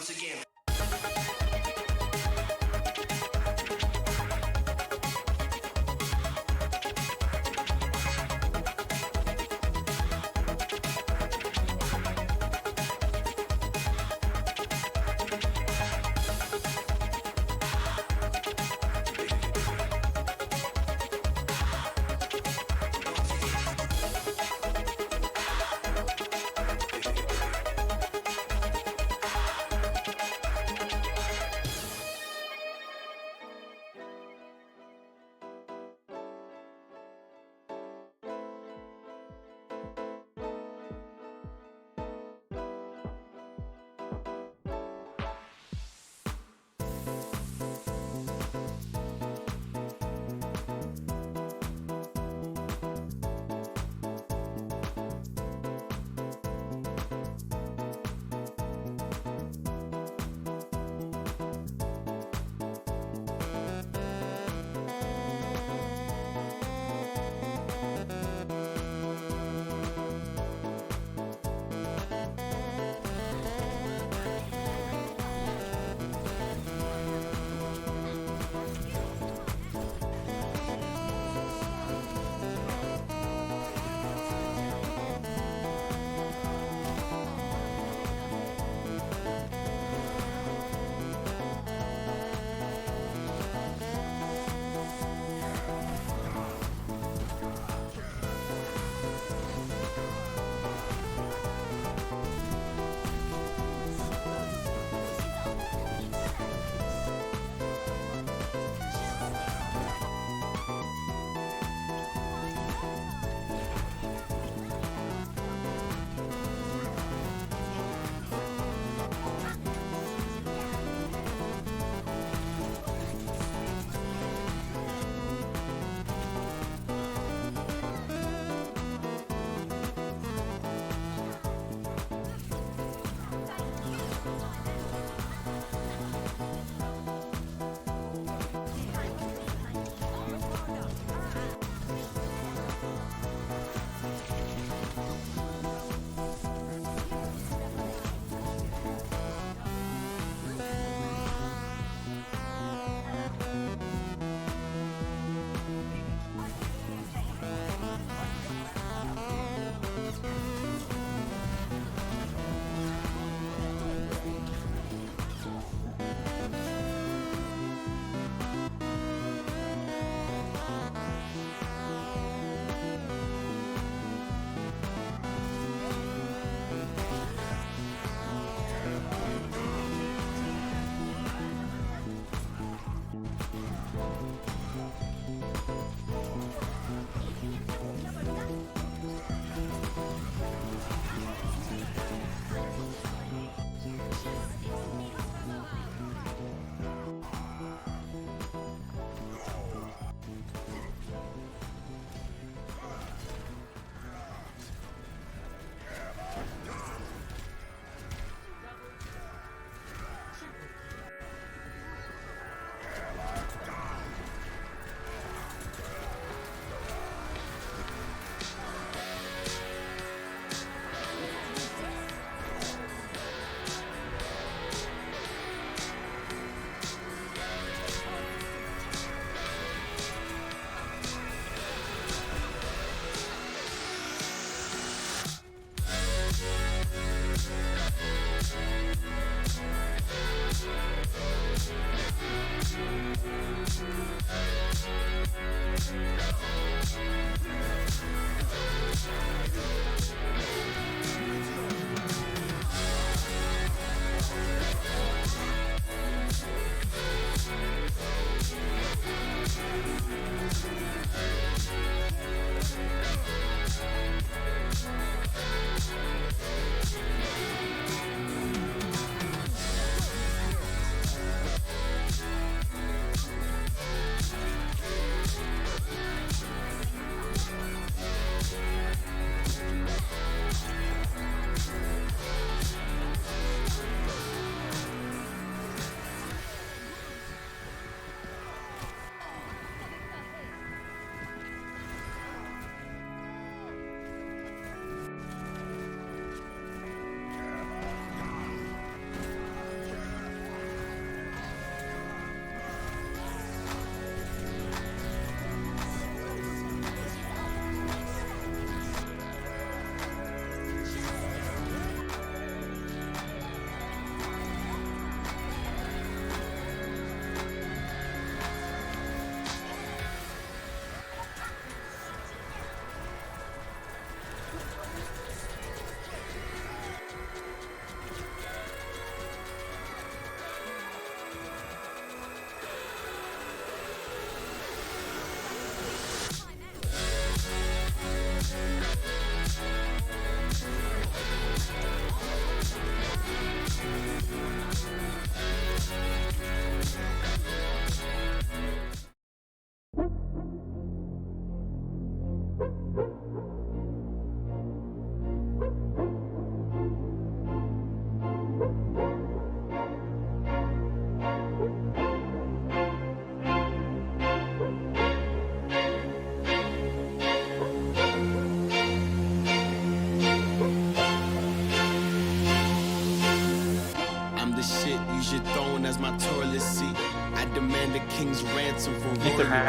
once again.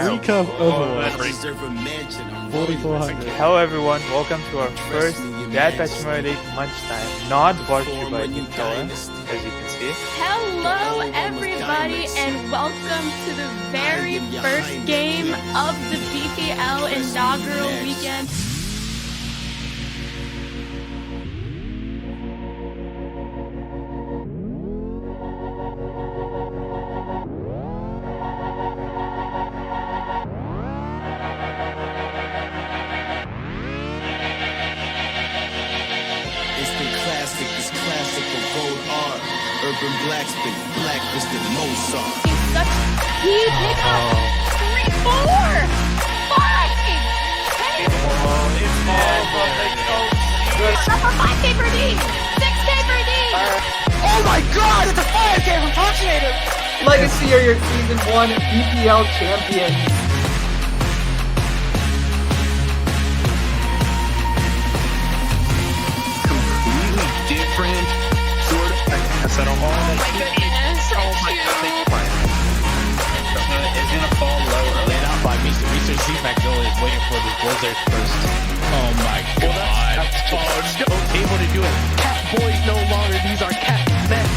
Recurve Overwatch. 4400. Hello everyone, welcome to our first Dad Bachelor League lunchtime, not brought to you by BPL, as you can see. Hello everybody and welcome to the very first game of the BPL inaugural weekend. Urban Blackspin, Blacklisted Mozart. He picked up 3, 4, 5. It's Up for 5K per D, 6K per D. Oh my god, it's a 5K from Proxinator! Legacy are your Season 1 BPL champions. Completely different sort of. I said, oh my goodness, It's gonna fall lower. Laid out by Mr. C. Magnolia is waiting for the Blizzard first. Oh my god. That's able to do it. Cat boys no longer, these are cat men.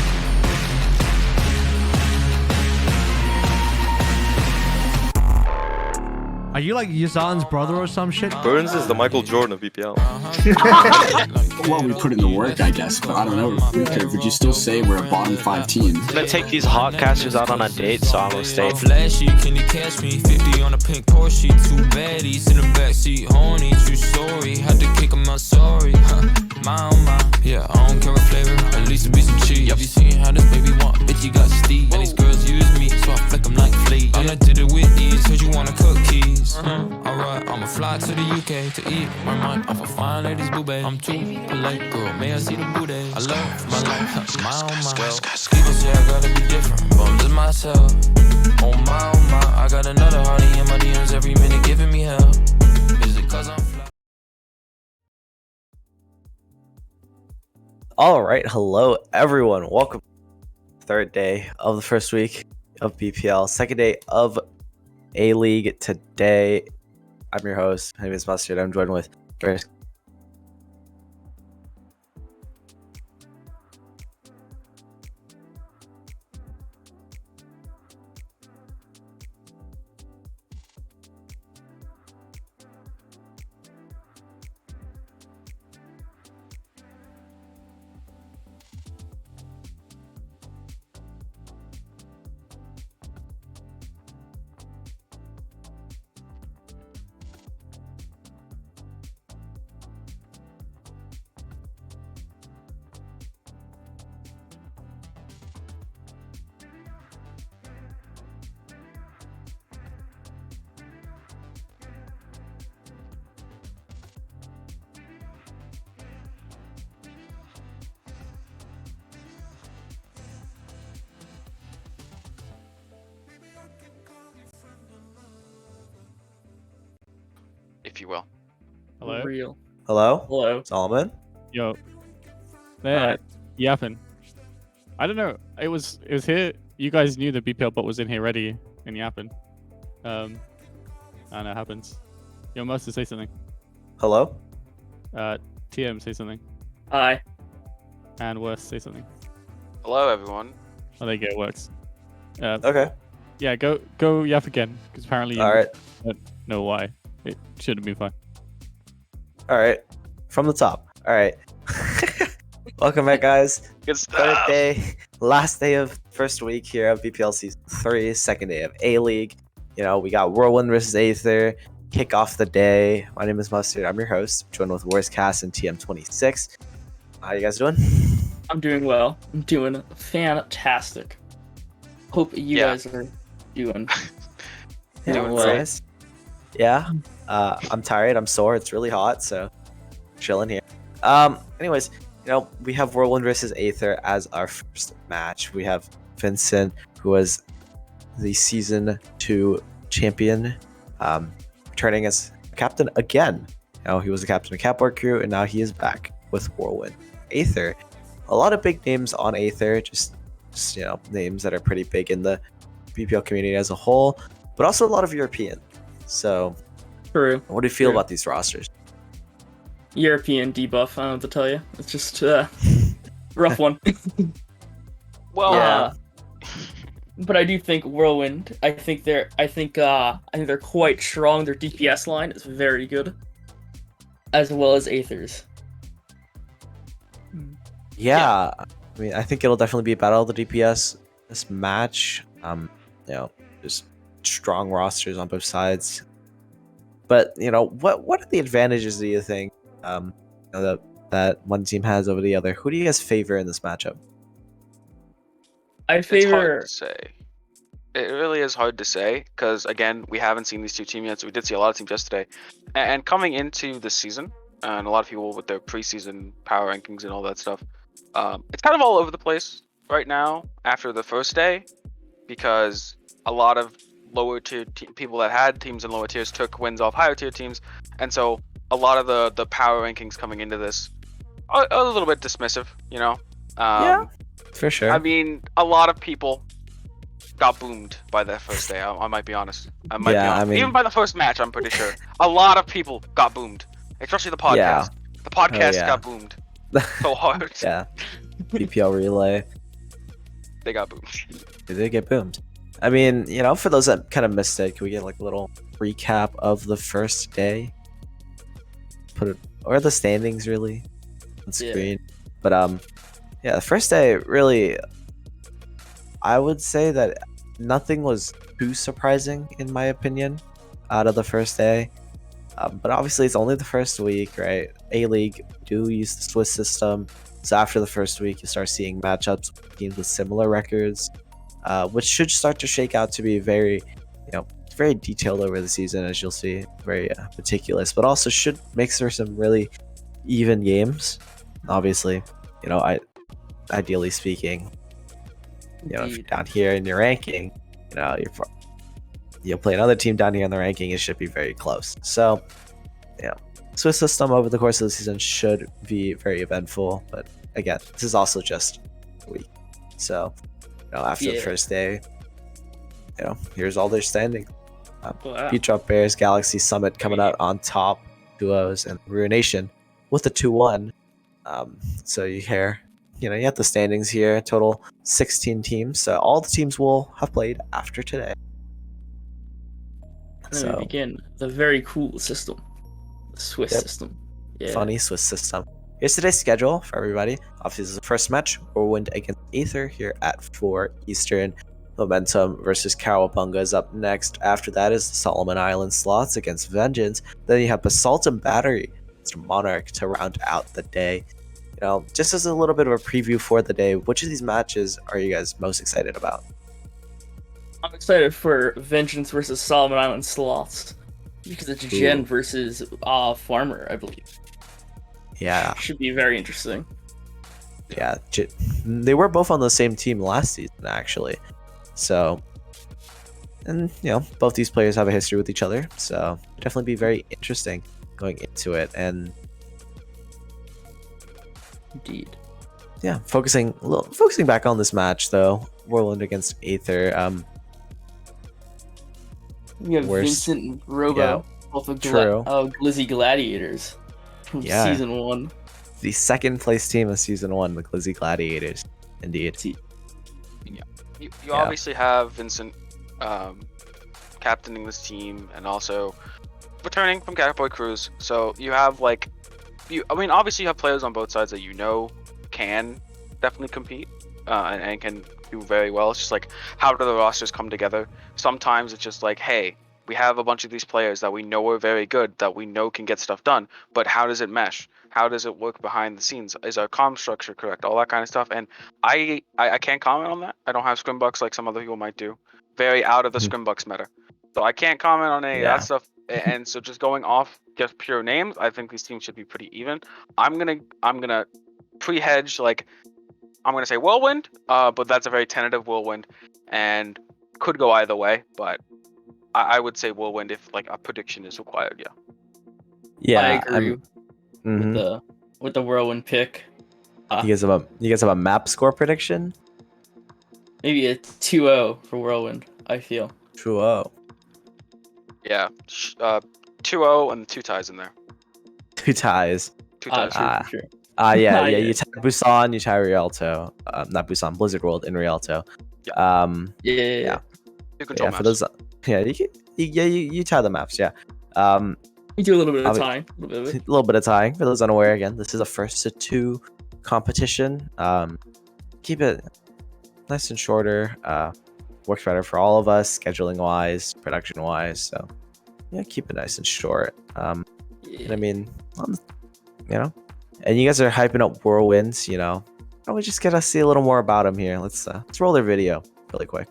Are you like Yazan's brother or some shit? Burns is the Michael Jordan of BPL. Well, we put in the work, I guess, but I don't know. Would you still say we're a bottom 5 team? I'm gonna take these hot casters out on a date, so I'm gonna stay. Flashy, can you catch me? 50 on a pink Porsche, 2 baddies in the backseat, horny, true story. Had to kick him out, sorry. My oh my, yeah, I don't care what flavor, at least it be some cheese. Y'all be seeing how this baby want, bitch, you got Steve. And these girls use me, so I flick them like fleas. I did it with ease, cause you wanna cook keys. Alright, I'ma fly to the UK to eat my mind off of fine ladies' boobay. I'm too polite, girl, may I see the booty? I love my life, my oh my. People say I gotta be different, but I'm just myself. Oh my, I got another hottie in my DMs every minute giving me hell. Is it cause I'm fly? Alright, hello everyone. Welcome. Third day of the first week of BPL, second day of A-League today. I'm your host. My name is Mustard. I'm joined with First. If you will. Hello? Real. Hello? Hello. Solomon? Yo. There. Yapping. I don't know. It was here. You guys knew the BPL bot was in here ready and yapping. I don't know, it happens. Yo, Mustard, say something. Hello? TM, say something. Hi. And Worst, say something. Hello, everyone. Oh, there you go, it works. Okay. Yeah, go yap again, because apparently you Alright. don't know why. It should have been fine. Alright. From the top. Alright. Welcome back, guys. Good Third stuff. day, last day of first week here of BPL Season 3, second day of A-League. You know, we got Whirlwind versus Aether, kick off the day. My name is Mustard. I'm your host, joined with Worst Cast and TM26. How you guys doing? I'm doing well. I'm doing fantastic. Hope you guys are doing Doing well. nice. Yeah. I'm tired. I'm sore. It's really hot, so chilling here. Anyways, you know, we have Whirlwind versus Aether as our first match. We have Vincent, who was the Season 2 champion, returning as captain again. You know, he was the captain of Catboard Crew, and now he is back with Whirlwind. Aether, a lot of big names on Aether, just you know, names that are pretty big in the BPL community as a whole, but also a lot of European. So, True. what do you feel True. about these rosters? European debuff. I don't know what to tell you. It's just rough one. Well, Yeah. But I do think Whirlwind. I think they're quite strong. Their DPS line is very good, as well as Aether's. Yeah, I mean, I think it'll definitely be a battle of the DPS this match. Just strong rosters on both sides. But what are the advantages do you think that one team has over the other? Who do you guys favor in this matchup? I it's hard favor. to say. It really is hard to say because again, we haven't seen these two teams yet. So we did see a lot of teams yesterday, and coming into the season, and a lot of people with their preseason power rankings and all that stuff. It's kind of all over the place right now after the first day, because a lot of lower tier people that had teams in lower tiers took wins off higher tier teams, and so a lot of the power rankings coming into this are a little bit dismissive. Yeah, for sure. I mean, a lot of people got boomed by that first day. I might be honest. I mean, even by the first match, I'm pretty sure a lot of people got boomed, especially the podcast. Yeah. The podcast yeah. got boomed so hard. Yeah, BPL relay. They got boomed. They did get boomed. I mean, for those that kind of missed it, can we get like a little recap of the first day? Or the standings really on screen. But the first day really, I would say that nothing was too surprising in my opinion out of the first day. But obviously it's only the first week, right? A-League do use the Swiss system. So after the first week, you start seeing matchups with teams with similar records, which should start to shake out to be very, very detailed over the season, as you'll see, very meticulous, but also should make for some really even games. Obviously, ideally speaking, if you're down here in your ranking, you'll play another team down here in the ranking, it should be very close. So, Swiss system over the course of the season should be very eventful, but again, this is also just a week. So, after the first day, here's all their standing. Peatrop Bears, Galaxy Summit coming out on top, duos, and Ruination with a 2-1. So you have the standings here, total 16 teams. So all the teams will have played after today. And then we begin the very cool system, the Swiss system. Yeah. Funny Swiss system. Here's today's schedule for everybody. Obviously, this is the first match, Whirlwind against Aether here at 4 Eastern. Momentum versus Cowabunga is up next. After that is the Solomon Island Sloths against Vengeance. Then you have Basalt and Battery against Monarch to round out the day. Just as a little bit of a preview for the day, which of these matches are you guys most excited about? I'm excited for Vengeance versus Solomon Island Sloths because it's Gen versus Farmer, I believe. Yeah. Should be very interesting. Yeah, they were both on the same team last season, actually. So, and both these players have a history with each other, so definitely be very interesting going into it. And indeed, yeah, focusing back on this match though, Whirlwind against Aether. We have Vincent and Robo, both of Glizzy Gladiators from season 1. The second place team of season 1, the Glizzy Gladiators. Indeed. You obviously have Vincent captaining this team and also returning from Catboy Cruise. So you have obviously you have players on both sides that can definitely compete and can do very well. It's just how do the rosters come together? Sometimes it's just hey, we have a bunch of these players that we know are very good, that we know can get stuff done, but how does it mesh? How does it work behind the scenes? Is our comm structure correct? All that kind of stuff. And I can't comment on that. I don't have scrimbucks like some other people might do. Very out of the scrimbucks meta. So I can't comment on any of that stuff. And so just going off just pure names, I think these teams should be pretty even. I'm gonna pre-hedge I'm gonna say Whirlwind, but that's a very tentative Whirlwind and could go either way, but I would say Whirlwind if a prediction is required, Yeah, I agree with the Whirlwind pick. You guys have a map score prediction? Maybe a 2-0 for Whirlwind. I feel. 2-0. Yeah. 2-0 and 2 ties in there. 2 ties. 2 ties. True. Yeah, Yeah. you tie Busan, you tie Rialto. Not Busan, Blizzard World in Rialto. Yeah. You control For maps. those, you tie the maps, yeah. You do a little bit of tying. A little bit of tying. For those unaware, again, this is a 1-2 competition. Keep it nice and shorter. Works better for all of us, scheduling wise, production wise. So yeah, keep it nice and short. And I mean, you know, and you guys are hyping up Whirlwinds. You know, we just get to see a little more about them here. Let's roll their video really quick.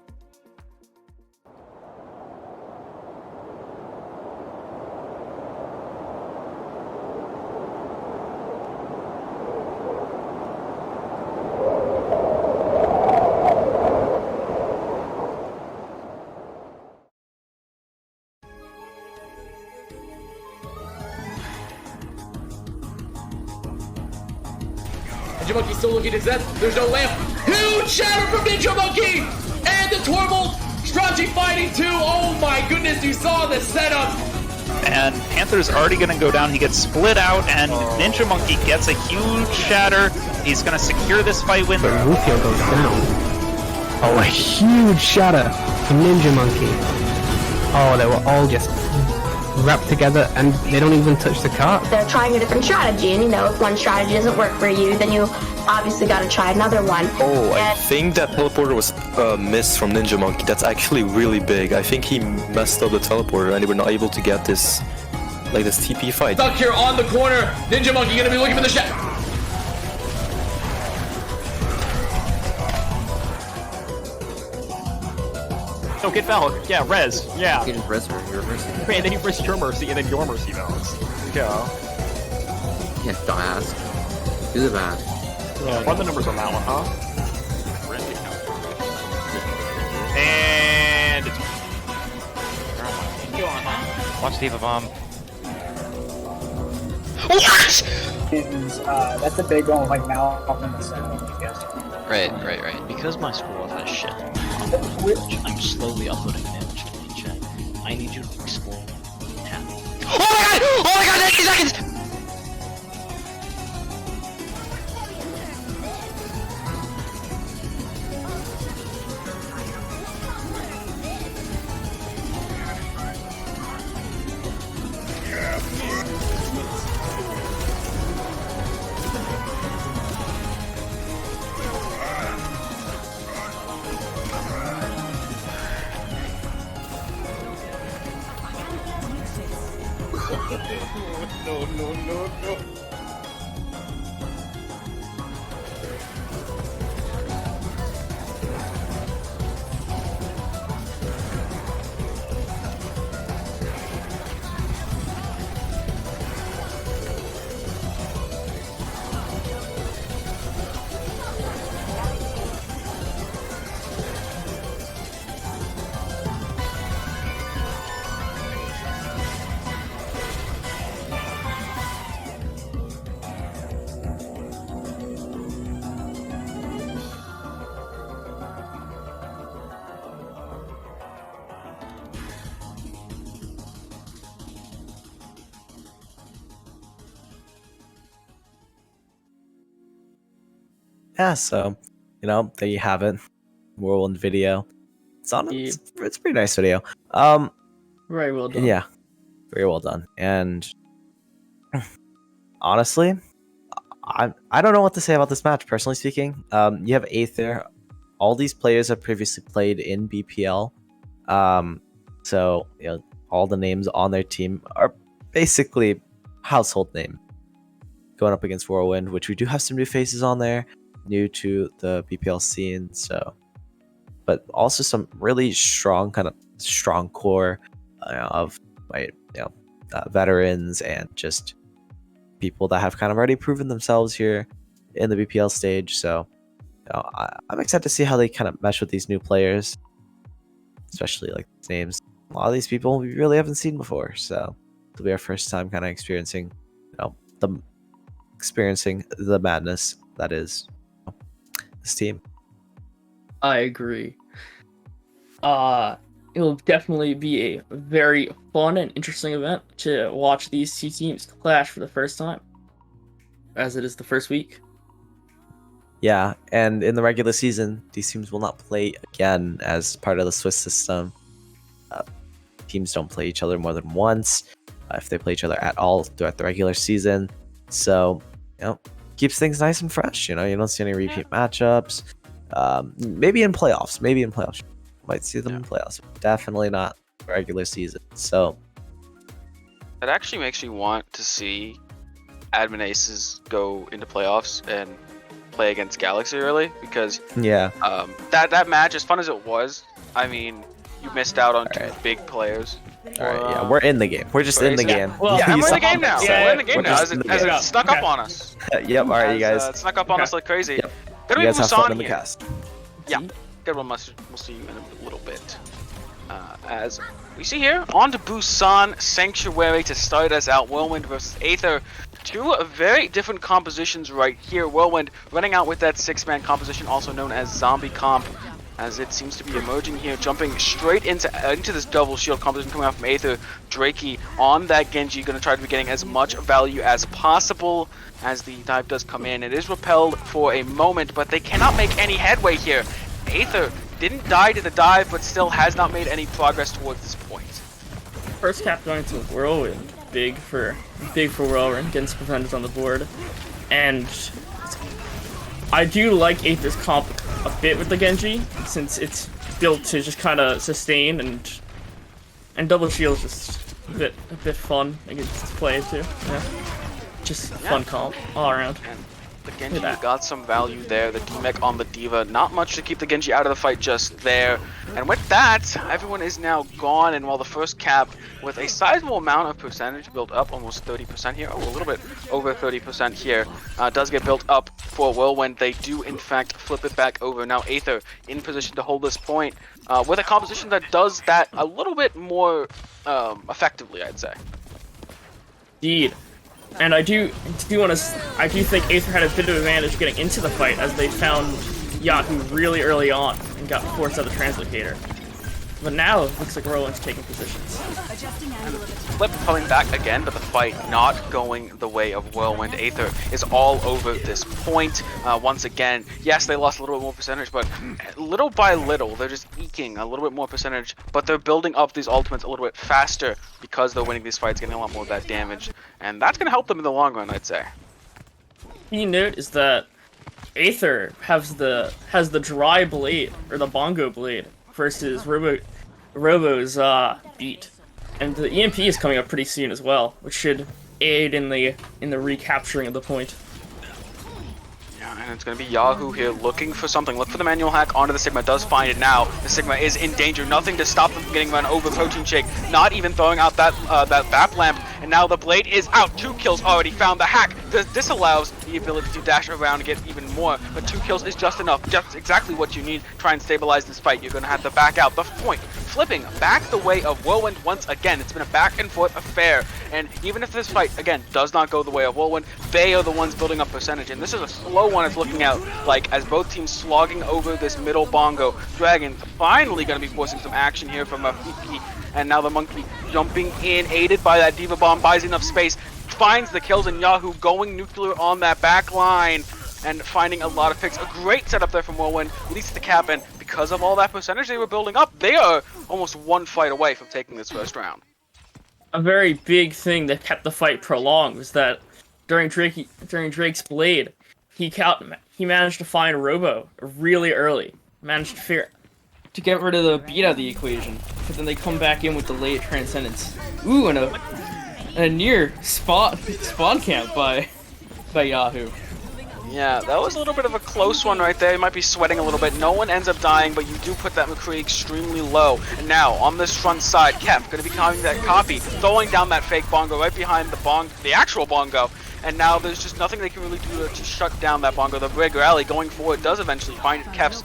Ninja Monkey's still looking at his death. There's no lamp. Huge shatter from Ninja Monkey! And the Torvald Strachey fighting too. Oh my goodness, you saw the setup. And Panther's already going to go down. He gets split out, and Ninja Monkey gets a huge shatter. He's going to secure this fight win. But Rufio goes down. Oh, a huge shatter from Ninja Monkey. Oh, they were all just wrapped together, and they don't even touch the cart. They're trying a different strategy, and if one strategy doesn't work for you, then you obviously got to try another one. Oh, I think that teleporter was missed from Ninja Monkey. That's actually really big. I think he messed up the teleporter, and they were not able to get this, this TP fight. Stuck here on the corner. Ninja Monkey gonna be looking for the shot. Oh, get Val. Yeah, res. Yeah. You can res her, your mercy. Okay, and then you res your mercy, and then your mercy Val's. Yeah. Yeah, dumbass. Do the math. Run the numbers on that one, huh? And it's... Watch Diva Bomb. What? That's a big one with Malcolm in the center. Right. Because my score has shit, I'm slowly uploading an image to my chat. I need you to explore tab. Oh my god! 90 seconds! No. Yeah, so there you have it. Whirlwind video. It's a pretty nice video. Very well done. Yeah, very well done. And honestly, I don't know what to say about this match. Personally speaking, you have Aether. All these players have previously played in BPL. So all the names on their team are basically household name. Going up against Whirlwind, which we do have some new faces on there, new to the BPL scene. So, but also some really strong core of veterans and just people that have kind of already proven themselves here in the BPL stage. So, I'm excited to see how they kind of mesh with these new players, especially these names. A lot of these people we really haven't seen before, so it'll be our first time kind of experiencing the madness that is this team. I agree. it'll definitely be a very fun and interesting event to watch these two teams clash for the first time, as it is the first week. Yeah, and in the regular season, these teams will not play again as part of the Swiss system. Teams don't play each other more than once, if they play each other at all throughout the regular season. So, keeps things nice and fresh. You don't see any repeat matchups. Maybe in playoffs. Might see them in playoffs. Definitely not regular season. So It actually makes me want to see Admin Aces go into playoffs and play against Galaxy early, because that match, as fun as it was, I mean, you missed out on two big players. All right, yeah, we're in the game. We're just in the game. Well, we're in the game now. We're in the game now. As it snuck up on us. Yep. All right, you guys. It snuck up on us like crazy. Yep. Gonna You be guys have fun Busan in the here. cast. Yeah. Good one. We'll see you in a little bit. As we see here, on to Busan Sanctuary to start us out. Whirlwind versus Aether. Two very different compositions right here. Whirlwind running out with that 6-man composition, also known as Zombie Comp, as it seems to be emerging here, jumping straight into this double shield composition coming out from Aether. Drakey on that Genji, going to try to be getting as much value as possible as the dive does come in. It is repelled for a moment, but they cannot make any headway here. Aether didn't die to the dive, but still has not made any progress towards this point. First cap going to Whirlwind. Big for Whirlwind, getting some percentages on the board. And I do like Aether's comp a bit with the Genji, since it's built to just kind of sustain, and double shield's just a bit fun against play too. Yeah. Just fun comp all around. And the Genji got some value there. The D-Mech on the D.Va. Not much to keep the Genji out of the fight just there. And with that, everyone is now gone. And while the first cap, with a sizable amount of percentage built up, almost 30% here, a little bit over 30% here, does get built up for Whirlwind. They do, in fact, flip it back over. Now Aether in position to hold this point with a composition that does that a little bit more effectively, I'd say. Indeed. And I do think Aether had a bit of advantage getting into the fight, as they found Yahoo really early on and got forced out of the Translocator. But now it looks like Whirlwind's taking positions. Flip coming back again, but the fight not going the way of Whirlwind. Aether is all over this point. Once again, yes, they lost a little bit more percentage, but little by little, they're just eking a little bit more percentage, but they're building up these ultimates a little bit faster because they're winning these fights, getting a lot more of that damage. And that's going to help them in the long run, I'd say. Key note is that Aether has the dry blade, or the bongo blade, versus Robo's beat. And the EMP is coming up pretty soon as well, which should aid in the recapturing of the point. Yeah, and it's going to be Yahoo here looking for something. Look for the manual hack onto the Sigma. Does find it now. The Sigma is in danger. Nothing to stop them from getting run over. Protein Shake not even throwing out that VAP lamp. And now the blade is out. 2 kills already found. The hack disallows the ability to dash around and get even more. But 2 kills is just enough. Just exactly what you need. Try and stabilize this fight. You're going to have to back out. The point flipping back the way of Whirlwind once again. It's been a back and forth affair. And even if this fight, again, does not go the way of Whirlwind, they are the ones building up percentage. And this is a slow one. It's looking out like as both teams slogging over this middle bongo. Dragon finally going to be forcing some action here from a PP. And now the Monkey jumping in, aided by that D.Va Bomb, buys enough space, finds the kills, and Yahoo going nuclear on that back line and finding a lot of picks. A great setup there from Whirlwind, leads to the cap, and because of all that percentage they were building up, they are almost one fight away from taking this first round. A very big thing that kept the fight prolonged was that during Drake's blade, he managed to find Robo really early, managed to get rid of the beat out of the equation, but then they come back in with the late Transcendence. Ooh, and a near spawn camp by Yahoo. Yeah, that was a little bit of a close one right there. You might be sweating a little bit. No one ends up dying, but you do put that McCree extremely low. And now, on this front side, Kef going to be coming that copy, throwing down that fake bongo right behind the actual bongo. And now there's just nothing they can really do to shut down that bongo. The Brig Rally going forward does eventually find Kef's.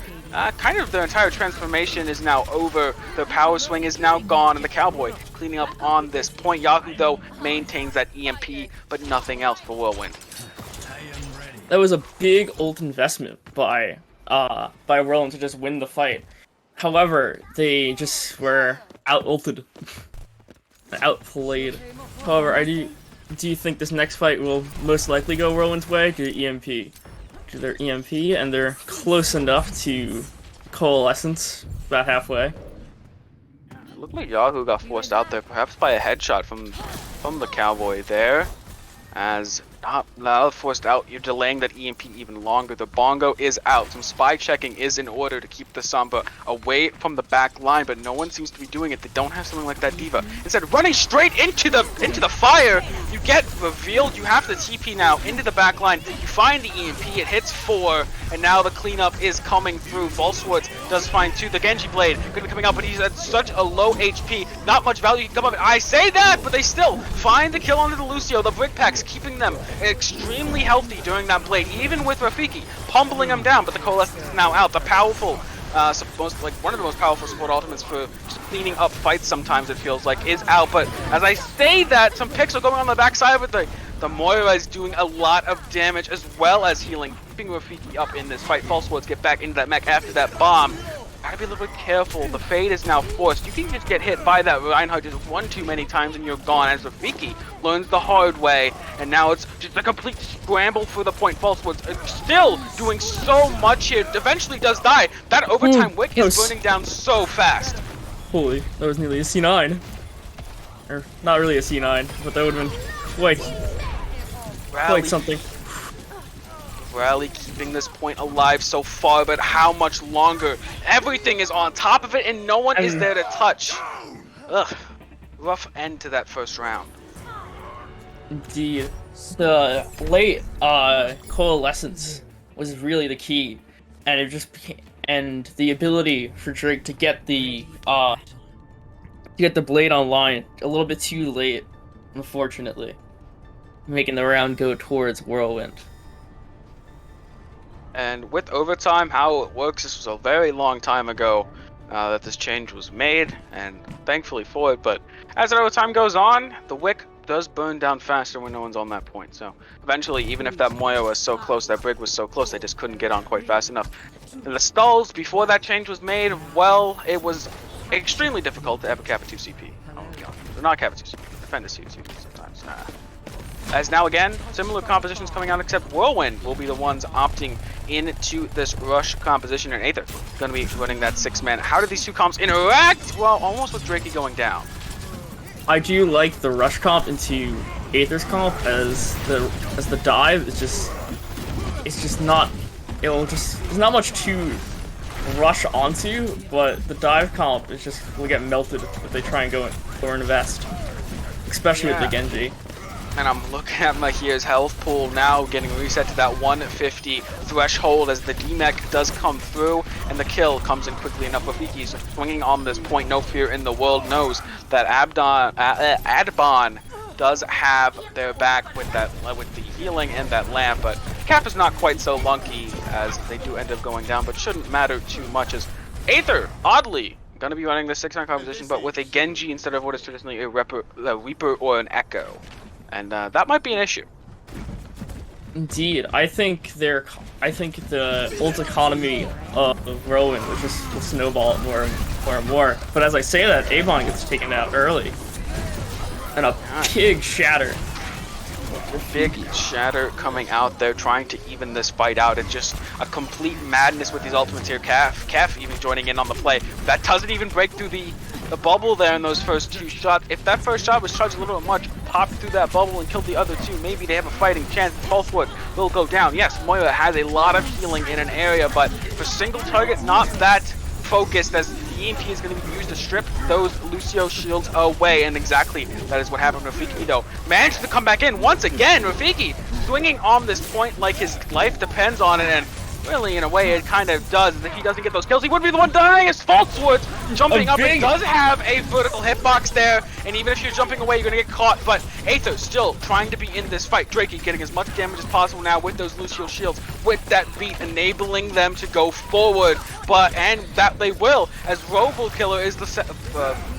Kind of their entire transformation is now over. Their power swing is now gone, and the Cowboy cleaning up on this point. Yahoo, though, maintains that EMP, but nothing else for Whirlwind. That was a big ult investment by Whirlwind to just win the fight. However, they just were out-ulted. Outplayed. However, do you think this next fight will most likely go Whirlwind's way due to EMP? Due to their EMP, and they're close enough to Coalescence, about halfway. It looked like Yahoo got forced out there, perhaps by a headshot from the Cowboy there. As not forced out, you're delaying that EMP even longer. The Bongo is out. Some spy checking is in order to keep the Samba away from the back line, but no one seems to be doing it. They don't have something like that Diva. Instead, running straight into the fire, you get revealed. You have the TP now into the back line. You find the EMP, it hits 4, and now the cleanup is coming through. Falsewords does find 2. The Genji Blade could be coming out, but he's at such a low HP. Not much value can come up. I say that, but they still find the kill onto the Lucio. The brick packs keeping them extremely healthy during that blade, even with Rafiki pummeling him down, but the Coalescence is now out. The powerful, one of the most powerful support ultimates for just cleaning up fights sometimes, it feels like, is out. But as I say that, some picks are going on the backside with the Moira is doing a lot of damage as well as healing, keeping Rafiki up in this fight. False Words get back into that mech after that bomb. Gotta be a little bit careful. The Fade is now forced. You can just get hit by that Reinhardt just one too many times and you're gone, as Rafiki learns the hard way, and now it's just a complete scramble for the point. False Words still doing so much here. Eventually does die. That overtime wick is burning down so fast. Holy, that was nearly a C9. Or, not really a C9, but that would have been quite something. Rally keeping this point alive so far, but how much longer? Everything is on top of it and no one is there to touch. Ugh. Rough end to that first round. Indeed. The late Coalescence was really the key, and it just became, and the ability for Drake to get the blade online a little bit too late, unfortunately, making the round go towards Whirlwind. And with overtime, how it works, this was a very long time ago that this change was made, and thankfully for it, but as overtime goes on, the wick does burn down faster when no one's on that point. So eventually, even if that Moya was so close, that Brig was so close, they just couldn't get on quite fast enough. And the stalls, before that change was made, well, it was extremely difficult to ever cap a 2 CP. Oh my god. Not cap a 2 CP, defend a 2 CP sometimes. As now again, similar compositions coming out, except Whirlwind will be the ones opting into this rush composition, and Aether going to be running that 6-man. How do these two comps interact? Well, almost with Drakey going down. I do like the rush comp into Aether's comp as the dive. It's just not. There's not much to rush onto, but the dive comp is just will get melted if they try and go or invest, especially with the Genji. And I'm looking at Mahir's health pool now, getting reset to that 150 threshold as the D-Mech does come through, and the kill comes in quickly enough. Rafiki's swinging on this point, no fear in the world, knows that Adbon does have their back with the healing and that lamp, but Cap is not quite so lucky as they do end up going down, but shouldn't matter too much as Aether, oddly, gonna be running the 6-man composition, but with a Genji instead of what is traditionally a Reaper or an Echo. And that might be an issue. Indeed, I think the ult economy of Whirlwind will snowball more and more. But as I say that, Avon gets taken out early, and a big shatter. Big shatter coming out there, trying to even this fight out. It's just a complete madness with these ultimates here. Kef even joining in on the play. That doesn't even break through the bubble there in those first 2 shots. If that first shot was charged a little bit much, popped through that bubble and killed the other 2, maybe they have a fighting chance. Falsewood will go down. Yes, Moira has a lot of healing in an area, but for single target, not that focused, as the EMP is going to be used to strip those Lucio shields away, and exactly that is what happened. Rafiki, though, managed to come back in once again. Rafiki swinging on this point like his life depends on it, and really, in a way, it kind of does. If he doesn't get those kills, he would be the one dying as Falsewords jumping up. It does have a vertical hitbox there, and even if you're jumping away, you're going to get caught. But Aether still trying to be in this fight. Drakey getting as much damage as possible now with those Lucio shields, with that beat enabling them to go forward. And that they will, as Robo Killer is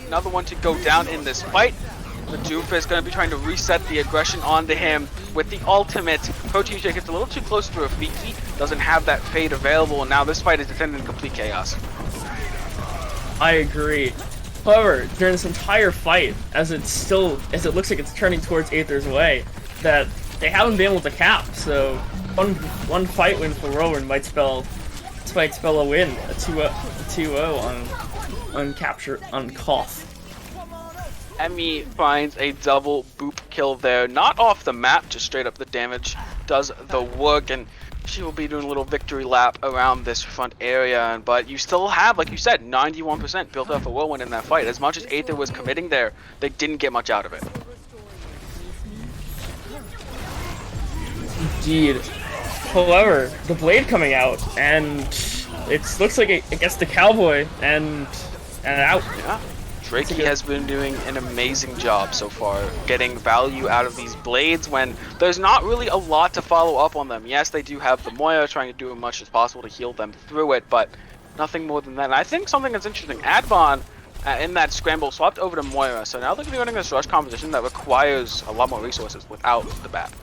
another one to go down in this fight. The Doof is going to be trying to reset the aggression onto him with the ultimate. Protege gets a little too close to Rafiki, doesn't have that fade available, and now this fight is descending in complete chaos. I agree. However, during this entire fight, as it looks like it's turning towards Aether's way, that they haven't been able to cap. So one fight win for Whirlwind might spell a win, a 2-0 on capture on Koth. Emmy finds a double boop kill there, not off the map, just straight up the damage does the work, and she will be doing a little victory lap around this front area. But you still have, like you said, 91% built up for Whirlwind in that fight. As much as Aether was committing there, they didn't get much out of it. Indeed. However, the blade coming out, and it looks like it gets the cowboy and out. Yeah. Drakey has been doing an amazing job so far, getting value out of these blades when there's not really a lot to follow up on them. Yes, they do have the Moira trying to do as much as possible to heal them through it, but nothing more than that. And I think something that's interesting, Advon in that scramble swapped over to Moira, so now they're going to be running this rush composition that requires a lot more resources without the BAP.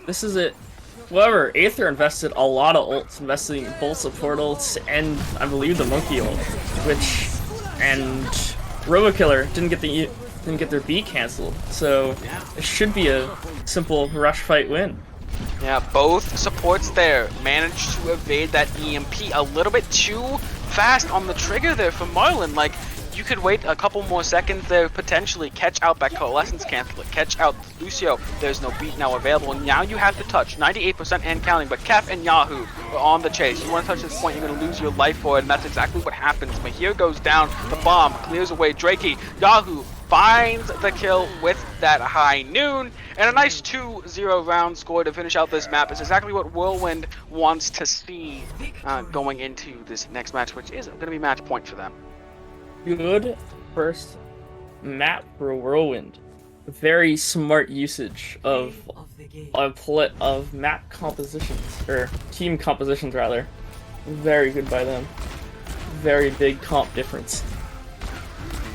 This is it. However, Aether invested a lot of ults, investing both support ults and I believe the monkey ult, and Robokiller didn't get their B cancelled, so it should be a simple rush fight win. Yeah, both supports there managed to evade that EMP a little bit too fast on the trigger there for Marlon. Like, you could wait a couple more seconds there, potentially catch out that Coalescence, cancel it, catch out Lucio. There's no beat now available, and now you have to touch 98% and counting, but Kef and Yahoo are on the chase. You want to touch this point, you're going to lose your life for it, and that's exactly what happens. Mahir goes down, the bomb clears away Drakey. Yahoo finds the kill with that high noon, and a nice 2-0 round score to finish out this map. It's exactly what Whirlwind wants to see going into this next match, which is going to be match point for them. Good first map for Whirlwind. Very smart usage of map compositions, or team compositions rather. Very good by them. Very big comp difference.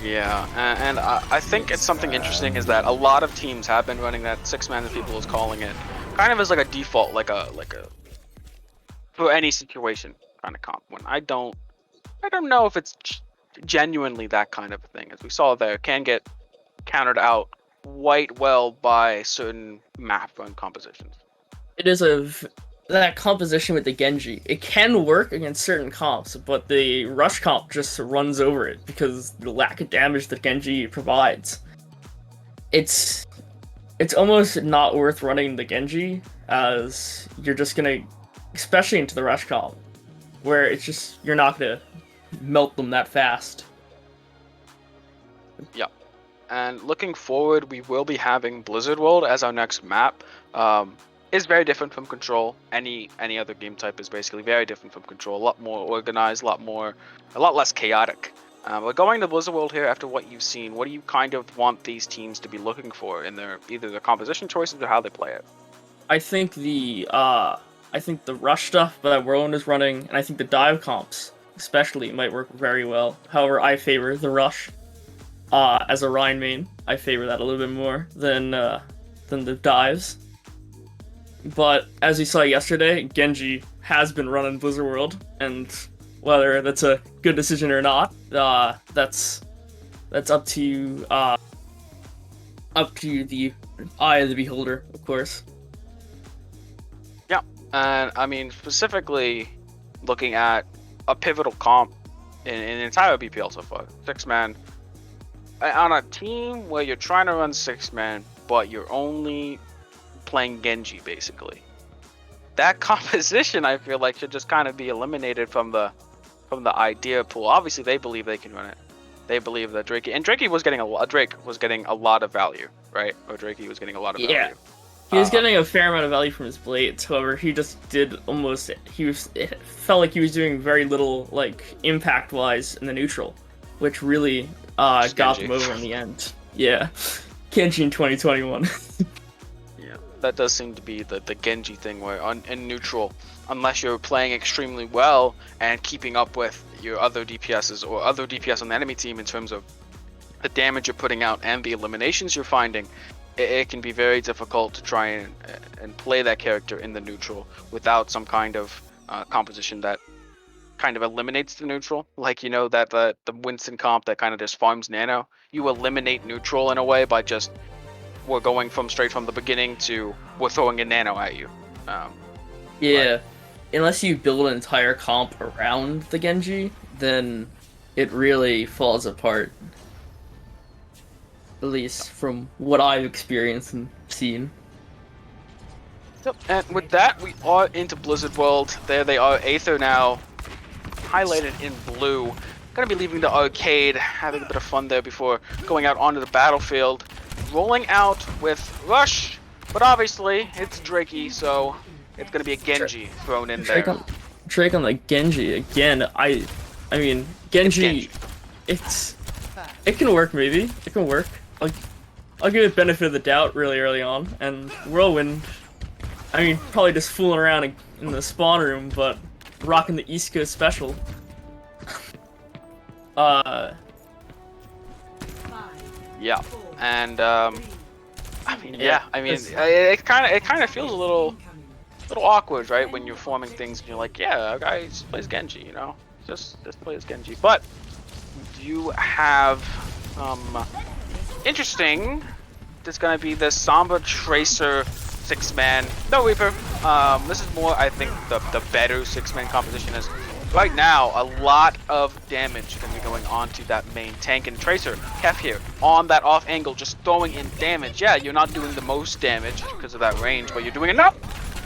Yeah, and I think it's something interesting is that a lot of teams have been running that 6-man that people is calling it, kind of as like a default, like a for any situation kind of comp. When I don't know if it's genuinely that kind of a thing, as we saw there, can get countered out quite well by certain map run compositions. It is that composition with the Genji. It can work against certain comps, but the rush comp just runs over it because the lack of damage that Genji provides. It's almost not worth running the Genji, as you're just gonna, especially into the rush comp, where it's just, you're not gonna melt them that fast. Yeah, and looking forward, we will be having Blizzard World as our next map. Is very different from Control. Any other game type is basically very different from Control. A lot more organized, a lot less chaotic. But going to Blizzard World here, after what you've seen, what do you kind of want these teams to be looking for in either their composition choices or how they play it? I think the rush stuff that Whirlwind is running, and I think the dive comps especially might work very well. However, I favor the rush as a Rhine main. I favor that a little bit more than the dives. But as we saw yesterday, Genji has been running Blizzard World, and whether that's a good decision or not, that's up to the eye of the beholder, of course. Yeah, and I mean specifically looking at a pivotal comp in entire BPL so far, 6-man. On a team where you're trying to run 6-man, but you're only playing Genji basically. That composition, I feel like, should just kind of be eliminated from the idea pool. Obviously, they believe they can run it. They believe that Drakey was getting a lot of value, right? Or Drakey was getting a lot of value. Yeah. He was getting a fair amount of value from his blades. However, he just did it felt like he was doing very little, like, impact-wise in the neutral, which really got them over in the end. Yeah. Genji in 2021. Yeah, that does seem to be the Genji thing, where in neutral, unless you're playing extremely well and keeping up with your other DPSs or other DPS on the enemy team in terms of the damage you're putting out and the eliminations you're finding, it can be very difficult to try and play that character in the neutral without some kind of composition that kind of eliminates the neutral. Like, you know, that the Winston comp that kind of just farms nano. You eliminate neutral in a way by just, we're going from straight from the beginning to we're throwing a nano at you. Yeah, unless you build an entire comp around the Genji, then it really falls apart. At least from what I've experienced and seen. Yep, and with that, we are into Blizzard World. There they are, Aether now, highlighted in blue. Gonna be leaving the arcade, having a bit of fun there before going out onto the battlefield. Rolling out with Rush, but obviously it's Drakey, so it's gonna be a Genji thrown in there. Drake on the Genji again. I mean, Genji, it can work maybe. It can work. I'll give it benefit of the doubt really early on, and Whirlwind, I mean, probably just fooling around in the spawn room, but rocking the East Coast special. Yeah, and I mean, it kind of feels a little awkward, right? When you're forming things and you're like, yeah, a guy plays Genji, you know, just plays Genji. But you have interesting. There's gonna be the Samba Tracer 6-man, no Reaper. This is more, I think, the better 6-man composition is. Right now, a lot of damage going to be going on to that main tank, and Tracer, Kef here, on that off angle, just throwing in damage. Yeah, you're not doing the most damage because of that range, but you're doing enough.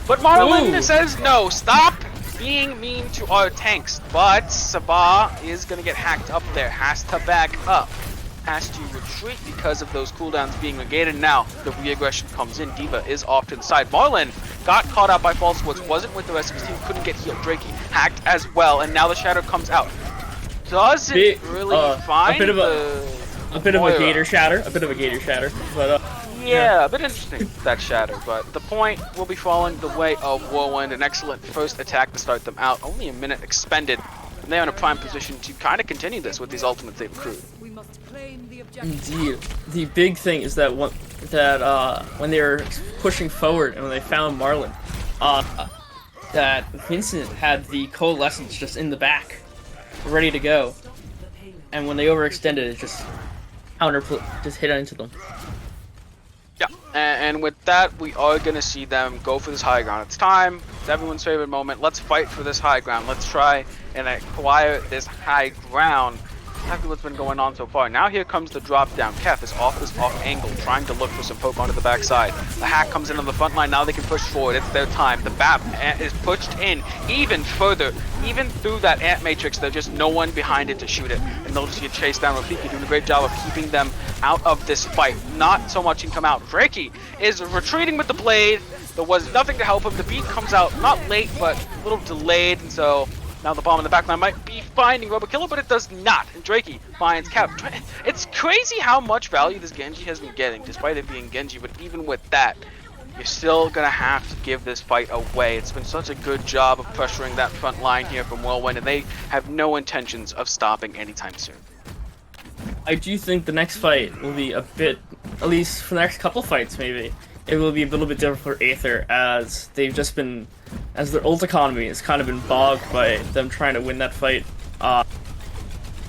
But Marlon says, no, stop being mean to our tanks. But Sabah is going to get hacked up there, has to back up, has to retreat because of those cooldowns being negated. Now, the re-aggression comes in, D.Va is off to the side. Marlon got caught out by false woods, wasn't with the rest of his team, couldn't get healed. Drakey hacked as well, and now the shadow comes out. Doesn't really find a bit of a gator shatter, but yeah, a bit interesting, that shatter, but the point will be falling the way of Whirlwind. An excellent first attack to start them out, only a minute expended, and they're in a prime position to kind of continue this with these ultimates they've accrued. Indeed. The big thing is that when they were pushing forward and when they found Marlon, that Vincent had the Coalescence just in the back, ready to go. And when they overextended, it just hit into them. Yeah, and with that, we are going to see them go for this high ground. It's time. It's everyone's favorite moment. Let's fight for this high ground. Let's try and acquire this high ground. Exactly what's been going on so far. Now here comes the drop down. Kef is off this off angle, trying to look for some poke onto the backside. The hack comes in on the front line. Now they can push forward. It's their time. The BAP is pushed in even further. Even through that ant matrix, there's just no one behind it to shoot it. And they'll just get chased down. Rafiki doing a great job of keeping them out of this fight. Not so much can come out. Drakey is retreating with the blade. There was nothing to help him. The beat comes out not late, but a little delayed, and so now the bomb in the backline might be finding Robokiller, but it does not. And Drakey finds Cap. It's crazy how much value this Genji has been getting, despite it being Genji, but even with that, you're still going to have to give this fight away. It's been such a good job of pressuring that front line here from Whirlwind, and they have no intentions of stopping anytime soon. I do think the next fight will be a bit, at least for the next couple fights maybe, it will be a little bit different for Aether, as they've just been, as their ult economy has kind of been bogged by them trying to win that fight,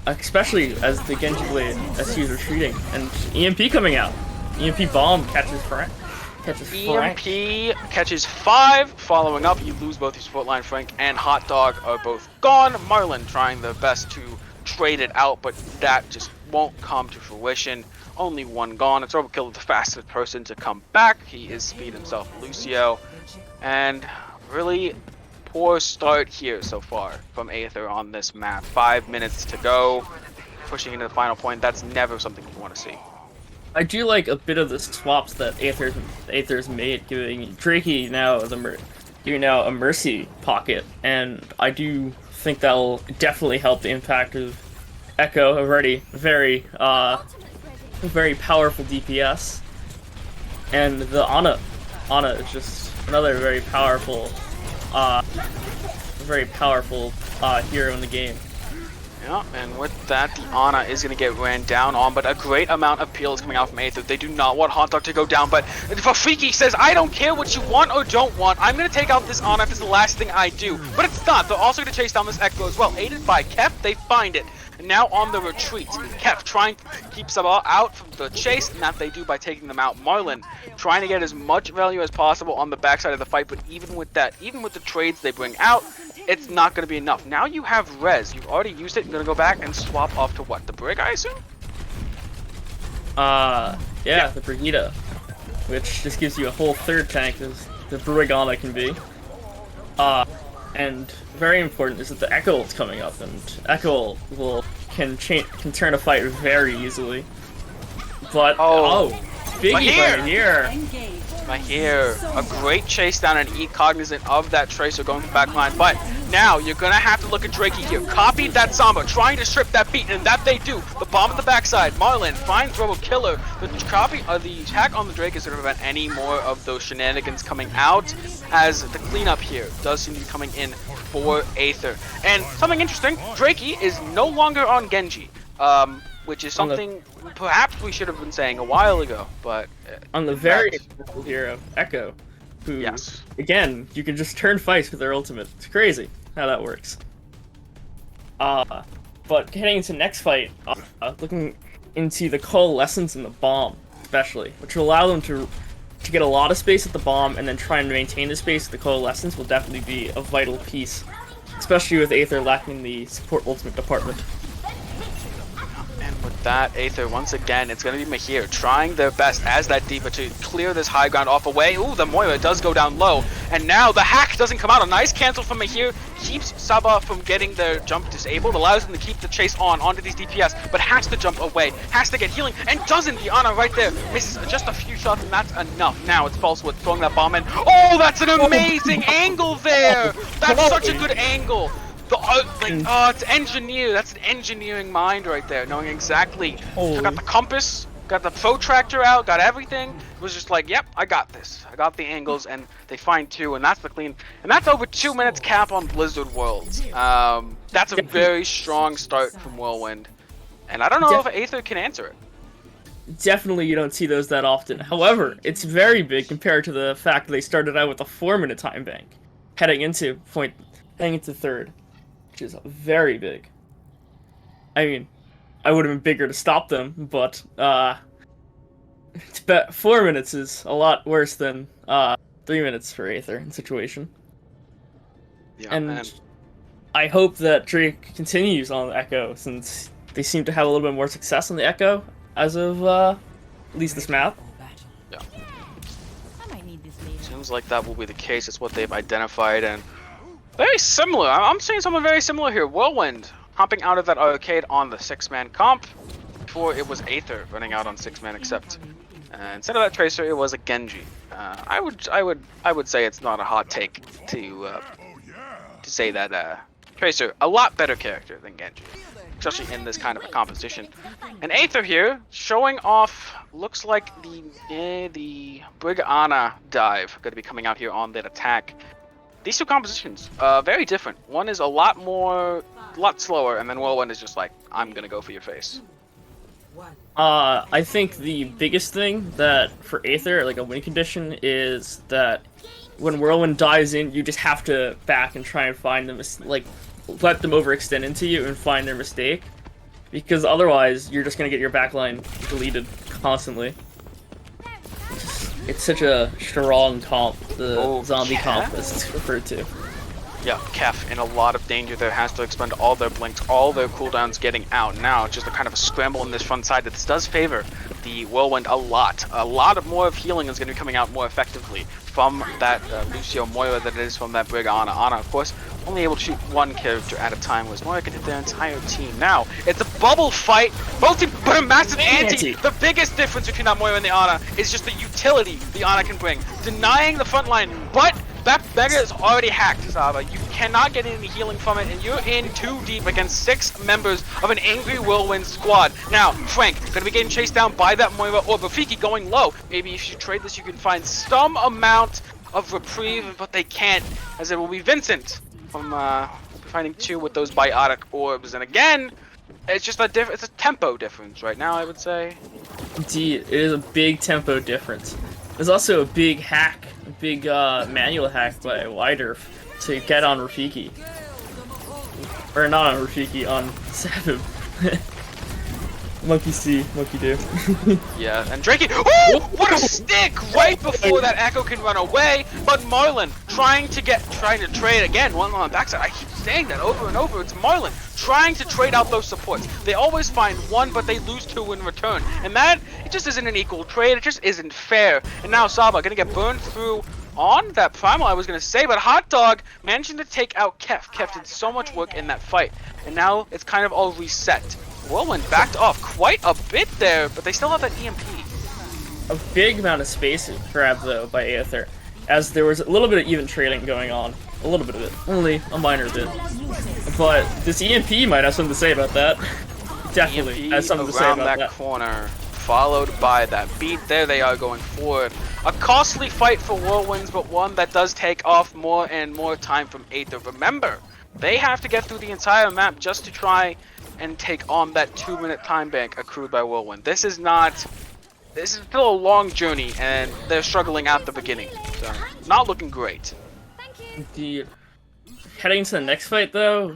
especially as the Genji Blade, as he's retreating, and EMP coming out. EMP bomb catches Frank. EMP catches 5, following up, you lose both your support line. Frank and Hot Dog are both gone. Marlon trying their best to trade it out, but that just won't come to fruition. Only one gone. It's Robokiller, the fastest person to come back. He is speed himself, Lucio. And really poor start here so far from Aether on this map. 5 minutes to go. Pushing into the final point. That's never something you want to see. I do like a bit of the swaps that Aether's made, giving Drakey now a Mercy pocket, and I do think that'll definitely help the impact of Echo, already very powerful DPS, and the Ana is just another very powerful hero in the game. Yeah, and with that, the Ana is going to get ran down on, but a great amount of peel is coming out from Aether. They do not want Hot Dog to go down, but Rafiki says, I don't care what you want or don't want. I'm going to take out this Ana if it's the last thing I do. But it's not. They're also going to chase down this Echo as well. Aided by Kef, they find it. And now on the retreat, Kef trying to keep Sabah out from the chase, and that they do by taking them out. Marlon trying to get as much value as possible on the backside of the fight, but even with that, even with the trades they bring out, it's not going to be enough. Now you have Res. You've already used it. You're going to go back and swap off to what? The Brig, I assume? Yeah, the Brigida. Which just gives you a whole third tank as the Brigana can be. And very important is that the Echo is coming up, and Echo can turn a fight very easily. But, Biggie right here! Right here, a great chase down and eat cognizant of that Tracer going to the back line, but now you're gonna have to look at Drakey here. Copied that Samba, trying to strip that beat, and that they do. The bomb at the backside, Marlin finds Robo Killer. The attack on the Drake is gonna prevent any more of those shenanigans coming out, as the cleanup here does seem to be coming in for Aether. And something interesting, Drakey is no longer on Genji. Which is something perhaps we should have been saying a while ago, but on the very example here of Echo, who again you can just turn fights with their ultimate. It's crazy how that works. But heading into next fight, looking into the coalescence and the bomb, especially, which will allow them to get a lot of space at the bomb and then try and maintain the space. The coalescence will definitely be a vital piece, especially with Aether lacking the support ultimate department. With that, Aether, once again, it's going to be Mahir trying their best as that D.Va to clear this high ground off away. Ooh, the Moira does go down low. And now the hack doesn't come out. A nice cancel from Mahir keeps Sabah from getting their jump disabled, allows them to keep the chase onto these DPS, but has to jump away, has to get healing, and doesn't. The Ana right there misses just a few shots, and that's enough. Now it's Falsewood throwing that bomb in. Oh, that's an amazing angle there! That's such a good angle. It's engineer. That's an engineering mind right there, knowing exactly. Got the compass, got the protractor out, got everything. It was just like, yep, I got this. I got the angles, and they find two, and that's the clean. And that's over 2 minutes cap on Blizzard Worlds. That's a very strong start from Whirlwind, and I don't know if Aether can answer it. Definitely, you don't see those that often. However, it's very big compared to the fact that they started out with a 4-minute time bank, heading into third. Which is very big. I mean, I would have been bigger to stop them, but 4 minutes is a lot worse than 3 minutes for Aether in situation. Yeah, and I hope that Drake continues on the Echo, since they seem to have a little bit more success on the Echo as of at least this map. Yeah. Seems like that will be the case. It's what they've identified, and very similar. I'm seeing something very similar here. Whirlwind hopping out of that arcade on the 6-man comp. Before it was Aether running out on 6-man, except instead of that Tracer, it was a Genji. I would say it's not a hot take to say that Tracer a lot better character than Genji, especially in this kind of a composition. And Aether here showing off. Looks like the Brig Ana dive going to be coming out here on that attack. These two compositions, very different. One is a lot slower, and then Whirlwind is just like, I'm gonna go for your face. I think the biggest thing that for Aether, like a win condition, is that when Whirlwind dives in, you just have to back and try and find them, like, let them overextend into you and find their mistake. Because otherwise, you're just gonna get your backline deleted constantly. It's such a strong comp, the zombie comp as it's referred to. Yeah, Kef in a lot of danger there, has to expend all their blinks, all their cooldowns getting out. Now it's just a kind of a scramble on this front side. This does favor the Whirlwind a lot. A lot of more of healing is going to be coming out more effectively from that Lucio Moira than it is from that Brig Ana. Ana, of course, only able to shoot one character at a time, whereas Moira can hit their entire team. Now, it's a bubble fight. Both teams put a massive anti. The biggest difference between that Moira and the Ana is just the utility the Ana can bring. Denying the front line, but that Beggar is already hacked, Zava. You cannot get any healing from it, and you're in too deep against 6 members of an angry Whirlwind squad. Now, Frank, gonna be getting chased down by that Moira, or Rafiki going low. Maybe if you trade this, you can find some amount of reprieve, but they can't, as it will be Vincent from Fighting 2 with those biotic orbs, and again, it's just it's a tempo difference right now, I would say. Indeed, it is a big tempo difference. There's also a big hack, a big manual hack by Wider to get on Rafiki. Or not on Rafiki, on Sabib. Monkey see, monkey do. Yeah, and Drakey. Oh, what a stick! Right before that Echo can run away, but Marlon trying to trade again. One on the backside. I keep saying that over and over. It's Marlon trying to trade out those supports. They always find one, but they lose two in return, and that it just isn't an equal trade. It just isn't fair. And now Saba gonna get burned through on that primal, I was gonna say, but Hot Dog managing to take out Kef. Kef did so much work in that fight, and now it's kind of all reset. Whirlwind backed off quite a bit there, but they still have that EMP. A big amount of space grabbed though by Aether, as there was a little bit of even trading going on. A little bit of it, only a minor bit. But this EMP might have something to say about that. Definitely has something to say about that. Corner, followed by that beat. There they are going forward. A costly fight for Whirlwinds, but one that does take off more and more time from Aether. Remember, they have to get through the entire map just to try and take on that 2-minute time bank accrued by Whirlwind. This is still a long journey, and they're struggling at the beginning. So, not looking great. Indeed. Heading into the next fight though,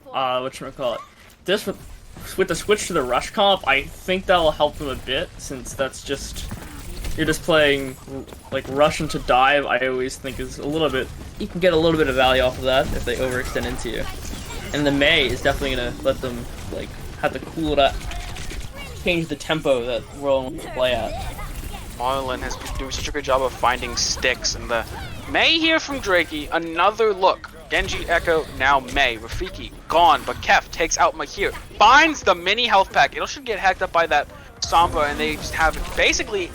whatchamacallit, this with the switch to the rush comp, I think that'll help them a bit, since that's just, you're just playing like rush into dive. I always think is a little bit, you can get a little bit of value off of that if they overextend into you. And the Mei is definitely gonna let them like have to cool it up, change the tempo that Whirlwind wants to play at. Marlon has been doing such a good job of finding sticks, and the Mei here from Drakey, another look. Genji, Echo, now Mei. Rafiki, gone, but Kef takes out Mahir, finds the mini health pack. It should get hacked up by that Sombra, and they just have basically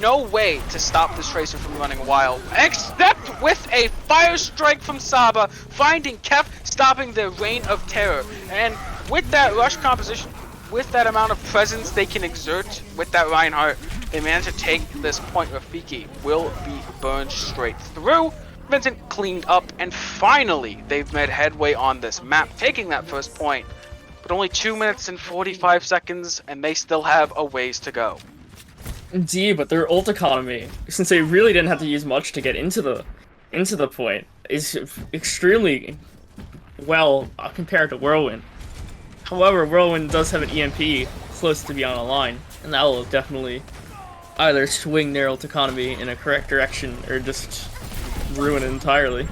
no way to stop this Tracer from running wild, except with a fire strike from Saba, finding Kef, stopping their reign of terror. And with that rush composition, with that amount of presence they can exert with that Reinhardt, they manage to take this point. Rafiki will be burned straight through. Vincent cleaned up, and finally they've made headway on this map, taking that first point. But only 2 minutes and 45 seconds, and they still have a ways to go. Indeed, but their ult economy, since they really didn't have to use much to get into the point, is extremely well compared to Whirlwind. However, Whirlwind does have an EMP close to be on a line, and that will definitely either swing their ult economy in a correct direction or just ruin it entirely.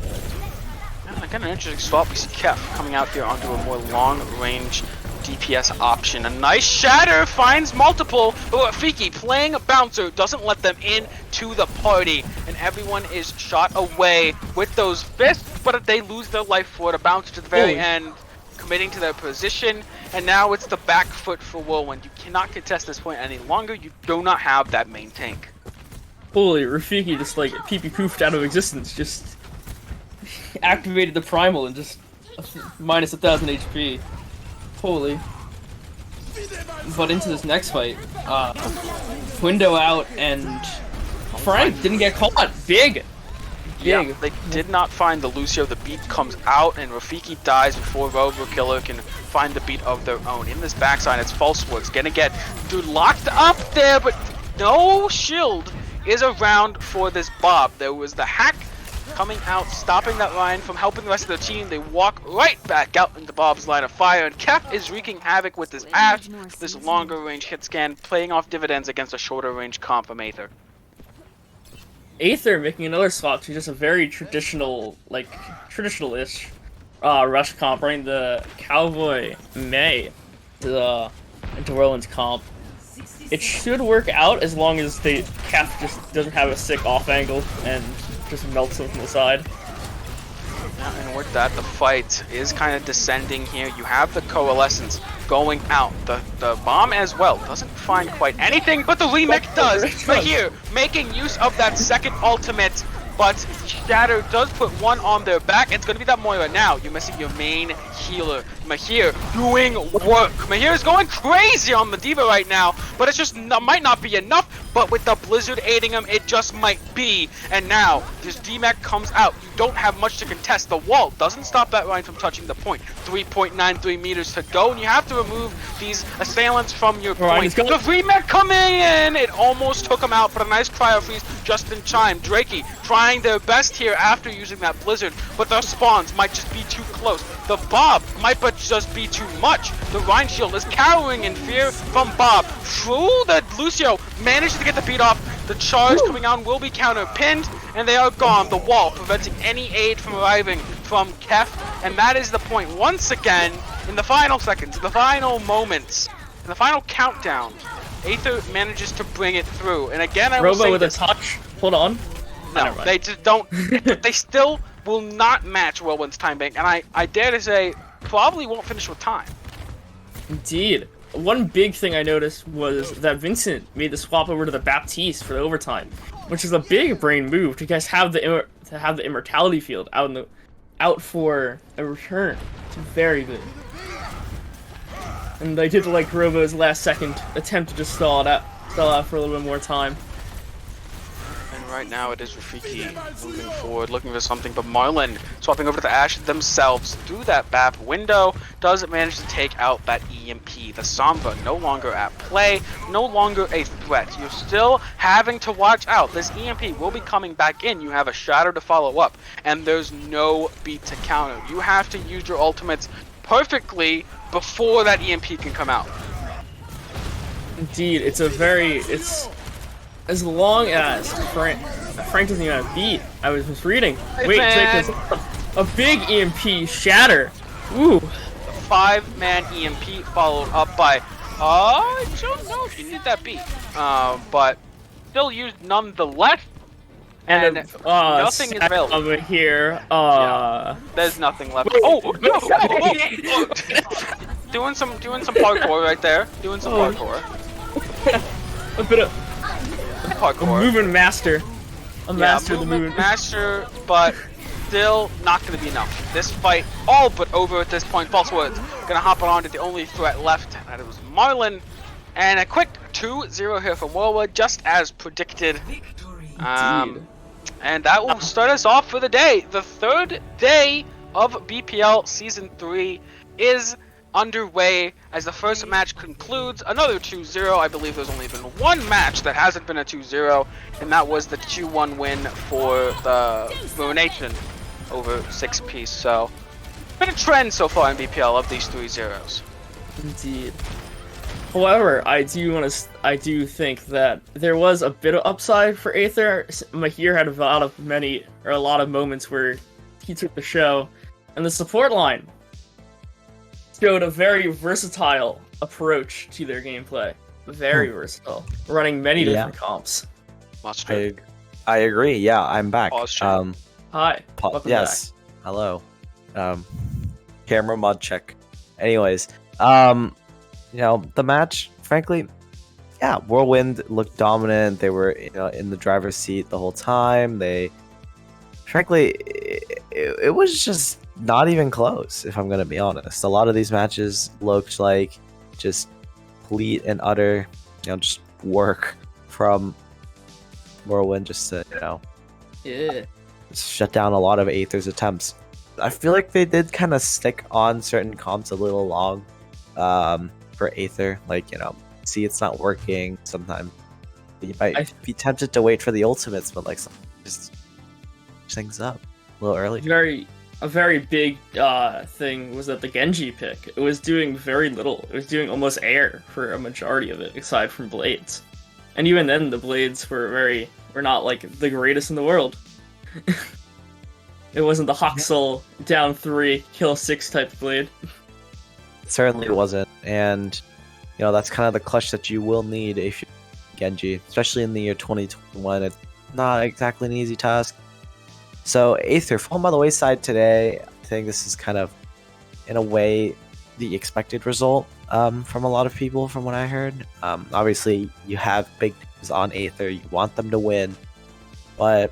And again, an interesting swap. We see Kef coming out here onto a more long-range DPS option. A nice shatter finds multiple, but Rafiki playing a bouncer doesn't let them in to the party, and everyone is shot away with those fists, but they lose their life for it. A bouncer to the very end, committing to their position, and now it's the back foot for Whirlwind. You cannot contest this point any longer. You do not have that main tank. Holy, Rafiki just like pee-pee-poofed out of existence, just activated the primal and just minus 1,000 HP. Holy. But into this next fight, window out, and Frank didn't get caught. Big. Yeah, they did not find the Lucio. The beat comes out, and Rafiki dies before Rover Killer can find the beat of their own. In this backside, it's False Works gonna get dude locked up there, but no shield is around for this Bob. There was the hack coming out, stopping that line from helping the rest of the team. They walk right back out into Bob's line of fire, and Kef is wreaking havoc with this Ash, this longer range hit scan, playing off dividends against a shorter range comp from Aether. Aether making another swap to just a very traditional, like, traditional-ish rush comp, running the Cowboy Mei into Whirlwind's comp. It should work out as long as Kef just doesn't have a sick off angle and just melts him from the side. And with that, the fight is kind of descending here. You have the Coalescence going out. The bomb as well doesn't find quite anything, but the remake does. But here, making use of that second ultimate, but Shatter does put one on their back. It's going to be that Moira. Now, you're missing your main healer, Mahir, doing work. Mahir is going crazy on the D.Va right now, but it's just might not be enough, but with the Blizzard aiding him, it just might be. And now, this DMAC comes out. You don't have much to contest. The wall doesn't stop that Rein from touching the point. 3.93 meters to go, and you have to remove these assailants from your point. The remake coming in! It almost took him out, but a nice cryo freeze just in time. Drakey trying their best here after using that Blizzard, but the spawns might just be too close. The Bob might but just be too much. The Rein shield is cowering in fear from Bob. True, that Lucio managed to get the beat off. The charge coming out will be counter-pinned, and they are gone. The wall preventing any aid from arriving from Kef, and that is the point. Once again, in the final seconds, the final moments, in the final countdown, Aether manages to bring it through. And again, I will say with a touch. Hold on. No, they just don't. They still will not match Whirlwind's time bank, and I dare to say probably won't finish with time. Indeed. One big thing I noticed was that Vincent made the swap over to the Baptiste for the overtime, which is a big brain move to guys have the immortality field out for a return. It's very good. And I did like Robo's last second attempt to just stall out for a little bit more time. And right now it is Rafiki moving forward, looking for something, but Marlin swapping over to the Ashe themselves through that BAP window does manage to take out that EMP. The Sombra no longer at play, no longer a threat. You're still having to watch out. This EMP will be coming back in. You have a Shadow to follow up, and there's no beat to counter. You have to use your ultimates perfectly before that EMP can come out. Indeed, it's as long as Frank doesn't even have beat. I was just reading. Wait, check this out. A big EMP Shatter. Ooh. The 5-man EMP followed up by I don't know if you need that beat. But still used nonetheless. And nothing is available over here. Yeah, there's nothing left. Oh no! Doing some parkour right there. Doing some parkour. A bit of parkour. A movement master. A master of the movement. Master, but still not going to be enough. This fight all but over at this point. False Words gonna hop on to the only threat left, and it was Marlin. And a quick 2-0 here from Whirlwind, just as predicted. And that will start us off for the day. The third day of BPL Season 3 is underway as the first match concludes. Another 2-0. I believe there's only been one match that hasn't been a 2-0, and that was the 2-1 win for the Ruination over 6-piece. So, been a trend so far in BPL of these 3-0s. Indeed. However, I do think that there was a bit of upside for Aether. Mahir had a lot of moments where he took the show, and the support line showed a very versatile approach to their gameplay. Very versatile, running many different comps. I agree. Yeah, I'm back. Hi. Welcome yes. back. Hello. Camera mod check. Anyways, the match, frankly, yeah, Whirlwind looked dominant. They were, in the driver's seat the whole time. Frankly, it was just not even close, if I'm going to be honest. A lot of these matches looked like just complete and utter, just work from Whirlwind just to, shut down a lot of Aether's attempts. I feel like they did kind of stick on certain comps a little long for Aether. Like, see it's not working sometimes. You might be tempted to wait for the ultimates, but just things up a little early. A very big thing was that the Genji pick. It was doing very little. It was doing almost air for a majority of it, aside from Blades. And even then, the Blades were not like the greatest in the world. It wasn't the Hoxel down 3, kill 6 type blade. It certainly wasn't, and that's kind of the clutch that you will need if you Genji, especially in the year 2021. It's not exactly an easy task. So Aether falling by the wayside today. I think this is kind of, in a way, the expected result from a lot of people, from what I heard. Obviously, you have big news on Aether. You want them to win, but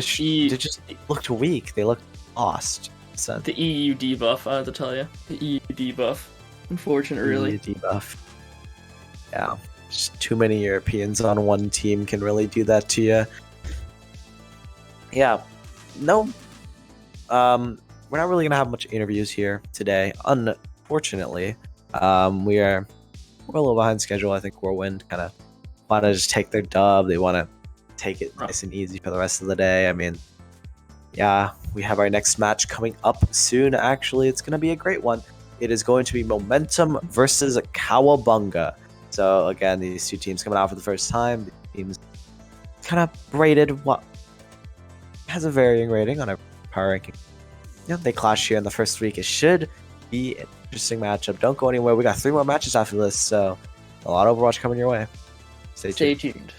they just looked weak. They looked lost. So The EU debuff, I have to tell you. The EU debuff. Unfortunate, really. EU debuff. Yeah, just too many Europeans on one team can really do that to you. Yeah, no. We're not really gonna have much interviews here today, unfortunately. We're a little behind schedule. I think Whirlwind kind of want to just take their dub. They want to take it nice and easy for the rest of the day. I mean, yeah, we have our next match coming up soon. Actually, it's gonna be a great one. It is going to be Momentum versus Cowabunga. So again, these two teams coming out for the first time. The teams kind of rated what has a varying rating on our power ranking. Yeah, they clash here in the first week. It should be an interesting matchup. Don't go anywhere. We got 3 more matches after this, so a lot of Overwatch coming your way. Stay tuned.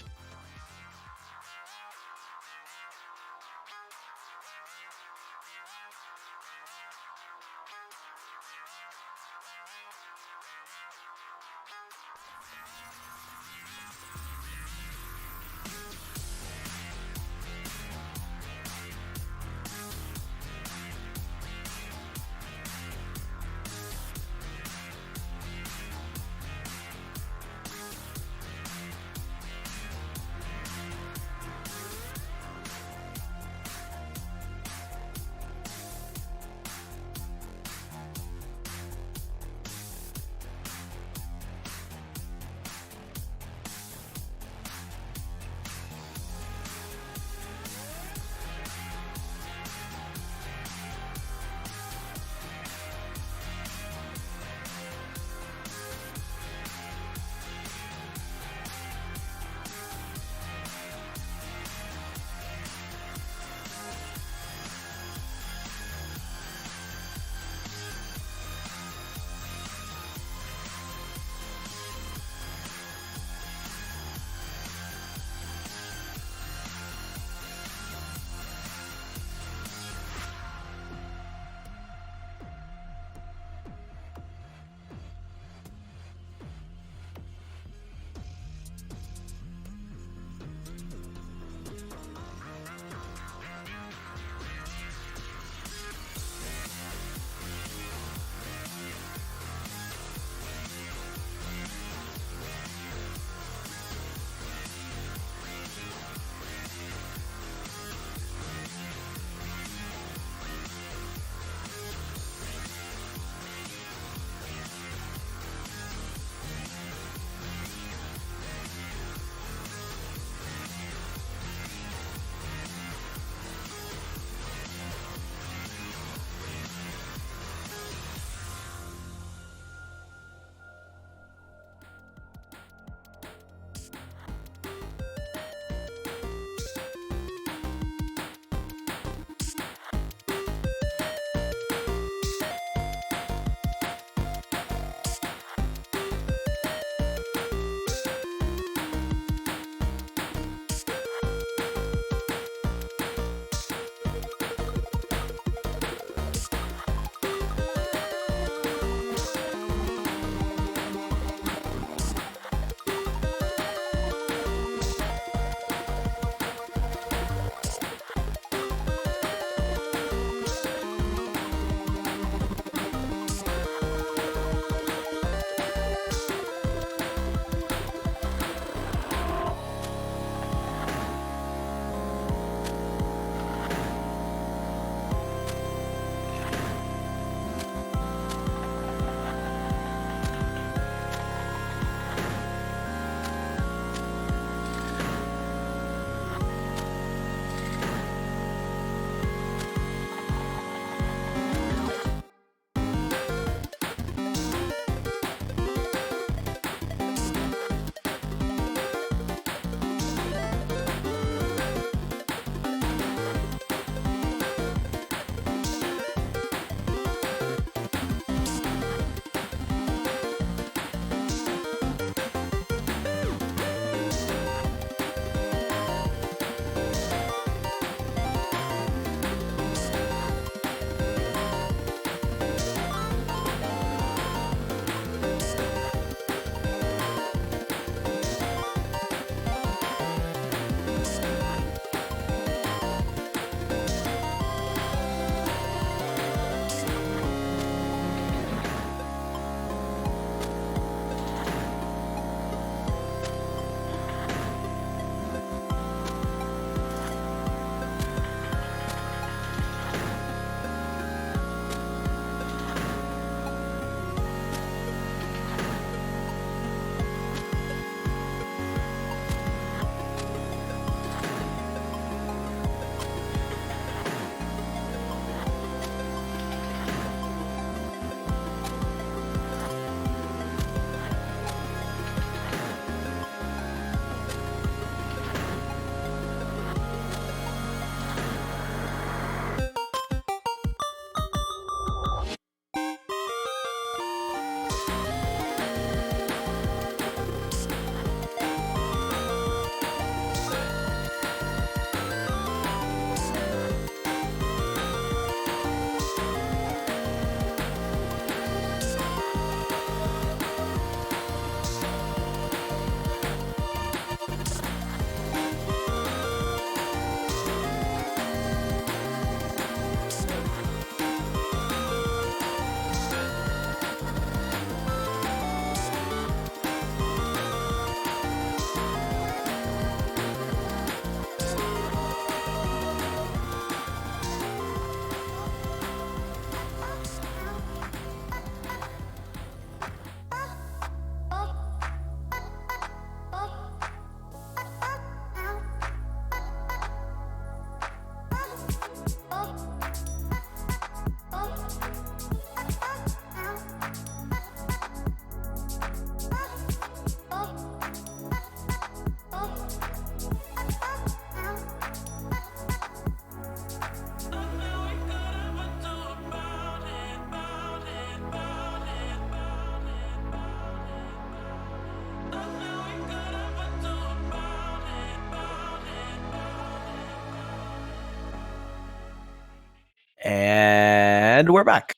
And we're back.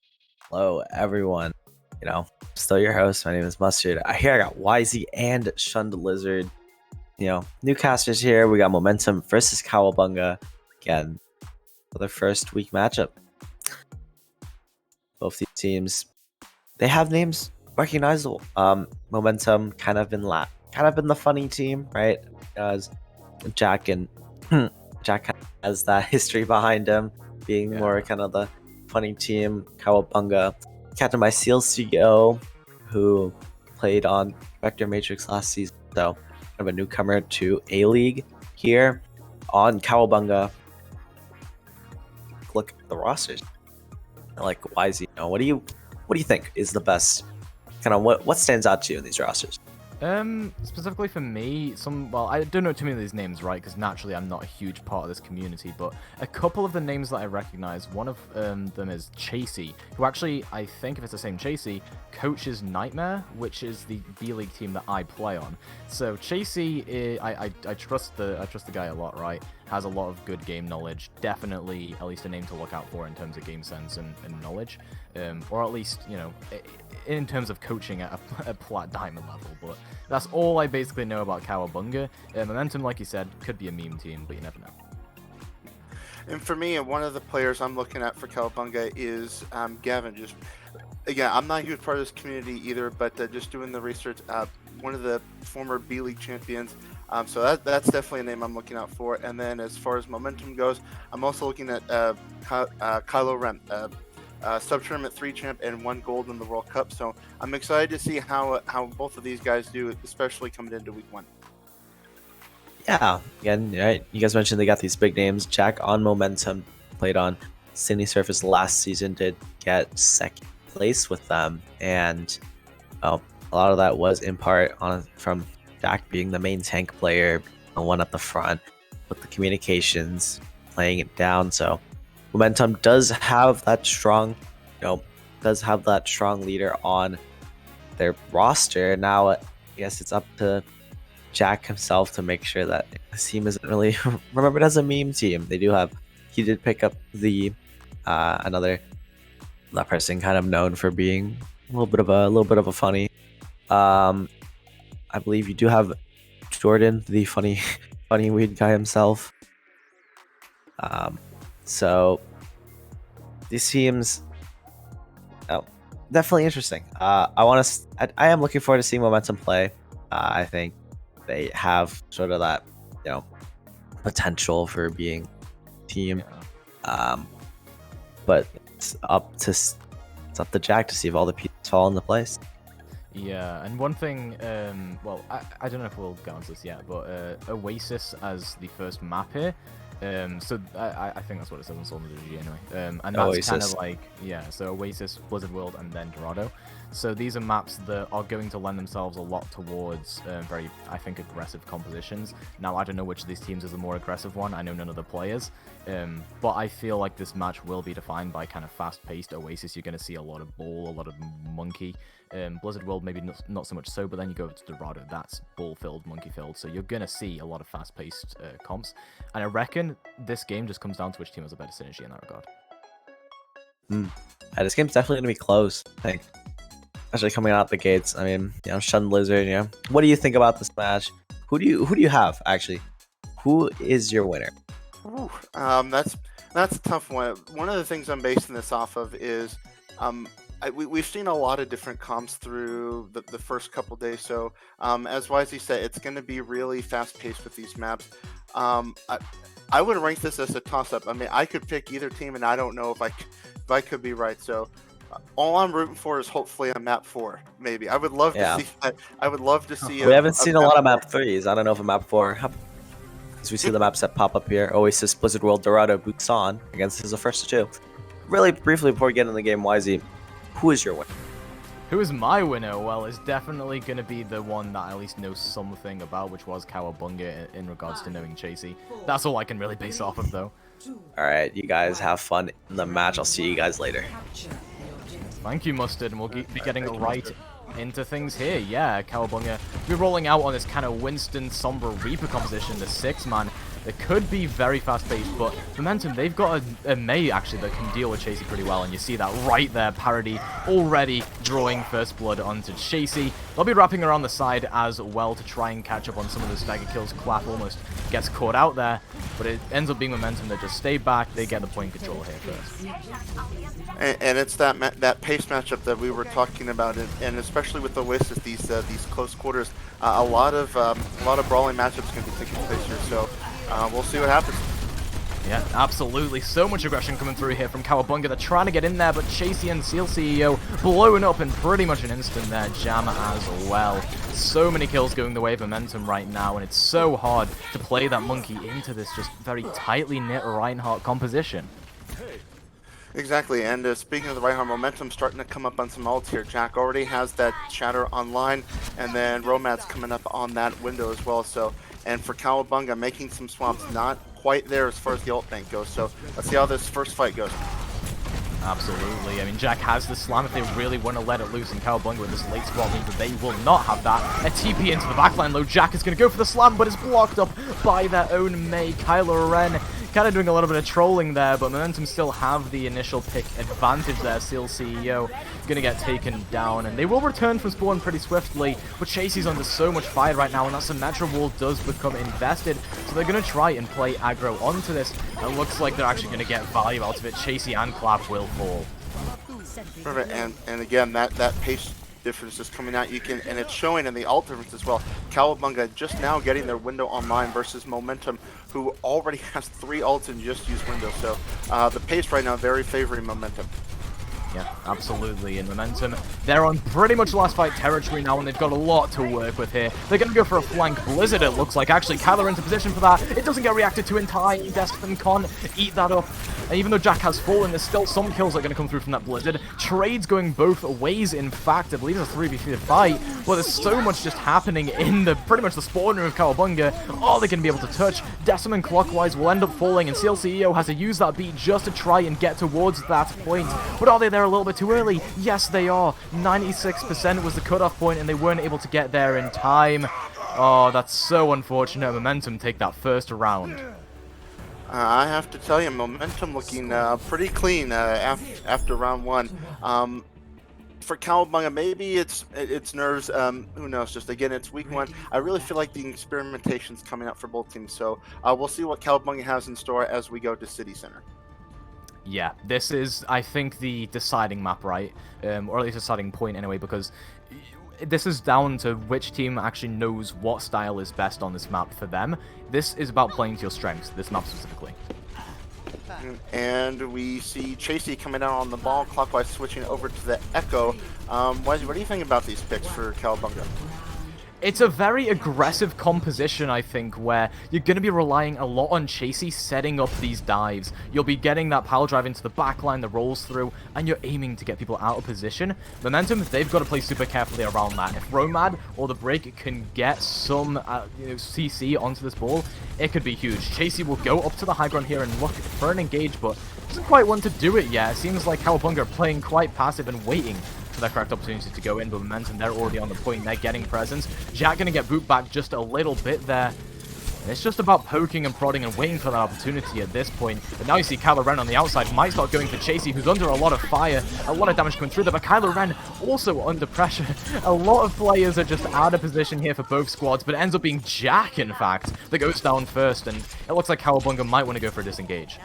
Hello, everyone. Still your host. My name is Mustard. Here I got YZ and Shunned Lizard. Newcasters here. We got Momentum versus Cowabunga. Again, for the first week matchup. Both these teams, they have names recognizable. Momentum kind of been the funny team, right? Because Jack has that history behind him, being more kind of the funny team. Cowabunga, captain by Seal CEO, who played on Vector Matrix last season, so kind of a newcomer to A-League here on Cowabunga. Look at the rosters. Like YZ, what do you think is the best? Kind of what stands out to you in these rosters? Specifically for me, I don't know too many of these names, right? Because naturally I'm not a huge part of this community, but a couple of the names that I recognize, one of them is Chasey, who actually, I think if it's the same Chasey, coaches Nightmare, which is the B-League team that I play on. So Chasey, I trust the guy a lot, right? Has a lot of good game knowledge, definitely at least a name to look out for in terms of game sense and knowledge, or at least, in terms of coaching at a plat diamond level. But that's all I basically know about Cowabunga. Momentum, like you said, could be a meme team, but you never know. And for me, one of the players I'm looking at for Cowabunga is Gavin. Just again, I'm not a huge part of this community either, but just doing the research, one of the former B-League champions. So that's definitely a name I'm looking out for. And then as far as Momentum goes, I'm also looking at Kylo Ren, sub-tournament 3 champ and 1 gold in the World Cup. So I'm excited to see how both of these guys do, especially coming into week 1. Yeah, again, right. You guys mentioned they got these big names. Jack on Momentum, played on Sydney Surface last season, did get second place with them, and a lot of that was in part from Jack being the main tank player, the one at the front with the communications, playing it down. So Momentum does have that strong, leader on their roster. Now, I guess it's up to Jack himself to make sure that this team isn't really remembered as a meme team. He did pick up the that person kind of known for being a little bit of a funny. I believe you do have Jordan, the funny weed guy himself. So these teams, definitely interesting. I am looking forward to seeing Momentum play. I think they have sort of that, potential for being a team. But it's up to Jack to see if all the pieces fall into place. Yeah, and one thing, I don't know if we'll get onto this yet, but Oasis as the first map here. So I think that's what it says on Solidity anyway. And that's kind of like, so Oasis, Blizzard World, and then Dorado. So these are maps that are going to lend themselves a lot towards very, I think, aggressive compositions. Now, I don't know which of these teams is the more aggressive one. I know none of the players. But I feel like this match will be defined by kind of fast-paced Oasis. You're going to see a lot of ball, a lot of monkey. Blizzard World, maybe not so much so, but then you go over to Dorado, that's ball-filled, monkey-filled. So you're going to see a lot of fast-paced comps. And I reckon this game just comes down to which team has a better synergy in that regard. Yeah, this game's definitely going to be close, I think. Especially coming out the gates. I mean, Shunned Lizard, What do you think about this match? Who do you have, actually? Who is your winner? Ooh, that's a tough one. One of the things I'm basing this off of is we've seen a lot of different comps through the first couple days. So as YZ said, it's going to be really fast-paced with these maps. I would rank this as a toss-up. I mean, I could pick either team, and I don't know if I could be right. So all I'm rooting for is hopefully a map 4. Maybe I would love to see that. I would love to see. We haven't seen a lot of map 3s. I don't know if a map 4. As we see the maps that pop up here: Oasis, Blizzard World, Dorado, Busan. Against is the first of 2. Really briefly before we get into the game, YZ, who is your winner? Who is my winner? Well, it's definitely going to be the one that I at least know something about, which was Cowabunga in regards to knowing Chasey. That's all I can really base off of, though. Alright, you guys have fun in the match. I'll see you guys later. Thank you, Mustard, and we'll be getting right into things here. Yeah, Cowabunga be rolling out on this kind of Winston Sombra Reaper composition, the 6-man. It could be very fast-paced, but Momentum, they've got a Mei, actually, that can deal with Chasey pretty well, and you see that right there. Parody already drawing first blood onto Chasey. They'll be wrapping around the side as well to try and catch up on some of those stagger kills. Clap almost gets caught out there, but it ends up being Momentum that just stay back. They get the point control here first. And it's that pace matchup that we were talking about, and especially with the Oasis, these close quarters, a lot of brawling matchups can be taking place here. So we'll see what happens. Yeah, absolutely. So much aggression coming through here from Cowabunga. They're trying to get in there, but Chasey and Seal CEO blowing up in pretty much an instant there. Jam as well. So many kills going the way of Momentum right now, and it's so hard to play that monkey into this just very tightly knit Reinhardt composition. Exactly, and speaking of the Reinhardt, Momentum starting to come up on some ults here. Jack already has that Shatter online, and then Romad's coming up on that window as well. So, and for Cowabunga, making some swaps, not quite there as far as the ult bank goes. So let's see how this first fight goes. Absolutely. I mean, Jack has the slam if they really want to let it loose, and Cowabunga with this late spot means that they will not have that. A TP into the backline though. Jack is going to go for the slam, but it's blocked up by their own Mei. Kylo Ren kind of doing a little bit of trolling there, but Momentum still have the initial pick advantage there. Seal CEO going to get taken down, and they will return from spawn pretty swiftly, but Chasey's under so much fire right now, and that Symmetra wall does become invested, so they're going to try and play aggro onto this, and it looks like they're actually going to get value out of it. Chasey and Clap will fall. Perfect, and again, that pace difference is coming out. And it's showing in the ult difference as well. Cowabunga just now getting their window online versus Momentum, who already has 3 ults and just used window. So the pace right now very favoring Momentum. Yeah, absolutely. And Momentum, they're on pretty much last fight territory now, and they've got a lot to work with here. They're going to go for a flank Blizzard, it looks like. Actually, Kyler into position for that. It doesn't get reacted to in time. Destin can't eat that up. And even though Jack has fallen, there's still some kills that are going to come through from that Blizzard. Trades going both ways, in fact. I believe it's a 3v3 fight, but there's so much just happening in the pretty much the spawn room of Cowabunga. All they're going to be able to touch. Decimon clockwise will end up falling, and Seal CEO has to use that beat just to try and get towards that point. But are they there a little bit too early? Yes, they are. 96% was the cutoff point, and they weren't able to get there in time. Oh, that's so unfortunate. Momentum take that first round. I have to tell you, Momentum looking pretty clean after round 1. For Cowabunga, maybe it's nerves. Who knows? Just again, it's week 1. I really feel like the experimentation's coming up for both teams. So we'll see what Cowabunga has in store as we go to City Center. Yeah, this is, I think, the deciding map, right? Or at least a deciding point anyway, because this is down to which team actually knows what style is best on this map for them. This is about playing to your strengths, this map specifically. And we see Chasey coming down on the ball, clockwise switching over to the Echo. What do you think about these picks for Cowabunga? It's a very aggressive composition, I think, where you're going to be relying a lot on Chasey setting up these dives. You'll be getting that power drive into the backline, the rolls through, and you're aiming to get people out of position. Momentum, they've got to play super carefully around that. If Romad or the Break can get some CC onto this ball, it could be huge. Chasey will go up to the high ground here and look for an engage, but doesn't quite want to do it yet. It seems like Cowabunga are playing quite passive and waiting for that correct opportunity to go in, but Momentum, they're already on the point. They're getting presence. Jack gonna get boot back just a little bit there. And it's just about poking and prodding and waiting for that opportunity at this point. But now you see Kylo Ren on the outside. Might start going for Chasey, who's under a lot of fire. A lot of damage coming through there, but Kylo Ren also under pressure. A lot of players are just out of position here for both squads, but it ends up being Jack, in fact, that goes down first. And it looks like Cowabunga might want to go for a disengage.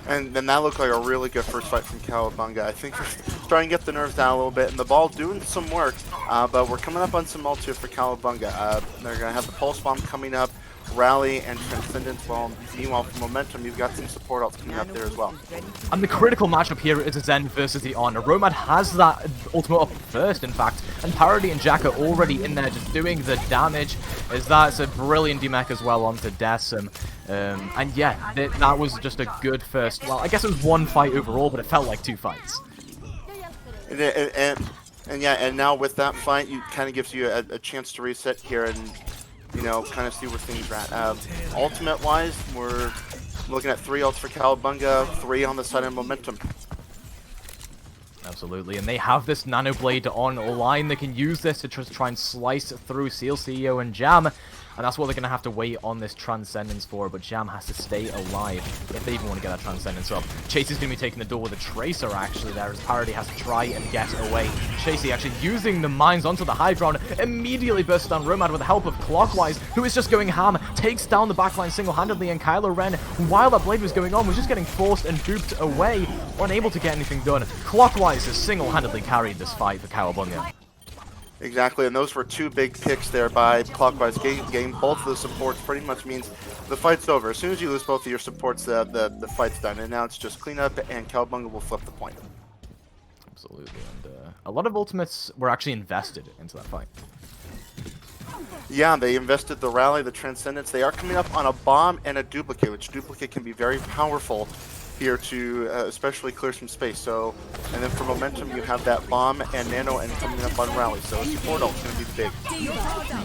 And then that looked like a really good first fight from Cowabunga. I think we're starting to get the nerves down a little bit, and the ball doing some work, but we're coming up on some ults here for Cowabunga. They're going to have the Pulse Bomb coming up, Rally, and Transcendence. Well, meanwhile, for Momentum, you've got some support ults coming up there as well. And the critical matchup here is a Zen versus the Honor. Romad has that ultimate up first, in fact, and Parody and Jack are already in there just doing the damage, as that's a brilliant demech as well onto Decim. And yeah, that was just a good first, well, I guess it was 1 fight overall, but it felt like 2 fights. And yeah, and now with that fight, it kind of gives you a chance to reset here and, you know, kind of see where things are at. Ultimate-wise, we're looking at 3 ults for Cowabunga, 3 on the side of Momentum. Absolutely, and they have this Nano Blade online. They can use this to just try and slice through Seal CEO and Jam, and that's what they're going to have to wait on this Transcendence for, but Jam has to stay alive if they even want to get that Transcendence up. Chasey's going to be taking the door with a Tracer, actually, there, as Parody has to try and get away. Chasey actually using the mines onto the high ground, immediately bursts down Romad with the help of Clockwise, who is just going ham, takes down the backline single-handedly, and Kylo Ren, while that blade was going on, was just getting forced and duped away, unable to get anything done. Clockwise has single-handedly carried this fight for Cowabunga. Exactly, and those were two big picks there by Clockwise. Getting both of the supports pretty much means the fight's over. As soon as you lose both of your supports, the fight's done. And now it's just cleanup, and Cowabunga will flip the point. Absolutely, and a lot of ultimates were actually invested into that fight. Yeah, they invested the rally, the Transcendence. They are coming up on a bomb and a duplicate, which duplicate can be very powerful here to especially clear some space. So, and then for momentum, you have that bomb and nano and coming up on rally. So support ult's going to be big.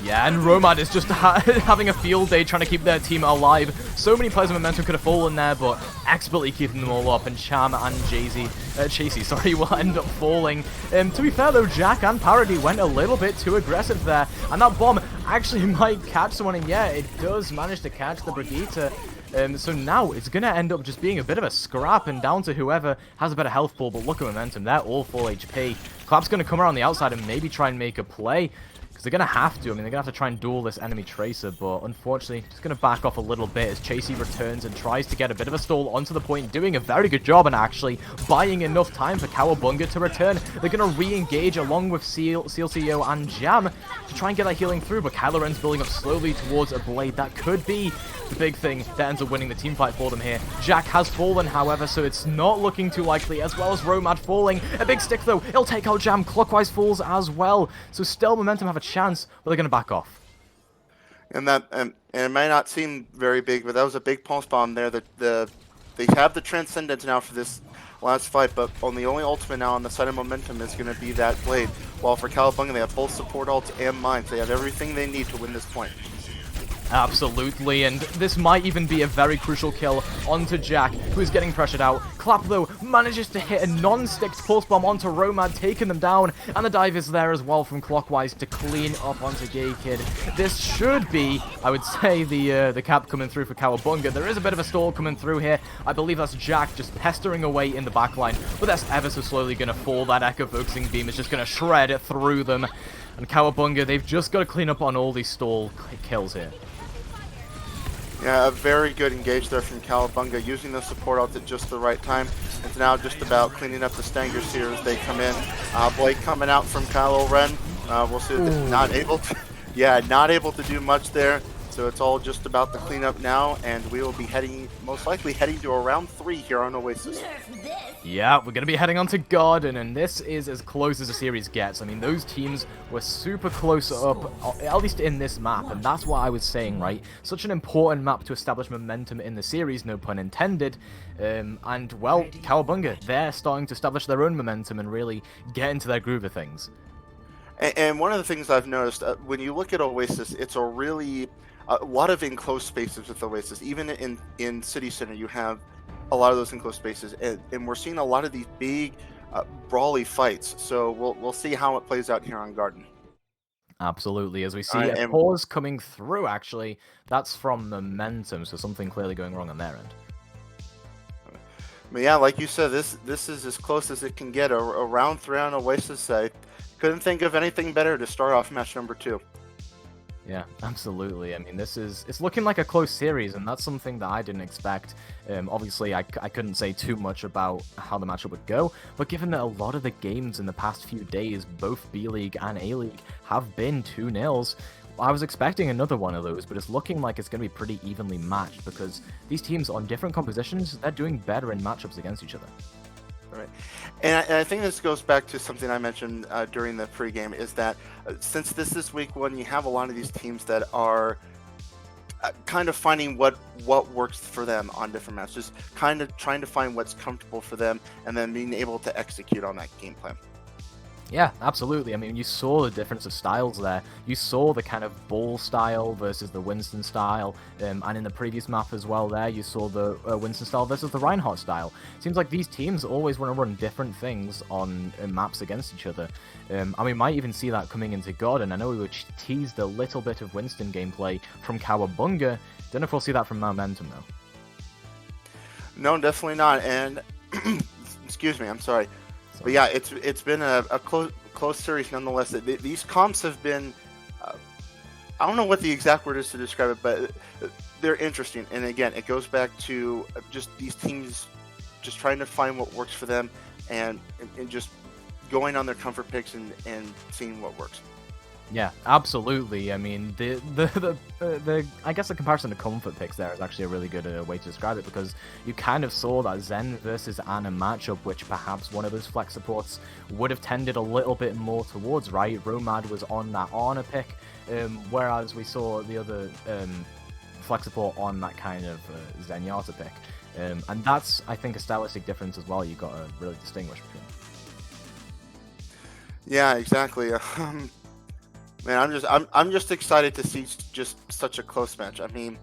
Yeah, and Romad is just having a field day trying to keep their team alive. So many players of momentum could have fallen there, but expertly keeping them all up. And Cham and Chasey, will end up falling. To be fair though, Jack and Parody went a little bit too aggressive there, and that bomb actually might catch someone. And yeah, it does manage to catch the Brigitte. So now it's going to end up just being a bit of a scrap and down to whoever has a better health pool, but look at momentum, they're all full HP. Clap's going to come around the outside and maybe try and make a play, because they're going to have to. I mean, they're going to have to try and duel this enemy Tracer, but unfortunately, just going to back off a little bit as Chasey returns and tries to get a bit of a stall onto the point, doing a very good job and actually buying enough time for Cowabunga to return. They're going to re-engage along with Seal CEO and Jam to try and get that healing through, but Kylo Ren's building up slowly towards a blade. That could be the big thing that ends up winning the team fight for them here. Jack has fallen, however, so it's not looking too likely, as well as Romad falling. A big stick, though. It'll take out Jam. Clockwise falls as well. So still momentum have a chance, but they're going to back off. And that and it may not seem very big, but that was a big pulse bomb there. They have the Transcendence now for this last fight, but on the only ultimate now on the side of momentum is going to be that blade. While for Cowabunga, they have both support ults and mines. They have everything they need to win this point. Absolutely, and this might even be a very crucial kill onto Jack, who is getting pressured out. Clap, though, manages to hit a non-sticked pulse bomb onto Romad, taking them down, and the dive is there as well from Clockwise to clean up onto Gay Kid. This should be, I would say, the cap coming through for Cowabunga. There is a bit of a stall coming through here. I believe that's Jack just pestering away in the backline, but that's ever so slowly going to fall. That Echo Focusing Beam is just going to shred it through them. And Cowabunga, they've just got to clean up on all these stall kills here. Yeah, a very good engage there from Cowabunga, using the support ult at just the right time. It's now just about cleaning up the Stangers here as they come in. Blade coming out from Kylo Ren. We'll see that not able to do much there. So it's all just about the cleanup now, and we will be most likely heading to a round 3 here on Oasis. Yeah, we're going to be heading on to Garden, and this is as close as the series gets. I mean, those teams were super close up, at least in this map, and that's what I was saying, right? Such an important map to establish momentum in the series, no pun intended. And, well, Cowabunga, they're starting to establish their own momentum and really get into their groove of things. And one of the things I've noticed, when you look at Oasis, it's a lot of enclosed spaces with Oasis. Even in City Center, you have a lot of those enclosed spaces, and we're seeing a lot of these big, brawly fights. So we'll see how it plays out here on Garden. Absolutely, as we see a pause coming through, actually, that's from momentum, so something clearly going wrong on their end. But yeah, like you said, this is as close as it can get. A round 3 on Oasis. I couldn't think of anything better to start off match number 2. Yeah, absolutely. I mean, it's looking like a close series, and that's something that I didn't expect. Obviously, I couldn't say too much about how the matchup would go, but given that a lot of the games in the past few days, both B-League and A-League, have been 2-0s, I was expecting another one of those, but it's looking like it's going to be pretty evenly matched, because these teams on different compositions, they're doing better in matchups against each other. Right. And I think this goes back to something I mentioned during the pregame, is that since this is week 1, you have a lot of these teams that are kind of finding what works for them on different matches, kind of trying to find what's comfortable for them, and then being able to execute on that game plan. Yeah, absolutely. I mean, you saw the difference of styles there. You saw the kind of ball style versus the Winston style, and in the previous map as well there, you saw the Winston style versus the Reinhardt style. Seems like these teams always want to run different things on maps against each other. And we might even see that coming into God, and I know we were teased a little bit of Winston gameplay from Cowabunga. Don't know if we'll see that from Momentum, though. No, definitely not. And, excuse me, I'm sorry. But yeah, it's been a close series nonetheless. These comps have been, I don't know what the exact word is to describe it, but they're interesting. And again, it goes back to just these teams just trying to find what works for them and just going on their comfort picks and seeing what works. Yeah, absolutely. I mean, the I guess the comparison to comfort picks there is actually a really good way to describe it, because you kind of saw that Zen versus Ana matchup, which perhaps one of those flex supports would have tended a little bit more towards, right? Romad was on that Ana pick, whereas we saw the other flex support on that kind of Zenyatta pick. And that's, I think, a stylistic difference as well you got to really distinguish between. Yeah, exactly. Man, I'm just excited to see just such a close match. I mean,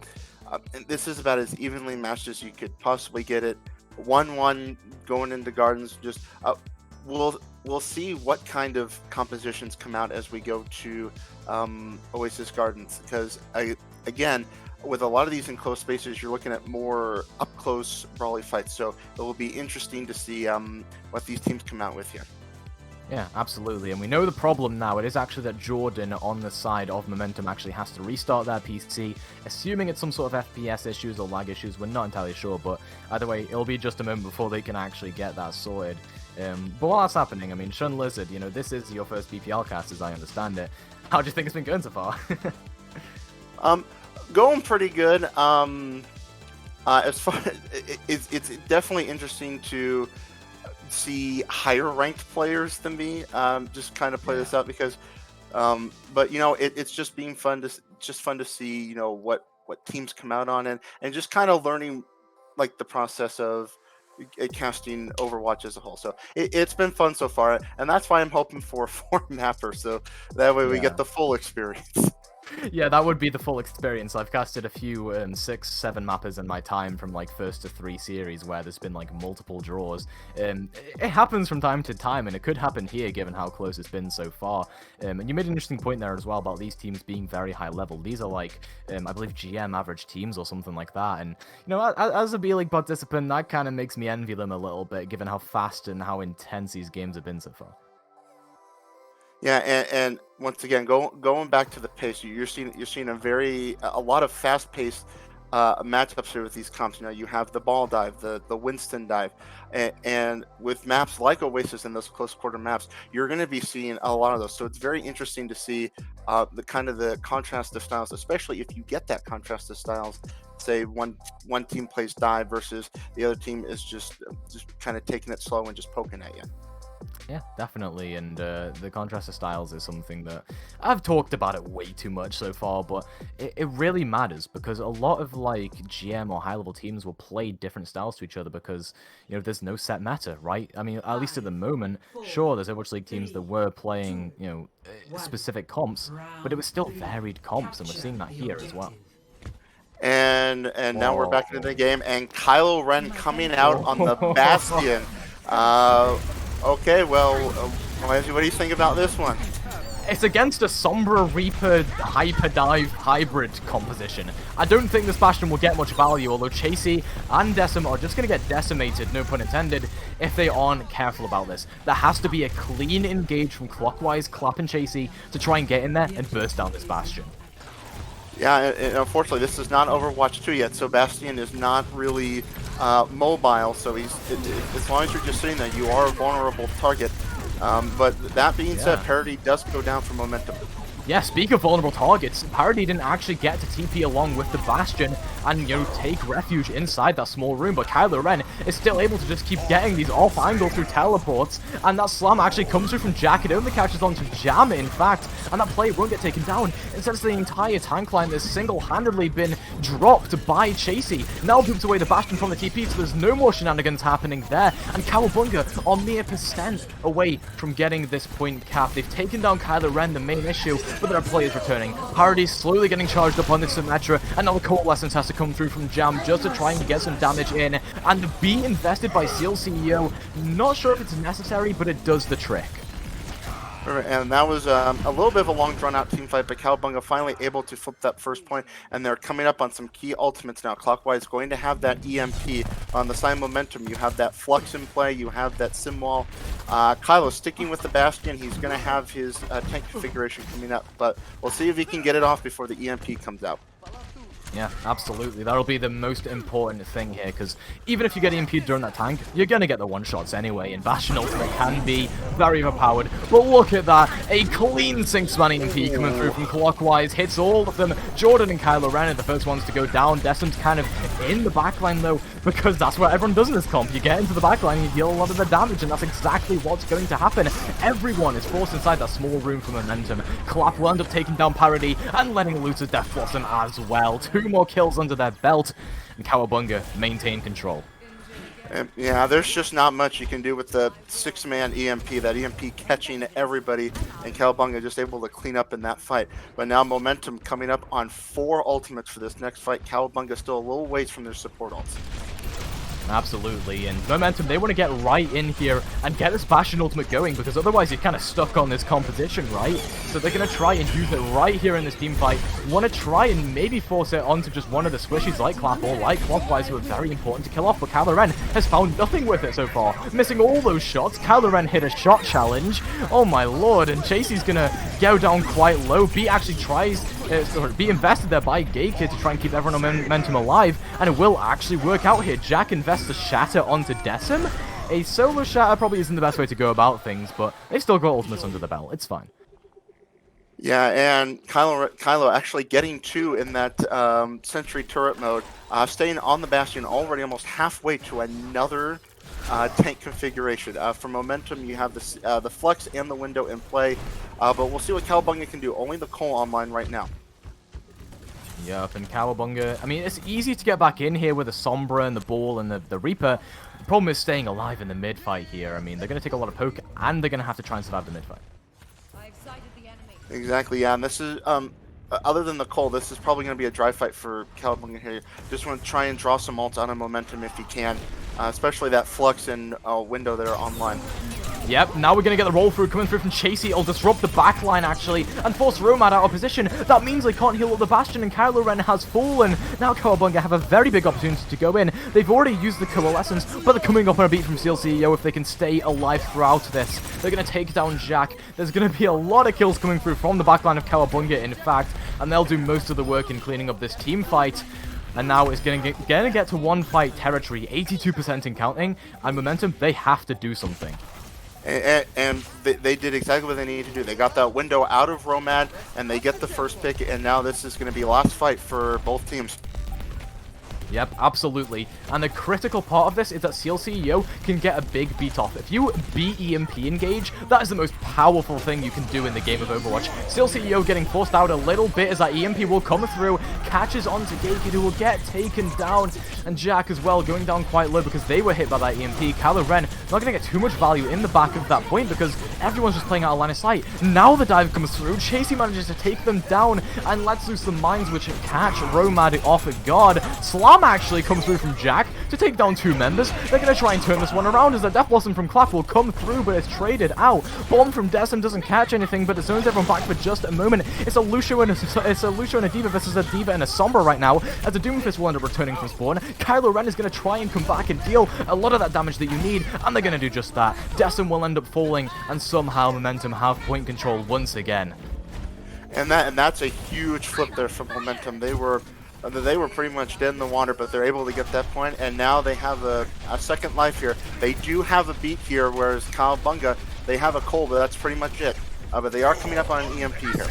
this is about as evenly matched as you could possibly get it. 1-1 going into Gardens. Just we'll see what kind of compositions come out as we go to Oasis Gardens, because again, with a lot of these enclosed spaces, you're looking at more up close brawly fights. So it will be interesting to see what these teams come out with here. Yeah, absolutely. And we know the problem now. It is actually that Jordan on the side of Momentum actually has to restart their PC, assuming it's some sort of FPS issues or lag issues. We're not entirely sure, but either way, it'll be just a moment before they can actually get that sorted. But while that's happening, I mean, Shun Lizard, this is your first BPL cast, as I understand it. How do you think it's been going so far? Going pretty good. As far it's definitely interesting to see higher ranked players than me just kind of play this out, because but it's just being fun to see what teams come out on, and just kind of learning like the process of casting Overwatch as a whole. So it's been fun so far, and that's why I'm hoping for 4 mapper, so that way we get the full experience. Yeah, that would be the full experience. I've casted a few 6-7 mappers in my time from like 1st to 3 series where there's been like multiple draws. It happens from time to time, and it could happen here given how close it's been so far. And you made an interesting point there as well about these teams being very high level. These are like, I believe GM average teams or something like that. And as a B-League participant, that kind of makes me envy them a little bit given how fast and how intense these games have been so far. Yeah, and once again, going back to the pace, you're seeing a lot of fast-paced matchups here with these comps. You have the ball dive, the Winston dive, and with maps like Oasis and those close quarter maps, you're going to be seeing a lot of those. So it's very interesting to see the contrast of styles, especially if you get that contrast of styles. Say one team plays dive versus the other team is just kind of taking it slow and just poking at you. Yeah, definitely, and the contrast of styles is something that I've talked about it way too much so far, but it really matters, because a lot of like GM or high-level teams will play different styles to each other because there's no set meta, right? I mean, at least at the moment, sure, there's Overwatch League teams that were playing specific comps, but it was still varied comps, and we're seeing that here as well. And now we're back into the game, and Kylo Ren coming out on the Bastion. Okay, well, what do you think about this one? It's against a Sombra Reaper Hyper Dive hybrid composition. I don't think this Bastion will get much value, although Chasey and Decim are just going to get decimated, no pun intended, if they aren't careful about this. There has to be a clean engage from Clockwise, Clap, and Chasey to try and get in there and burst down this Bastion. Yeah, and unfortunately, this is not Overwatch 2 yet, so Bastion is not really mobile, so as long as you're just sitting there, you are a vulnerable target. But that being said, parity does go down for Momentum. Yeah, speak of vulnerable targets, Parody didn't actually get to TP along with the Bastion and, you know, take refuge inside that small room, but Kylo Ren is still able to just keep getting these off-angle through teleports, and that slam actually comes through from Jack. It only catches onto Jam, in fact, and that play won't get taken down. Instead, the entire tank line has single-handedly been dropped by Chasey. Now boots away the Bastion from the TP, so there's no more shenanigans happening there, and Cowabunga are mere percent away from getting this point cap. They've taken down Kylo Ren, the main issue, but there are players returning. Parody's slowly getting charged up on the Symmetra, and now the Coalescence has to come through from Jam just to try and get some damage in, and the B invested by Seal CEO, not sure if it's necessary, but it does the trick. And that was a little bit of a long drawn-out team fight, but Cowabunga finally able to flip that first point, and they're coming up on some key ultimates now. Clockwise going to have that EMP on the side momentum. You have that Flux in play. You have that Sim Wall. Kylo sticking with the Bastion. He's going to have his tank configuration coming up, but we'll see if he can get it off before the EMP comes out. Yeah, absolutely. That'll be the most important thing here, because even if you get EMP'd during that tank, you're going to get the one-shots anyway, and Bastion Ultimate can be very overpowered. But look at that, a clean sink-span EMP coming through from Clockwise, hits all of them. Jordan and Kylo Ren are the first ones to go down. Desmond's kind of in the backline, though, because that's what everyone does in this comp. You get into the backline and you deal a lot of the damage, and that's exactly what's going to happen. Everyone is forced inside that small room for momentum. Clap will end up taking down Parody and letting loose a Death Blossom as well. 2 more kills under their belt, and Cowabunga maintain control. Yeah, there's just not much you can do with the 6-man EMP. That EMP catching everybody, and Cowabunga just able to clean up in that fight. But now momentum coming up on 4 ultimates for this next fight. Cowabunga still a little ways from their support ults. Absolutely, and momentum, they want to get right in here and get this Bastion ultimate going, because otherwise you're kind of stuck on this competition, right? So they're going to try and use it right here in this team fight. Want to try and maybe force it onto just one of the squishies like Clap or like Clockwise, who are very important to kill off, but Kylo Ren has found nothing with it so far. Missing all those shots. Kylo Ren hit a shot challenge. Oh my lord, and Chasey's going to go down quite low. B actually tries... be invested there by Gake to try and keep everyone on momentum alive, and it will actually work out here. Jack invests a shatter onto Decim. A solo shatter probably isn't the best way to go about things, but they still got ultimates under the belt. It's fine. Yeah, and Kylo actually getting 2 in that Sentry turret mode, staying on the Bastion already almost halfway to another tank configuration. For momentum, you have the Flux and the Window in play, but we'll see what Cowabunga can do. Only the Cole online right now. Yup, and Cowabunga, I mean, it's easy to get back in here with the Sombra and the Ball and the Reaper. The problem is staying alive in the mid-fight here. I mean, they're going to take a lot of poke, and they're going to have to try and survive the mid-fight. Exactly, yeah, and this is, other than the Cole, this is probably going to be a dry fight for Cowabunga here. Just want to try and draw some ults out of momentum if you can, especially that Flux and Window that are online. Yep, now we're going to get the roll through coming through from Chasey. It'll disrupt the backline, actually, and force Romad out of position. That means they can't heal up the Bastion, and Kylo Ren has fallen. Now Cowabunga have a very big opportunity to go in. They've already used the Coalescence, but they're coming up on a beat from Seal CEO if they can stay alive throughout this. They're going to take down Jack. There's going to be a lot of kills coming through from the backline of Cowabunga, in fact, and they'll do most of the work in cleaning up this team fight. And now it's going to get to 1-fight territory, 82% in counting, and momentum, they have to do something. And they did exactly what they needed to do. They got that Window out of Romad, and they get the first pick, and now this is going to be last fight for both teams. Yep, absolutely. And the critical part of this is that Seal CEO can get a big beat off. If you beat EMP engage, that is the most powerful thing you can do in the game of Overwatch. Seal CEO getting forced out a little bit as that EMP will come through, catches onto Gakid, who will get taken down, and Jack as well going down quite low because they were hit by that EMP. Kylo Ren not going to get too much value in the back of that point because everyone's just playing out of line of sight. Now the dive comes through, Chasey manages to take them down and lets loose the mines which catch Romad off guard. Slam actually comes through from Jack to take down 2 members. They're going to try and turn this one around as the Death Blossom from Clap will come through, but it's traded out. Bomb from Decim doesn't catch anything, but it zones everyone back for just a moment. It's a Lucio and a Diva versus a Diva and a Sombra right now, as the Doomfist will end up returning from spawn. Kylo Ren is going to try and come back and deal a lot of that damage that you need, and they're going to do just that. Decim will end up falling, and somehow momentum have point control once again. And that's a huge flip there from momentum. They were pretty much dead in the water, but they're able to get that point, and now they have a second life here. They do have a beat here, whereas Cowabunga, they have a Cole, but that's pretty much it. But they are coming up on an EMP here.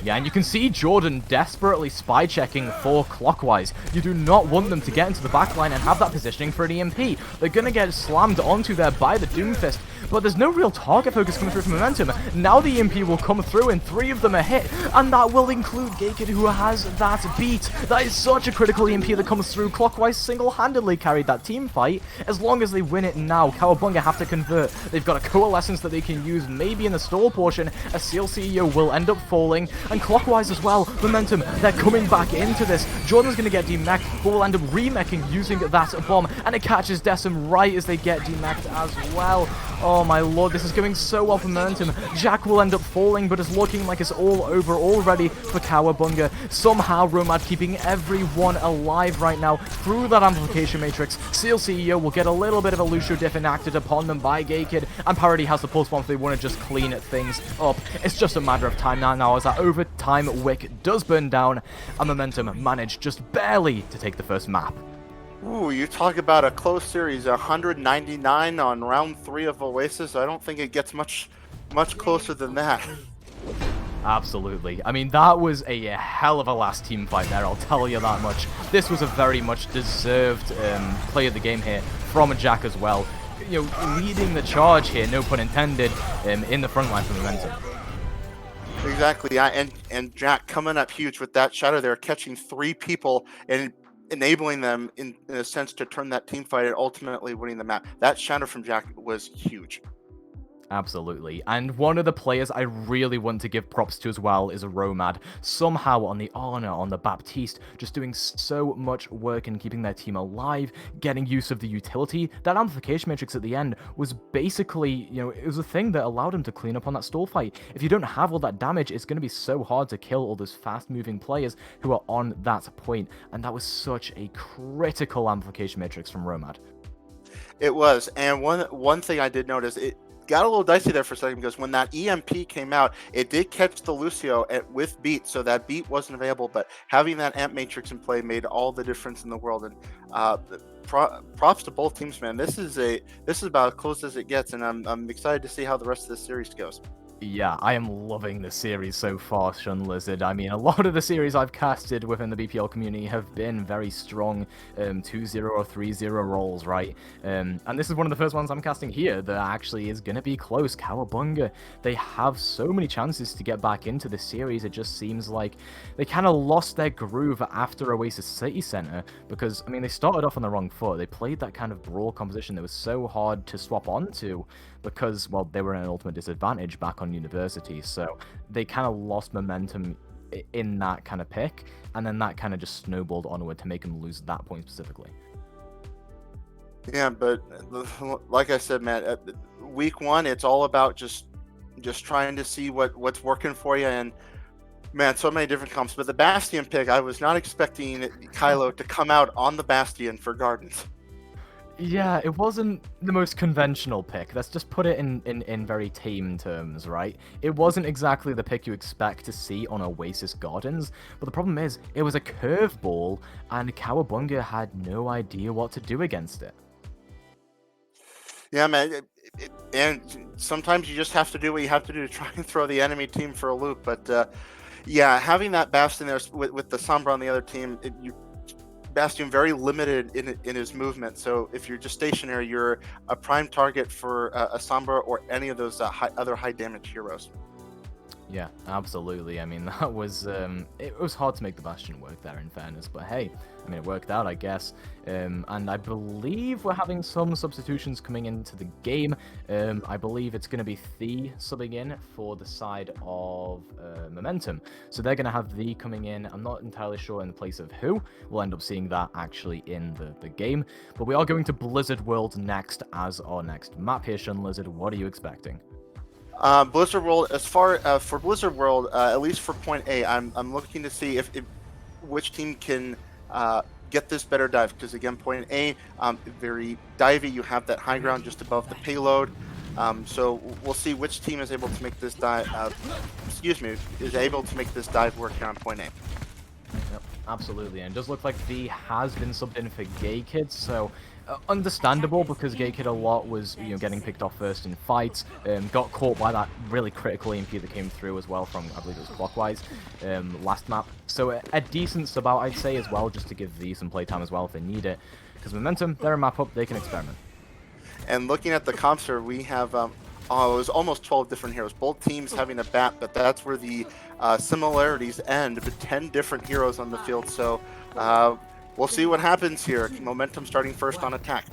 Yeah, and you can see Jordan desperately spy checking for Clockwise. You do not want them to get into the backline and have that positioning for an EMP. They're going to get slammed onto there by the Doomfist, but there's no real target focus coming through from Momentum. Now the EMP will come through and 3 of them are hit, and that will include Gakid, who has that beat. That is such a critical EMP that comes through. Clockwise single-handedly carried that team fight. As long as they win it now, Cowabunga have to convert. They've got a Coalescence that they can use maybe in the stall portion. A Seal CEO will end up falling, and Clockwise as well. Momentum, they're coming back into this. Jordan's going to get demeched, but will end up remeching using that bomb, and it catches Decim right as they get demeched as well. Oh my lord, this is going so well for Momentum. Jack will end up falling, but it's looking like it's all over already for Cowabunga. Somehow Romad keeping everyone alive right now through that amplification matrix. Seal CEO will get a little bit of a Lucio diff enacted upon them by Gakid, and Parody has the pulse bomb if they want to just clean things up. It's just a matter of time now as that overtime wick does burn down, and Momentum managed just barely to take the first map. Ooh, you talk about a close series, 199 on round 3 of Oasis. I don't think it gets much closer than that. Absolutely. I mean, that was a hell of a last team fight there, I'll tell you that much. This was a very much deserved play of the game here from Jack as well. You know, leading the charge here, no pun intended, in the front line for Momentum. Exactly, yeah, and Jack coming up huge with that shadow there, catching 3 people and enabling them in a sense to turn that team fight and ultimately winning the map. That shadow from Jack was huge. Absolutely. And one of the players I really want to give props to as well is Romad. Somehow on the Honor, on the Baptiste, just doing so much work in keeping their team alive, getting use of the utility. That amplification matrix at the end was basically, you know, it was a thing that allowed him to clean up on that stall fight. If you don't have all that damage, it's going to be so hard to kill all those fast-moving players who are on that point. And that was such a critical amplification matrix from Romad. It was, and one thing I did notice, it got a little dicey there for a second because when that EMP came out, it did catch the Lucio with beat, so that beat wasn't available, but having that amp matrix in play made all the difference in the world. And props to both teams, man. This is about as close as it gets, and I'm excited to see how the rest of this series goes. Yeah, I am loving the series so far, Shun Lizard. I mean, a lot of the series I've casted within the BPL community have been very strong 2-0 or 3-0 rolls, right? And this is one of the first ones I'm casting here that actually is going to be close. Cowabunga, they have so many chances to get back into the series. It just seems like they kind of lost their groove after Oasis City Center because, I mean, they started off on the wrong foot. They played that kind of brawl composition that was so hard to swap onto because, well, they were in an ultimate disadvantage back on University, so they kind of lost momentum in that kind of pick, and then that kind of just snowballed onward to make them lose that point specifically. Yeah, but like I said, man, week 1, it's all about just trying to see what's working for you, and man, so many different comps. But the Bastion pick, I was not expecting Kylo to come out on the Bastion for Gardens. Yeah, it wasn't the most conventional pick. Let's just put it in very tame terms, right? It wasn't exactly the pick you expect to see on Oasis Gardens, but the problem is, it was a curveball, and Cowabunga had no idea what to do against it. Yeah, man, and sometimes you just have to do what you have to do to try and throw the enemy team for a loop, but yeah, having that Bastion there with the Sombra on the other team, Bastion very limited in his movement, so if you're just stationary, you're a prime target for a Sombra or any of those other high damage heroes. Yeah, absolutely. I mean, that was it was hard to make the Bastion work there, in fairness, but hey, I mean, it worked out, I guess. And I believe we're having some substitutions coming into the game. I believe it's going to be The subbing in for the side of Momentum. So they're going to have The coming in. I'm not entirely sure in the place of who. We'll end up seeing that actually in the game. But we are going to Blizzard World next as our next map here, Shun Lizard. What are you expecting? Blizzard World, as far for Blizzard World, at least for point A, I'm looking to see if which team can get this better dive, because again, point A, very divey. You have that high ground just above the payload, so we'll see which team is able to make this dive. Is able to make this dive work here on point A. Yep. absolutely. And it does look like V has been subbed in for Gay Kid, so understandable, because Gay Kid a lot was, getting picked off first in fights, got caught by that really critical EMP that came through as well from, I believe it was Clockwise, last map. So a decent sub out, I'd say, as well, just to give V some playtime as well if they need it. Because Momentum, they're a map up, they can experiment. And looking at the comps here, we have, it was almost 12 different heroes. Both teams having a bat, but that's where the similarities end, but 10 different heroes on the field. So we'll see what happens here. Momentum starting first on attack.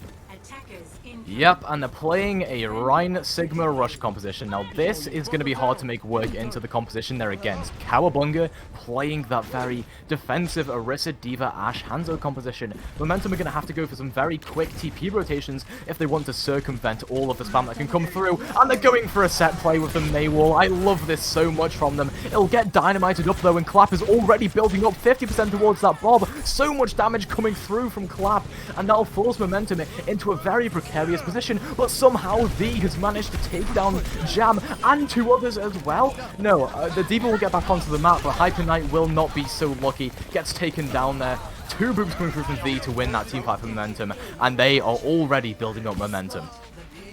Yep, and they're playing a Rhine Sigma Rush composition. Now, this is going to be hard to make work into the composition they're against. Cowabunga playing that very defensive Orisa, Diva, Ashe, Hanzo composition. Momentum are going to have to go for some very quick TP rotations if they want to circumvent all of the spam that can come through. And they're going for a set play with the Maywall. I love this so much from them. It'll get dynamited up, though, and Clap is already building up 50% towards that Bob. So much damage coming through from Clap, and that'll force Momentum into a very precarious position, but somehow V has managed to take down Jam and 2 others as well. No, the Diva will get back onto the map, but Hyper Knight will not be so lucky. Gets taken down there. 2 booms coming through from V to win that team fight for Momentum, and they are already building up momentum.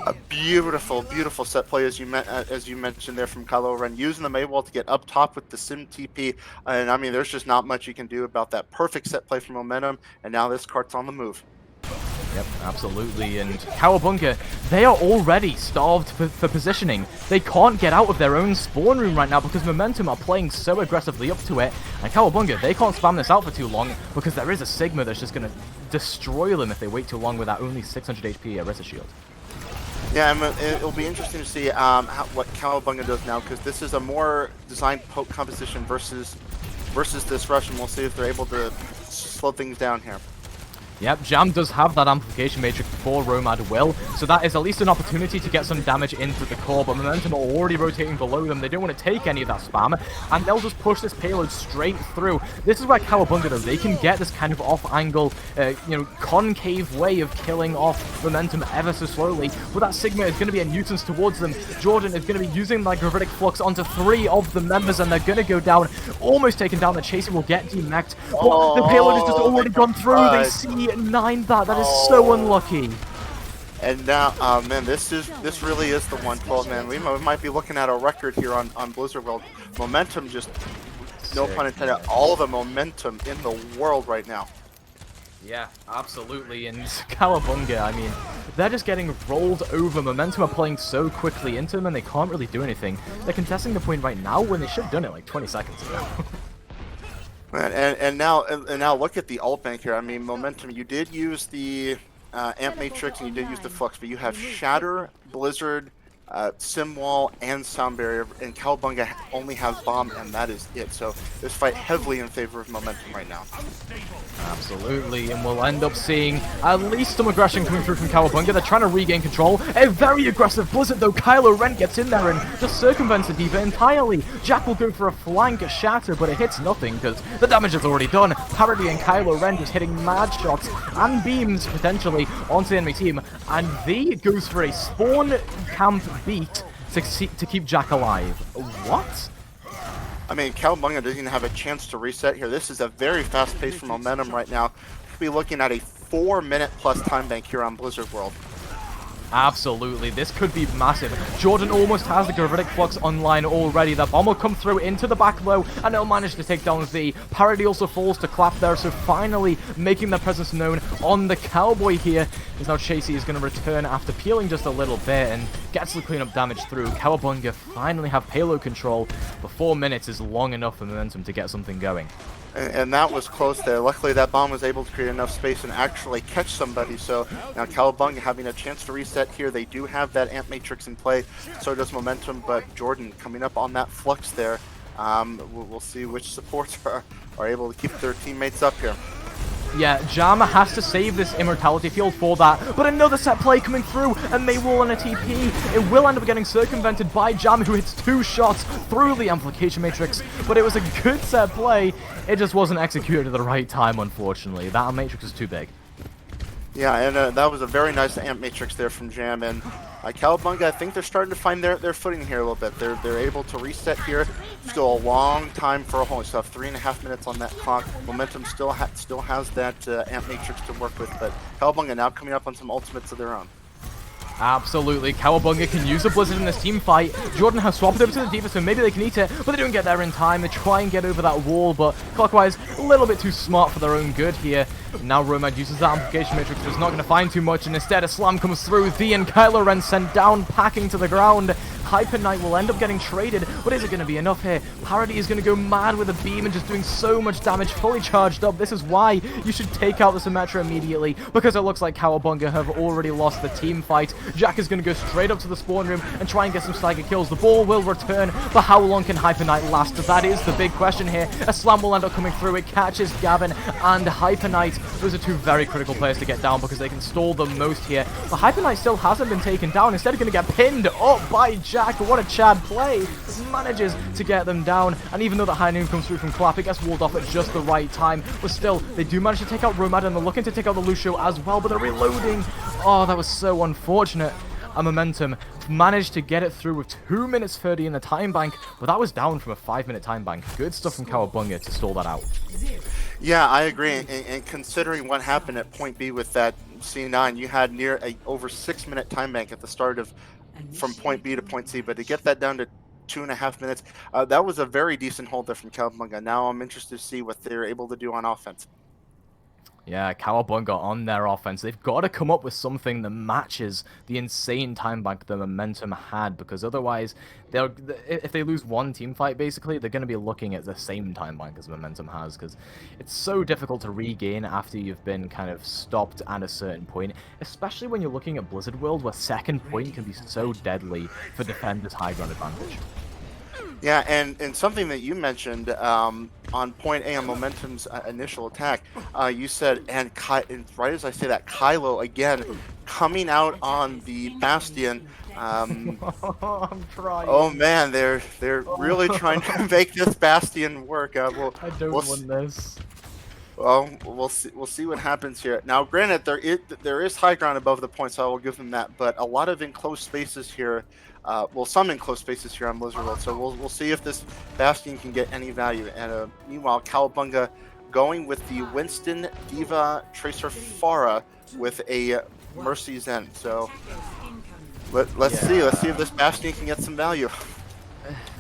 A beautiful, beautiful set play as you mentioned there from Kylo Ren, using the Maywall to get up top with the Sim TP, and I mean there's just not much you can do about that. Perfect set play for Momentum, and now this cart's on the move. Yep, absolutely, and Cowabunga, they are already starved for positioning. They can't get out of their own spawn room right now because Momentum are playing so aggressively up to it, and Cowabunga, they can't spam this out for too long because there is a Sigma that's just going to destroy them if they wait too long with that only 600 HP Orisa shield. Yeah, I mean, it'll be interesting to see what Cowabunga does now, because this is a more designed poke composition versus this rush, and we'll see if they're able to slow things down here. Yep, Jam does have that amplification matrix before Romad will, so that is at least an opportunity to get some damage into the core, but Momentum are already rotating below them. They don't want to take any of that spam, and they'll just push this payload straight through. This is where Cowabunga, though, they can get this kind of off-angle, concave way of killing off Momentum ever so slowly, but that Sigma is going to be a nuisance towards them. Jordan is going to be using that Gravitic Flux onto 3 of the members, and they're going to go down, almost taken down. The Chaser will get demeched, but the payload has just already gone through. They see 9 that is so unlucky. And now, man, this really is the 112, man. We might be looking at a record here on Blizzard World. Momentum, just no pun intended, all of the momentum in the world right now. Yeah, absolutely. And Cowabunga, I mean, they're just getting rolled over. Momentum are playing so quickly into them, and they can't really do anything. They're contesting the point right now when they should have done it like 20 seconds ago. And now look at the ult bank here. I mean, Momentum, you did use the Amp Matrix and you did use the Flux, but you have Shatter, Blizzard, Sim Wall, and Sound Barrier, and Cowabunga only has Bomb, and that is it. So this fight heavily in favor of Momentum right now. Absolutely, and we'll end up seeing at least some aggression coming through from Cowabunga. They're trying to regain control. A very aggressive Blizzard, though. Kylo Ren gets in there and just circumvents the Diva entirely. Jack will go for a flank Shatter, but it hits nothing because the damage is already done. Parody and Kylo Ren just hitting mad shots and beams potentially onto the enemy team, and V goes for a spawn camp beat to keep Jack alive. What? I mean, Cowabunga doesn't even have a chance to reset here. This is a very fast pace for Momentum right now. We'll be looking at a 4-minute plus time bank here on Blizzard World. Absolutely, this could be massive. Jordan almost has the Gravitic Flux online already. That bomb will come through into the back low, and it'll manage to take down V. Parody also falls to Clap there, so finally making their presence known on the Cowboy here. Is now Chasey is going to return after peeling just a little bit and gets the cleanup damage through. Cowabunga finally have payload control, but 4 minutes is long enough for Momentum to get something going. And that was close there. Luckily, that bomb was able to create enough space and actually catch somebody. So now Cowabunga having a chance to reset here. They do have that Amp Matrix in play. So does Momentum, but Jordan coming up on that Flux there. We'll see which supports are able to keep their teammates up here. Yeah, Jam has to save this Immortality Field for that, but another set play coming through, and Maywall on a TP. It will end up getting circumvented by Jam, who hits 2 shots through the Amplification Matrix, but it was a good set play. It just wasn't executed at the right time, unfortunately. That Matrix is too big. Yeah, and that was a very nice amp matrix there from Jam, and Cowabunga, I think they're starting to find their footing here a little bit. They're able to reset here. Still a long time for a whole. So 3.5 minutes on that clock. Momentum still has that amp matrix to work with, but Cowabunga now coming up on some ultimates of their own. Absolutely. Cowabunga can use the Blizzard in this team fight. Jordan has swapped over to the D.Va, so maybe they can eat it, but they don't get there in time. They try and get over that wall, but Clockwise a little bit too smart for their own good here. Now Romad uses that amplification matrix, but it's not going to find too much, and instead a slam comes through. The and Kylo Ren sent down, packing to the ground. Hyper Knight will end up getting traded, but is it going to be enough here? Parody is going to go mad with a beam and just doing so much damage, fully charged up. This is why you should take out the Symmetra immediately, because it looks like Cowabunga have already lost the team fight. Jack is going to go straight up to the spawn room and try and get some stagger kills. The ball will return, but how long can Hyper Knight last? That is the big question here. A slam will end up coming through. It catches Gavin and Hyper Knight. Those are two very critical players to get down because they can stall the most here. But Hyper Knight still hasn't been taken down. Instead, going to get pinned up by Jack. What a Chad play. Manages to get them down. And even though the high noon comes through from Clap, it gets walled off at just the right time. But still, they do manage to take out Romad, and they're looking to take out the Lucio as well, but they're reloading. Oh, that was so unfortunate. And Momentum managed to get it through with 2 minutes 30 in the time bank, but that was down from a 5-minute time bank. Good stuff from Cowabunga to stall that out. Yeah, I agree. And considering what happened at point B with that C9, you had near a over 6-minute time bank at the start of from point B to point C, but to get that down to 2.5 minutes, that was a very decent hold there from Cowabunga. Now I'm interested to see what they're able to do on offense. Yeah, Cowabunga on their offense. They've got to come up with something that matches the insane time bank the Momentum had, because otherwise, if they lose one team fight, basically, they're going to be looking at the same time bank as Momentum has, because it's so difficult to regain after you've been kind of stopped at a certain point, especially when you're looking at Blizzard World, where second point can be so deadly for defenders' high ground advantage. Yeah, and something that you mentioned on point A on Momentum's initial attack, you said, and right as I say that, Kylo again coming out on the Bastion. I'm trying. Oh man, they're really trying to make this Bastion work. I don't want this. Well, we'll see what happens here. Now, granted, there is high ground above the point, so I will give them that. But a lot of enclosed spaces here. Well, some enclosed spaces here on Blizzard World. So we'll see if this Bastion can get any value. And meanwhile, Cowabunga going with the Winston, D.Va, Tracer, Pharah with a Mercy's End. So let's see if this Bastion can get some value.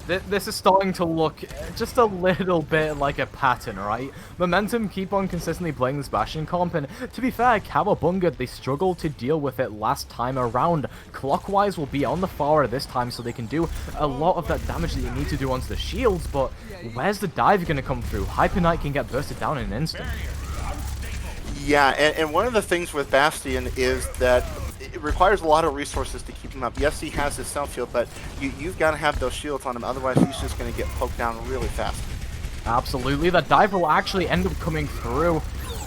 This is starting to look just a little bit like a pattern, right? Momentum keep on consistently playing this Bastion comp, and to be fair, Cowabunga, they struggled to deal with it last time around. Clockwise will be on the Pharah this time, so they can do a lot of that damage that you need to do onto the shields, but where's the dive going to come through? Hyper Knight can get bursted down in an instant. Yeah, and one of the things with Bastion is that it requires a lot of resources to keep him up. Yes, he has his self-heal, but you've got to have those shields on him, otherwise he's just going to get poked down really fast. Absolutely, that dive will actually end up coming through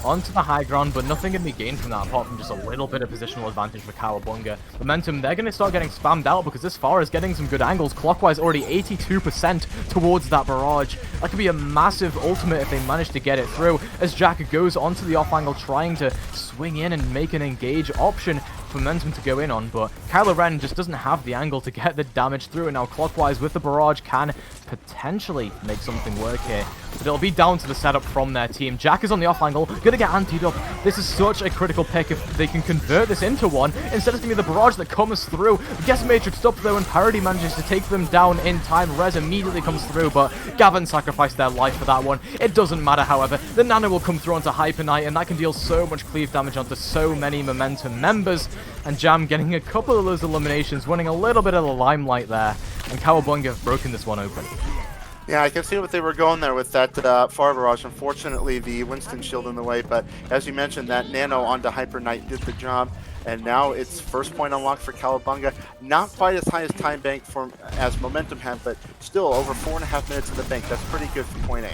onto the high ground, but nothing can be gained from that apart from just a little bit of positional advantage for Cowabunga. Momentum, they're going to start getting spammed out because this Pharah is getting some good angles. Clockwise already 82% towards that barrage. That could be a massive ultimate if they manage to get it through, as Jack goes onto the off angle trying to swing in and make an engage option for Momentum to go in on, but Kylo Ren just doesn't have the angle to get the damage through, and now Clockwise with the barrage can potentially make something work here, but it'll be down to the setup from their team. Jack is on the off angle, gonna get antied up. This is such a critical pick if they can convert this into one. Instead it's gonna be the barrage that comes through. Gets matrixed up though, and Parody manages to take them down in time. Rez immediately comes through, but Gavin sacrificed their life for that one. It doesn't matter, however. The Nano will come through onto Hyper Knight, and that can deal so much cleave damage onto so many Momentum members. And Jam getting a couple of those eliminations, winning a little bit of the limelight there. And Cowabunga have broken this one open. Yeah, I can see what they were going there with that Pharah barrage. Unfortunately, the Winston shield in the way, but as you mentioned, that Nano onto Hyper Knight did the job. And now it's first point unlocked for Cowabunga. Not quite as high as time bank as Momentum had, but still over 4.5 minutes in the bank. That's pretty good for point A.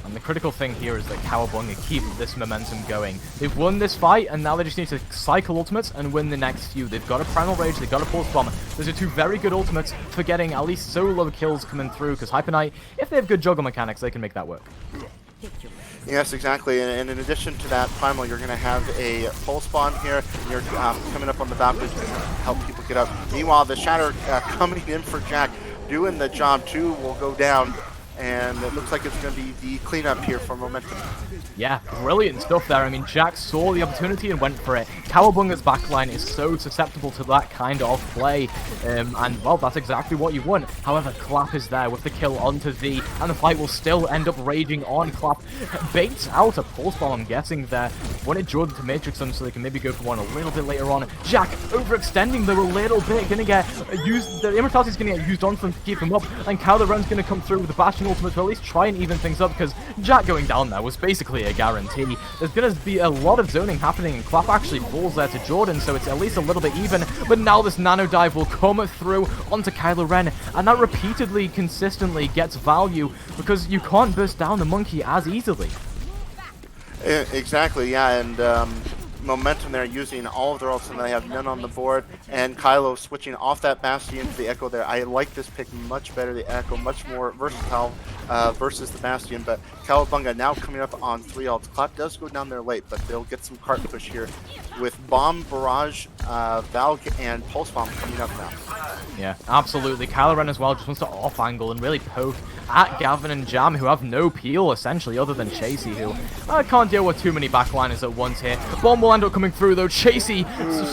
And the critical thing here is that Cowabunga keep this momentum going. They've won this fight, and now they just need to cycle ultimates and win the next few. They've got a Primal Rage, they've got a Pulse Bomb. Those are two very good ultimates for getting at least solo kills coming through, because Hyper Knight, if they have good juggle mechanics, they can make that work. Yes, exactly. And in addition to that primal, you're going to have a pulse bomb here. You're coming up on the back to help people get up. Meanwhile, the Shatter coming in for Jack, doing the job. 2 will go down, and it looks like it's going to be the cleanup here for Momentum. Yeah, brilliant stuff there. I mean, Jack saw the opportunity and went for it. Cowabunga's backline is so susceptible to that kind of play, and, well, that's exactly what you want. However, Clap is there with the kill onto V, and the fight will still end up raging on. Clap baits out a pulse bomb, I'm guessing, there. Wanted Jordan to Matrix them so they can maybe go for one a little bit later on. Jack overextending though a little bit, gonna get used, the Immortality's gonna get used on them to keep him up, and Kylo Ren's gonna come through with the Bastion ultimate to at least try and even things up, because Jack going down there was basically a guarantee. There's going to be a lot of zoning happening, and Clap actually falls there to Jordan, so it's at least a little bit even. But now this nano dive will come through onto Kylo Ren, and that repeatedly, consistently gets value, because you can't burst down the monkey as easily. Exactly, yeah, and Momentum there using all of their ults, and they have none on the board, and Kylo switching off that Bastion to the Echo there. I like this pick much better, the Echo, much more versatile versus the Bastion, but Cowabunga now coming up on 3 ults. Clap does go down there late, but they'll get some cart push here with Bomb, Barrage, Valk, and Pulse Bomb coming up now. Yeah, absolutely. Kylo Ren as well just wants to off-angle and really poke at Gavin and Jam, who have no peel, essentially, other than Chasey, who can't deal with too many backliners at once here. Bomb will end up coming through, though. Chasey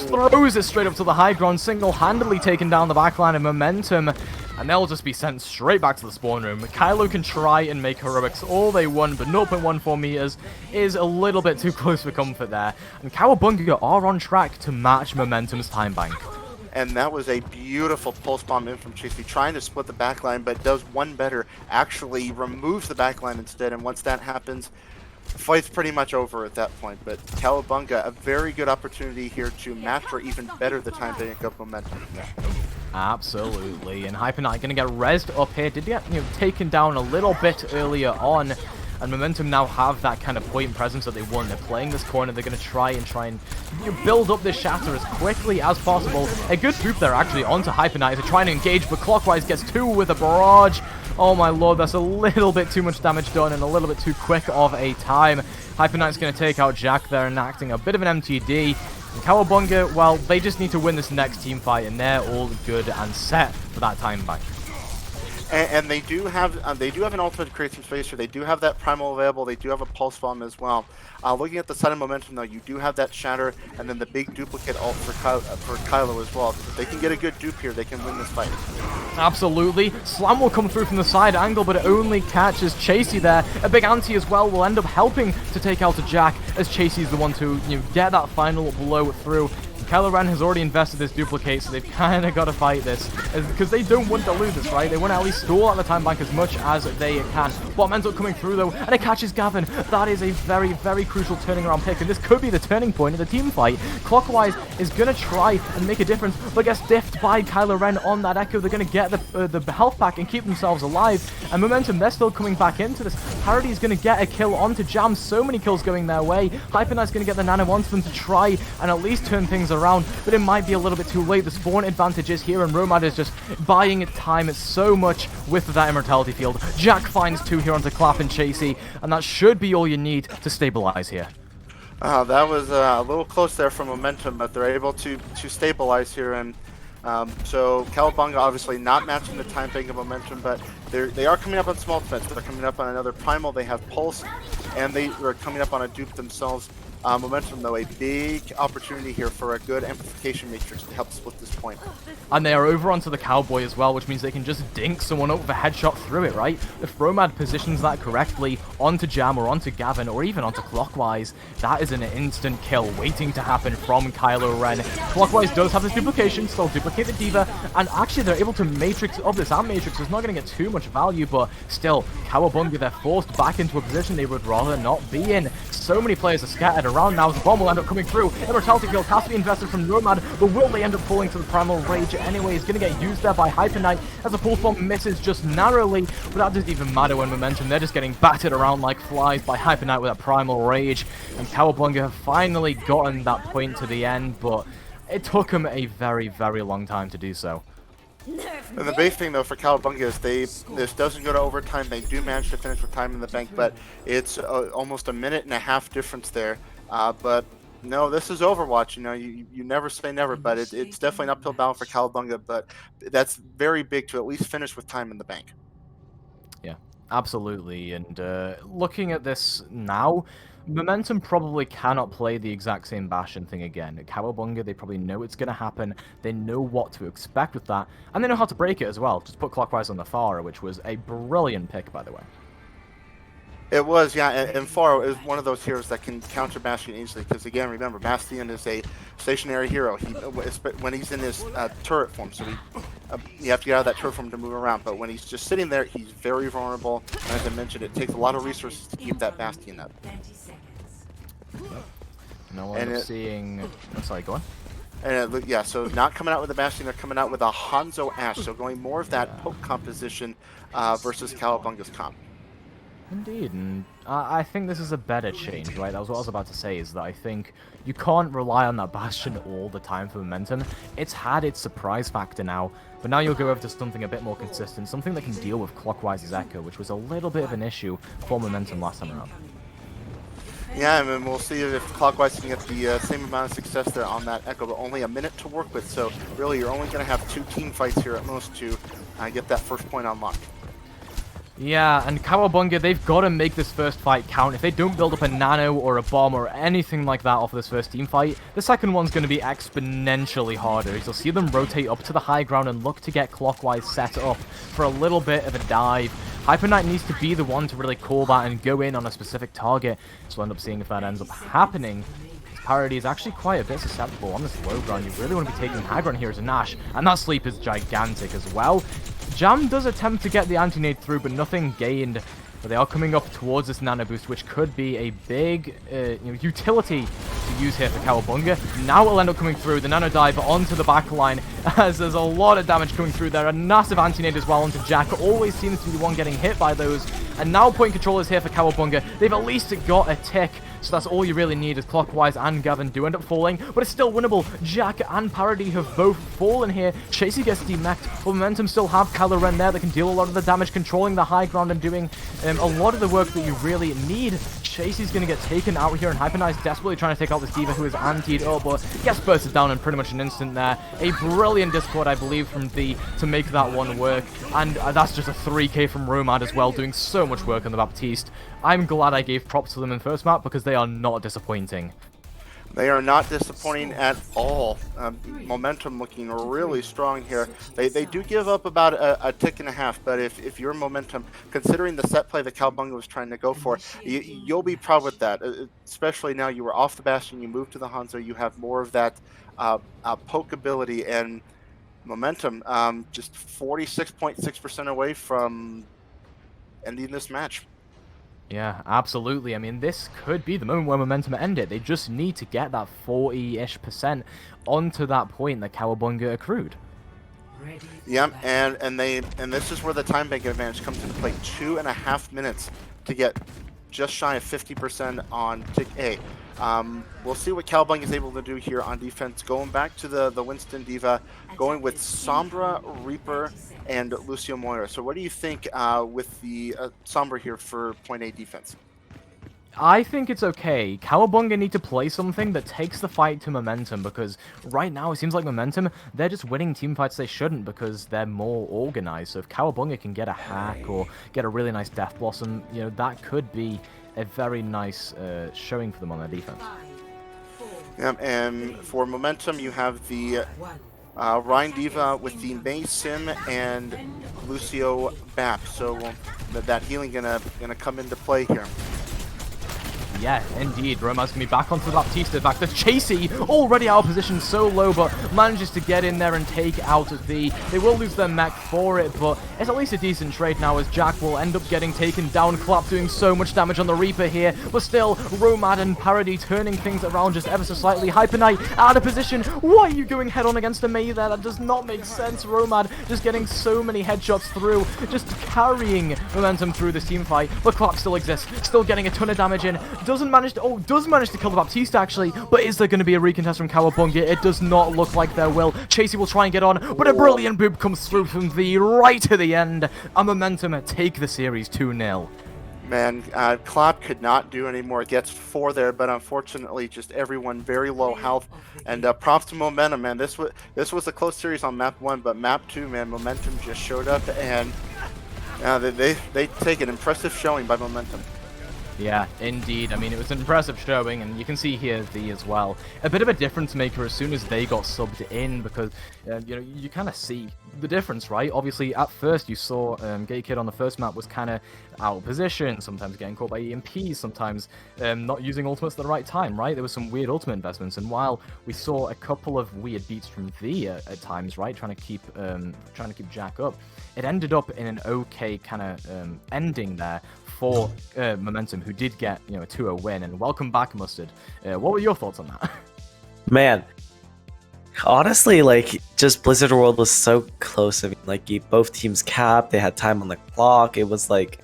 throws it straight up to the high ground, single-handedly taking down the backline of Momentum, and they'll just be sent straight back to the spawn room. Kylo can try and make heroics all they want, but 0.14 meters is a little bit too close for comfort there. And Cowabunga are on track to match Momentum's time bank. And that was a beautiful pulse bomb in from Chasey, trying to split the backline, but does one better, actually removes the backline instead, and once that happens, the fight's pretty much over at that point. But Cowabunga, a very good opportunity here to match or even better the time bank of Momentum. Absolutely, and Hyper Knight gonna get rezzed up here. Did get taken down a little bit earlier on, and Momentum now have that kind of point presence that they want. They're playing this corner. They're gonna try and build up this shatter as quickly as possible. A good poop there actually onto Hyper Knight to try and engage, but Clockwise gets 2 with a barrage. Oh my lord, that's a little bit too much damage done and a little bit too quick of a time. Hyper Knight's gonna take out Jack there, enacting a bit of an MTD. And Cowabunga, well, they just need to win this next team fight, and they're all good and set for that time bank. And they do have an ultimate to create some space here. They do have that primal available. They do have a pulse bomb as well. Looking at the side of Momentum though, you do have that shatter and then the big duplicate ult for Kylo as well. If they can get a good dupe here, they can win this fight. Absolutely. Slam will come through from the side angle, but it only catches Chasey there. A big anti as well will end up helping to take out a Jack, as Chasey's the one to get that final blow through. Kylo Ren has already invested this duplicate, so they've kind of got to fight this, because they don't want to lose this, right? They want to at least stall out the time bank as much as they can. Bomb ends up coming through, though, and it catches Gavin. That is a very, very crucial turning around pick, and this could be the turning point of the team fight. Clockwise is going to try and make a difference, but gets diffed by Kylo Ren on that Echo. They're going to get the health pack and keep themselves alive, and Momentum, they're still coming back into this. Parody is going to get a kill onto Jam. So many kills going their way. Hyper Knight's going to get the nano onto them to try and at least turn things around, but it might be a little bit too late. The spawn advantage is here, and Romad is just buying time so much with that immortality field. Jack finds 2 here onto Clap and Chasey, and that should be all you need to stabilize here. That was a little close there for Momentum, but they're able to stabilize here, and so Cowabunga obviously not matching the time bank of Momentum, but they are coming up on small defense. They're coming up on another primal. They have Pulse, and they are coming up on a dupe themselves. Momentum, though, a big opportunity here for a good amplification matrix to help split this point. And they are over onto the Cowboy as well, which means they can just dink someone up with a headshot through it, right? If Romad positions that correctly onto Jam or onto Gavin or even onto Clockwise, that is an instant kill waiting to happen from Kylo Ren. Clockwise does have this duplication, still duplicate the Diva, and actually they're able to matrix up this. That matrix is not going to get too much value, but still, Cowabunga, they're forced back into a position they would rather not be in. So many players are scattered around now. The bomb will end up coming through. Immortality field has to be invested from Romad, but will they end up falling to the Primal Rage anyway? It's going to get used there by Hyper Knight as the pulse bomb misses just narrowly, but that doesn't even matter when Momentum. They're just getting battered around like flies by Hyper Knight with that Primal Rage, and Cowabunga have finally gotten that point to the end, but it took them a very, very long time to do so. And the big thing though for Cowabunga is this doesn't go to overtime. They do manage to finish with time in the bank, but it's almost a minute and a half difference there. But no, this is Overwatch. You know, you never say never, but it's definitely an uphill battle for Cowabunga. But that's very big to at least finish with time in the bank. Yeah, absolutely. And looking at this now, Momentum probably cannot play the exact same Bastion thing again. At Cowabunga, they probably know it's going to happen, they know what to expect with that, and they know how to break it as well. Just put Clockwise on the Pharah, which was a brilliant pick, by the way. It was, yeah, and Pharah is one of those heroes that can counter Bastion easily, because again, remember, Bastion is a stationary hero when he's in his turret form, so you have to get out of that turret form to move around, but when he's just sitting there, he's very vulnerable, and as I mentioned, it takes a lot of resources to keep that Bastion up. No one seeing... Oh, sorry, go on. And yeah, so not coming out with a Bastion, they're coming out with a Hanzo Ashe, so going more of that poke composition versus Cowabunga's comp. Indeed, and I think this is a better change, right? That was what I was about to say, is that I think you can't rely on that Bastion all the time for Momentum. It's had its surprise factor now, but now you'll go over to something a bit more consistent, something that can deal with Clockwise's Echo, which was a little bit of an issue for Momentum last time around. Yeah, I mean, we'll see if Clockwise can get the same amount of success there on that Echo, but only a minute to work with, so really you're only going to have 2 team fights here at most to get that first point unlocked. Yeah, and Cowabunga, they've got to make this first fight count. If they don't build up a nano or a bomb or anything like that off of this first team fight, the second one's going to be exponentially harder. You'll see them rotate up to the high ground and look to get Clockwise set up for a little bit of a dive. Hyper Knight needs to be the one to really call that and go in on a specific target, so we'll end up seeing if that ends up happening. Parity is actually quite a bit susceptible on this low ground. You really want to be taking high ground here as a Nash, and that sleep is gigantic as well. Jam does attempt to get the anti-nade through, but nothing gained. But they are coming up towards this nano boost, which could be a big utility to use here for Cowabunga. Now it'll end up coming through the nano dive onto the back line, as there's a lot of damage coming through there. A massive anti-nade as well onto Jack. Always seems to be the one getting hit by those. And now point control is here for Cowabunga. They've at least got a tick. So that's all you really need, is Clockwise and Gavin do end up falling, but it's still winnable. Jack and Parody have both fallen here. Chasey gets demeched, but Momentum still have Caloren there that can deal a lot of the damage, controlling the high ground and doing a lot of the work that you really need. Chasey's going to get taken out here, and Hyper Knight's desperately trying to take out this D.Va who is antied up, but gets bursted down in pretty much an instant there. A brilliant Discord, I believe, from D to make that one work, and that's just a 3k from Romad as well, doing so much work on the Baptiste. I'm glad I gave props to them in first map, because they are not disappointing. They are not disappointing at all. Momentum looking really strong here. They do give up about a tick and a half, but if you're Momentum, considering the set play that Cowabunga was trying to go for, you'll be proud with that. Especially now you were off the Bastion, you moved to the Hanzo, you have more of that poke ability, and Momentum just 46.6% away from ending this match. Yeah, absolutely. I mean, this could be the moment where Momentum end it. They just need to get that 40-ish% onto that point that Cowabunga accrued. Yeah, and this is where the time bank advantage comes into play. 2.5 minutes to get just shy of 50% on tick A. We'll see what Cowabunga is able to do here on defense. Going back to the Winston D.Va, going with Sombra, Reaper, and Lucio Moira. So what do you think with the Sombra here for point A defense? I think it's okay. Cowabunga need to play something that takes the fight to Momentum, because right now it seems like Momentum, they're just winning team fights they shouldn't because they're more organized. So if Cowabunga can get a hack or get a really nice Death Blossom, you know, that could be a very nice showing for them on their defense. Yeah, and for Momentum, you have the Ryan D.Va with the Mei Sim and Lucio Bap. So that healing gonna come into play here. Yeah, indeed. Romad's going to be back onto the Baptiste. In fact, the Chasey already out of position so low, but manages to get in there and take out the... They will lose their mech for it, but it's at least a decent trade now, as Jack will end up getting taken down. Clap doing so much damage on the Reaper here, but still, Romad and Parody turning things around just ever so slightly. Hyper Knight out of position. Why are you going head-on against a Mei there? That does not make sense. Romad just getting so many headshots through, just carrying Momentum through this team fight, but Clap still exists, still getting a ton of damage in. does manage to kill the Baptiste actually, but is there going to be a recontest from Cowabunga? It does not look like there will. Chasey will try and get on, but a brilliant boop comes through from V right to the end, and Momentum take the series 2-0. Man, Clap could not do any more. Gets 4 there, but unfortunately, just everyone very low health. And props to Momentum, man. This was a close series on map 1, but map 2, man, Momentum just showed up, and they take an impressive showing by Momentum. Yeah, indeed. I mean, it was an impressive showing, and you can see here V as well. A bit of a difference maker as soon as they got subbed in, because, you know, you kind of see the difference, right? Obviously, at first you saw Gay Kid on the first map was kind of out of position, sometimes getting caught by EMPs, sometimes not using ultimates at the right time, right? There was some weird ultimate investments, and while we saw a couple of weird beats from V at times, right, trying to keep Jack up, it ended up in an okay kind of ending there for Momentum, who did get, you know, a 2-0 win. And welcome back, Mustard. What were your thoughts on that? Man, honestly, like, just Blizzard World was so close. I mean, like, both teams capped, they had time on the clock. It was like,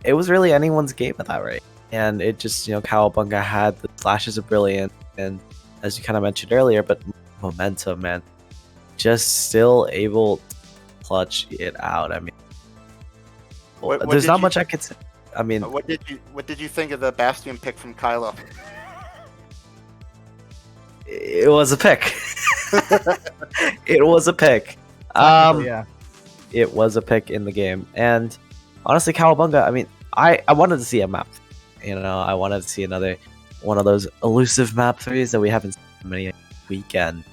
it was really anyone's game at that rate. And it just, you know, Cowabunga had the flashes of brilliance, and as you kind of mentioned earlier, but Momentum, man, just still able to clutch it out. I mean, there's not much I could say. I mean, what did you think of the Bastion pick from Kylo? It was a pick. It was a pick. Yeah. It was a pick in the game, and honestly, Cowabunga. I mean, I wanted to see a map. You know, I wanted to see another one of those elusive map 3s that we haven't seen many weekend.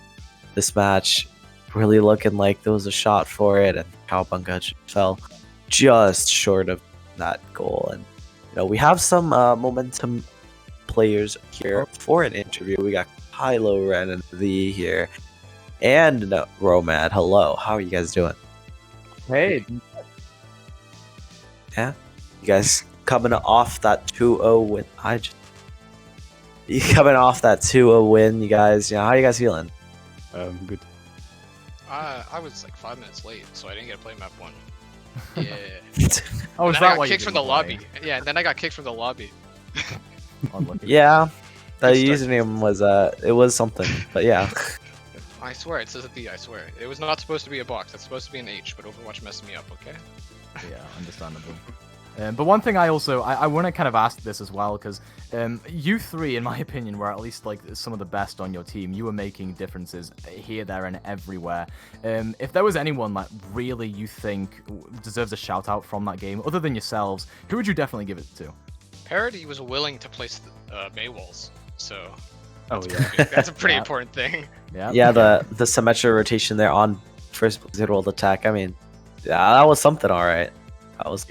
This match really looking like there was a shot for it, and Cowabunga fell just short of that goal. And you know, we have some Momentum players here for an interview. We got Kylo Ren and V here, and Romad. Hello, how are you guys doing? Hey. Yeah, you guys coming off that 2-0 win. You coming off that 2-0 win, you guys. You know, how are you guys feeling? Good. I was like 5 minutes late, so I didn't get to play map 1. Yeah. Oh, is that I got why you kicked from the didn't lobby. play? Yeah, and then I got kicked from the lobby. Yeah, the username was it was something, but yeah. I swear, it says a D, I swear. It was not supposed to be a box, it's supposed to be an H, but Overwatch messed me up, okay? Yeah, understandable. But one thing I want to kind of ask this as well, because you three, in my opinion, were at least like some of the best on your team. You were making differences here, there, and everywhere. If there was anyone that really you think deserves a shout out from that game, other than yourselves, who would you definitely give it to? Parody was willing to place Bay walls, so oh yeah, that's a pretty important thing. Yeah. Yeah, the symmetric rotation there on first Blizzard World attack. I mean, yeah, that was something, all right. That was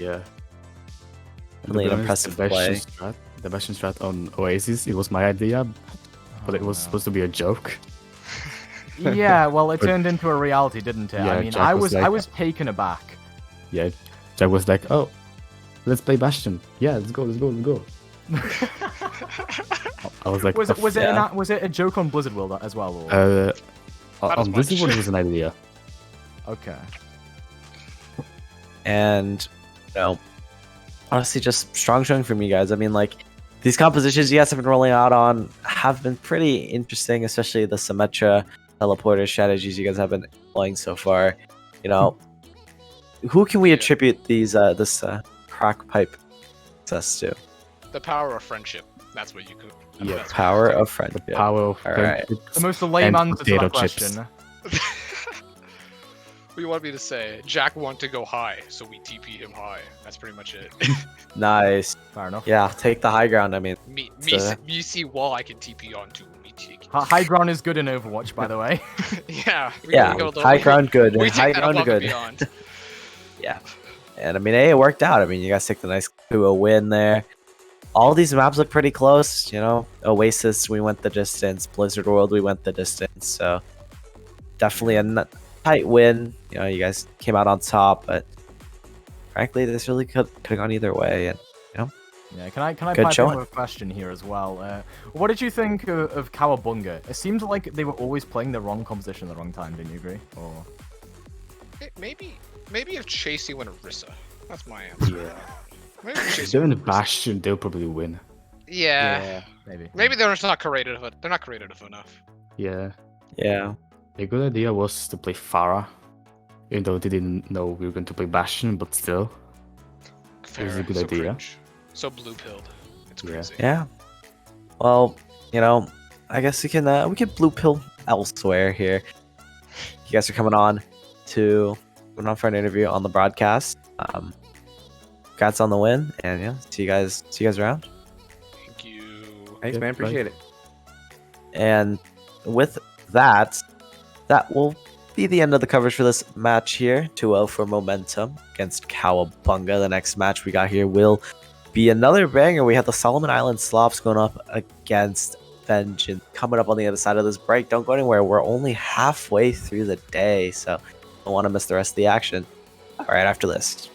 really an impressive play. The Bastion strat on Oasis, it was my idea, but it was supposed to be a joke. Yeah, well, it turned into a reality, didn't it? Yeah, I mean, Jack I was was like, taken aback. Yeah, Jack was like, "Oh, let's play Bastion. Yeah, let's go." I was like, was it a joke on Blizzard World as well? Or? On Blizzard World, it was an idea. Okay. And you know, honestly, just strong showing from you guys. I mean, like, these compositions you guys have been rolling out on have been pretty interesting, especially the Symmetra teleporter strategies you guys have been playing so far. You know, who can we attribute this crack pipe success to? The power of friendship. That's what you could. Yeah, power of friendship. The power of friendship. Right. The most lame answer to that question. What do you want me to say? Jack wanted to go high, so we TP him high. That's pretty much it. Nice. Fair enough. Yeah, take the high ground. I mean, you see wall I can TP onto. Me take. High ground is good in Overwatch, by the way. Yeah. High ground good. We high take that ground good. Yeah. And I mean, hey, it worked out. I mean, you guys took the nice 2-0 win there. All these maps look pretty close. You know, Oasis, we went the distance. Blizzard World, we went the distance. So definitely a tight win. You know, you guys came out on top, but frankly, this really could have gone either way. And you know, yeah, can I pipe in with a question here as well? What did you think of Cowabunga? It seemed like they were always playing the wrong composition at the wrong time. Didn't you agree? Or maybe if Chasey went Orisa. That's my answer. Yeah. If they're in the Bastion, they'll probably win. Yeah. Maybe. They're just not creative. They're not creative enough. Yeah. Yeah. A good idea was to play Pharah, even though they didn't know we were going to play Bastion, but still. It was a good so idea. Cringe. So blue pilled. It's crazy. Yeah. Well, you know, I guess we can blue pill elsewhere here. You guys are coming on for an interview on the broadcast. Congrats on the win, and yeah, see you guys around. Thank you. Thanks, man. Appreciate it. And with that will be the end of the coverage for this match here. 2-0 for Momentum against Cowabunga. The next match we got here will be another banger. We have the Solomon Island Sloths going up against Vengeance. Coming up on the other side of this break. Don't go anywhere. We're only halfway through the day, so don't want to miss the rest of the action. All right, after this.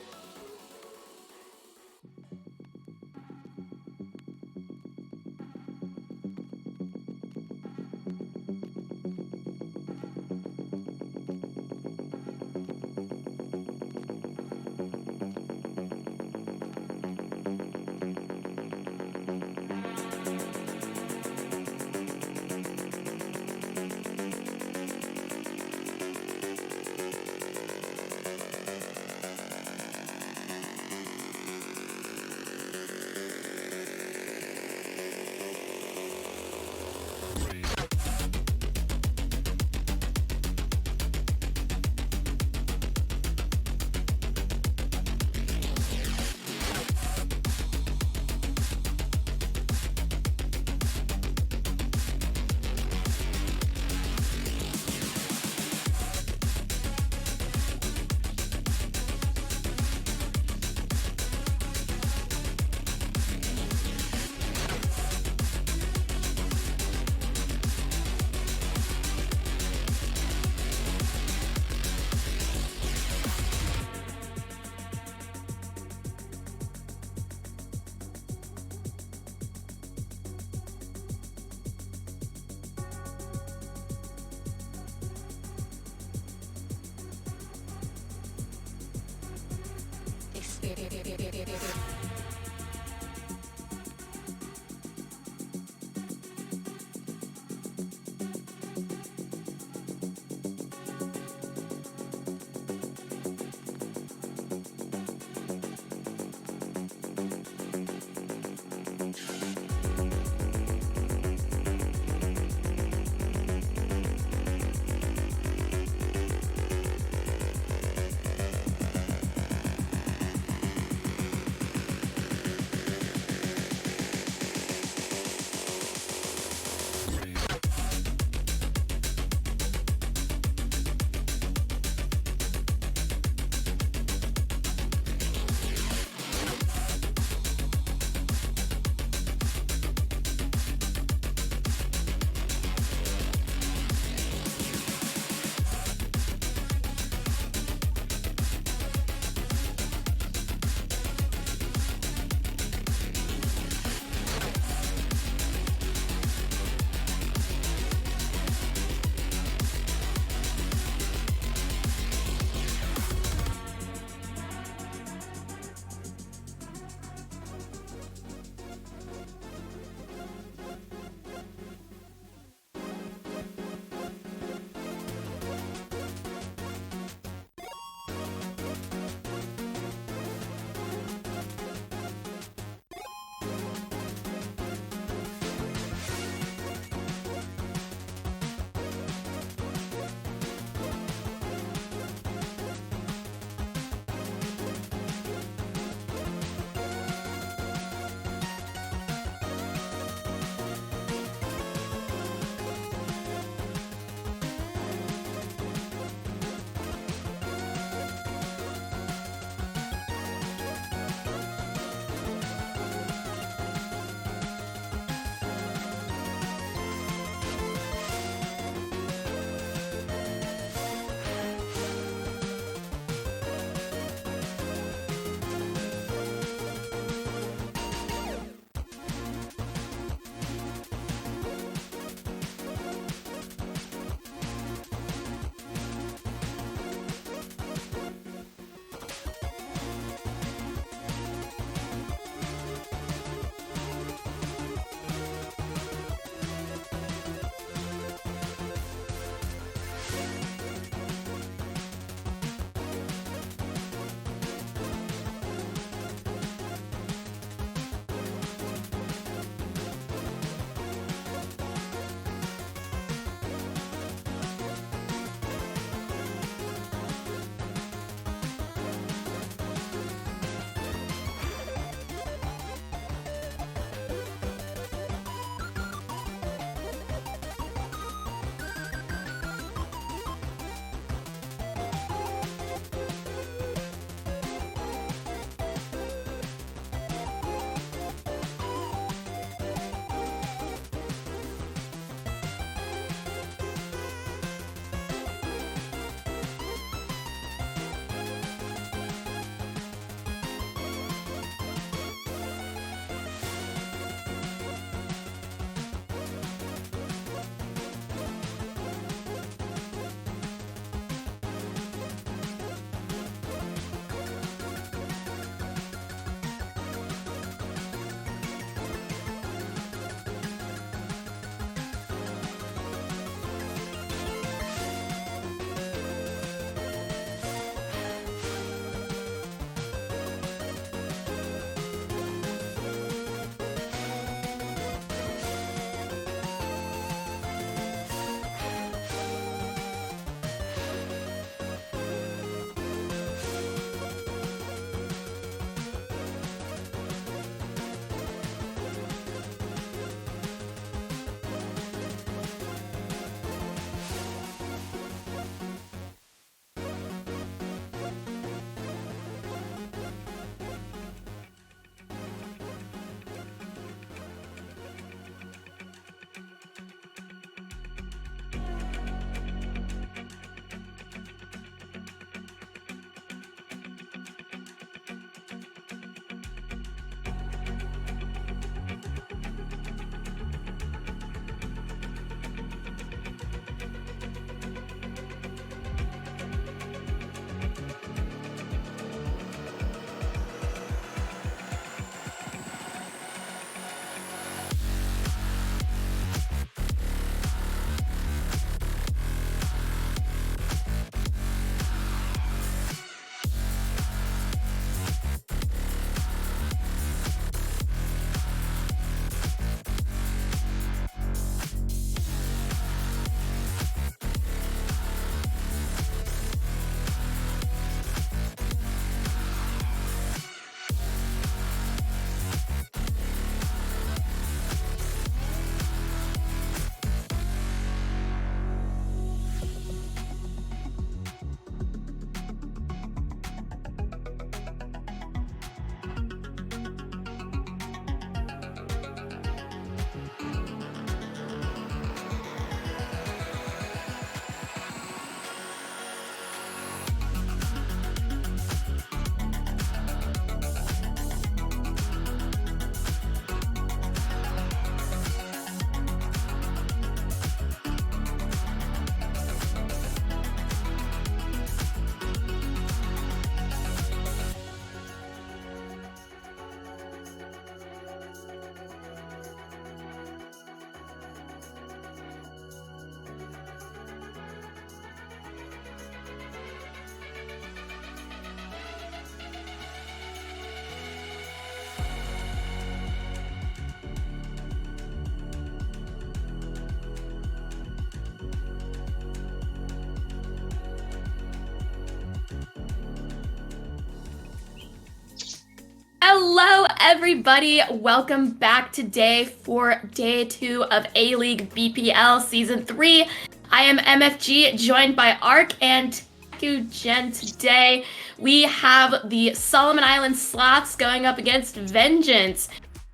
everybody? Welcome back today for day 2 of A-League BPL Season 3. I am MFG, joined by Ark and Gen. Today we have the Solomon Island Sloths going up against Vengeance.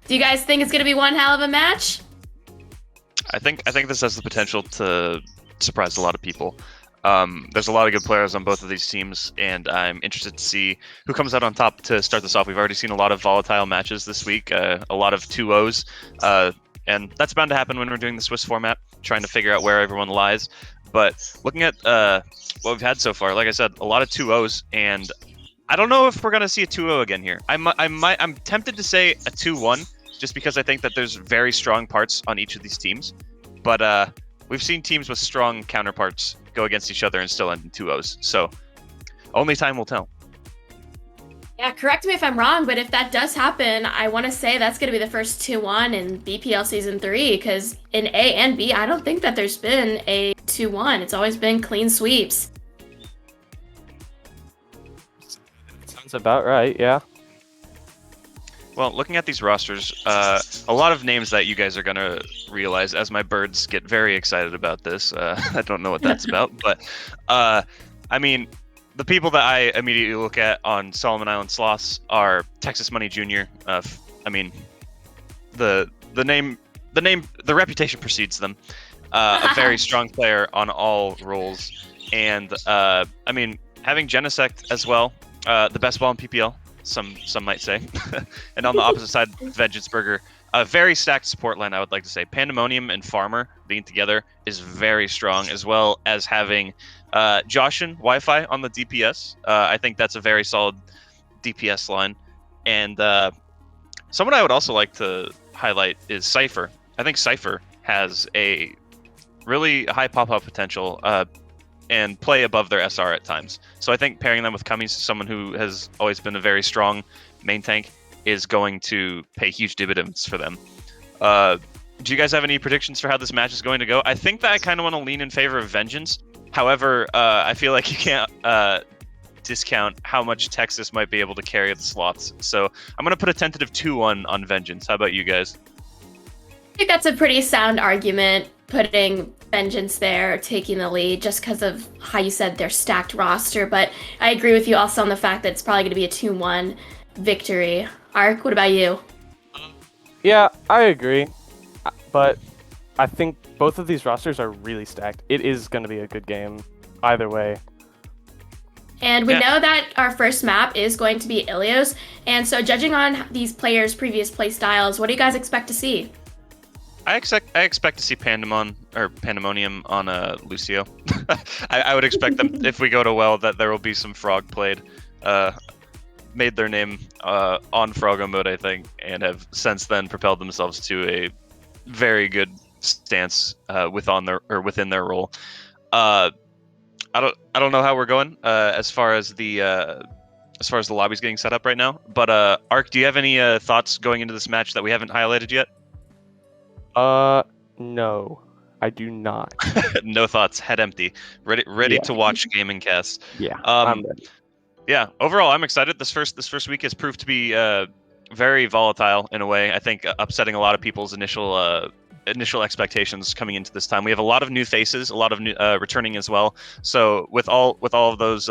Do you guys think it's going to be one hell of a match? I think this has the potential to surprise a lot of people. There's a lot of good players on both of these teams, and I'm interested to see who comes out on top to start this off. We've already seen a lot of volatile matches this week, a lot of 2-0s, and that's bound to happen when we're doing the Swiss format, trying to figure out where everyone lies. But looking at what we've had so far, like I said, a lot of 2-0s, and I don't know if we're going to see a 2-0 again here. I'm tempted to say a 2-1, just because I think that there's very strong parts on each of these teams. But we've seen teams with strong counterparts go against each other and still end in 2-0s. So only time will tell. Yeah, correct me if I'm wrong, but if that does happen, I want to say that's going to be the first 2-1 in BPL Season 3, because in A and B, I don't think that there's been a 2-1. It's always been clean sweeps. Sounds about right, yeah. Well, looking at these rosters, a lot of names that you guys are going to realize as my birds get very excited about this. I don't know what that's about, but I mean, the people that I immediately look at on Solomon Island Sloths are Texas Money Jr. I mean, the reputation precedes them. A very strong player on all roles, and I mean, having Genesect as well, the best ball in PPL. Some might say. And on the opposite side, Vengeance Burger, a very stacked support line, I would like to say. Pandemonium and Farmer being together is very strong, as well as having Josh and Wi-Fi on the DPS. I think that's a very solid DPS line. And someone I would also like to highlight is Cypher. I think Cypher has a really high pop-up potential and play above their SR at times. So I think pairing them with Cummings, someone who has always been a very strong main tank, is going to pay huge dividends for them. Do you guys have any predictions for how this match is going to go? I think that I kind of want to lean in favor of Vengeance. However, I feel like you can't discount how much Texas might be able to carry the Sloths. So I'm going to put a tentative 2-1 on Vengeance. How about you guys? I think that's a pretty sound argument, putting Vengeance there, taking the lead, just because of how you said their stacked roster. But I agree with you also on the fact that it's probably going to be a 2-1 victory. Ark, what about you? Yeah, I agree. But I think both of these rosters are really stacked. It is going to be a good game either way. And we know that our first map is going to be Ilios. And so judging on these players' previous play styles, what do you guys expect to see? I expect to see Pandemonium on Lucio. I would expect them, if we go to well, that there will be some Frog played. Made their name on Froggo mode, I think, and have since then propelled themselves to a very good stance within their role. I don't know how we're going as far as the lobby's getting set up right now. But Ark, do you have any thoughts going into this match that we haven't highlighted yet? No, I do not. No thoughts, head empty, ready to watch gaming cast. Yeah, I'm ready. Yeah, overall, I'm excited. This first week has proved to be very volatile in a way. I think upsetting a lot of people's initial expectations coming into this time. We have a lot of new faces, a lot of new returning as well. So with all of those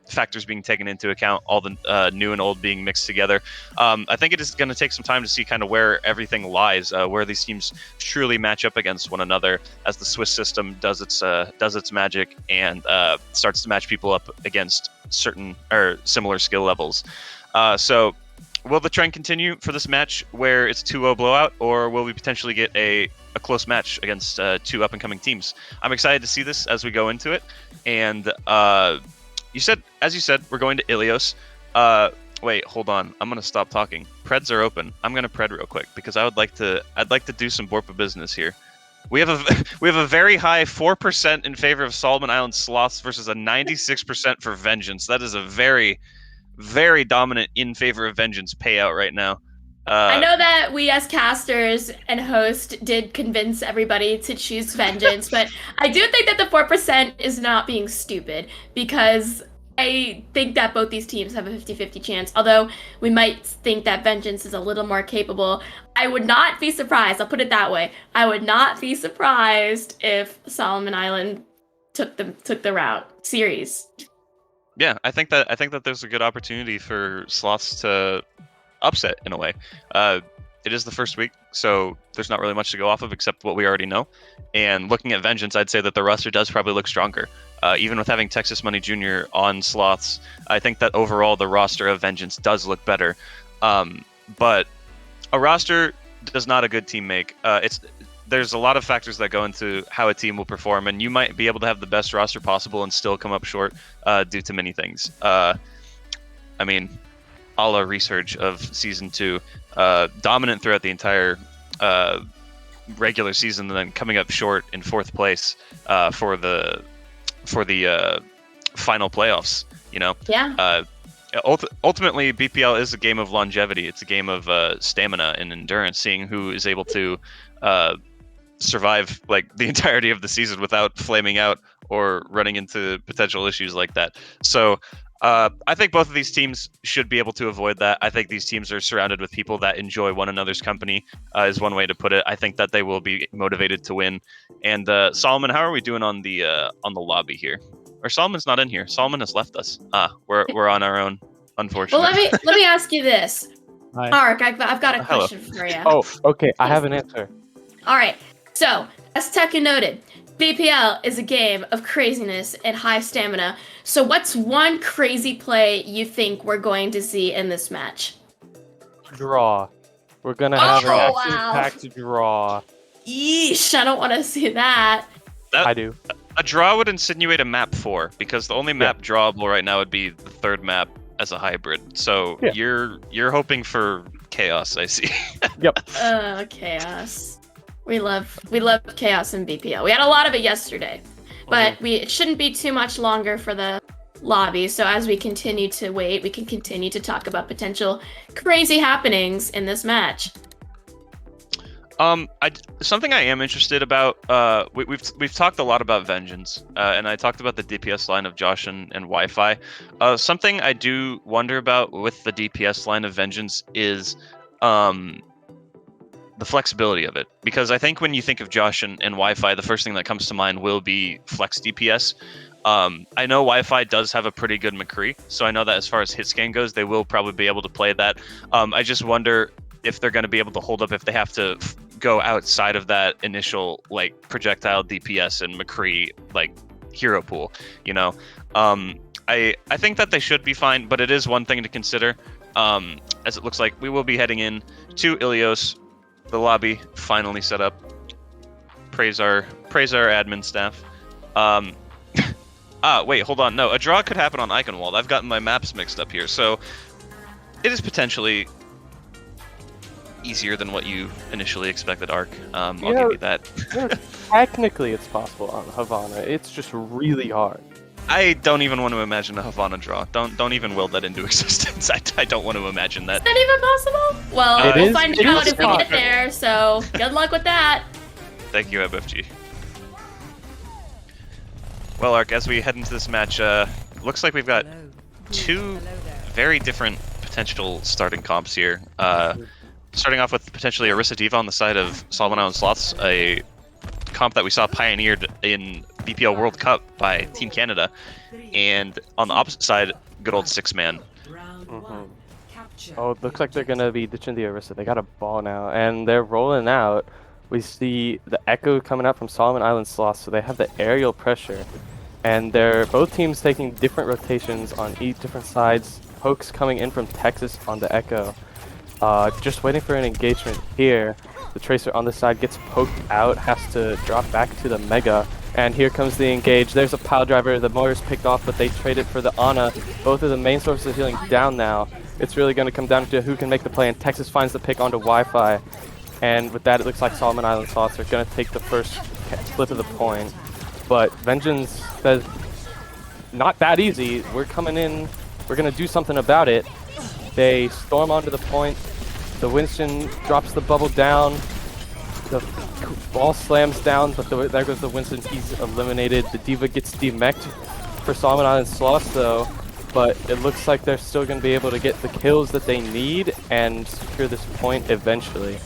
factors being taken into account, all the new and old being mixed together, I think it is going to take some time to see kind of where everything lies, where these teams truly match up against one another as the Swiss system does its magic and starts to match people up against certain or similar skill levels. So will the trend continue for this match where it's 2-0 blowout, or will we potentially get a close match against two up-and-coming teams? I'm excited to see this as we go into it. And as you said, we're going to Ilios. Wait, hold on. I'm gonna stop talking. Preds are open. I'm gonna pred real quick because I'd like to do some Borpa business here. We have a very high 4% in favor of Solomon Island Sloths versus a 96% for Vengeance. That is a very, very dominant in favor of Vengeance payout right now. I know that we as casters and host did convince everybody to choose Vengeance, but I do think that the 4% is not being stupid, because I think that both these teams have a 50-50 chance, although we might think that Vengeance is a little more capable. I would not be surprised, I'll put it that way, I would not be surprised if Solomon Island took the route series. Yeah, I think that there's a good opportunity for Sloths to upset in a way. It is the first week, so there's not really much to go off of except what we already know. And looking at Vengeance, I'd say that the roster does probably look stronger. Even with having Texas Money Jr. on Sloths, I think that overall the roster of Vengeance does look better. But a roster does not a good team make. There's a lot of factors that go into how a team will perform, and you might be able to have the best roster possible and still come up short due to many things. I mean, a la research of Season 2, dominant throughout the entire regular season, and then coming up short in 4th place for the final playoffs. You know, ultimately BPL is a game of longevity. It's a game of stamina and endurance, seeing who is able to survive like the entirety of the season without flaming out or running into potential issues like that. So I think both of these teams should be able to avoid that. I think these teams are surrounded with people that enjoy one another's company, is one way to put it. I think that they will be motivated to win. And Solomon, how are we doing on the lobby here? Or Solomon's not in here. Solomon has left us. We're on our own, unfortunately. Well, let me ask you this. Hi. Ark, I've got a question for you. Oh, okay. I have an answer. All right. So, as Tekken noted, BPL is a game of craziness and high stamina. So what's one crazy play you think we're going to see in this match? Draw. We're gonna have an action-packed draw. Yeesh, I don't want to see that. I do. A draw would insinuate a map 4, because the only map drawable right now would be the 3rd map as a hybrid. So you're hoping for chaos, I see. Yep. Chaos. We love chaos in BPL. We had a lot of it yesterday, but it shouldn't be too much longer for the lobby. So as we continue to wait, we can continue to talk about potential crazy happenings in this match. Something I am interested about. We've talked a lot about Vengeance, and I talked about the DPS line of Josh and Wi-Fi. Something I do wonder about with the DPS line of Vengeance is the flexibility of it, because I think when you think of Josh and Wi-Fi, the first thing that comes to mind will be flex DPS. I know Wi-Fi does have a pretty good McCree, so I know that as far as hit scan goes, they will probably be able to play that. I just wonder if they're going to be able to hold up if they have to go outside of that initial like projectile DPS and McCree like hero pool. You know, I think that they should be fine, but it is one thing to consider. As it looks like we will be heading in to Ilios. The lobby finally set up. Praise our admin staff. Wait, hold on. No, a draw could happen on Iconwald. I've gotten my maps mixed up here, so it is potentially easier than what you initially expected, Ark. I'll give you that. Technically, it's possible on Havana. It's just really hard. I don't even want to imagine a Havana draw. Don't even will that into existence. I don't want to imagine that. Is that even possible? Well, we'll find out if we get there, so good luck with that. Thank you, MFG. Well, Ark, as we head into this match, looks like we've got two very different potential starting comps here. Starting off with potentially Orisa Diva on the side of Solomon Island Sloths, a comp that we saw pioneered in BPL World Cup by Team Canada, and on the opposite side, good old 6-man. Oh, it looks like they're gonna be ditching the Orisa. They got a ball now, and they're rolling out. We see the Echo coming out from Solomon Island Sloths, so they have the aerial pressure, and they're both teams taking different rotations on each different sides. Pokes coming in from Texas on the Echo. Just waiting for an engagement here. The Tracer on the side gets poked out, has to drop back to the Mega, and here comes the engage. There's a pile driver, the motor's picked off, but they trade it for the Ana. Both of the main sources of healing down now. It's really going to come down to who can make the play, and Texas finds the pick onto Wi-Fi. And with that, it looks like Solomon Island Sloths are going to take the first flip of the point. But Vengeance says, not that easy. We're coming in, we're going to do something about it. They storm onto the point. The Winston drops the bubble down. The ball slams down, but there goes the Winston. He's eliminated. The Diva gets demeched for Solomon Island Sloths, though. but it looks like they're still going to be able to get the kills that they need and secure this point eventually.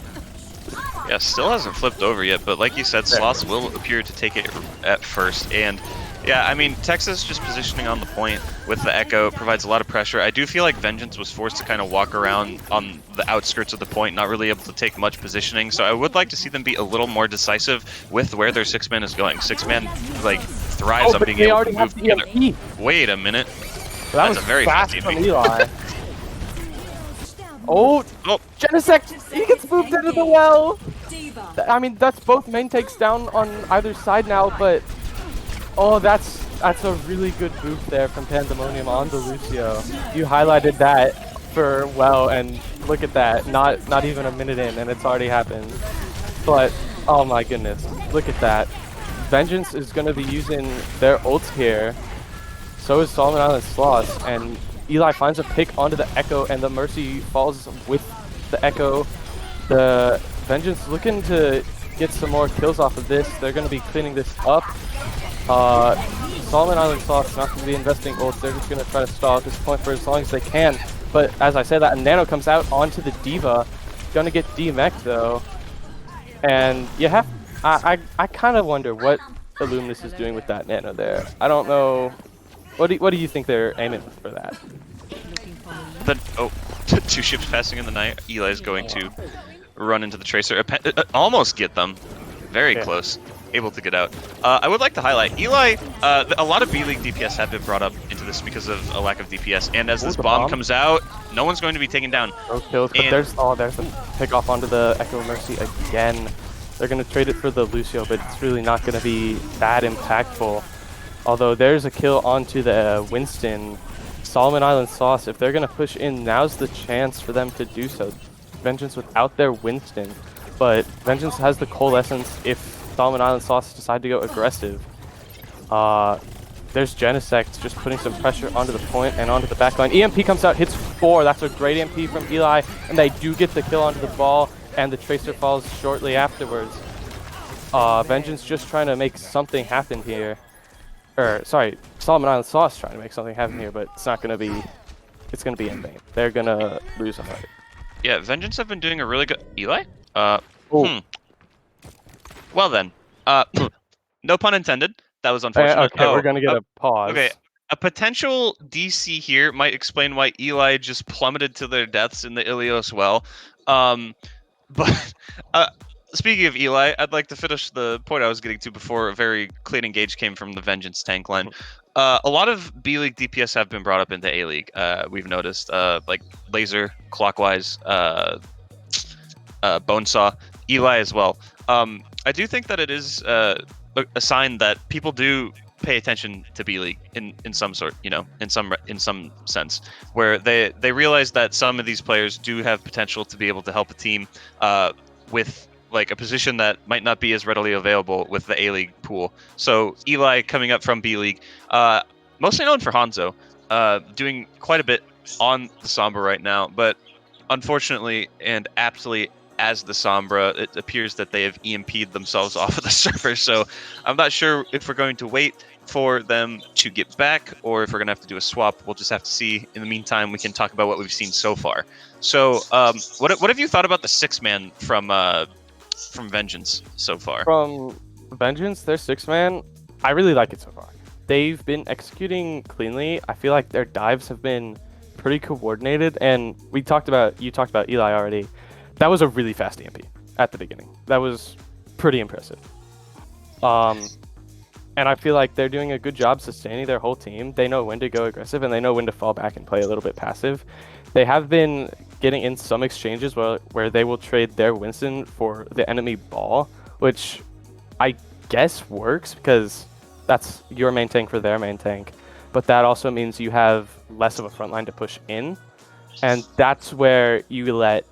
Yeah, still hasn't flipped over yet, but like you said, Sloths will appear to take it at first. And yeah, I mean, Texas just positioning on the point with the Echo provides a lot of pressure. I do feel like Vengeance was forced to kind of walk around on the outskirts of the point, not really able to take much positioning. So I would like to see them be a little more decisive with where their 6-man is going. 6-man, like, thrives on being able to move together. Wait a minute. That was a very fast fast from EMP. Eli. Oh, Genesect, he gets moved into the well. I mean, that's both main takes down on either side now, but oh, that's a really good move there from Pandemonium on the Lucio. You highlighted that for well, and look at that, not even a minute in, and it's already happened. But oh my goodness, look at that. Vengeance is going to be using their ults here. So is Solomon Island Sloths, and Eli finds a pick onto the Echo, and the Mercy falls with the Echo. The Vengeance looking to get some more kills off of this. They're going to be cleaning this up. Solomon Island Sloths not going to be investing ults. They're just going to try to stall at this point for as long as they can. But as I say that, Nano comes out onto the D.Va. Going to get D-mech'd though. And you have... I kind of wonder what Illuminus is doing with that Nano there. I don't know... What do you think they're aiming for that? Two ships passing in the night. Eli's going to run into the Tracer. Almost get them. Very close. Able to get out. I would like to highlight Eli. A lot of B-League DPS have been brought up into this because of a lack of DPS. And as this bomb comes out, no one's going to be taken down. No kills, but there's a pick off onto the Echo Mercy again. They're going to trade it for the Lucio, but it's really not going to be that impactful. Although there's a kill onto the Winston. Solomon Island Sauce, if they're going to push in, now's the chance for them to do so. Vengeance without their Winston. But Vengeance has the Coalescence if Solomon Island Sauce decide to go aggressive. There's Genesect just putting some pressure onto the point and onto the backline. EMP comes out, hits 4. That's a great EMP from Eli. And they do get the kill onto the ball. And the Tracer falls shortly afterwards. Vengeance just trying to make something happen here. Sorry, Solomon Island Sauce trying to make something happen here, but it's not going to be... It's going to be in vain. They're going to lose a fight. Yeah, Vengeance have been doing a really good... Eli? Well then. No pun intended. That was unfortunate. Okay, we're going to get a pause. Okay, a potential DC here might explain why Eli just plummeted to their deaths in the Ilios well. But... Speaking of Eli, I'd like to finish the point I was getting to before a very clean engage came from the Vengeance tank line. A lot of B-League DPS have been brought up into A-League. We've noticed, like Laser, Clockwise, Bonesaw, Eli as well. I do think that it is a sign that people do pay attention to B-League in some sort, you know, in some sense, where they realize that some of these players do have potential to be able to help a team with like a position that might not be as readily available with the A-League pool. So Eli coming up from B-League, mostly known for Hanzo, doing quite a bit on the Sombra right now, but unfortunately and aptly as the Sombra, it appears that they have EMP'd themselves off of the server. So I'm not sure if we're going to wait for them to get back or if we're going to have to do a swap. We'll just have to see. In the meantime, we can talk about what we've seen so far. So what have you thought about the 6-man from Vengeance so far? From Vengeance, their 6-man, I really like it so far. They've been executing cleanly. I feel like their dives have been pretty coordinated, and you talked about Eli already. That was a really fast EMP at the beginning. That was pretty impressive. And I feel like they're doing a good job sustaining their whole team. They know when to go aggressive, and they know when to fall back and play a little bit passive. They have been getting in some exchanges where they will trade their Winston for the enemy ball, which I guess works because that's your main tank for their main tank. But that also means you have less of a front line to push in. And that's where you let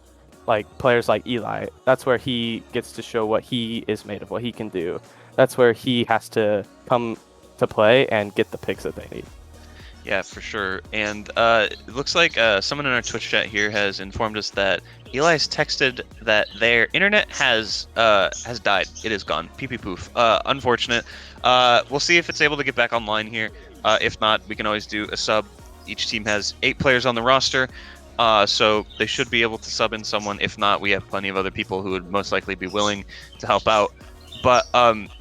like players like Eli, that's where he gets to show what he is made of, what he can do. That's where he has to come to play and get the picks that they need. Yeah, for sure. And it looks like someone in our Twitch chat here has informed us that Eli's texted that their internet has died. It is gone. Pee poof. Unfortunate. We'll see if it's able to get back online here. If not, we can always do a sub Each team has 8 players on the roster, so they should be able to sub in someone. If not, we have plenty of other people who would most likely be willing to help out. But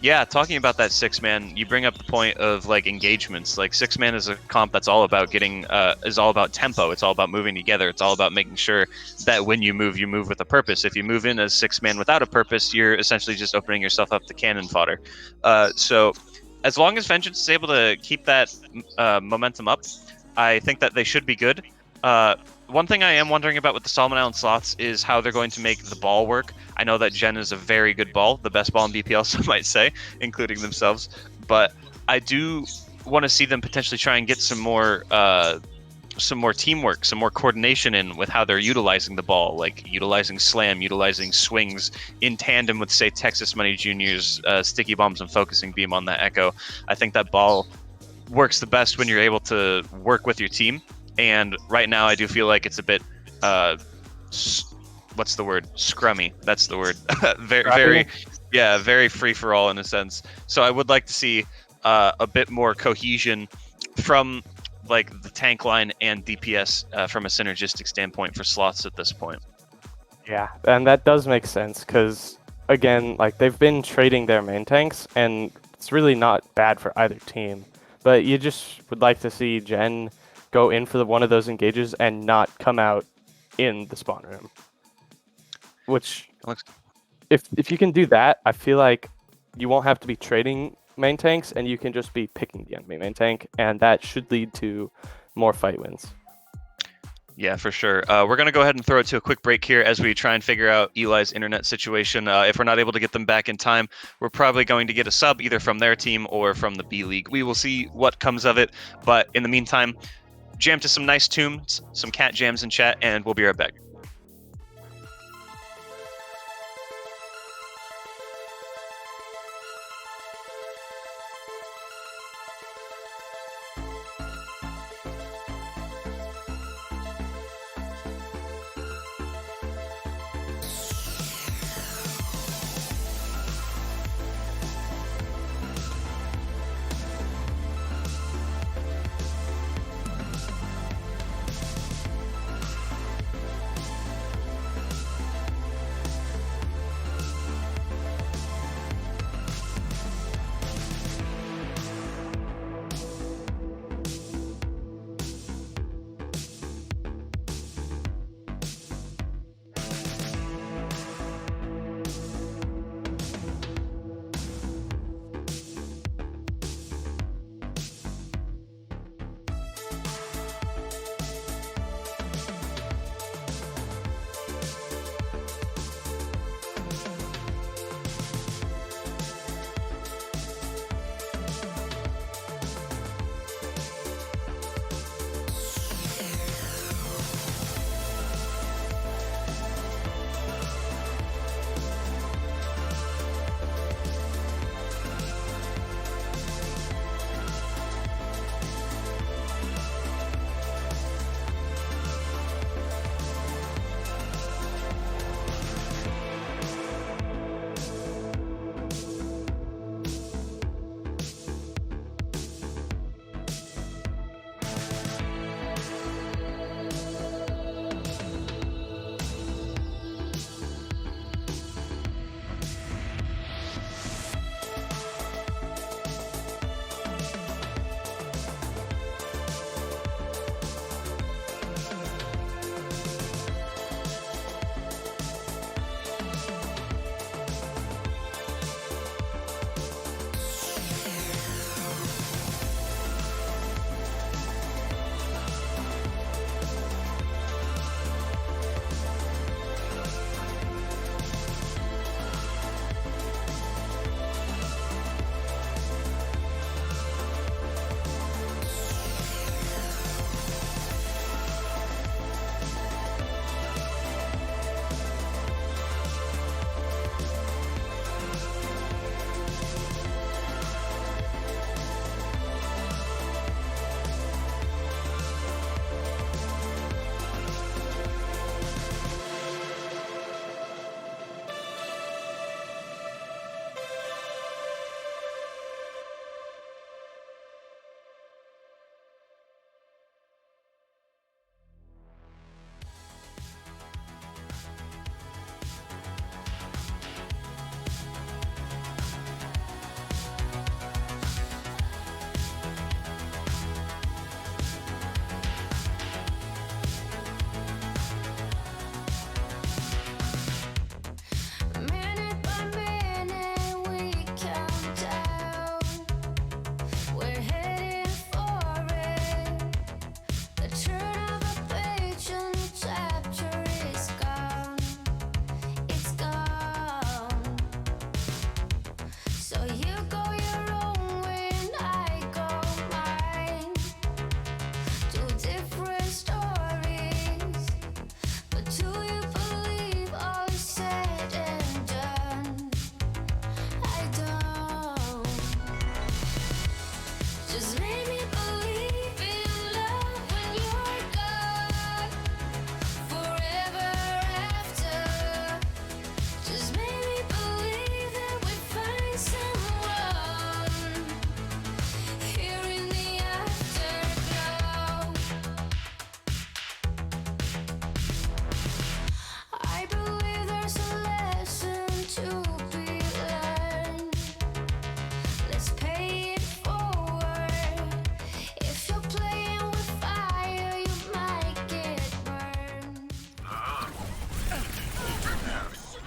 yeah, talking about that 6-man, you bring up the point of like engagements. Like 6-man is a comp that's all about is all about tempo. It's all about moving together. It's all about making sure that when you move with a purpose. If you move in as 6-man without a purpose, you're essentially just opening yourself up to cannon fodder. So as long as Vengeance is able to keep that momentum up, I think that they should be good. One thing I am wondering about with the Solomon Island Sloths is how they're going to make the ball work. I know that Gen is a very good ball, the best ball in BPL, some might say, including themselves. But I do want to see them potentially try and get some more teamwork, some more coordination in with how they're utilizing the ball, like utilizing slam, utilizing swings in tandem with, say, Texas Money Jr.'s sticky bombs and focusing beam on that Echo. I think that ball works the best when you're able to work with your team. And right now, I do feel like it's a bit, what's the word? Scrummy. That's the word. Very free for all in a sense. So I would like to see a bit more cohesion from like the tank line and DPS from a synergistic standpoint for Sloths at this point. Yeah, and that does make sense because again, like they've been trading their main tanks, and it's really not bad for either team. But you just would like to see Gen go in for one of those engages and not come out in the spawn room. Which, if you can do that, I feel like you won't have to be trading main tanks, and you can just be picking the enemy main tank, and that should lead to more fight wins. Yeah, for sure. We're going to go ahead and throw it to a quick break here as we try and figure out Eli's internet situation. If we're not able to get them back in time, we're probably going to get a sub either from their team or from the B League. We will see what comes of it, but in the meantime, jam to some nice tunes, some cat jams in chat, and we'll be right back.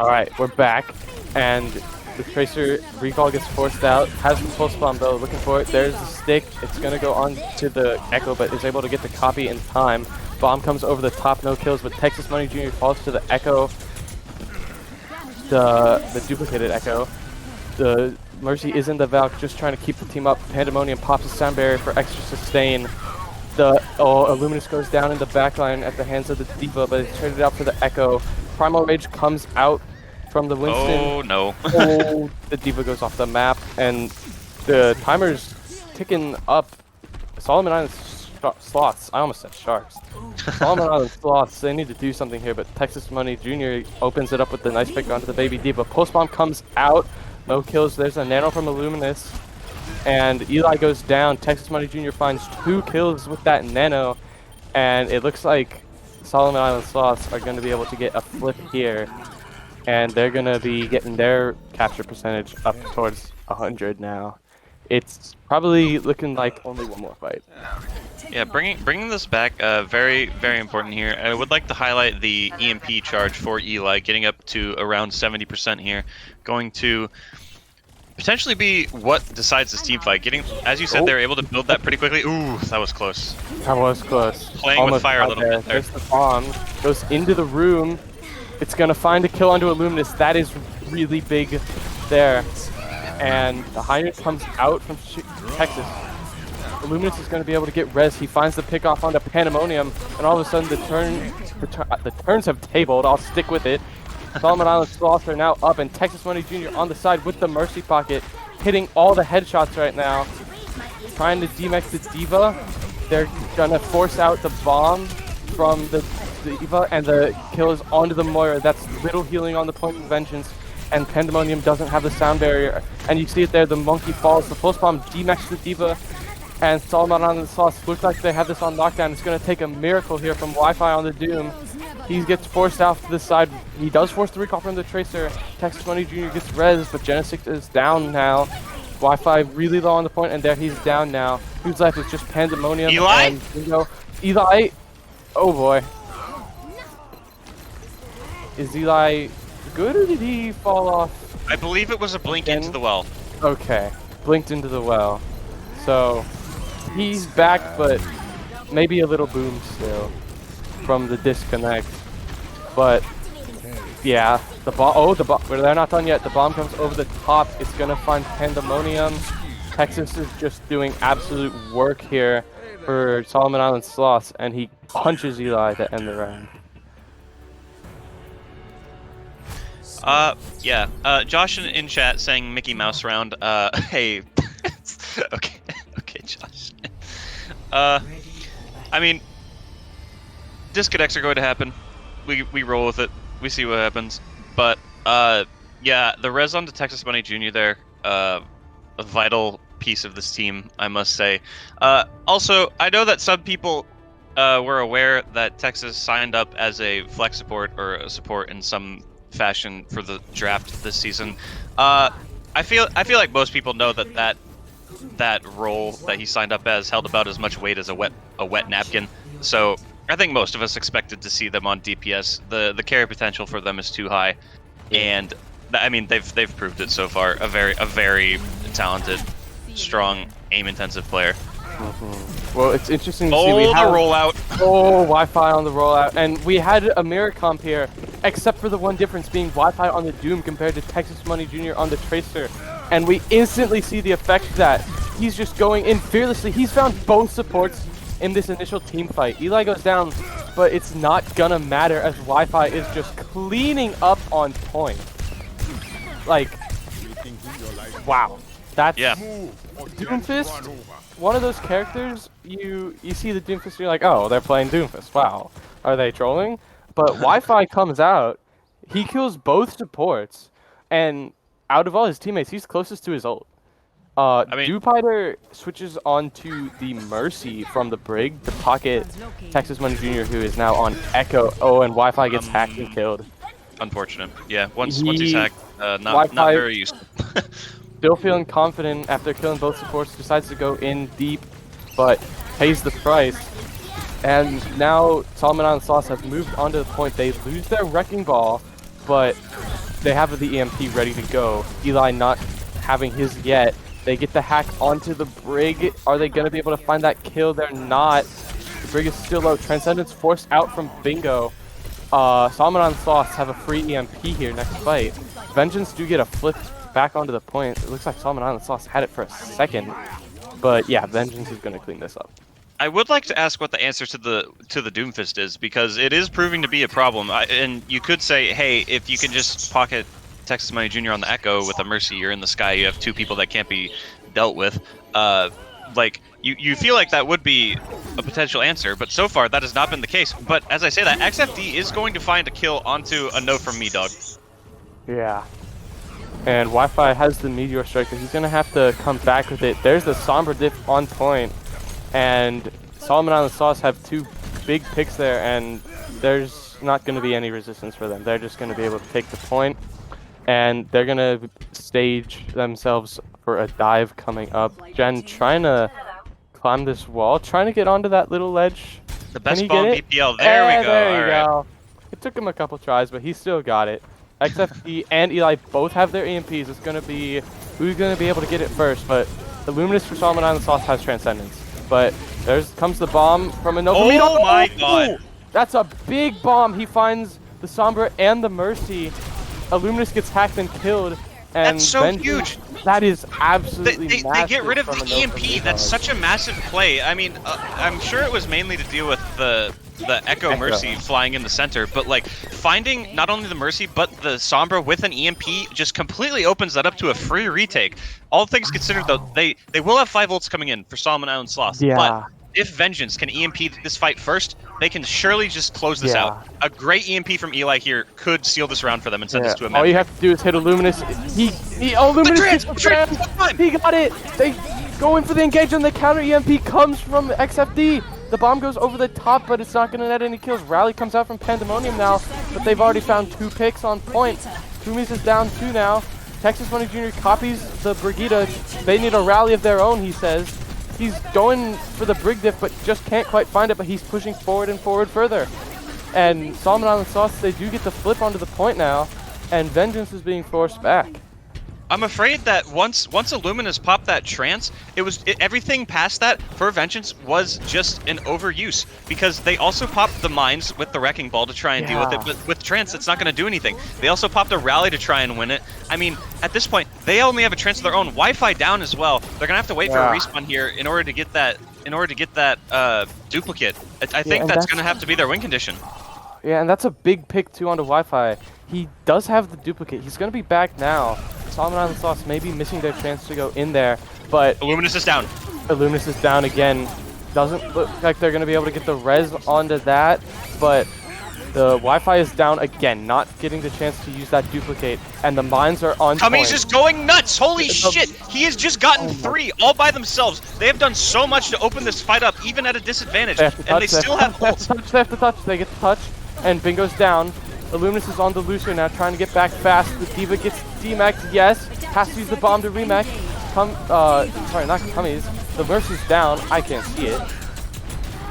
Alright, we're back, and the Tracer recall gets forced out, has the pulse bomb though, looking for it, there's the stick, it's gonna go on to the Echo, but is able to get the copy in time. Bomb comes over the top, no kills, but Texas Money Jr. falls to the Echo, the duplicated Echo. The Mercy is in the Valk, just trying to keep the team up. Pandemonium pops a sound barrier for extra sustain. The Illuminus goes down in the backline at the hands of the D.Va, but it's traded out for the Echo. Primal Rage comes out from the Winston. Oh no. Oh, the D.Va goes off the map, and the timer's ticking up. Solomon Island Sloths. I almost said Sharks. Solomon Island Sloths, they need to do something here, but Texas Money Jr. opens it up with the nice pick onto the baby D.Va. Post bomb comes out. No kills. There's a nano from Illuminus. And Eli goes down. Texas Money Jr. finds 2 kills with that nano. And it looks like Solomon Island Sloths are going to be able to get a flip here. And they're going to be getting their capture percentage up towards 100 now. It's probably looking like only one more fight. Yeah, bringing this back, very, very important here. I would like to highlight the EMP charge for Eli, getting up to around 70% here. Going to potentially be what decides this team fight. Getting, as you said, they're able to build that pretty quickly. Ooh, that was close. That was close. Playing with fire a little bit there. There's the bomb. Goes into the room. It's going to find a kill onto Illuminus. That is really big there. And the Heinrich comes out from Texas. Illuminus is going to be able to get res. He finds the pick off onto Pandemonium, and all of a sudden the turns have tabled. I'll stick with it. Solomon Island Sloths are now up, and Texas Money Jr. on the side with the Mercy Pocket, hitting all the headshots right now. Trying to DMX the D.Va. They're going to force out the bomb from the D.Va, and the kill is onto the Moira. That's little healing on the point of vengeance. And Pandemonium doesn't have the sound barrier. And you see it there, the monkey falls, the pulse bomb DMAX the D.Va, and Solomon Island Sloths looks like they have this on lockdown. It's going to take a miracle here from Wi-Fi on the Doom. He gets forced out to the side. He does force the recall from the Tracer. Texas Money Jr. gets res, but Genesis is down now. Wi-Fi really low on the point, and there he's down now. Who's left is just Pandemonium. Eli? And Eli, oh boy. Is Eli good, or did he fall off? I believe it was a blink into the well. Okay, blinked into the well. So he's back, but maybe a little boom still from the disconnect. But yeah, the bomb. Oh, the bomb. They're not done yet. The bomb comes over the top. It's gonna find Pandemonium. Texas is just doing absolute work here for Solomon Island Sloths, and he punches Eli to end the round. Yeah. Josh in chat saying Mickey Mouse round. Hey. Okay. Okay, Josh. I mean, disconnects are going to happen. We roll with it. We see what happens. But yeah, the res on to Texas Money Jr. there, a vital piece of this team, I must say. Also, I know that some people were aware that Texas signed up as a flex support or a support in some fashion for the draft this season. I feel like most people know that role that he signed up as held about as much weight as a wet napkin. So I think most of us expected to see them on DPS. The carry potential for them is too high, and I mean they've proved it so far. A very talented, strong, aim-intensive player. Well, it's interesting to see. We have the rollout. Oh, Wi-Fi on the rollout, and we had a mirror comp here, except for the one difference being Wi-Fi on the Doom compared to Texas Money Jr. on the Tracer, and we instantly see the effect of that. He's just going in fearlessly. He's found both supports in this initial team fight. Eli goes down, but it's not gonna matter as Wi-Fi is just cleaning up on point. Like, wow, that's Doomfist. One of those characters, you see the Doomfist, and you're like, oh, they're playing Doomfist. Wow, are they trolling? But Wi-Fi comes out, he kills both supports, and out of all his teammates, he's closest to his ult. Dupiter switches on to the Mercy from the Brig to pocket Texas Money Jr., who is now on Echo. Oh, and Wi-Fi gets hacked and killed. Unfortunate. Yeah, once he's hacked, not very useful. Still feeling confident after killing both supports, decides to go in deep, but pays the price. And now Solomon Island Sloths have moved onto the point. They lose their Wrecking Ball, but they have the EMP ready to go. Eli not having his yet. They get the hack onto the Brig. Are they going to be able to find that kill? They're not. The Brig is still low. Transcendence forced out from Bingo. Salmon and Sloths have a free EMP here next fight. Vengeance do get a flip back onto the point. It looks like Salmon and Sloths had it for a second. But yeah, Vengeance is going to clean this up. I would like to ask what the answer to the Doomfist is, because it is proving to be a problem. And you could say, hey, if you can just pocket Texas Money Jr. on the Echo with a Mercy, you're in the sky, you have two people that can't be dealt with. Like, you feel like that would be a potential answer, but so far that has not been the case. But as I say that, XFD is going to find a kill onto a no from me, dog. Yeah. And Wi-Fi has the Meteor Strike, but he's going to have to come back with it. There's the Sombra Diff on point, and Solomon Island Sauce have two big picks there, and there's not going to be any resistance for them. They're just going to be able to take the point, and they're going to stage themselves for a dive coming up. Jen trying to climb this wall, trying to get onto that little ledge. The best ball in BPL. There we go. There you go. It took him a couple tries, but he still got it. XFD and Eli both have their EMPs. It's going to be who's going to be able to get it first, but the Luminous for Solomon Island Sauce has Transcendence. But comes the bomb from a Nova. Oh my god! That's a big bomb. He finds the Sombra and the Mercy. Illuminous gets hacked and killed. And that's so huge. That is absolutely massive. They get rid of the EMP. That's such a massive play. I mean, I'm sure it was mainly to deal with the Echo Mercy flying in the center, but like finding not only the Mercy but the Sombra with an EMP just completely opens that up to a free retake. All things considered, though, they will have 5 ults coming in for Solomon Island Sloths. Yeah. But if Vengeance can EMP this fight first, they can surely just close this out. A great EMP from Eli here could seal this round for them and send this to a match. All you have to do is hit Illuminous. Luminous he got it! They go in for the engage and the counter EMP comes from XFD. The bomb goes over the top, but it's not going to net any kills. Rally comes out from Pandemonium now, but they've already found 2 picks on point. Tumis is down 2 now. Texas Money Jr. copies the Brigida. They need a rally of their own, he says. He's going for the Brig Diff, but just can't quite find it, but he's pushing forward and forward further. And Solomon Island Sauce, they do get the flip onto the point now, and Vengeance is being forced back. I'm afraid that once Illuminous popped that trance, everything past that for Vengeance was just an overuse, because they also popped the mines with the Wrecking Ball to try and deal with it, but with trance it's not going to do anything. They also popped a rally to try and win it. I mean, at this point they only have a trance of their own. Wi-Fi down as well. They're going to have to wait for a respawn here in order to get that duplicate. I think that's going to have to be their win condition. Yeah, and that's a big pick too onto Wi-Fi. He does have the duplicate. He's going to be back now. Solomon Island Sauce may be missing their chance to go in there, but Illuminous is down. Illuminous is down again. Doesn't look like they're going to be able to get the res onto that, but the Wi-Fi is down again, not getting the chance to use that duplicate, and the mines are on point. He's just going nuts! Holy shit! He has just gotten 3 all by themselves. They have done so much to open this fight up, even at a disadvantage, and they still have ults. They have to touch. They get the touch, and Bingo's down. Illuminous is on the Lucio now, trying to get back fast. The Diva gets demaxed, yes. Has to use the bomb to remax. Sorry, not Cummies. The Mercy's down. I can't see it.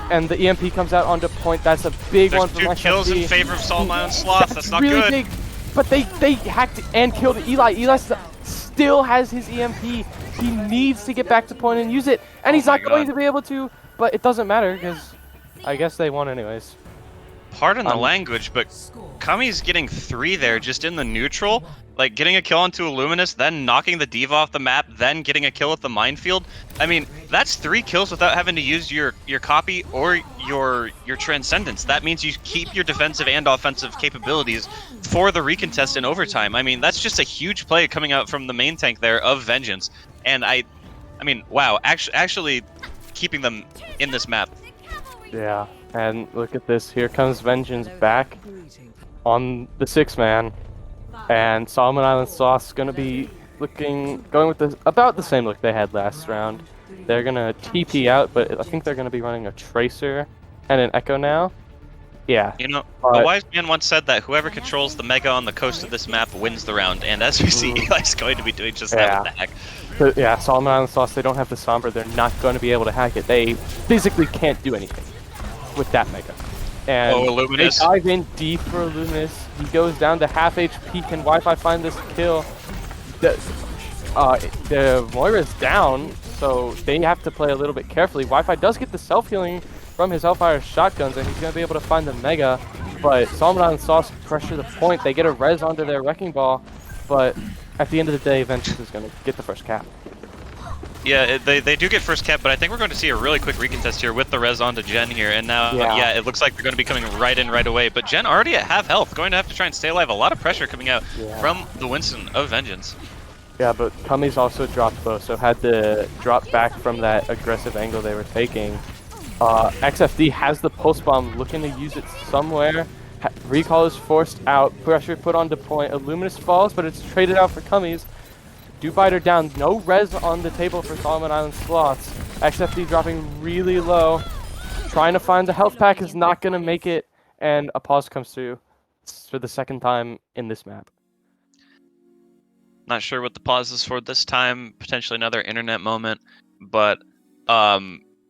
And the EMP comes out onto point. That's a big one for There's 2 kills in favor of Solomon Island Sloths. That's not really good. Big, but they hacked and killed Eli. Eli still has his EMP. He needs to get back to point and use it. And he's not going to be able to, but it doesn't matter because I guess they won anyways. Pardon the language, but Kami's getting 3 there just in the neutral. Like, getting a kill onto Illuminous, then knocking the Diva off the map, then getting a kill at the minefield. I mean, that's 3 kills without having to use your copy or your Transcendence. That means you keep your defensive and offensive capabilities for the recontest in overtime. I mean, that's just a huge play coming out from the main tank there of Vengeance. And I mean, wow, actually keeping them in this map. Yeah, and look at this. Here comes Vengeance back on the 6-man. And Solomon Island Sauce gonna be going with about the same look they had last round. They're gonna TP out, but I think they're gonna be running a Tracer and an Echo now. Yeah. You know, a wise man once said that whoever controls the Mega on the coast of this map wins the round, and as we see, Eli's going to be doing just that with the hack. But yeah, Solomon Island Sauce, they don't have the Sombra, they're not going to be able to hack it. They physically can't do anything with that Mega. And they Illuminous. dive in deep for Illuminous. He goes down to half HP. Can Wi-Fi find this kill? The Moira's down, so they have to play a little bit carefully. Wi-Fi does get the self-healing from his Hellfire shotguns, and he's going to be able to find the Mega. But Salmon and Sauce pressure the point. They get a res onto their Wrecking Ball, but at the end of the day, Vengeance is going to get the first cap. Yeah, they do get first cap, but I think we're going to see a really quick recontest here with the res onto Jen here, and now, yeah, it looks like they're going to be coming right in right away, but Jen already at half health, going to have to try and stay alive. A lot of pressure coming out from the Winston of Vengeance. Yeah, but Cummy's also dropped both, so had to drop back from that aggressive angle they were taking. XFD has the Pulse Bomb, looking to use it somewhere. Recall is forced out, pressure put onto point. Illuminous falls, but it's traded out for Cummy's. Dewbiter down, no res on the table for Solomon Island Sloths. XFD dropping really low. Trying to find the health pack is not going to make it, and a pause comes through for the second time in this map. Not sure what the pause is for this time, potentially another internet moment, but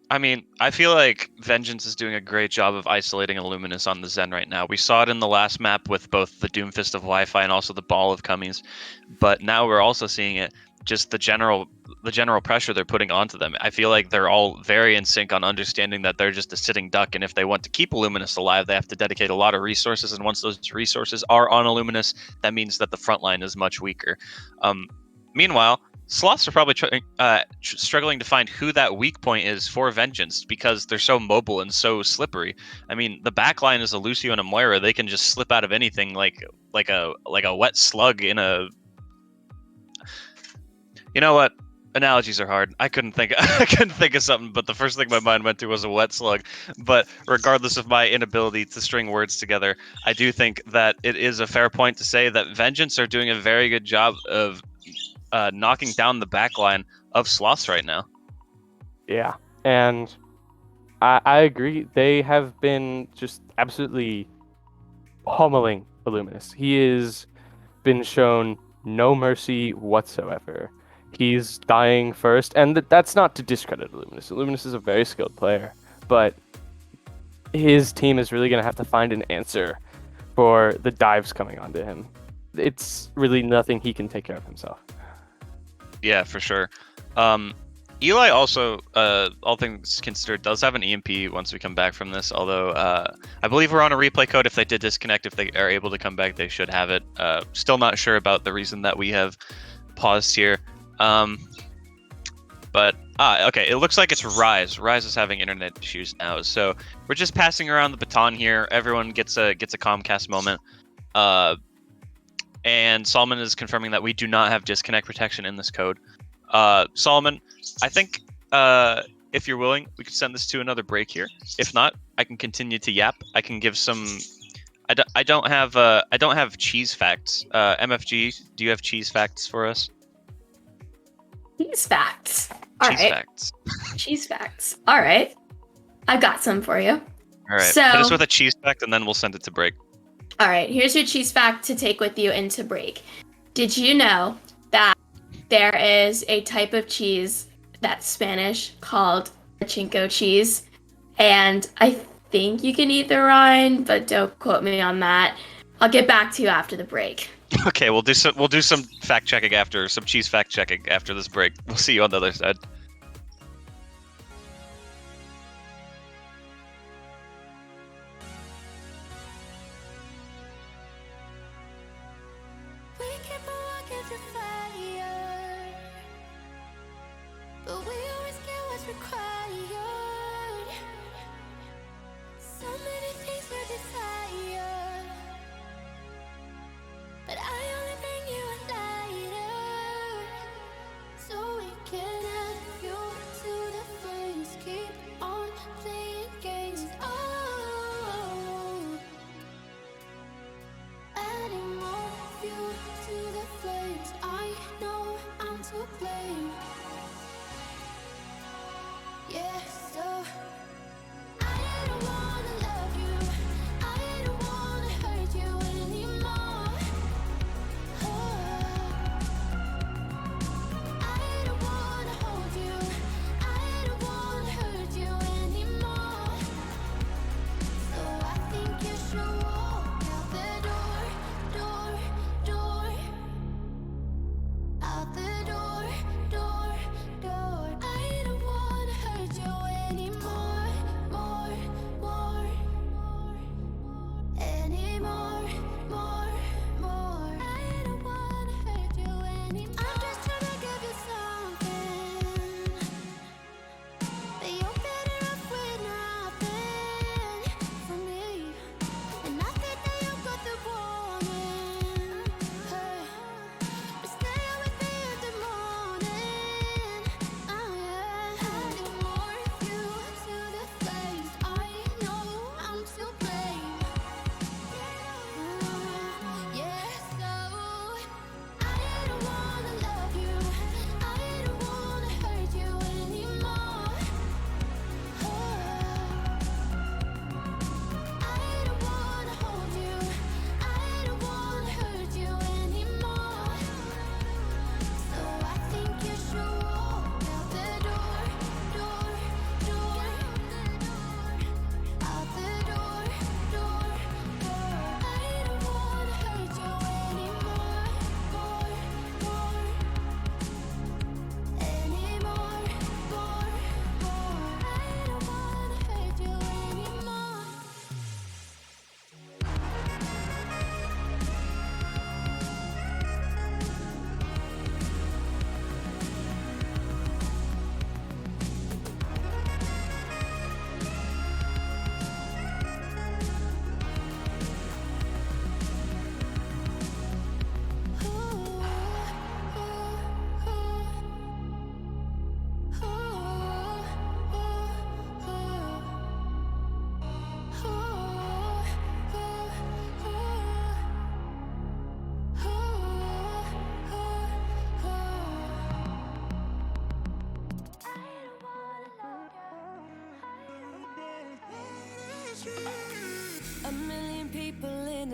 I mean, I feel like Vengeance is doing a great job of isolating Illuminous on the Zen right now. We saw it in the last map with both the Doomfist of Wi-Fi and also the Ball of Cummies, but now we're also seeing it, just the general pressure they're putting onto them. I feel like they're all very in sync on understanding that they're just a sitting duck, and if they want to keep Illuminous alive, they have to dedicate a lot of resources, and once those resources are on Illuminous, that means that the front line is much weaker. Meanwhile, Sloths are probably struggling to find who that weak point is for Vengeance because they're so mobile and so slippery. I mean, the back line is a Lucio and a Moira. They can just slip out of anything like a wet slug in a... You know what? Analogies are hard. I couldn't think of something, but the first thing my mind went to was a wet slug. But regardless of my inability to string words together, I do think that it is a fair point to say that Vengeance are doing a very good job of knocking down the backline of Sloths right now. Yeah, and I agree. They have been just absolutely pummeling Illuminous. He has been shown no mercy whatsoever. He's dying first, and that's not to discredit Illuminous. Illuminous is a very skilled player, but his team is really going to have to find an answer for the dives coming onto him. It's really nothing he can take care of himself. Yeah, for sure. Eli also, all things considered, does have an EMP once we come back from this, although I believe we're on a replay code. If they did disconnect, if they are able to come back, they should have it. Still not sure about the reason that we have paused here. But, okay, it looks like it's Rise. Rise is having internet issues now, so we're just passing around the baton here. Everyone gets a Comcast moment. And Solomon is confirming that we do not have disconnect protection in this code. Solomon, I think if you're willing, we could send this to another break here. If not, I can continue to yap. I can give some. I don't have cheese facts. MFG, do you have cheese facts for us? Cheese facts. All right. Cheese facts. Cheese facts. All right. I've got some for you. All right. So, hit us with a cheese fact, and then we'll send it to break. All right. Here's your cheese fact to take with you into break. Did you know that there is a type of cheese that's Spanish called Chinko cheese? And I think you can eat the rind, but don't quote me on that. I'll get back to you after the break. Okay, we'll do some fact checking after, some cheese fact checking after this break. We'll see you on the other side.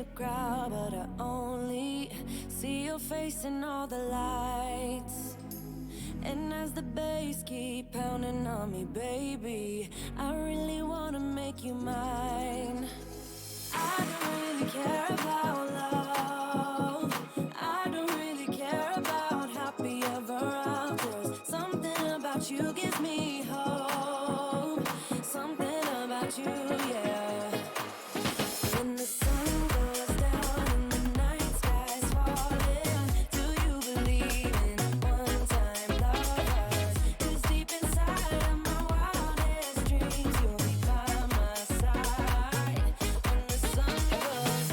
the crowd, but I only see your face in all the lights. And as the bass keep pounding on me, baby, I really wanna make you mine. I don't really care about love. I don't really care about happy ever afters. Something about you gives me hope. Something about you, yeah. When the sun goes down and the night sky's falling, do you believe in one-time lovers? 'Cause deep inside of my wildest dreams, you'll be by my side. When the sun goes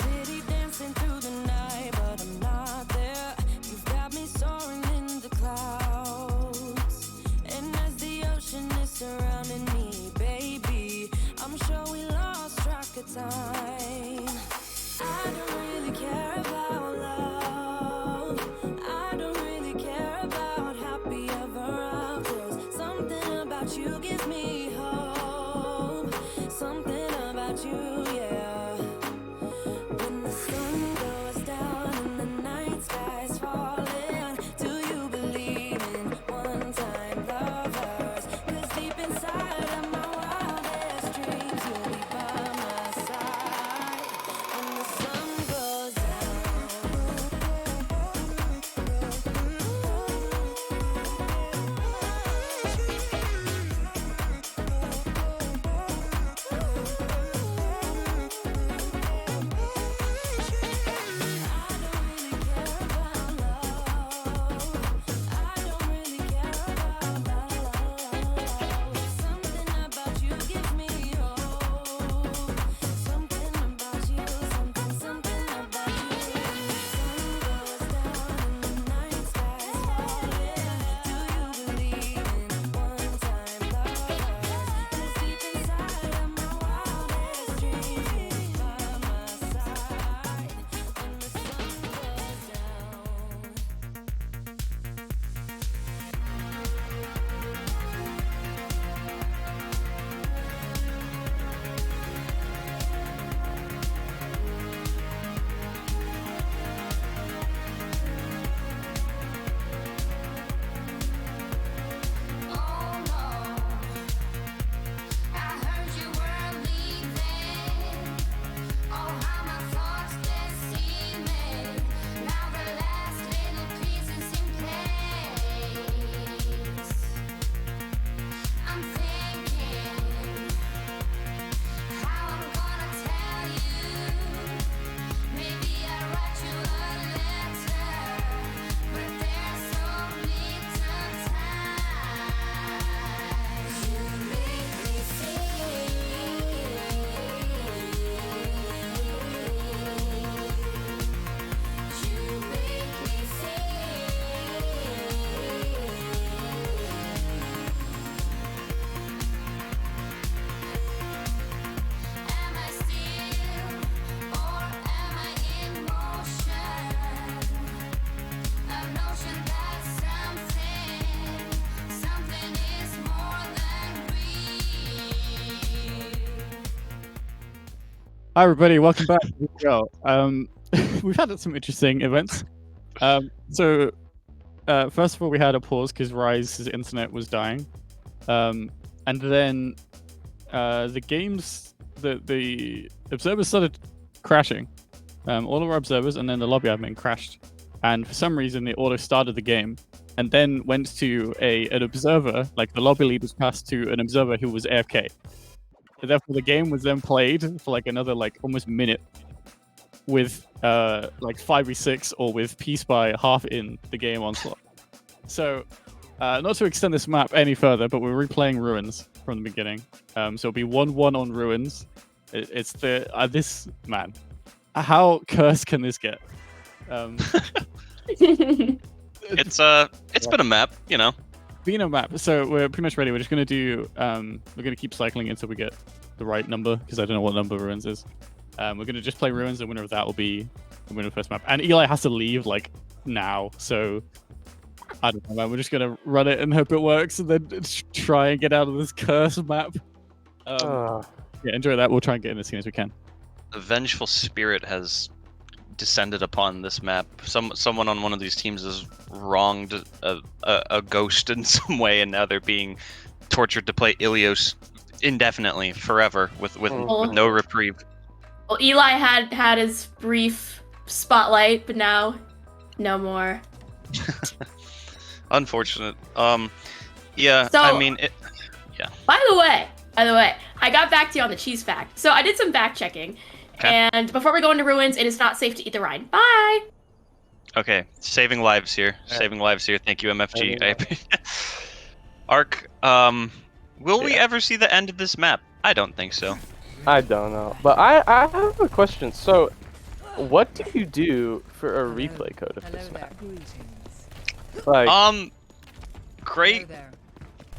city dancing through the night, but I'm not there. You've got me soaring in the clouds. And as the ocean is surrounding me, baby, I'm sure we lost track of time. I don't really care about love. I don't really care about happy ever afters. Something about you gives me hope. Something about you, yeah. When the sun goes down and the night sky's falling, do you believe in one-time lovers? 'Cause deep inside of my wildest dreams, you'll be by my side. When the sun goes something about you gives me hope. Something about you, something about you. When the sun goes down and the night sky's falling, do you believe in one-time lovers? 'Cause deep inside of my wildest dreams, you'll be by my side. When the sun goes down. Hi everybody, welcome back to the show. We've had some interesting events. So first of all, we had a pause because Rise's internet was dying, and then the observers started crashing. All of our observers and then the lobby admin crashed, and for some reason it auto started the game, and then went to an observer, like the lobby lead was passed to an observer who was AFK. So therefore, the game was then played for like another almost minute with 5v6 or with peace by half in the game on slot. So not to extend this map any further, but we're replaying Ruins from the beginning. So it'll be 1-1 on Ruins. It's the this man. How cursed can this get? It's been a map, you know. Being a map, so we're pretty much ready. We're just gonna do we're gonna keep cycling until we get the right number, because I don't know what number Ruins is. We're gonna just play Ruins. The winner of that will be the winner of the first map. And Eli has to leave like now, so I don't know, man. We're just gonna run it and hope it works, and then try and get out of this cursed map. Yeah, enjoy that. We'll try and get in as soon as we can. The vengeful spirit has descended upon this map. Someone on one of these teams has wronged a ghost in some way, and now they're being tortured to play Ilios indefinitely, forever, with no reprieve. Well, Eli had his brief spotlight, but now no more. Unfortunate. Yeah. So- I mean, yeah. By the way, I got back to you on the cheese fact. So I did some back checking, and before we go into Ruins, it is not safe to eat the rind. Bye. Okay, saving lives here. Saving lives here. Thank you, MFG. Ark, will we ever see the end of this map? I don't think so. I don't know, but I have a question. So, what do you do for a replay code of this map? Like, great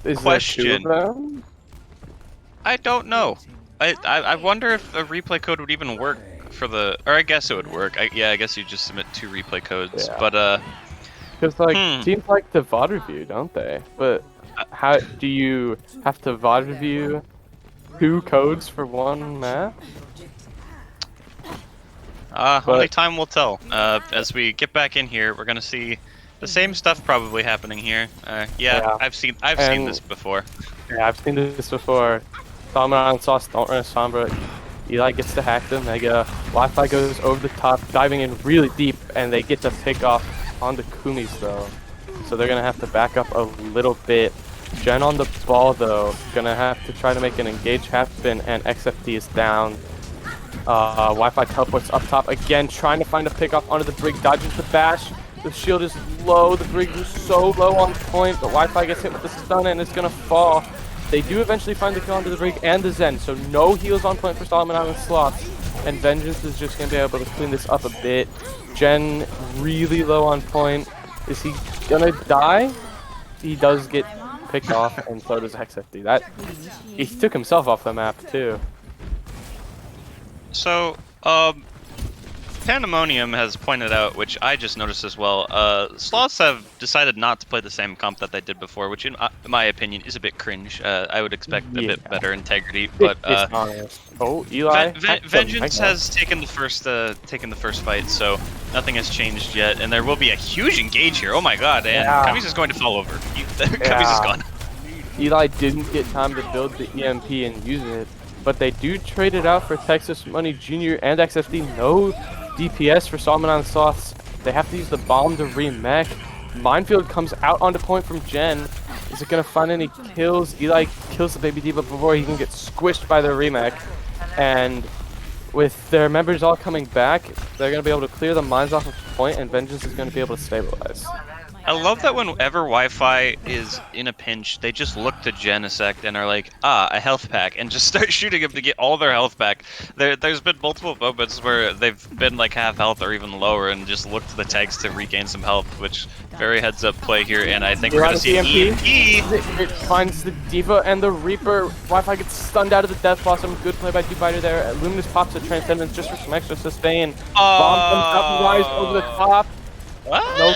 is question. there 2 of them? I don't know. I wonder if a replay code would even work for the, or I guess it would work. I guess you just submit 2 replay codes, Yeah. but Because like teams like to VOD review, don't they? But how do you have to VOD review 2 codes for 1 map? only time will tell. As we get back in here, we're gonna see the same stuff probably happening here. Yeah, I've seen this before. Yeah, I've seen this before. Salmon and Sauce don't run a Sombra. Eli gets to hack the Mega. Wi-Fi goes over the top, diving in really deep, and they get to pick off on the Kumis though. So they're gonna have to back up a little bit. Jen on the ball though, gonna have to try to make an engage happen, and XFD is down. Wi-Fi teleports up top again, trying to find a pick off onto the Brig, dodges the bash. The shield is low, the Brig is so low on point, but Wi-Fi gets hit with the stun and is gonna fall. They do eventually find the kill onto the Brig and the Zen, so no heals on point for Solomon Island Sloths, and Vengeance is just gonna be able to clean this up a bit. Jen really low on point. Is he gonna die? He does get picked off, and so does XFD. He took himself off the map too. So, Pandemonium has pointed out, which I just noticed as well, Sloths have decided not to play the same comp that they did before, which in my opinion is a bit cringe. I would expect a bit better integrity, but oh, Eli. Vengeance has taken the first fight, so nothing has changed yet, and there will be a huge engage here. Oh my god, and Kamis is going to fall over. Kamis is gone. Eli didn't get time to build the EMP and use it, but they do trade it out for Texas Money Jr. and XFD. No DPS for Salmon on Sloths. They have to use the bomb to remech. Minefield comes out onto point from Jen. Is it gonna find any kills? Eli kills the baby diva before he can get squished by the remech. And with their members all coming back, they're gonna be able to clear the mines off of point, and Vengeance is gonna be able to stabilize. I love that whenever Wi-Fi is in a pinch, they just look to Genesect and are like, a health pack, and just start shooting them to get all their health back. There's been multiple moments where they've been like half health or even lower and just look to the tags to regain some health, which very heads up play here, and I think we're gonna see an EMP. It finds the Diva and the Reaper. Wi-Fi gets stunned out of the Death Blossom. Good play by Dubiter there. Luminous pops a Transcendence just for some extra sustain. Bomb comes up, rise over the top. No,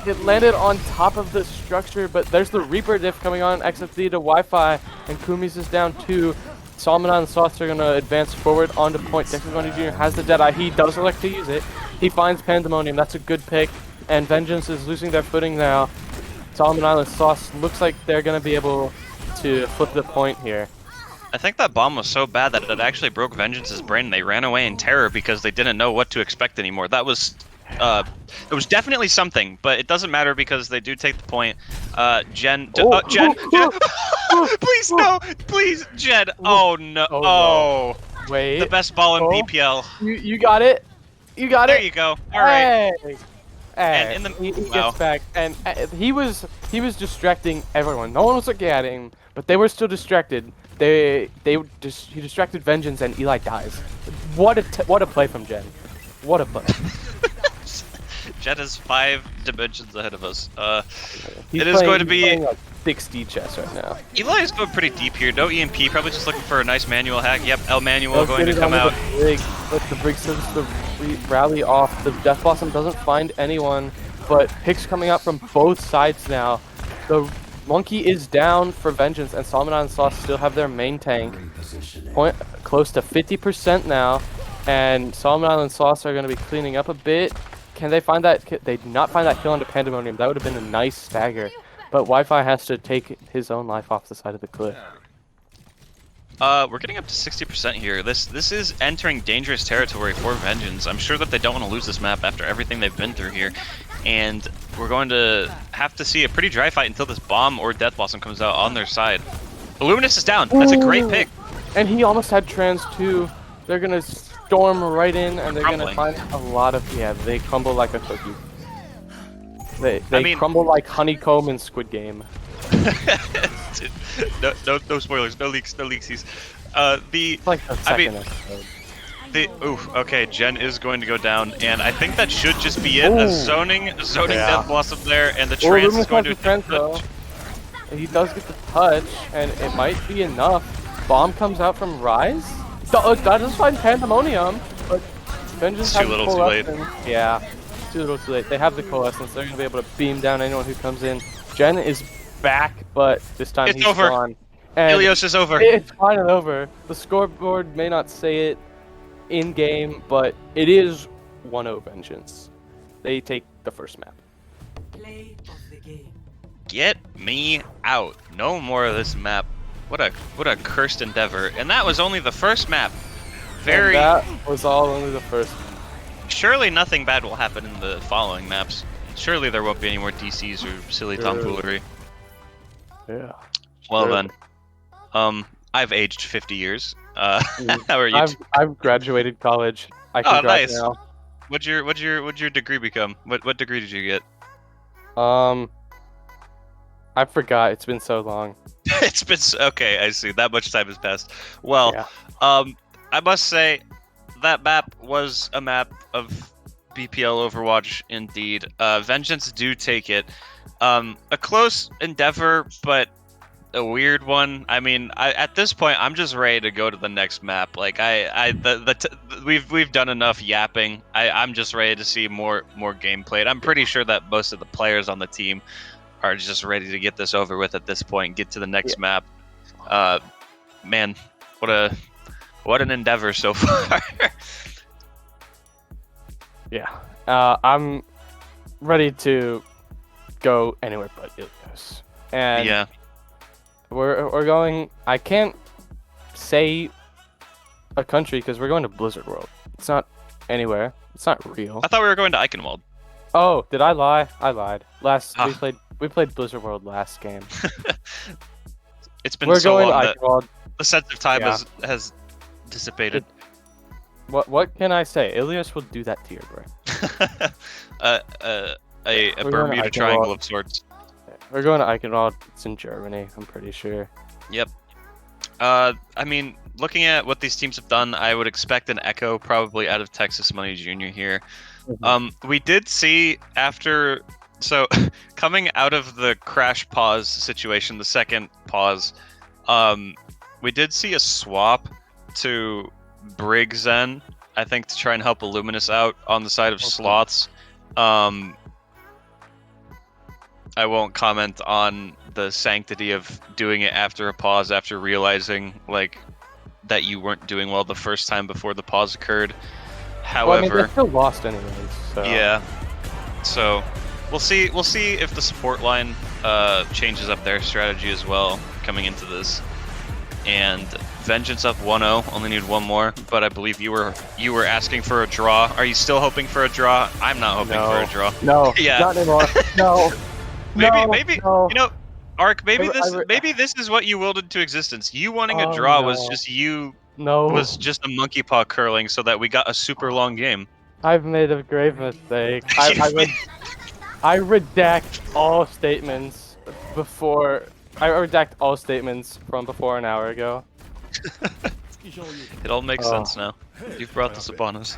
it landed on top of the structure, but there's the Reaper diff coming on XFD to Wi-Fi, and Kumis is down 2. Salmon and Sloths are going to advance forward onto point. Texas Money Jr. has the Deadeye. He does elect to use it. He finds Pandemonium. That's a good pick, and Vengeance is losing their footing now. Solomon Island Sloths looks like they're going to be able to flip the point here. I think that bomb was so bad that it actually broke Vengeance's brain. They ran away in terror because they didn't know what to expect anymore. That was... it was definitely something, but it doesn't matter because they do take the point. Jen, Jen, please no, please, Jen. Oh no, wait, the best ball in BPL. You got it, you got it. There you go. All right. Hey. And in the he gets back, and he was distracting everyone. No one was looking at him, but they were still distracted. He distracted Vengeance, and Eli dies. What a play from Jen. What a play. Jet is 5 dimensions ahead of us. He's It is going to he's be. playing, like 60 chess right now. Eli is going pretty deep here. No EMP, probably just looking for a nice manual hack. Yep, El Manual They'll going get to it come onto out. The brig, but the brig starts to rally off. The Death Blossom doesn't find anyone, but picks coming out from both sides now. The Monkey is down for Vengeance, and Solomon and Sloths still have their main tank. Close to 50% now, and Solomon Island Sloths are going to be cleaning up a bit. Can they find that? They did not find that kill onto Pandemonium. That would have been a nice stagger, but Wi-Fi has to take his own life off the side of the cliff. We're getting up to 60% here. This is entering dangerous territory for Vengeance. I'm sure that they don't want to lose this map after everything they've been through here. And we're going to have to see a pretty dry fight until this bomb or Death Blossom comes out on their side. Illuminous is down. That's a great pick. And he almost had trans too. They're going to storm right in, and they're going to find a lot of... Yeah, they crumble like a cookie. They crumble like honeycomb in Squid Game. no spoilers, no leaksies. Like the second episode. Okay, Jen is going to go down, and I think that should just be it. A zoning Death Blossom there, and the trance is going to touch. He does get the touch, and it might be enough. Bomb comes out from Rise. That does find Pandemonium, but Vengeance has too little, too late. Yeah, too little, too late. They have the Coalescence. They're going to be able to beam down anyone who comes in. Jen is back, but this time he's over. gone. And Ilios is over. It's fine and over. The scoreboard may not say it in game, but it is 1-0 Vengeance. They take the first map. Get me out. No more of this map. What a cursed endeavor. And that was only the first map. And that was all only the first. Surely nothing bad will happen in the following maps. Surely there won't be any more DCs or silly tomfoolery. Yeah. Well then. I've aged 50 years. How are you? I've graduated college. I can drive nice. now. What'd your degree become? What degree did you get? I forgot. It's been so long. It's been okay. I see. That much time has passed. Well, yeah. I must say that map was a map of BPL Overwatch indeed. Vengeance do take it. A close endeavor, but a weird one. I mean, at this point, I'm just ready to go to the next map. Like we've done enough yapping. I'm just ready to see more game played. I'm pretty sure that most of the players on the team are just ready to get this over with at this point. Get to the next map. Man, what an endeavor so far. Yeah. I'm ready to go anywhere but Ilios. And yeah. We're going. I can't say a country because we're going to Blizzard World. It's not anywhere. It's not real. I thought we were going to Eichenwald. Oh, did I lie? I lied. We played Blizzard World last game. It's been we're so going long to Eichenwald. that the sense of time has dissipated. What can I say? Ilios will do that to your brain. A Bermuda Triangle of sorts. We're going to Eichenwald. It's in Germany, I'm pretty sure. Yep. I mean, looking at what these teams have done, I would expect an Echo probably out of Texas Money Jr. here. We did see so coming out of the crash pause situation, the second pause, we did see a swap to Brig Zen, I think, to try and help Illuminous out on the side of Sloths. I won't comment on the sanctity of doing it after a pause, after realizing like that you weren't doing well the first time before the pause occurred. However, well, I mean, they still lost anyways. So. Yeah. So we'll see if the support line changes up their strategy as well coming into this. And Vengeance up 1-0, only need one more, but I believe you were asking for a draw. Are you still hoping for a draw? I'm not hoping for a draw. No, yeah. not anymore. No. Maybe no. You know, Ark, maybe this is what you willed into existence. You wanting a draw was just you was just a monkey paw curling so that we got a super long game. I've made a grave mistake. I redact all statements before. I redact all statements from before an hour ago. It all makes sense now. You've brought this upon us.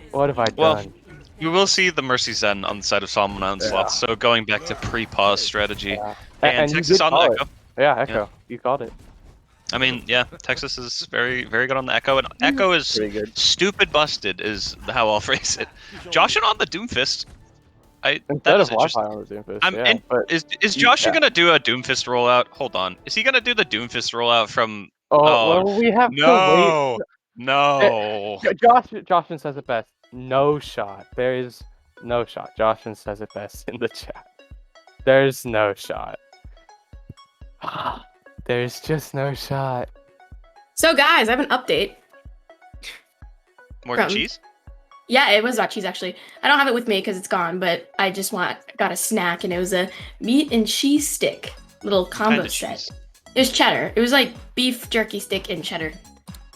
What have I done? You will see the Mercy Zen on the side of Solomon Island Sloths, so going back to pre-pause strategy. Yeah. And you Texas did on the call Echo. it. Yeah, Echo. You called it. I mean, yeah, Texas is very, very good on the Echo, and Echo is stupid busted, is how I'll phrase it. Joshin on the Doomfist. That Instead is of Wi-Fi interesting. on the Doomfist, but Is Joshin gonna do a Doomfist rollout? Hold on. Is he gonna do the Doomfist rollout from? well, we have no, to wait. no. Joshin says it best. No shot. There is no shot. Joshin says it best in the chat. There's no shot. There's just no shot. So guys, I have an update. More cheese? Yeah, it was about cheese actually. I don't have it with me because it's gone, but I just got a snack and it was a meat and cheese stick little combo set. It was cheddar. It was like beef jerky stick and cheddar.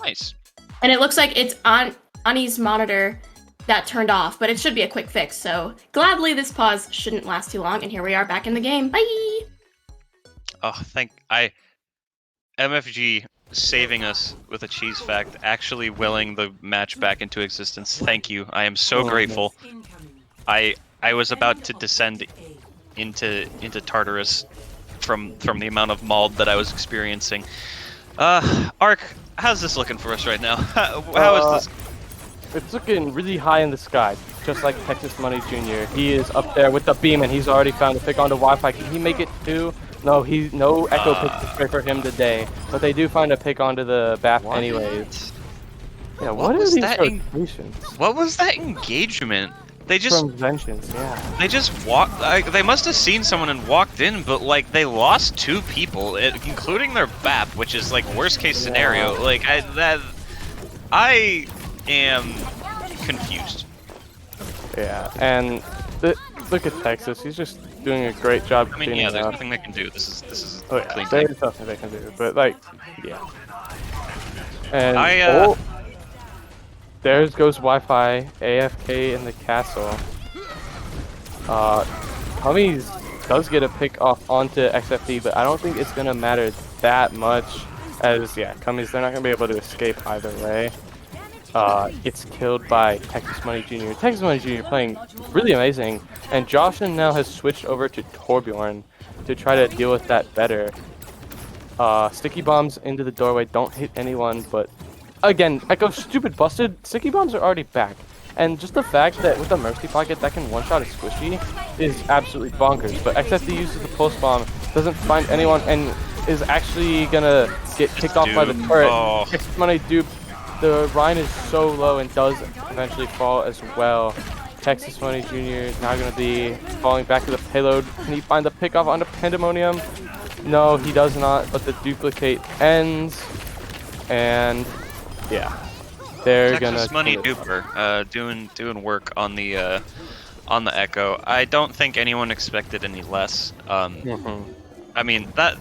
Nice. And it looks like it's on Ani's monitor that turned off, but it should be a quick fix. So gladly this pause shouldn't last too long, and here we are back in the game. Bye. Oh, MFG saving us with a cheese fact, actually willing the match back into existence. Thank you. I am so grateful. I was about to descend into Tartarus from the amount of mauled that I was experiencing. Ark, how's this looking for us right now? How is this? It's looking really high in the sky, just like Texas Money Jr. He is up there with the beam, and he's already found a pick onto Wi-Fi. Can he make it too? No, no Echo pick to spray for him today, but they do find a pick onto the BAP anyways. Yeah, what are these rotations? What was that engagement? They just from Vengeance, yeah. They just walked. They must have seen someone and walked in, but like they lost 2 people, including their BAP, which is like worst case scenario. Like I am confused. Yeah, and look at Texas. He's just doing a great job. I mean, yeah, there's nothing they can do. This is clean. There's nothing they can do, but like, yeah. And there goes Wi-Fi, AFK in the castle. Cummies does get a pick off onto XFD, but I don't think it's gonna matter that much. As Cummies, they're not gonna be able to escape either way. It's killed by Texas Money Jr. Texas Money Jr. playing really amazing, and Joshin now has switched over to Torbjorn to try to deal with that better. Sticky bombs into the doorway don't hit anyone, but again, Echo stupid busted. Sticky bombs are already back, and just the fact that with the Mercy Pocket that can one-shot a squishy is absolutely bonkers. But XFD uses the pulse bomb, doesn't find anyone, and is actually gonna get kicked off by the turret. Texas Money dupe. The Rhine is so low and does eventually fall as well. Texas Money Jr. is now going to be falling back to the payload. Can he find the pick off onto Pandemonium? No, he does not, but the duplicate ends. And yeah, they're going to... Texas Money Duper doing work on the Echo. I don't think anyone expected any less. I mean, that,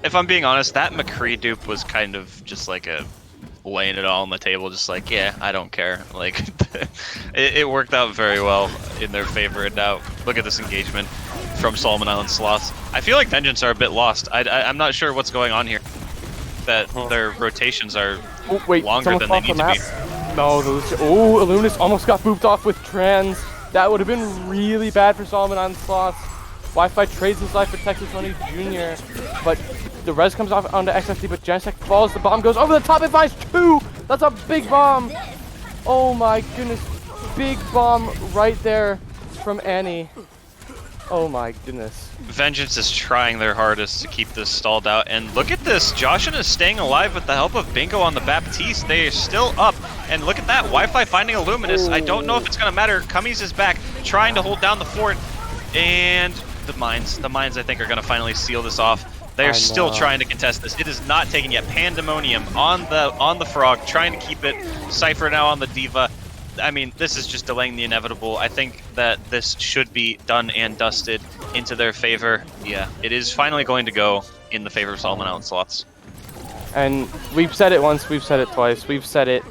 if I'm being honest, that McCree dupe was kind of just like a... laying it all on the table, just like, yeah, I don't care. Like, it worked out very well in their favor. And now, look at this engagement from Solomon Island Sloths. I feel like Vengeance are a bit lost. I'm not sure what's going on here. That their rotations are longer than they need to be. No, Illuminus almost got booped off with Trans. That would have been really bad for Solomon Island Sloths. Wi-Fi trades his life for Texas Money Jr., but the res comes off onto XFD, but Genesec falls, the bomb goes over the top, it finds 2! That's a big bomb! Oh my goodness, big bomb right there from Annie. Oh my goodness. Vengeance is trying their hardest to keep this stalled out, and look at this, Joshin is staying alive with the help of Bingo on the Baptiste. They are still up, and look at that, Wi-Fi finding a Luminous. I don't know if it's going to matter. Cummies is back, trying to hold down the fort, and the mines I think are going to finally seal this off. They're still trying to contest this. It is not taken yet. Pandemonium on the Frog, trying to keep it. Cypher now on the Diva. I mean, this is just delaying the inevitable. I think that this should be done and dusted into their favor. Yeah, it is finally going to go in the favor of Solomon Island Sloths. And we've said it once, we've said it twice, we've said it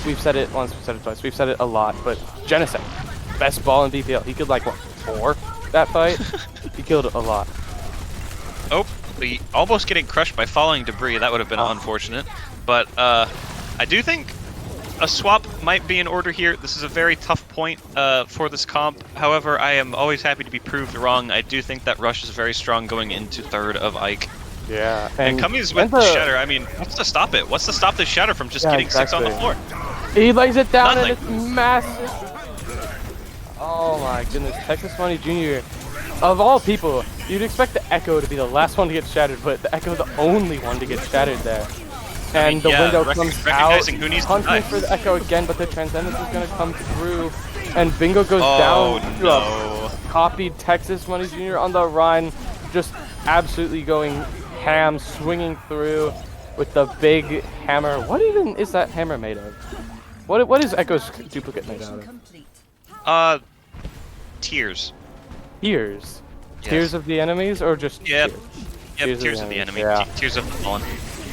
once, we've said it twice, we've said it a lot, but Genesec, best ball in BPL. He killed like, what, 4 that fight? He killed a lot. Oh, almost getting crushed by falling debris. That would have been unfortunate. But I do think a swap might be in order here. This is a very tough point for this comp. However, I am always happy to be proved wrong. I do think that Rush is very strong going into third of Ike. Yeah, and Cummings with the Shatter. I mean, what's to stop it? What's to stop the Shatter from just getting 6 on the floor? He lays it down Nothing. and it's massive. Oh my goodness, Texas Money Jr. Of all people, you'd expect the Echo to be the last one to get shattered, but the Echo the only one to get shattered there. And the window comes out, recognizing who needs to hunting die. for the Echo again, but the Transcendence is going to come through. And Bingo goes Oh, down to no. a copied Texas Money Jr. on the run, just absolutely going ham, swinging through with the big hammer. What even is that hammer made of? What is Echo's duplicate made out of? Tears. Tears? Yes. Tears of the enemies, or just Yep. tears? Yep, Tears of the enemy. Yeah. Tears of the fallen.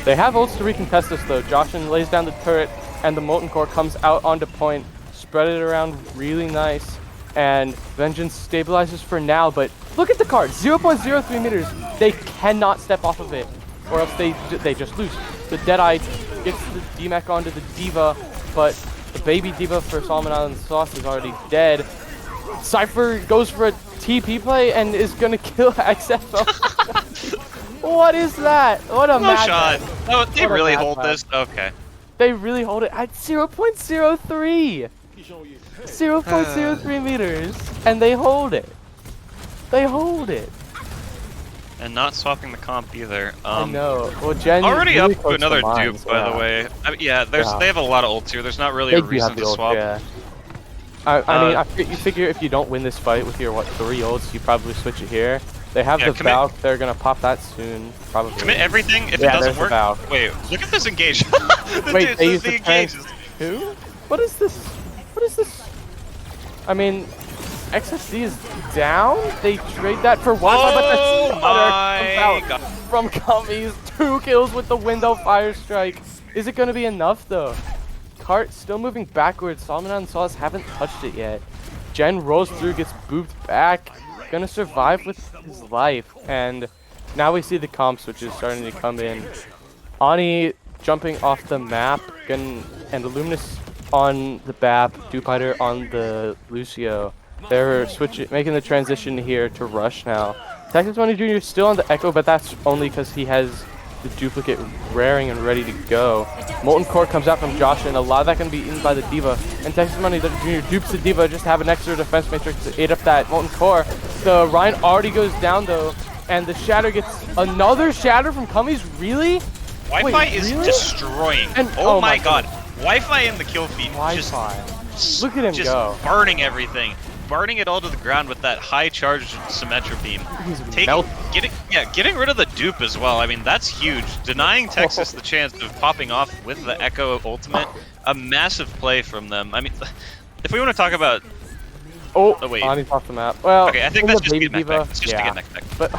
They have ults to recontest this though. Joshin lays down the turret, and the Molten Core comes out onto point, spread it around really nice, and Vengeance stabilizes for now, but look at the card, 0.03 meters. They cannot step off of it, or else they just lose. The Deadeye gets the DMAC onto the D.Va, but the baby D.Va for Solomon Island Sloths is already dead. Cypher goes for a TP play and is gonna kill XFL. What is that? What a No shot. madman. No, they What a really hold madman. this? Okay. They really hold it at 0.03. 0.03 meters. And they hold it. They hold it. And not swapping the comp either. I know. Well, Jen already really up to close another mines, dupe, by the way. I mean, yeah, they have a lot of ults here. There's not really They a do reason have the to ult, swap. yeah. I mean, you figure if you don't win this fight with your, what, 3 ults, you probably switch it here. They have Yeah, the Valk, they're gonna pop that soon, probably. Commit everything if Yeah, it there's doesn't the work. Valk. Wait, look at this engage. Wait, they use the engage. Who? What is this? What is this? I mean, XSD is down? They trade that for Wi-Fi, but Oh that's my God. from Cummies. 2 kills with the window fire strike. Is it gonna be enough though? Cart still moving backwards. Solomon and Sauce haven't touched it yet. Jen rolls through, gets booped back. Gonna survive with his life. And now we see the comp switches starting to come in. Ani jumping off the map, and Illuminous on the BAP, Dupiter on the Lucio. They're making the transition here to Rush now. Texas Money Jr. is still on the Echo, but that's only because he has the duplicate raring and ready to go. Molten Core comes out from Josh, and a lot of that can be eaten by the D.Va. And Texas Money Jr. dupes the D.Va just to have an extra defense matrix to aid up that Molten Core. The Ryan already goes down though, and the Shatter gets another Shatter from Cummies. Really? Wi-Fi Wait, is really? destroying. And, oh my God. goodness. Wi-Fi in the kill feed just Look at him just go. burning everything. Burning it all to the ground with that high charged Symmetra beam. Getting rid of the dupe as well. I mean, that's huge. Denying Texas the chance of popping off with the Echo ultimate, a massive play from them. I mean, if we want to talk about... Oh, wait. Ani's off the map. Well, okay, I think in that's the just to baby get mech D.Va, back. It's just to get mech back. But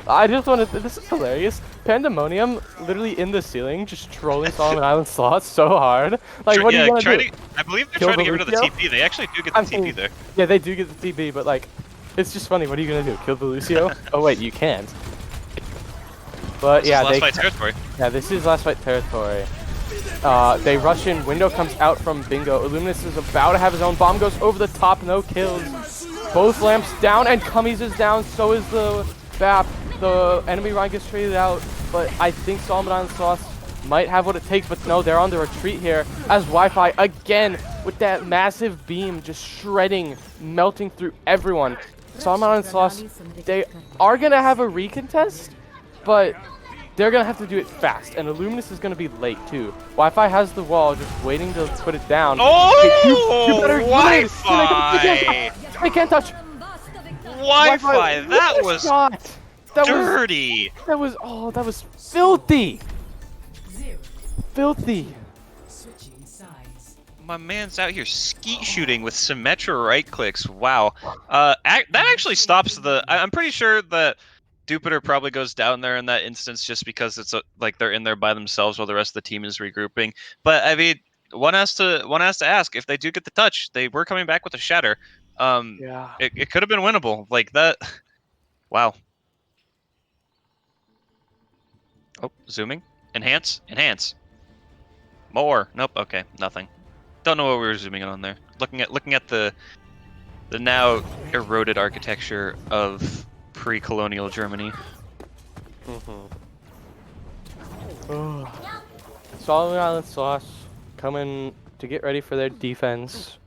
I just wanted this is hilarious. Pandemonium literally in the ceiling, just trolling Solomon Island Sloths so hard. Like, what are you gonna do? I believe they're Kill trying to get rid of the Lucio? TP. They actually do get the TP there. Yeah, they do get the TP, but like, it's just funny. What are you gonna do? Kill the Lucio? Oh wait, you can't. But This yeah, is last fight territory. Yeah, this is last fight territory. They rush in. Window comes out from Bingo. Illuminous is about to have his own bomb. Goes over the top. No kills. Both lamps down, and Cummies is down. So is the BAP. The enemy Ryan gets traded out, but I think Solomon Island Sauce might have what it takes, but no, they're on the retreat here as Wi-Fi again with that massive beam just shredding, melting through everyone. Solomon Island Sauce, they are going to have a recontest, but they're going to have to do it fast, and Illuminous is going to be late too. Wi-Fi has the wall, just waiting to put it down. Oh, you better Wi-Fi! They can't touch. Wi-Fi, that was dirty. That was filthy. Filthy. My man's out here skeet shooting with Symmetra right clicks. Wow. That actually stops the... I'm pretty sure that Jupiter probably goes down there in that instance just because it's like they're in there by themselves while the rest of the team is regrouping. But I mean, one has to ask, if they do get the touch, they were coming back with a Shatter. Yeah. It could have been winnable. Like that. Wow. Oh, zooming. Enhance. More. Nope. Okay. Nothing. Don't know what we were zooming in on there. Looking at the now eroded architecture of pre-colonial Germany. Solomon Island Sloths coming to get ready for their defense.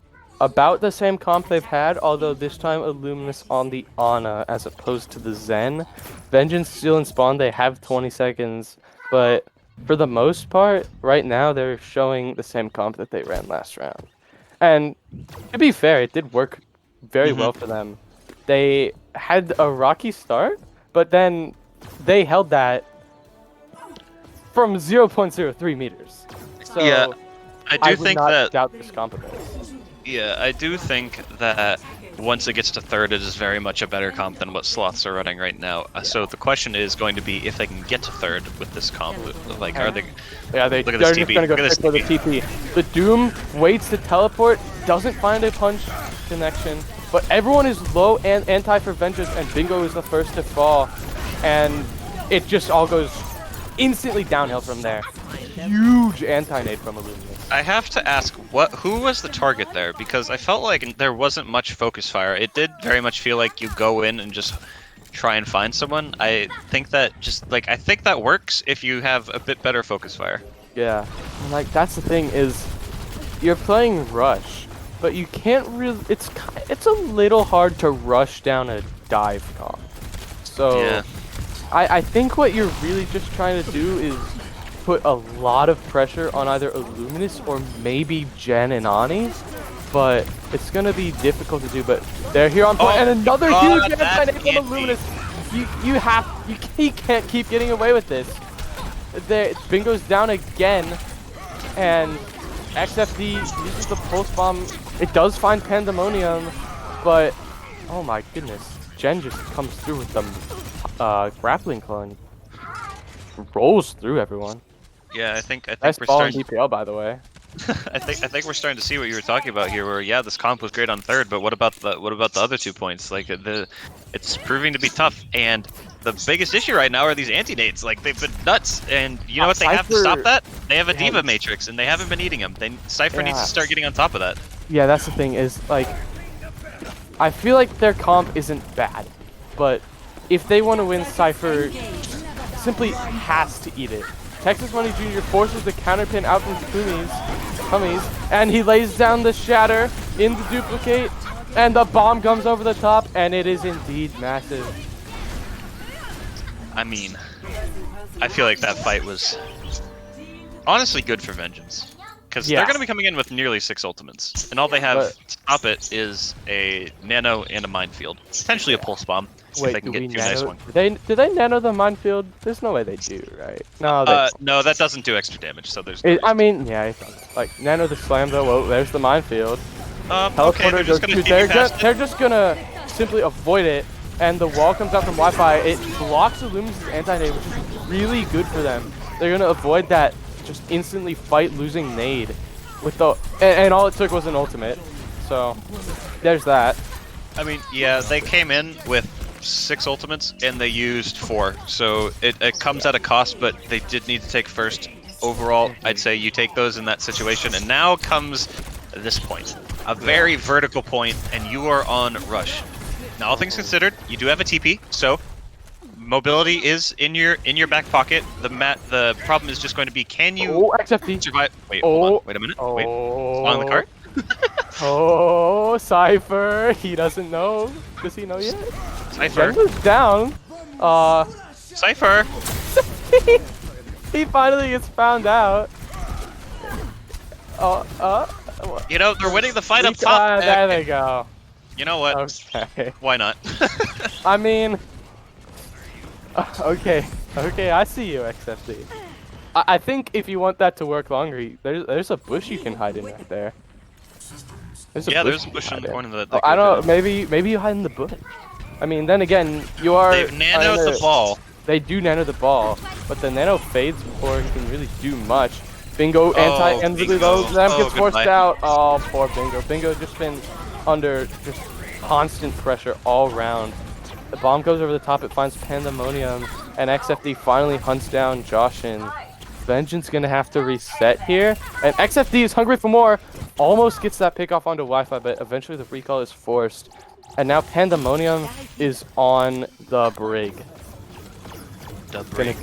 About the same comp they've had, although this time Illuminous on the Ana as opposed to the Zen. Vengeance still in spawn, they have 20 seconds, but for the most part, right now they're showing the same comp that they ran last round. And to be fair, it did work very well for them. They had a rocky start, but then they held that from 0.03 meters. So Yeah, I do would think not that. doubt this comp a bit. Yeah, I do think that once it gets to third, it is very much a better comp than what Sloths are running right now. So the question is going to be if they can get to third with this comp. Like, are they? Yeah, Look at they're this just TP. gonna go Look at straight this for the TP. The Doom waits to teleport, doesn't find a punch connection, but everyone is low and anti for Vengeance, and Bingo is the first to fall, and it just all goes instantly downhill from there. Huge anti-nade from Illuminous. I have to ask, who was the target there? Because I felt like there wasn't much focus fire. It did very much feel like you go in and just try and find someone. I think that I think that works if you have a bit better focus fire. Yeah, and like that's the thing is, you're playing Rush, but you can't really. It's a little hard to rush down a dive comp. So Yeah. I think what you're really just trying to do is put a lot of pressure on either Illuminous or maybe Jen and Ani, but it's gonna be difficult to do. But they're here on point, and another huge anti-nade from Illuminous. He can't keep getting away with this. Bingo's down again, and XFD uses the pulse bomb. It does find Pandemonium, but oh my goodness, Jen just comes through with the grappling claw and rolls through everyone. Yeah, I think Nice we're ball in starting. BPL, by the way. I think we're starting to see what you were talking about here. Where yeah, this comp was great on third, but what about the other 2 points? Like it's proving to be tough. And the biggest issue right now are these anti-nades. Like they've been nuts. And you know what they have to stop that? They have a Diva Matrix, and they haven't been eating them. Cypher needs to start getting on top of that. Yeah, that's the thing is like, I feel like their comp isn't bad, but if they want to win, Cypher simply has to eat it. Texas Money Jr. forces the counterpin out from Kumi's, and he lays down the shatter in the duplicate, and the bomb comes over the top, and it is indeed massive. I mean, I feel like that fight was honestly good for Vengeance. Because they're going to be coming in with nearly 6 ultimates, and all they have to stop it is a nano and a minefield. Potentially a pulse bomb, if they can get 2 nice ones. Do they nano the minefield? There's no way they do, right? No, no, that doesn't do extra damage, so there's I mean, yeah, it doesn't. Like, nano the slam though, well, there's the minefield. Okay, they're just going to they're just gonna simply avoid it, and the wall comes out from Wi-Fi. It blocks Illuminous' anti-nade, which is really good for them. They're gonna avoid that just instantly fight losing nade with the and all it took was an ultimate, so there's that. I mean, yeah, they came in with 6 ultimates and they used 4, so it comes at a cost, but they did need to take first. Overall, I'd say you take those in that situation, and now comes this point, a very vertical point, and you are on Rush. Now, all things considered, you do have a TP, so mobility is in your back pocket. The problem is just going to be, can you survive? Wait, hold on. Wait a minute. Wait, on the cart. Oh, Cypher, he doesn't know. Does he know yet? Cypher. Jen's down. Cypher. He finally gets found out. You know, they're winning the fight up top. There they go. You know what? Okay. Why not? I mean, okay, I see you, XFD. I think if you want that to work longer, there's a bush you can hide in right there. There's a bush in the corner that I don't. Maybe you hide in the bush. I mean, then again, you are. They've nanoed the ball. They do nano the ball, but the nano fades before he can really do much. Bingo and really low. Them gets forced out. Oh, poor Bingo. Bingo just been under just constant pressure all round. The bomb goes over the top. It finds Pandemonium, and XFD finally hunts down Joshin. Vengeance gonna have to reset here. And XFD is hungry for more. Almost gets that pick off onto Wi-Fi, but eventually the recall is forced. And now Pandemonium is on the brig. The brig.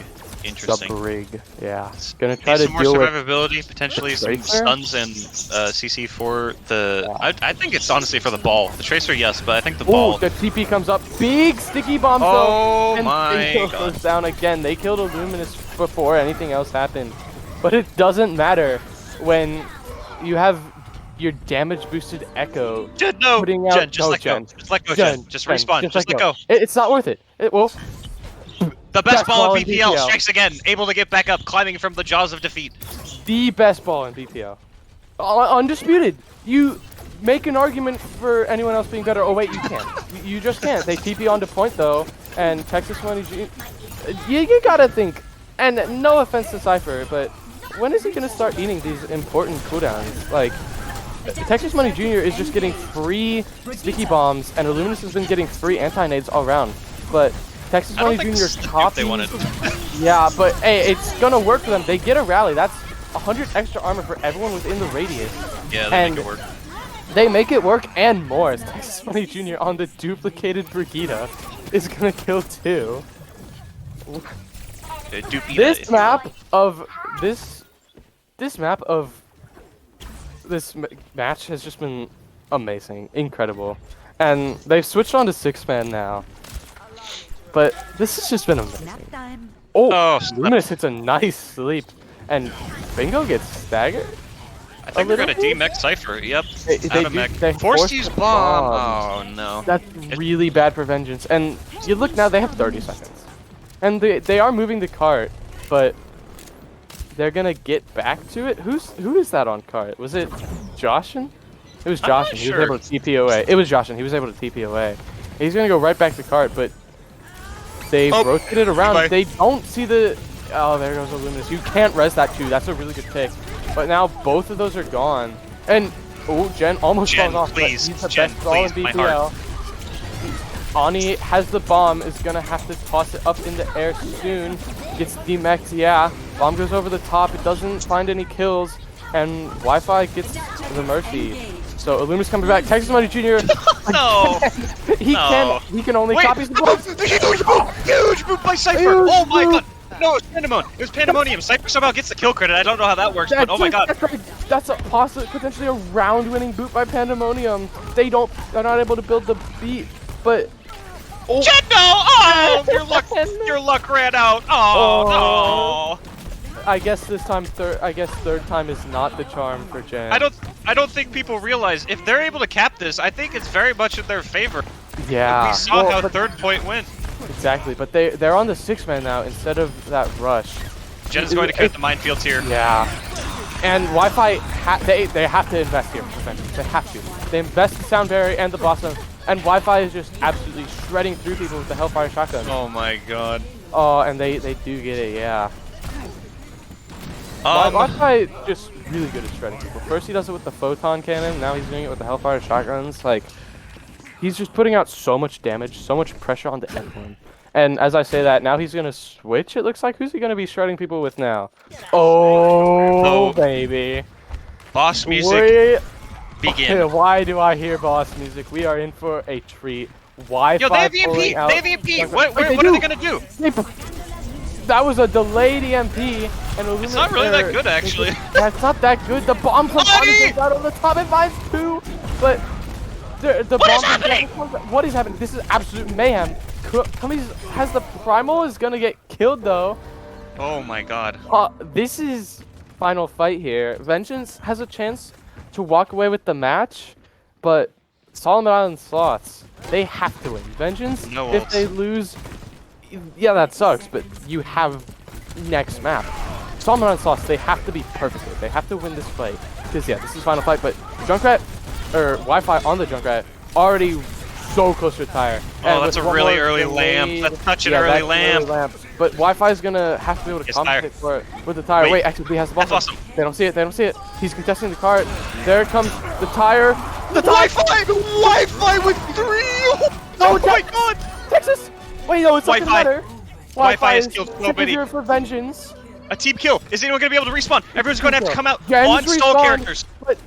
Interesting. The brig, yeah. Gonna try to some more deal with survivability, potentially some Tracer? stuns and CC for the. I think it's honestly for the ball. The Tracer, yes, but I think the Ooh, ball. the TP comes up. Big sticky bomb Oh though. And my Bingo God. goes down again. They killed Illuminous before anything else happened. But it doesn't matter when you have your damage boosted Echo Jen, no! putting out. Jen, just let go. Just let go, Jen. Just respawn. Just let go. It's not worth it. The best ball in in BPL strikes again, able to get back up, climbing from the jaws of defeat. The best ball in BPL. Undisputed. You make an argument for anyone else being better. Oh wait, you can't. You just can't. They TP onto point though, and Texas Money Jr. You gotta think. And no offense to Cypher, but when is he gonna start eating these important cooldowns? Like, Texas Money Jr. is just getting free sticky bombs, and Illuminous has been getting free anti-nades all around. But Texas Money Jr. copies. Yeah, but hey, it's gonna work for them. They get a rally. That's 100 extra armor for everyone within the radius. Yeah, they make it work. They make it work and more. As Texas Money Jr. on the duplicated Brigida is gonna kill too. This map of this match has just been amazing, incredible, and they've switched on to 6-man now. But this has just been amazing. Oh, Luminous hits a nice sleep, and Bingo gets staggered. I think they're gonna demech Cypher. Yep. They Forced to use bomb. bombs. Oh no. That's really bad for Vengeance. And you look now, they have 30 seconds, and they are moving the cart, but they're gonna get back to it. Who is that on cart? Was it Joshin? It was Joshin. He was able to TP away. It was Joshin. He was able to TP away. He's gonna go right back to cart, but they rotated around. They don't see the. Oh, there goes Illuminous. You can't res that too. That's a really good pick. But now both of those are gone. And Jen almost falls off. Please, he's the Jen, best ball in please, my BPL. Ani has the bomb. Is gonna have to toss it up in the air soon. Gets demexed. Yeah. Bomb goes over the top. It doesn't find any kills. And Wi-Fi gets the mercy. So Illuminous coming back. Texas Money Jr. No. He can only copy the ball. Huge move by Cypher. Oh my God. No, it was Pandemonium. It was Pandemonium. Cypher somehow gets the kill credit. I don't know how that works, but oh my God. That's a potentially a round-winning boot by Pandemonium. They're not able to build the beat, but. Jen, no! Oh, your luck ran out. Oh no. I guess this time, third time is not the charm for Jen. I don't think people realize if they're able to cap this. I think it's very much in their favor. Yeah. We saw how third point went. Exactly, but they're on the 6-man now instead of that rush. Jen is going to cut the minefields here. Yeah. And Wi-Fi, they have to invest here. They have to. They invest in Sound Barrier and the Blossom, and Wi-Fi is just absolutely shredding through people with the Hellfire Shotgun. Oh my God. Oh, and they do get it, yeah. Wi-Fi just really good at shredding people. First he does it with the Photon Cannon, now he's doing it with the Hellfire Shotguns. Like, he's just putting out so much damage, so much pressure onto everyone. And as I say that, now he's going to switch, it looks like. Who's he going to be shredding people with now? Oh, baby. Boss music. Begin. Okay, why do I hear boss music? We are in for a treat. Wi-Fi. Yo, they have EMP! They have EMP! What are they going to do? That was a delayed EMP. And it's not really that good, actually. That's not that good. The bomb comes out on the top. It finds 2. But the what bomb is happening? What is happening? This is absolute mayhem. Cummings has the primal, is gonna get killed though. Oh my God. This is final fight here. Vengeance has a chance to walk away with the match, but Solomon Island Sloths, they have to win. Vengeance, if they lose, yeah, that sucks, but you have next map. Solomon Island Sloths, they have to be perfect. They have to win this fight. Because, yeah, this is final fight, but Junkrat, or Wi-Fi on the Junkrat, already so close to retire. Oh, that's a really early lamp. That's such an early lamp. But Wi-Fi is gonna have to be able to compensate for it with the tire. Wait, actually, he has the ball. That's awesome. They don't see it. They don't see it. He's contesting the cart. There comes the tire. The Wi-Fi! The Wi-Fi with 3! Oh my God! Texas! Wait, no, it's not gonna matter. Wi-Fi is killed so many. Here for Vengeance. A team kill. Is anyone gonna be able to respawn? Everyone's gonna have to come out Gen's on stall respawn, characters. But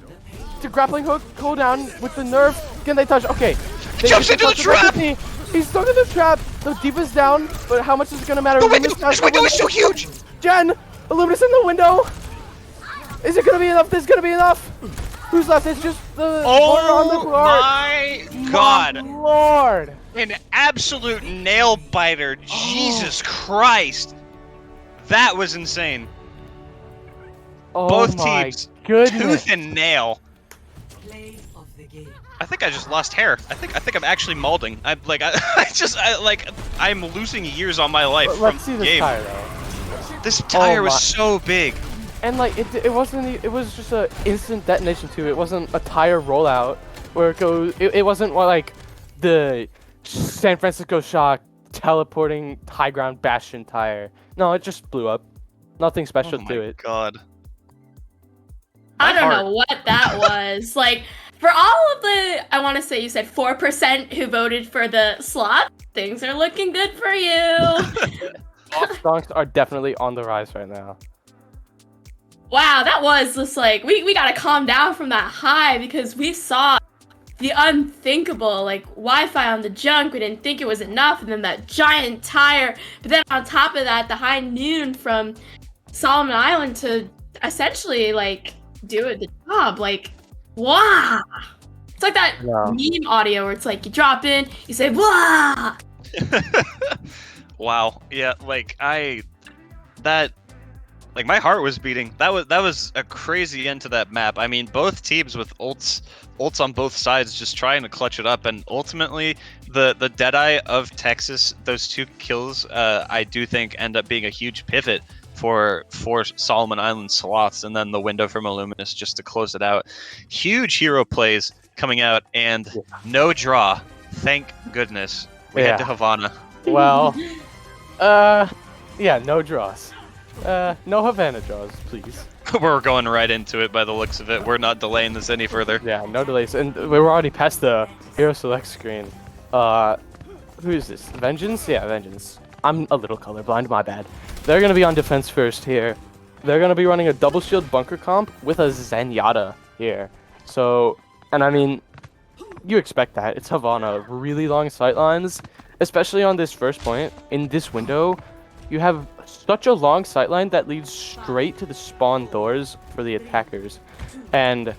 the grappling hook cooldown with the nerf. Can they touch? Okay. They Jumps into the trap. He's stuck in the trap. The D.Va's down, but how much is it gonna matter? The window, this window is so huge. Jen, Illuminus in the window. Is it gonna be enough? This is gonna be enough. Who's left? It's just the Lord on the floor. My God. Lord. An absolute nail biter. Jesus Christ. That was insane. Oh Both my teams, goodness. tooth and nail. I think I just lost hair. I think I'm actually malding. I'm losing years on my life Let's from see the this game. tire though. This tire my- was so big. And like it wasn't. It was just a instant detonation too. It wasn't a tire rollout where it goes. It wasn't like the San Francisco Shock teleporting high ground bastion tire. No, it just blew up. Nothing special to it. God. I don't know what that was. Like, for all of the, I want to say you said 4% who voted for the slot, things are looking good for you. Stonks are definitely on the rise right now. Wow, that was just like, we gotta calm down from that high because we saw the unthinkable, like Wi-Fi on the junk, we didn't think it was enough, and then that giant tire, but then on top of that, the high noon from Solomon Island to essentially like do the job, like, wow. It's like that meme audio where it's like you drop in, you say, wow. Wow. Yeah, my heart was beating. That was a crazy end to that map. I mean, both teams with ults on both sides just trying to clutch it up, and ultimately the Deadeye of Texas, those 2 kills, I do think end up being a huge pivot for Solomon Island Sloths, and then the window from Illuminus just to close it out. Huge hero plays coming out, and no draw. Thank goodness. We head to Havana. Well, yeah, no draws. No Havana draws, please. We're going right into it by the looks of it. We're not delaying this any further. Yeah, no delays. And we're already past the hero select screen. Who is this? Vengeance? Yeah, Vengeance. I'm a little colorblind, my bad. They're going to be on defense first here. They're going to be running a double shield bunker comp with a Zenyatta here. So, and I mean, you expect that. It's Havana. Really long sightlines, especially on this first point. In this window, you have such a long sightline that leads straight to the spawn doors for the attackers. And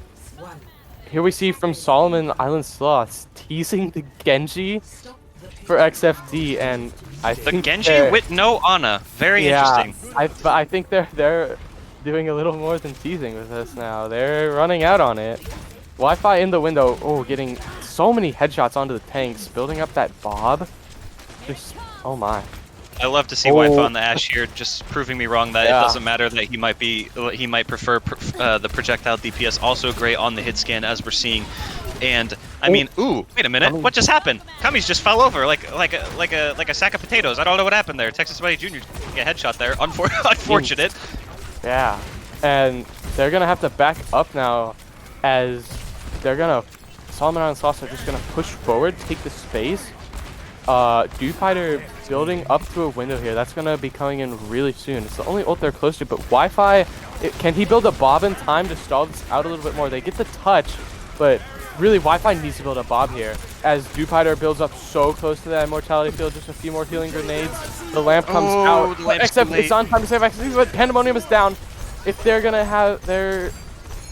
here we see from Solomon Island Sloths teasing the Genji for XFD, and I think the Genji with no Ana. Very interesting. I think they're doing a little more than teasing with us now. They're running out on it. Wi-Fi in the window. Oh, getting so many headshots onto the tanks, building up that bob. Just, oh my. I love to see Wi-Fi on the Ash here, just proving me wrong that it doesn't matter that he might prefer the projectile DPS. Also great on the hit scan, as we're seeing. And I mean, ooh, wait a minute, what just happened? Kami's just fell over like a sack of potatoes. I don't know what happened there. Texas Buddy Jr. get a headshot there. Unfortunate. Yeah, and they're gonna have to back up now, as they're gonna Solomon Island Sloths are just gonna push forward, take the space. Fighter building up to a window here. That's gonna be coming in really soon. It's the only ult they're close to, but Wi-Fi, can he build a bob in time to stall this out a little bit more? They get the touch, but really Wi-Fi needs to build a bob here. As Fighter builds up so close to that immortality field, just a few more healing grenades. The lamp comes out, except it's on time to save XP, but Pandemonium is down. If they're gonna have their...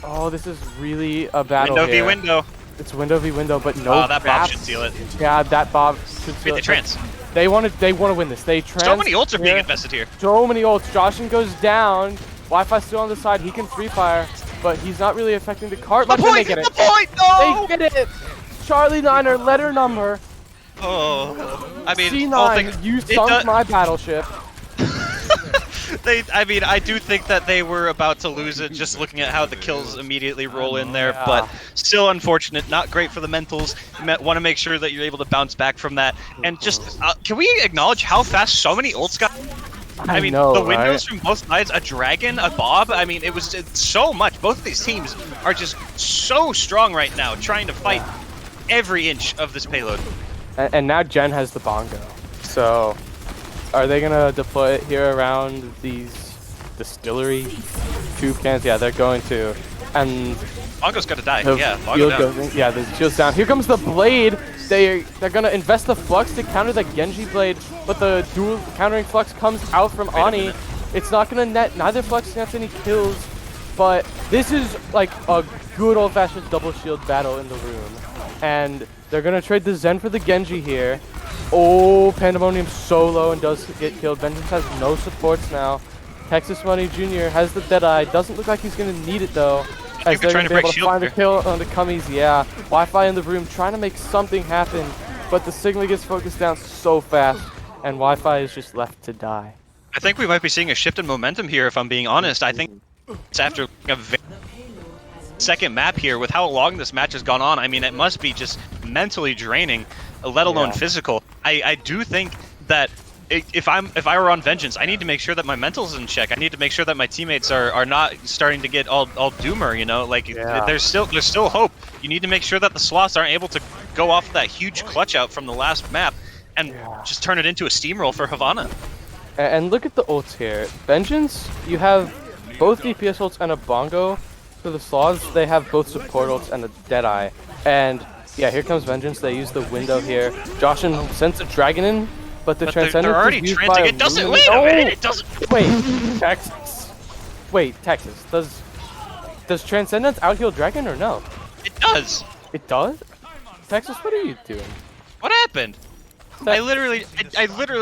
Oh, this is really a battle Window here. v window. It's window v window, but no. Oh, that bob should seal it. Yeah, that bob should seal Wait, it. the trans. They want to win this. They trans. So many ults are being invested here. So many ults. Joshin goes down. Wi-Fi still on the side. He can free fire, but he's not really affecting the cart. The point! They get it. The point! No! They get it. Charlie Niner, letter number. Oh, I mean, C9, you sunk my battleship. I do think that they were about to lose it, just looking at how the kills immediately roll in there, but still unfortunate. Not great for the mentals. You want to make sure that you're able to bounce back from that. And just, can we acknowledge how fast so many ults got? I mean, know, the windows right? from both sides, a dragon, a bob. I mean, it's so much. Both of these teams are just so strong right now, trying to fight every inch of this payload. And now Jen has the bongo. So, are they gonna deploy it here around these distillery, tube cans. Yeah, they're going to. And Bongo's gotta die. the Yeah, Bongo shield down. goes in. Yeah, the shield's down. Here comes the blade. They're gonna invest the flux to counter the Genji blade, but the dual countering flux comes out from Ani. It's not gonna net. Neither flux nets any kills, but this is like a good old-fashioned double shield battle in the room, and they're gonna trade the Zen for the Genji here. Oh, Pandemonium so low and does get killed. Vengeance has no supports now. Texas Money Jr. has the Deadeye. Doesn't look like he's gonna need it though. As they're trying gonna to be able break to shield find a here. kill on the Cummies, yeah. Wi-Fi in the room trying to make something happen, but the Sigma gets focused down so fast, and Wi-Fi is just left to die. I think we might be seeing a shift in momentum here, if I'm being honest. I think it's after a second map here, with how long this match has gone on. I mean, it must be just mentally draining, let alone physical. I do think that if I were on Vengeance, I need to make sure that my mental's in check. I need to make sure that my teammates are not starting to get all doomer, you know? Like, there's still hope. You need to make sure that the Sloths aren't able to go off that huge clutch out from the last map and just turn it into a steamroll for Havana. And look at the ults here. Vengeance, you have both DPS ults and a Bongo. For the Sloths, they have both support ults and a Deadeye. And yeah, here comes Vengeance. They use the window here. Joshin sends a Dragon in, but the Transcendence they're already is used transing. by It doesn't. Illuminate. Wait a minute. Oh! It doesn't. Wait, Texas. Wait, Texas. Does Transcendence outheal Dragon or no? It does. It does? Texas, what are you doing? What happened? I literally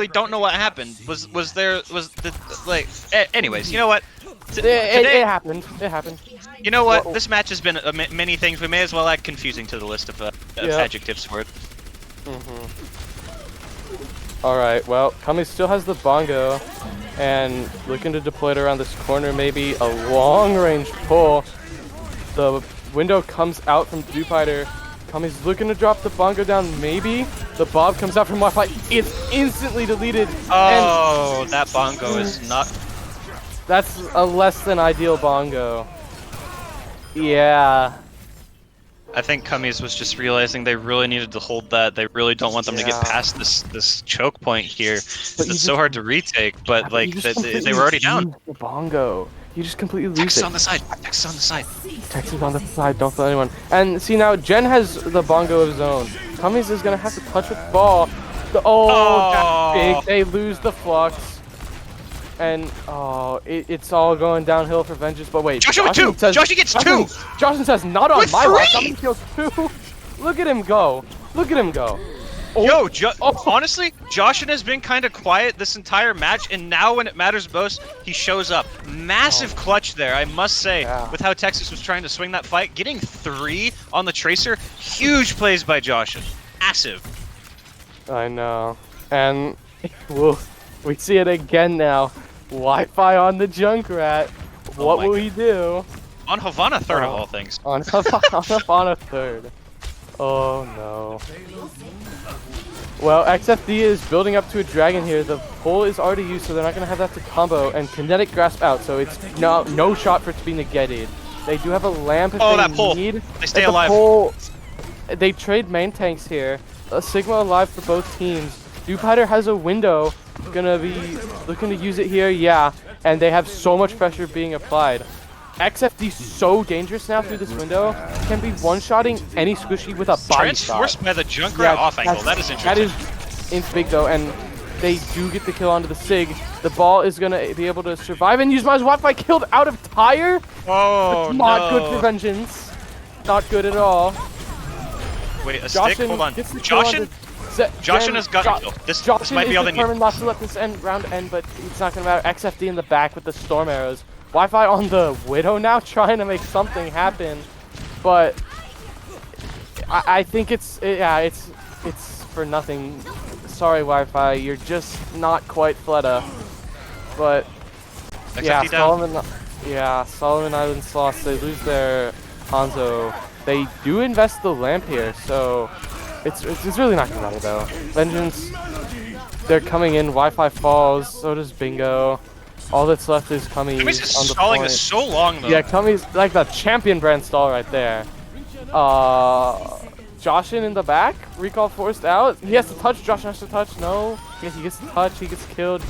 don't know what happened. Anyways, you know what? It happened. It happened. You know what? This match has been many things. We may as well add confusing to the list of adjectives for it. Alright, well, Kami still has the Bongo, and looking to deploy it around this corner, maybe a long-range pull. The window comes out from Dupider. Kami's looking to drop the Bongo down, maybe. The Bob comes out from Wi-Fi. It's instantly deleted. Oh, that Bongo is not... That's a less than ideal Bongo. Yeah. I think Cummies was just realizing they really needed to hold that. They really don't want them to get past this choke point here. It's so hard to retake, but like they were already down. The Bongo. You just completely lose Texas it. on the side. Texas on the side. Texas on the side. Don't tell anyone. And see now, Jen has the Bongo of his own. Cummies is gonna have to touch with the ball. That's big. They lose the flux. And it's all going downhill for Vengeance. But wait, Joshua with 2. Joshua gets 2. Joshua says not on With my 3. watch. I'm gonna kill 2. Look at him go. Look at him go. Yo, honestly, Joshin has been kind of quiet this entire match, and now when it matters most, he shows up. Massive clutch there, I must say, with how Texas was trying to swing that fight. Getting 3 on the Tracer, huge plays by Joshin. Massive. I know. And we see it again now. Wi-Fi on the Junkrat. What will he do? On Havana third of all things. On Havana third. Oh no. Well, XFD is building up to a dragon here. The pull is already used, so they're not going to have that to combo. And Kinetic Grasp out, so it's no shot for it to be negated. They do have a lamp if they need. They stay alive. They trade main tanks here. A Sigma alive for both teams. Dupider has a window. Gonna be looking to use it here, yeah. And they have so much pressure being applied. XFD so dangerous now through this window. Can be one-shotting any squishy with a body shot. Transforced by the Junkrat off angle. That is interesting. That is big though, and they do get the kill onto the Sig. The ball is gonna be able to survive and use my Wi-Fi killed out of tire. Oh, That's not good for Vengeance. Not good at all. Wait, a stick? Hold on. Joshin has got kill. This might be all they need. Determined not to let this round end, but it's not gonna matter. XFD in the back with the storm arrows. Wi-Fi on the Widow now, trying to make something happen, but I think it's for nothing. Sorry, Wi-Fi, you're just not quite Fleta. But yeah, Solomon Island Sloths, they lose their Hanzo. They do invest the lamp here, so it's really not gonna matter though. Vengeance, they're coming in. Wi-Fi falls. So does Bingo. All that's left is Cummies on the stalling is so long though. Yeah, Cummies like the champion brand stall right there. Joshin in the back. Recall forced out. He has to touch. Joshin has to touch. No. Yeah, he gets to touch. He gets killed.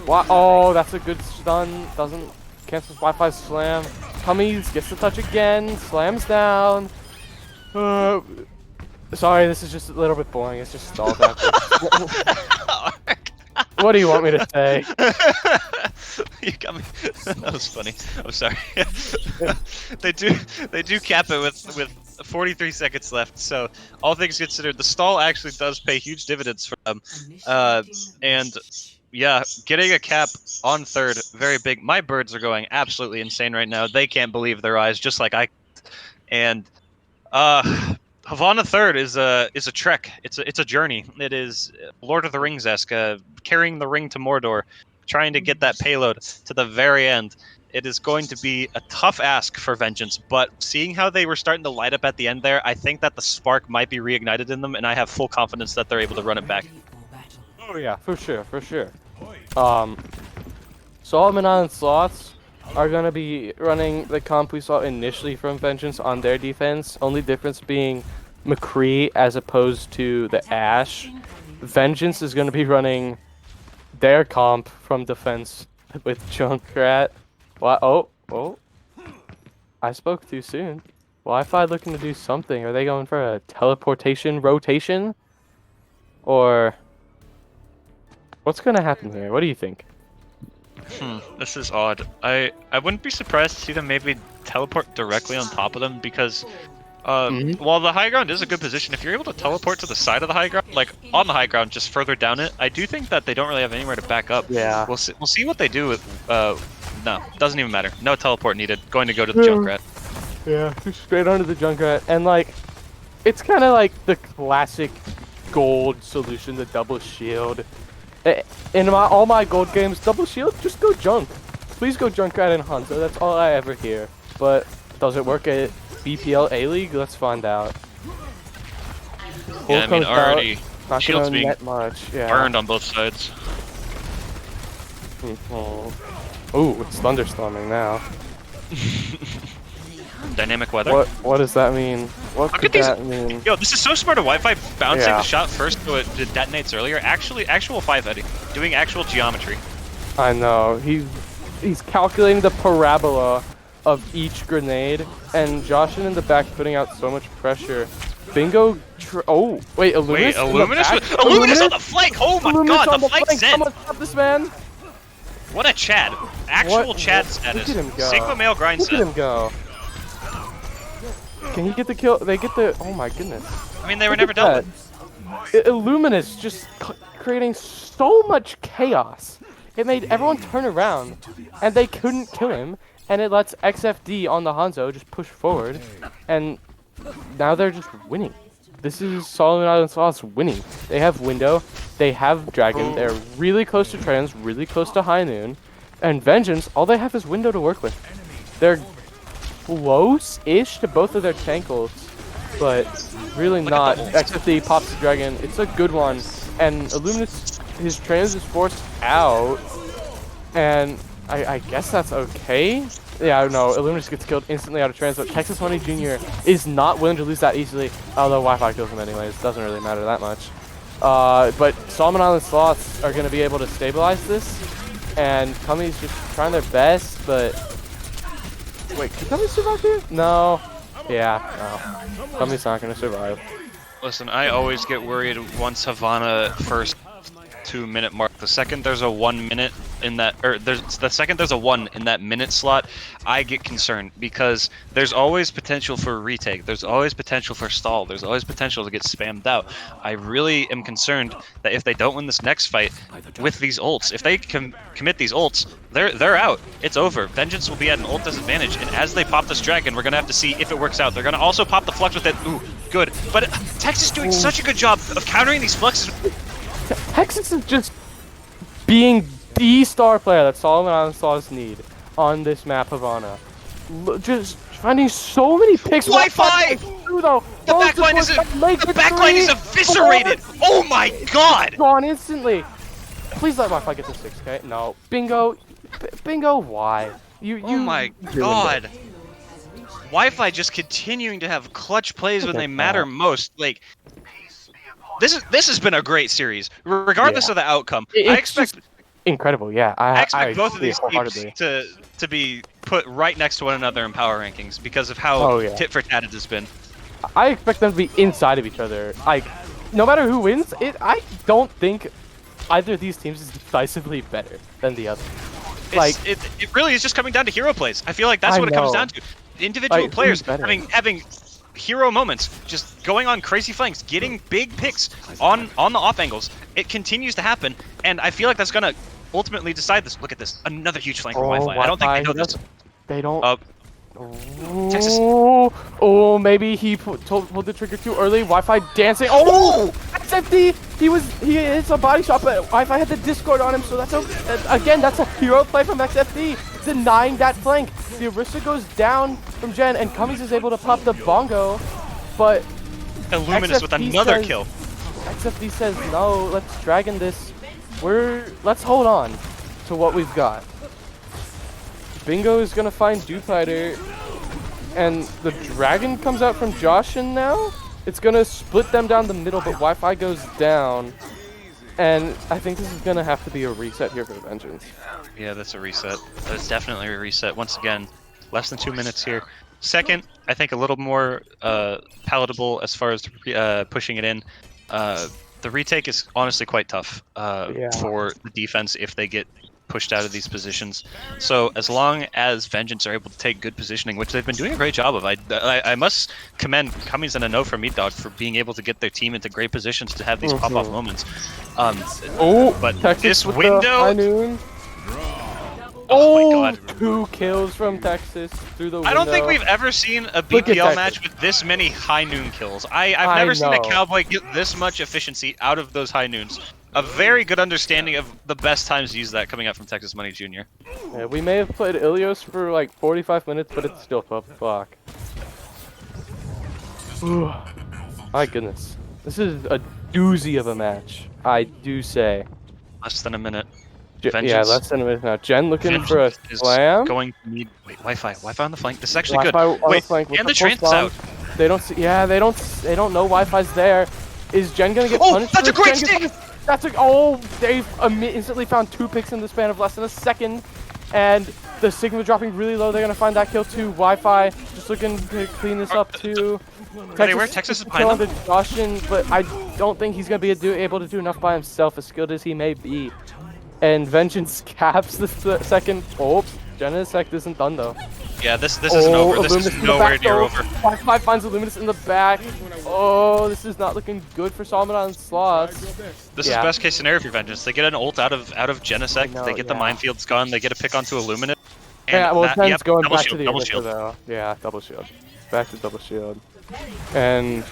What? Oh, that's a good stun. Doesn't cancels Wi-Fi slam. Cummings gets the touch again. Slams down. Sorry, this is just a little bit boring. It's just stalled out. What do you want me to say? You got me. That was funny. I'm sorry. they do cap it with 43 seconds left. So all things considered, the stall actually does pay huge dividends for them. And yeah, getting a cap on third, very big. My birds are going absolutely insane right now. They can't believe their eyes, just like I. And Havana third is a trek. It's a journey. It is Lord of the Rings-esque, carrying the ring to Mordor, trying to get that payload to the very end. It is going to be a tough ask for Vengeance, but seeing how they were starting to light up at the end there, I think that the spark might be reignited in them, and I have full confidence that they're able to run it back. Oh yeah, for sure, for sure. Solomon Island Sloths are going to be running the comp we saw initially from Vengeance on their defense. Only difference being McCree as opposed to the Ash. Vengeance is going to be running their comp from defense with Junkrat. What? Oh. I spoke too soon. Wi-Fi looking to do something. Are they going for a teleportation rotation? Or what's going to happen here? What do you think? This is odd. I wouldn't be surprised to see them maybe teleport directly on top of them because while the high ground is a good position, if you're able to teleport to the side of the high ground, like on the high ground, just further down it, I do think that they don't really have anywhere to back up. Yeah. We'll see what they do with no, doesn't even matter. No teleport needed. Going to go to the Junkrat. Yeah, straight onto the Junkrat, and like it's kind of like the classic gold solution, the double shield. In all my gold games, double shield, just go junk. Please go Junkrat and Hanzo, that's all I ever hear. But does it work at BPL A-League? Let's find out. Yeah, I mean, already not shields gonna being net much. Yeah. burned on both sides. Ooh, it's thunderstorming now. Dynamic weather. What does that mean? What could that mean? Yo, this is so smart of Wi-Fi bouncing Yeah. the shot first so it detonates earlier. Actual 5 Eddie, doing actual geometry. I know. He's calculating the parabola of each grenade, and Joshin in the back putting out so much pressure. Bingo. Oh wait, Illuminous. Illuminous on the flank. Oh my Illuminous god, on the flank flank. sent. Someone stop this man. What a Chad. Actual Chad status. Look at him go. Sigma male grind Look set. at him go. Can he get the kill? They get the. Oh my goodness. I mean, they were never dealt with. Illuminous just creating so much chaos. It made everyone turn around, and they couldn't kill him. And it lets XFD on the Hanzo just push forward, and now they're just winning. This is Solomon Island Sloths winning. They have Window, they have Dragon, they're really close to Trans, really close to High Noon, and Vengeance, all they have is Window to work with. They're close-ish to both of their tankles, but really not. XFD pops the Dragon, it's a good one, and Illuminous, his Trans is forced out, and I guess that's okay. Yeah, no, Illuminous gets killed instantly out of trans, but Texas Money Jr. is not willing to lose that easily, although Wi-Fi kills him anyways. Doesn't really matter that much. But Solomon Island Sloths are going to be able to stabilize this, and Cummy's just trying their best, but... Wait, can Cummy survive here? No. Yeah, no. Cummy's not going to survive. Listen, I always get worried once Havana first 2-minute mark. The second there's a 1 minute in that, or the second there's a 1 in that minute slot, I get concerned because there's always potential for a retake. There's always potential for stall. There's always potential to get spammed out. I really am concerned that if they don't win this next fight with these ults, if they commit these ults, they're out. It's over. Vengeance will be at an ult disadvantage, and as they pop this dragon, we're gonna have to see if it works out. They're gonna also pop the flux with it. Ooh, good. But Texas is doing such a good job of countering these fluxes. Texas is just being the star player that Solomon Island Sloths need on this map, Havana. Just finding so many picks. Wi-Fi! Though. The backline is eviscerated! Oh my god! Gone instantly. Please let Wi-Fi get to 6K. No. Bingo. Bingo, why? Oh my god. Wi-Fi just continuing to have clutch plays when they matter most. Like, this has been a great series, regardless of the outcome. I expect incredible. Yeah, I I expect both of agree these teams wholeheartedly. to be put right next to one another in power rankings because of how Oh, yeah. tit for tat it has been. I expect them to be inside of each other. Like, no matter who wins, I don't think either of these teams is decisively better than the other. Like, It really is just coming down to hero plays. I feel like that's I what it comes know. down to. Individual Like, who's players better? having hero moments, just going on crazy flanks, getting big picks on the off angles. It continues to happen, and I feel like that's gonna ultimately decide this. Look at this, another huge flank from Wi-Fi. I don't think they know this. They don't. Texas. Oh, maybe he pulled the trigger too early. Wi-Fi dancing. Oh, XFD. He hits a body shot, but Wi-Fi had the Discord on him, so that's again that's a hero play from XFD, denying that flank. The Orisa goes down from Jen, and Cummings is able to pop the bongo, but Illuminous with another kill. XFD says no. Let's dragon this. Let's hold on to what we've got. Bingo is gonna find Dupiter, and the dragon comes out from Joshin now. It's gonna split them down the middle, but Wi-Fi goes down, and I think this is gonna have to be a reset here for Vengeance. Yeah, that's a reset. That's definitely a reset. Once again, less than 2 minutes here. Second, I think a little more palatable as far as pushing it in. The retake is honestly quite tough for the defense if they get pushed out of these positions. So as long as Vengeance are able to take good positioning, which they've been doing a great job of, I must commend Cummings and a no from Meat Dog for being able to get their team into great positions to have these pop-off moments. But Texas this with window. the high noon. Oh my God. 2 kills from Texas through the window. I don't think we've ever seen a Look at BPL Texas. match with this many high noon kills. I've I never seen a know. Cowboy get this much efficiency out of those high noons. A very good understanding of the best times to use that coming out from Texas Money Jr. Yeah, we may have played Ilios for like 45 minutes, but it's still tough. Fuck. My goodness. This is a doozy of a match, I do say. Less than a minute. Yeah, Vengeance. less than a minute now. Jen looking Vengeance for a is slam. going to need Wi-Fi on the flank. This is actually Wi-Fi good. on Wait, the flank with and the full trance is out. spawn. They don't see. Yeah, they don't know Wi-Fi's there. Is Jen gonna get punished? That's for a great Jen gets punished? That's a. Oh, they've instantly found 2 picks in the span of less than a second, and the Sigma dropping really low. They're gonna find that kill too. Wi-Fi just looking to clean this up too. Texas is behind them? Caution, but I don't think he's gonna be able to do enough by himself, as skilled as he may be. And Vengeance caps the second. Oops, Genesect isn't done though. Yeah, this isn't over. This Illuminous is in the nowhere back, near though. over. Wi-Fi finds Illuminous in the back. Oh, this is not looking good for Solomon on Sloths. This is best case scenario for Vengeance. They get an ult out of Genesect. They get the minefields gone. They get a pick onto Illuminate. Yeah, well, that, Ten's going double back shield, to the double Orisa shield. though. Yeah, double shield. Back to double shield. And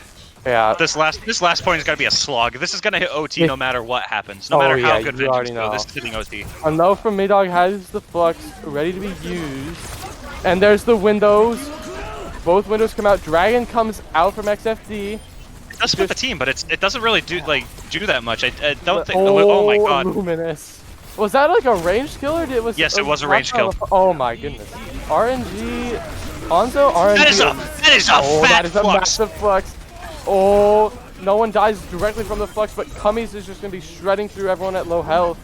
yeah. This last point is gonna be a slog. This is gonna hit OT no matter what happens. No matter how good you Vengeance already go, know. this is hitting OT. A no from Maydog has the flux ready to be used. And there's the windows. Both windows come out. Dragon comes out from XFD. It does split the team, but it doesn't really do that much. I don't think. Oh my God. Luminous. Was that like a ranged kill or did Yes, it was a ranged kill. Oh my goodness. RNG. Onzo RNG. That is a Oh, fat that is a flux. massive flux. Oh, no one dies directly from the flux, but Cummings is just gonna be shredding through everyone at low health.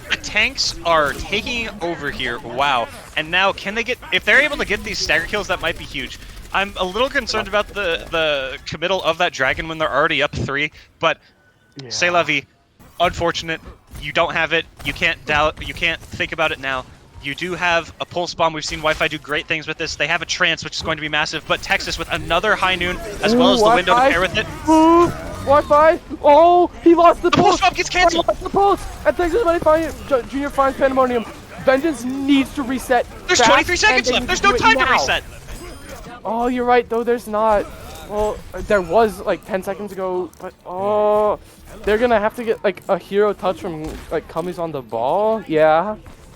The tanks are taking over here. Wow. And now, can they get? If they're able to get these stagger kills, that might be huge. I'm a little concerned about the committal of that dragon when they're already up 3. But c'est la vie. Unfortunate. You don't have it. You can't doubt. You can't think about it now. You do have a pulse bomb. We've seen Wi-Fi do great things with this. They have a trance, which is going to be massive. But Texas with another high noon, as well as the window to pair with it. Ooh, Wi-Fi. Oh, he lost the pulse. pulse bomb gets canceled. The pulse. And Texas Money Junior finds Pandemonium. Vengeance needs to reset. There's fast, 23 seconds and they left. There's need no to do it time to now. reset. Oh, you're right, though. There's not. Well, there was like 10 seconds ago, but oh, they're gonna have to get like a hero touch from like Cummings on the ball. Yeah.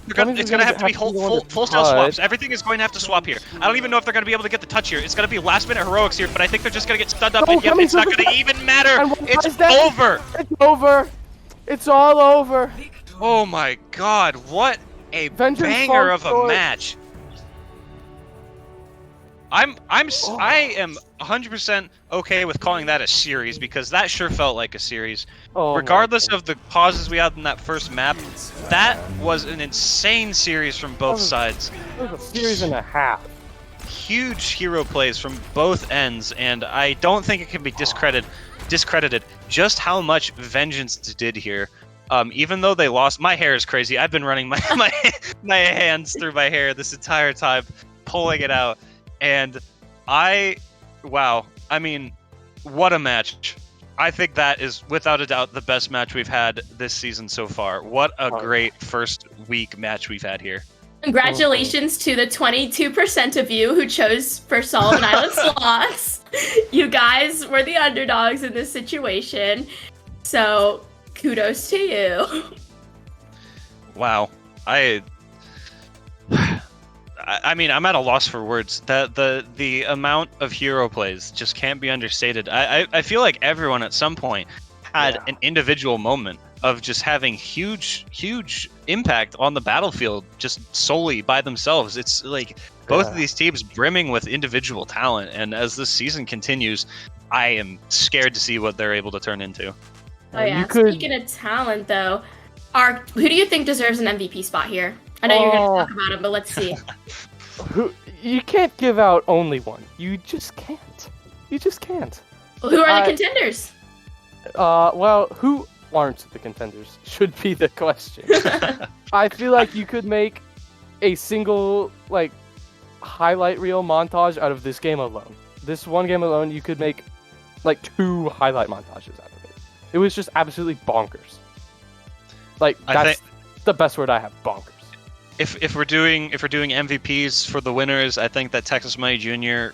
It's gonna have to be full style swaps. Everything is going to have to swap here. I don't even know if they're gonna be able to get the touch here. It's gonna be last minute heroics here, but I think they're just gonna get stunned up. No, And yep, Cummings it's not doesn't gonna even matter. It's dead. over. It's over. It's all over. Oh my God! What a Vengeance banger falls of a short. match. I am 100% okay with calling that a series because that sure felt like a series. Oh my Regardless of the pauses we had in that first map, that was an insane series from both sides. It was a series and a half. Huge hero plays from both ends, and I don't think it can be discredited just how much Vengeance did here. Even though they lost, my hair is crazy. I've been running my hands through my hair this entire time, pulling it out, and wow. I mean, what a match! I think that is without a doubt the best match we've had this season so far. What a great first week match we've had here. Congratulations to the 22% of you who chose for Solomon Island Sloths. You guys were the underdogs in this situation. So, kudos to you. Wow. I mean, I'm at a loss for words. The amount of hero plays just can't be understated. I feel like everyone at some point had an individual moment of just having huge impact on the battlefield just solely by themselves. It's like both of these teams brimming with individual talent, and as this season continues, I am scared to see what they're able to turn into. Oh yeah, speaking of talent though, Ark, who do you think deserves an MVP spot here? I know you're going to talk about him, but let's see. You can't give out only one. You just can't. You just can't. Well, who are the contenders? Well, who aren't the contenders should be the question. I feel like you could make a single, like, highlight reel montage out of this game alone. This one game alone, you could make, like, 2 highlight montages out of it. It was just absolutely bonkers. Like, that's the best word I have, bonkers. If we're doing MVPs for the winners, I think that Texas Money Jr.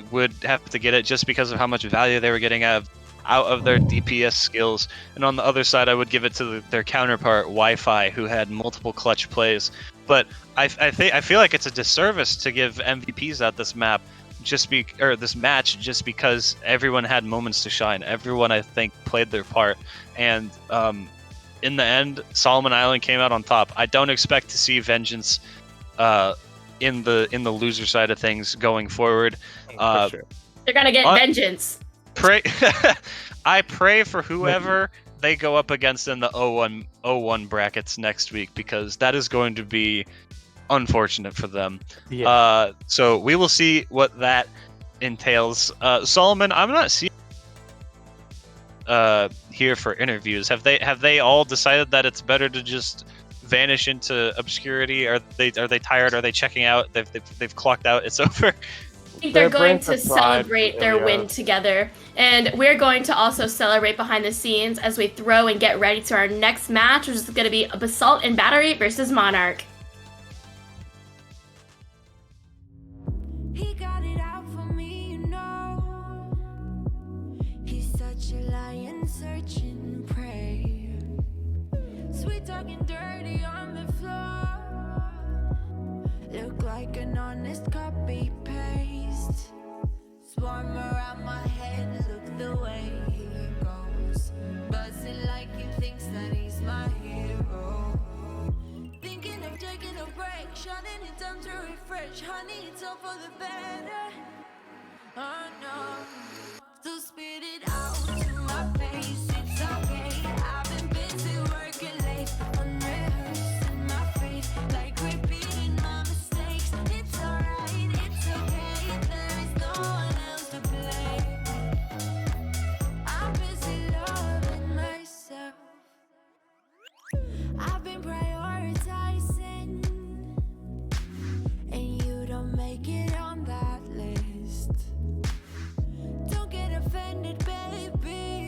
would have to get it just because of how much value they were getting out of their DPS skills. And on the other side, I would give it to their counterpart Wi-Fi, who had multiple clutch plays. But I feel like it's a disservice to give MVPs at this map this match just because everyone had moments to shine. Everyone, I think, played their part, and in the end, Solomon Island came out on top. I don't expect to see Vengeance in the loser side of things going forward. For sure. They're gonna get vengeance. I pray for whoever they go up against in the 0-1 brackets next week, because that is going to be unfortunate for them. Yeah. So we will see what that entails. Solomon, I'm not seeing here for interviews. Have they all decided that it's better to just vanish into obscurity? Are they tired? Are they checking out? They've clocked out. It's over. I think they're going to celebrate their win together, and we're going to also celebrate behind the scenes as we throw and get ready to our next match, which is going to be Basalt and Battery versus Monarch. He got it out for me, you know. He's such a lion searching prey. Sweet talking dirty on the floor. Look like an honest copy paste. Swarm around my head, look the way he goes. Buzzing like he thinks that he's my hero. Thinking of taking a break, shutting it down to refresh. Honey, it's all for the better. Oh no, so spit it out to my face. It's okay, I've been busy working late, unrehearsing my faith, like repeating my mistakes. It's alright, it's okay, there is no one else to blame. I'm busy loving myself. I've been prioritizing, and you don't make it on that list. Don't get offended, baby.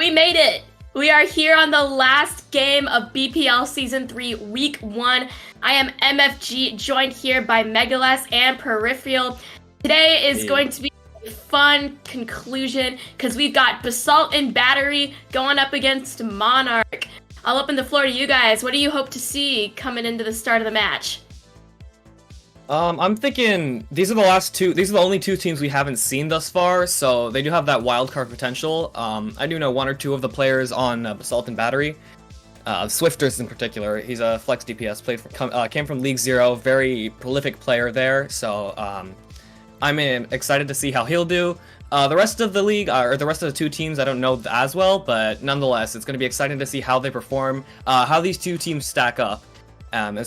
We made it! We are here on the last game of BPL Season 3, Week 1. I am MFG, joined here by Megaless and Peripheral. Today is going to be a fun conclusion, because we've got Basalt and Battery going up against Monarch. I'll open the floor to you guys. What do you hope to see coming into the start of the match? I'm thinking these are the only two teams we haven't seen thus far, so they do have that wildcard potential. I do know one or two of the players on Basalt and Battery. Swifters in particular, he's a flex DPS, came from League Zero, very prolific player there, so I'm excited to see how he'll do. The rest of the league, or the rest of the two teams, I don't know as well, but nonetheless, it's going to be exciting to see how they perform, how these two teams stack up. And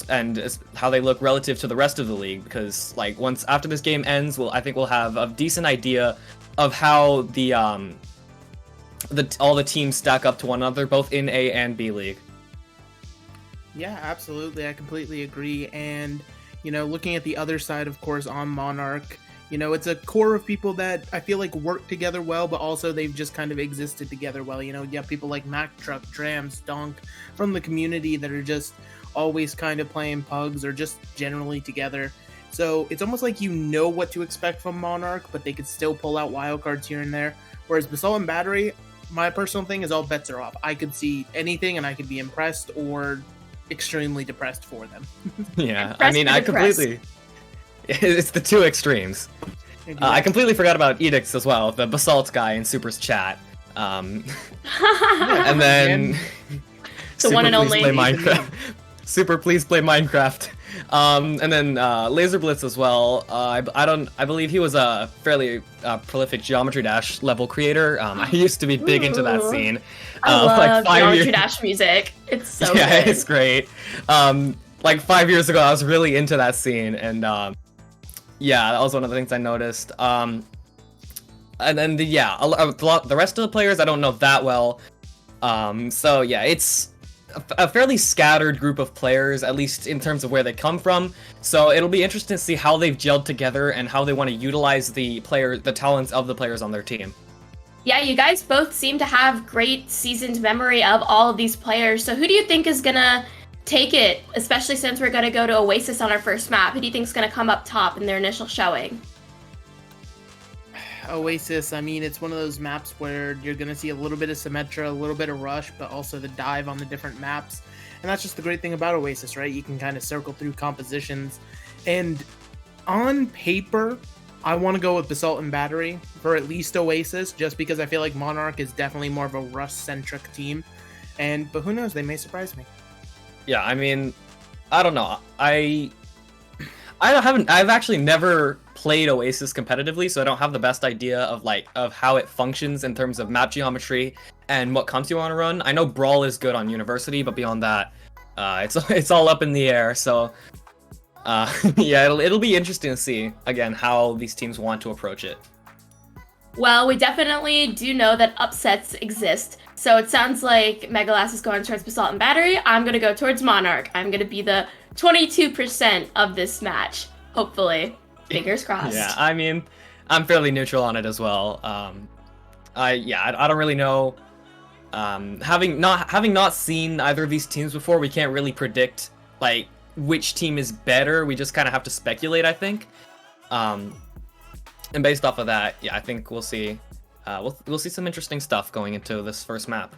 how they look relative to the rest of the league, because once after this game ends, I think we'll have a decent idea of how all the teams stack up to one another, both in A and B League. Yeah, absolutely, I completely agree. And looking at the other side, of course, on Monarch, it's a core of people that I feel like work together well, but also they've just kind of existed together well. You have people like Mac Truck, Drams, Donk from the community that are just always kind of playing pugs or just generally together. So it's almost like what to expect from Monarch, but they could still pull out wildcards here and there. Whereas Basalt and Battery, my personal thing is all bets are off. I could see anything and I could be impressed or extremely depressed for them. Yeah, I mean, I completely... It's the two extremes. Exactly. I completely forgot about Edicts as well, the Basalt guy in Super's chat. And then... The one and only. Play Minecraft. Super, please play Minecraft. And then Laser Blitz as well. I believe he was a fairly prolific Geometry Dash level creator. I used to be big into that scene. I love Geometry Dash music. It's so good. Yeah, it's great. 5 years ago, I was really into that scene, and yeah, that was one of the things I noticed. And then the rest of the players I don't know that well. So yeah, it's a fairly scattered group of players, at least in terms of where they come from. So it'll be interesting to see how they've gelled together and how they want to utilize the talents of the players on their team. Yeah, you guys both seem to have great seasoned memory of all of these players. So who do you think is gonna take it, especially since we're gonna go to Oasis on our first map? Who do you think is gonna come up top in their initial showing? Oasis, I mean, it's one of those maps where you're going to see a little bit of Symmetra, a little bit of Rush, but also the dive on the different maps. And that's just the great thing about Oasis, right? You can kind of circle through compositions. And on paper, I want to go with Basalt and Battery for at least Oasis, just because I feel like Monarch is definitely more of a Rush-centric team. But who knows, they may surprise me. Yeah, I mean, I don't know. I've actually never played Oasis competitively, so I don't have the best idea of how it functions in terms of map geometry and what comps you want to run. I know Brawl is good on University, but beyond that, it's all up in the air. So yeah, it'll be interesting to see again how these teams want to approach it. Well, we definitely do know that upsets exist. So it sounds like Megaless is going towards Basalt and Battery. I'm going to go towards Monarch. I'm going to be the 22% of this match, hopefully. Fingers crossed. Yeah, I mean, I'm fairly neutral on it as well. I don't really know. Having not seen either of these teams before, we can't really predict which team is better. We just kind of have to speculate, I think. And based off of that, yeah, I think we'll see. We'll see some interesting stuff going into this first map.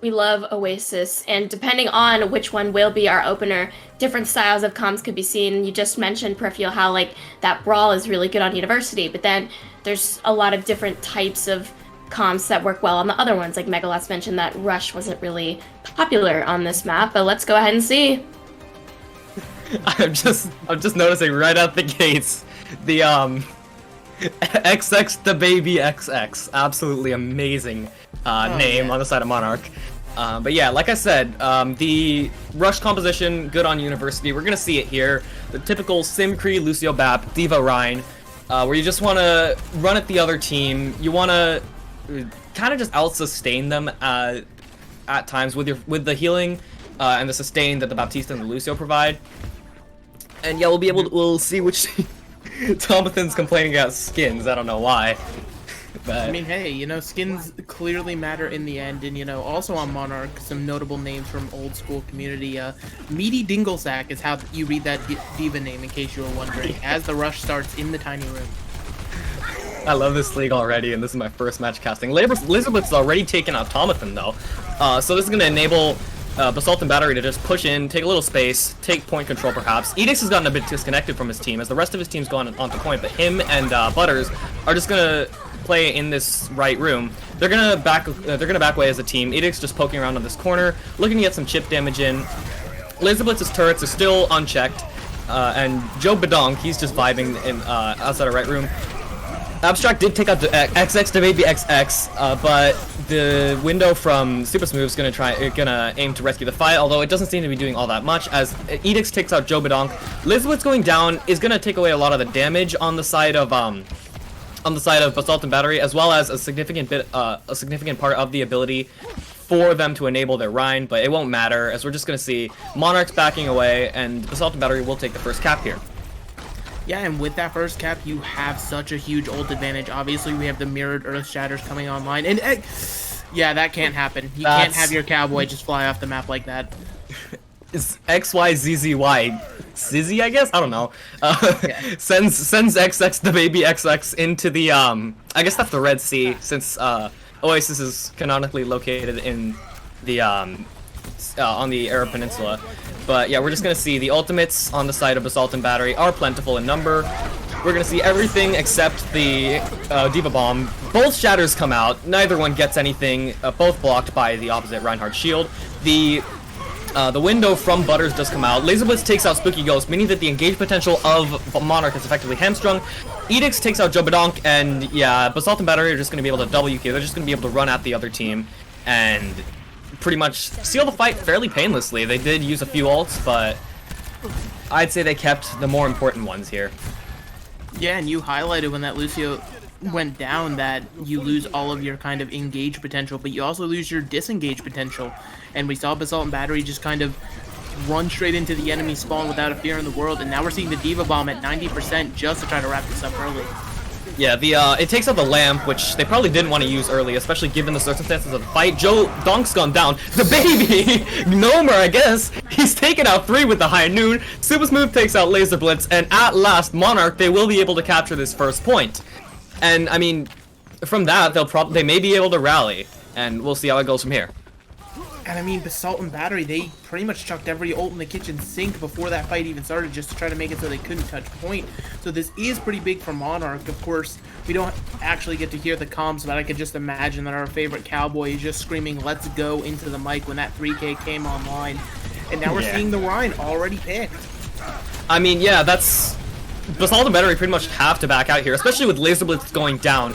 We love Oasis, and depending on which one will be our opener, different styles of comms could be seen. You just mentioned, Peripheral, how that Brawl is really good on University, but then there's a lot of different types of comms that work well on the other ones. Like Megaless mentioned that Rush wasn't really popular on this map, but let's go ahead and see. I'm just noticing right out the gates the XX the baby XX, absolutely amazing name on the side of Monarch. But yeah, like I said, the Rush composition, good on University. We're going to see it here. The typical Simcree, Lucio Bap, Diva Rhine, where you just want to run at the other team. You want to kind of just out-sustain them at times with the healing and the sustain that the Baptista and the Lucio provide. And yeah, we'll see which... Tomathan's complaining about skins, I don't know why. I mean, hey, you know, skins clearly matter in the end, and you know, also on Monarch, some notable names from old school community. Meaty Dinglesack is how you read that diva name, in case you were wondering. As the rush starts in the tiny room. I love this league already, and this is my first match casting. Laserblitz's already taken Automaton though, so this is gonna enable Basalt and Battery to just push in, take a little space, take point control perhaps. Edix has gotten a bit disconnected from his team as the rest of his team's gone onto point, but him and Butters are just gonna play in this right room. They're gonna back away as a team. Edix just poking around on this corner, looking to get some chip damage in. Laserblitz's turrets are still unchecked, and Joe Badonk, he's just vibing in outside of right room. Abstract did take out the XX to maybe XX, but the window from Super Smooth is gonna aim to rescue the fight, although it doesn't seem to be doing all that much as Edix takes out Joe Badonk. Lizwood's going down is gonna take away a lot of the damage on the side of Basalt and Battery, as well as a significant part of the ability for them to enable their Rhine, but it won't matter as we're just gonna see Monarch's backing away and Basalt and Battery will take the first cap here. Yeah, and with that first cap, you have such a huge ult advantage. Obviously, we have the mirrored Earth Shatters coming online, and yeah, that can't happen. You can't have your cowboy just fly off the map like that. It's XYZZY, Zizzy, I guess. I don't know. Sends XX the baby XX into the I guess that's the Red Sea, since Oasis is canonically located in the on the Arab Peninsula. But yeah, we're just gonna see the ultimates on the side of Basalt and Battery are plentiful in number. We're gonna see everything except the Diva Bomb. Both shatters come out. Neither one gets anything. Both blocked by the opposite Reinhardt shield. The window from Butters does come out. Laser Blitz takes out Spooky Ghost, meaning that the engage potential of Monarch is effectively hamstrung. Edix takes out Joe Badonk, and yeah, Basalt and Battery are just gonna be able to W Q. They're just gonna be able to run at the other team and pretty much seal the fight fairly painlessly. They did use a few ults, but I'd say they kept the more important ones here. Yeah, and you highlighted when that Lucio went down that you lose all of your kind of engage potential, but you also lose your disengage potential. And we saw Basalt and Battery just kind of run straight into the enemy spawn without a fear in the world, and now we're seeing the Diva Bomb at 90% just to try to wrap this up early. Yeah, it takes out the lamp, which they probably didn't want to use early, especially given the circumstances of the fight. Joe Donk's gone down. The baby! Gnomer, I guess! He's taken out 3 with the High Noon. Super Smooth takes out Laser Blitz, and at last, Monarch, they will be able to capture this first point. And, I mean, from that, they may be able to rally, and we'll see how it goes from here. And I mean, Basalt and Battery, they pretty much chucked every ult in the kitchen sink before that fight even started just to try to make it so they couldn't touch point. So this is pretty big for Monarch. Of course, we don't actually get to hear the comms, but I can just imagine that our favorite cowboy is just screaming, "Let's go," into the mic when that 3K came online. And now we're seeing the Rhine already picked. I mean, yeah, that's... Basalt and Battery pretty much have to back out here, especially with Laser Blitz going down.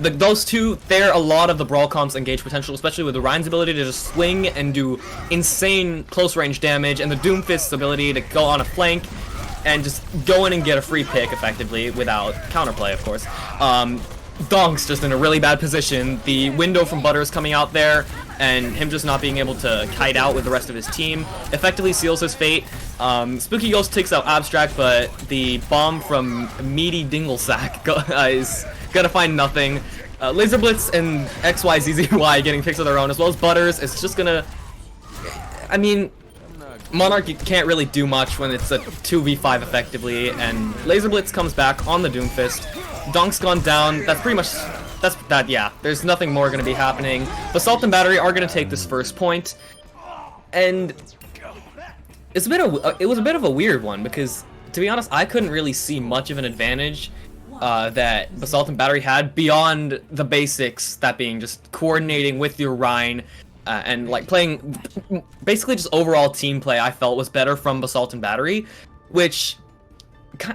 Those two, they're a lot of the Brawl Comp's engage potential, especially with the Rhine's ability to just swing and do insane close range damage, and the Doomfist's ability to go on a flank and just go in and get a free pick effectively without counterplay, of course. Donk's just in a really bad position. The window from Butters coming out there, and him just not being able to kite out with the rest of his team effectively seals his fate. Spooky Ghost takes out Abstract, but the bomb from Meaty Dinglesack is gonna find nothing. Laser Blitz and XYZZY getting picks of their own, as well as Butters. It's just gonna... I mean, Monarch can't really do much when it's a 2v5 effectively, and Laser Blitz comes back on the Doomfist. Donk's gone down. That's pretty much... yeah, there's nothing more gonna be happening. Basalt and Battery are gonna take this first point, and it was a bit of a weird one because, to be honest, I couldn't really see much of an advantage that Basalt and Battery had beyond the basics, that being just coordinating with your Rhine and like playing basically just overall team play. I felt was better from Basalt and Battery, which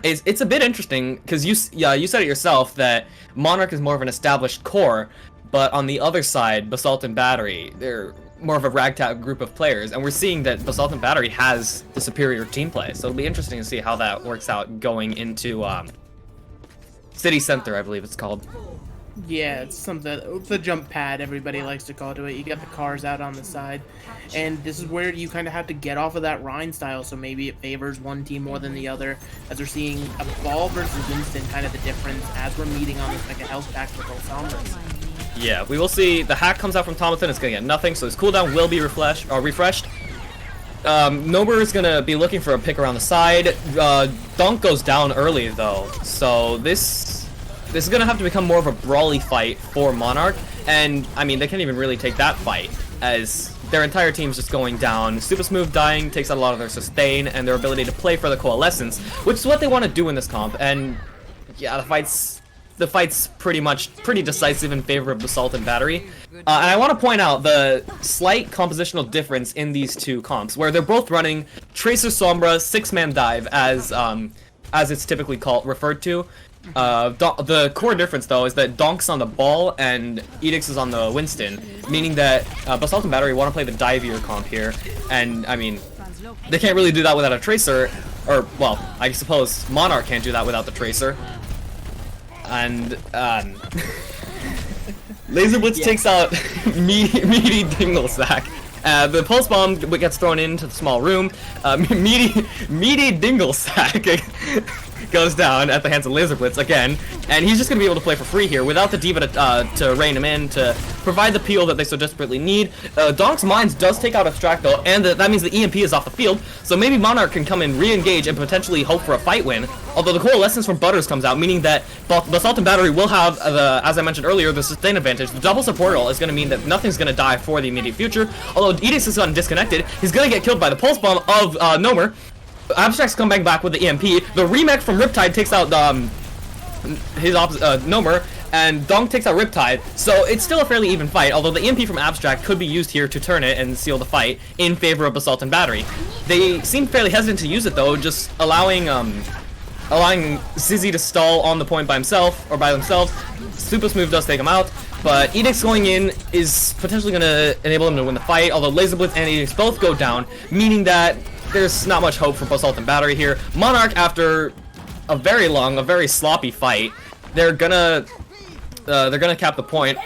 it's a bit interesting because you said it yourself that Monarch is more of an established core, but on the other side, Basalt and Battery, they're more of a ragtag group of players, and we're seeing that Basalt and Battery has the superior team play. So it'll be interesting to see how that works out going into City Center, I believe it's called. Yeah, it's something, the jump pad, everybody likes to call to it. You get the cars out on the side, and this is where you kind of have to get off of that Rhine style, so maybe it favors one team more than the other, as we're seeing a Ball versus Winston, kind of the difference, as we're meeting on this Mega Health Pack for both Sombras. Yeah, we will see. The hack comes out from Tomathan, it's going to get nothing, so his cooldown will be refreshed. Nober is going to be looking for a pick around the side. Dunk goes down early, though, so this is going to have to become more of a brawly fight for Monarch, and, I mean, they can't even really take that fight, as their entire team's just going down. Super Smooth dying takes out a lot of their sustain and their ability to play for the Coalescence, which is what they want to do in this comp, and, yeah, the fight's pretty decisive in favor of Basalt and Battery. And I want to point out the slight compositional difference in these two comps, where they're both running Tracer Sombra 6-man dive, as it's typically referred to. The core difference, though, is that Donk's on the Ball and Edix is on the Winston, meaning that Basalt and Battery want to play the divier comp here, and, I mean, they can't really do that without a Tracer, or, well, I suppose Monarch can't do that without the Tracer. And, Laser Blitz takes out Meaty Dingle Sack. The Pulse Bomb gets thrown into the small room. Meaty Dingle Sack goes down at the hands of Laser Blitz again, and he's just going to be able to play for free here without the D.Va to rein him in, to provide the peel that they so desperately need. Donk's Mines does take out Abstract, though, and that means the EMP is off the field, so maybe Monarch can come in, re-engage, and potentially hope for a fight win, although the Coalescence from Butters comes out, meaning that Basalt and Battery will have, as I mentioned earlier, the sustain advantage. The double supportal is going to mean that nothing's going to die for the immediate future, although Edix has gotten disconnected. He's going to get killed by the Pulse Bomb of Nomer. Abstract's coming back with the EMP. The remake from Riptide takes out his Nomer, and Donk takes out Riptide, so it's still a fairly even fight, although the EMP from Abstract could be used here to turn it and seal the fight in favor of Basalt and Battery. They seem fairly hesitant to use it, though, just allowing Zizzy to stall on the point by himself, or by themselves. Super Smooth does take him out, but Edix going in is potentially going to enable him to win the fight, although Laser Blitz and Edix both go down, meaning that there's not much hope for Basalt and Battery here. Monarch, after a very sloppy fight, they're gonna cap the point,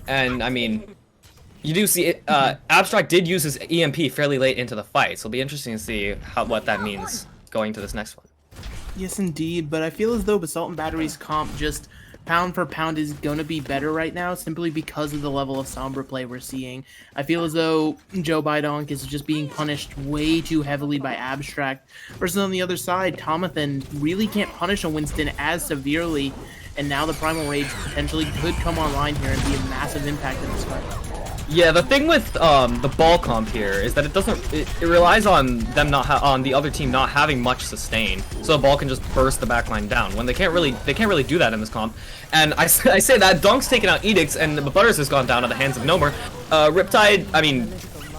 and I mean, you do see it. Abstract did use his EMP fairly late into the fight, so it'll be interesting to see what that means going to this next one. Yes, indeed, but I feel as though Basalt and Battery's comp just pound for pound is going to be better right now, simply because of the level of Sombra play we're seeing. I feel as though Joe Bidonk is just being punished way too heavily by Abstract, versus on the other side, Tomathan really can't punish a Winston as severely, and now the Primal Rage potentially could come online here and be a massive impact in this fight. Yeah, the thing with the Ball comp here is that it relies on them on the other team not having much sustain, so the Ball can just burst the backline down when they can't really do that in this comp. And I say that Donk's taken out Edix and the Butters has gone down at the hands of Nomer.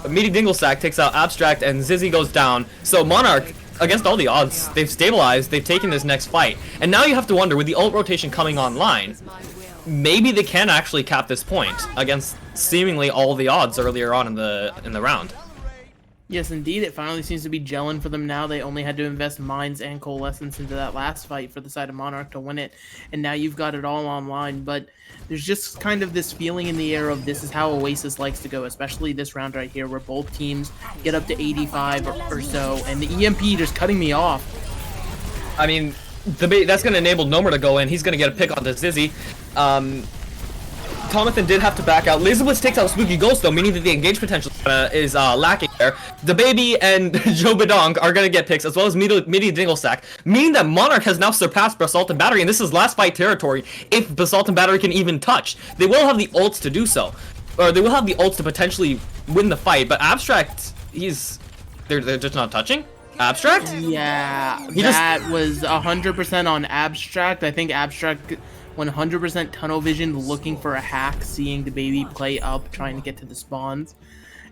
Meaty Dinglesack takes out Abstract and Zizzy goes down. So Monarch, against all the odds, they've stabilized, they've taken this next fight, and now you have to wonder, with the ult rotation coming online, maybe they can actually cap this point against seemingly all the odds earlier on in the round. Yes, indeed. It finally seems to be gelling for them now. They only had to invest Mines and Coalescence into that last fight for the side of Monarch to win it, and now you've got it all online. But there's just kind of this feeling in the air of this is how Oasis likes to go, especially this round right here, where both teams get up to 85 or so, and the EMP just cutting me off. I mean, that's going to enable Nomer to go in. He's going to get a pick onto Zizzy. Tomathan did have to back out. Laser Blitz takes out Spooky Ghost, though, meaning that the engage potential is lacking there. The Baby and Joe Badonk are going to get picks, as well as Meaty Dinglesack, meaning that Monarch has now surpassed Basalt and Battery, and this is last fight territory if Basalt and Battery can even touch. They will have the ults to do so, or they will have the ults to potentially win the fight, but Abstract, they're just not touching? Abstract? Yeah, that was 100% on Abstract. I think Abstract 100% tunnel vision, looking for a hack, seeing the Baby play up, trying to get to the spawns.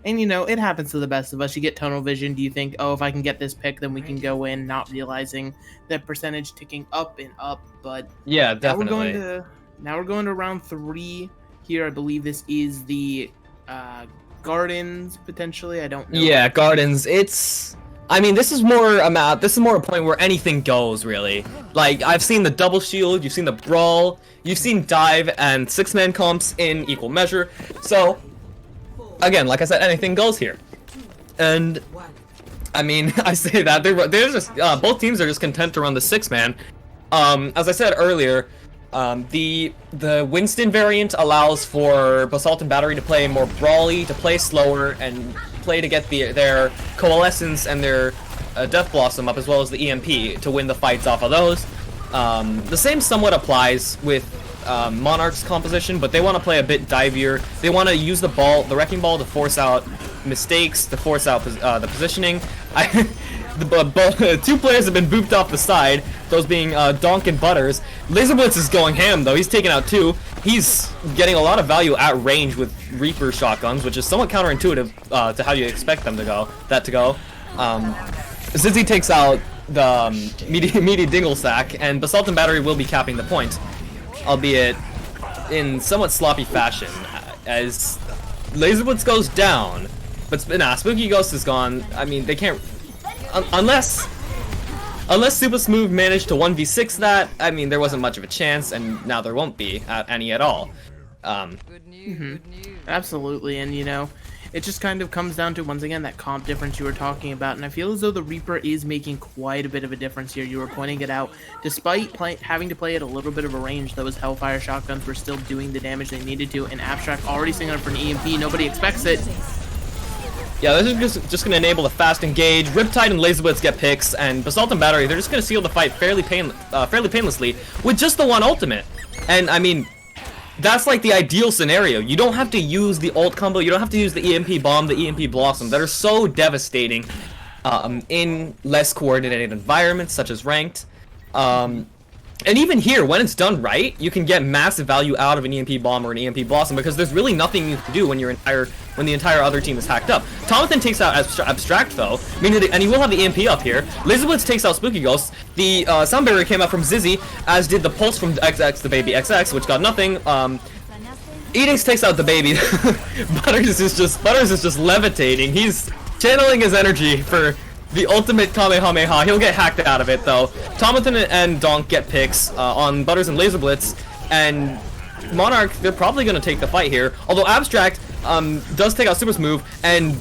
And, you know, it happens to the best of us. You get tunnel vision. Do you think, oh, if I can get this pick, then we can go in, not realizing that percentage ticking up and up. But yeah, definitely. Now we're going to round 3 here. I believe this is the Gardens, potentially. I don't know. Yeah, Gardens. It's I mean, this is more a point where anything goes, really. Like, I've seen the double shield, you've seen the brawl, you've seen dive and 6-man comps in equal measure. So, again, like I said, anything goes here. And I mean, I say that they're just both teams are just content to run the 6-man. As I said earlier, the Winston variant allows for Basalt and Battery to play more brawly, to play slower, and play to get their Coalescence and their Death Blossom up, as well as the EMP, to win the fights off of those. The same somewhat applies with Monarch's composition, but they want to play a bit divier. They want to use the Wrecking Ball to force out mistakes, to force out the positioning. The two players have been booped off the side, those being Donk and Butters. Laser Blitz is going ham, though. He's taking out 2. He's getting a lot of value at range with Reaper shotguns, which is somewhat counterintuitive to how you expect them to go. Zizzy takes out the meaty Dingle Sack, and Basalt and Battery will be capping the point, albeit in somewhat sloppy fashion, as Laser Blitz goes down. But Spooky Ghost is gone. I mean, they can't... Unless Super Smooth managed to 1v6 that, I mean, there wasn't much of a chance, and now there won't be any at all. Absolutely, and you know, it just kind of comes down to, once again, that comp difference you were talking about, and I feel as though the Reaper is making quite a bit of a difference here. You were pointing it out. Despite having to play at a little bit of a range, those Hellfire shotguns were still doing the damage they needed to, and Abstract already singing up for an EMP. Nobody expects it. Yeah, this is just going to enable a fast engage. Riptide and Laser Blitz get picks, and Basalt and Battery, they're just going to seal the fight fairly painlessly with just the one ultimate. And, I mean, that's like the ideal scenario. You don't have to use the ult combo, you don't have to use the EMP Bomb, the EMP Blossom, that are so devastating in less coordinated environments, such as Ranked. And even here, when it's done right, you can get massive value out of an EMP Bomb or an EMP Blossom, because there's really nothing you can do when the entire other team is hacked up. Tomathan takes out Abstract, though, and he will have the EMP up here. Laser Blitz takes out Spooky Ghost. The Sound Barrier came out from Zizzy, as did the Pulse from XX, the baby XX, which got nothing. Edix takes out the baby. Butters is just levitating. He's channeling his energy for the ultimate Kamehameha. He'll get hacked out of it, though. Tomathan and Donk get picks on Butters and Laser Blitz, and Monarch, they're probably going to take the fight here. Although Abstract does take out Super Smooth, and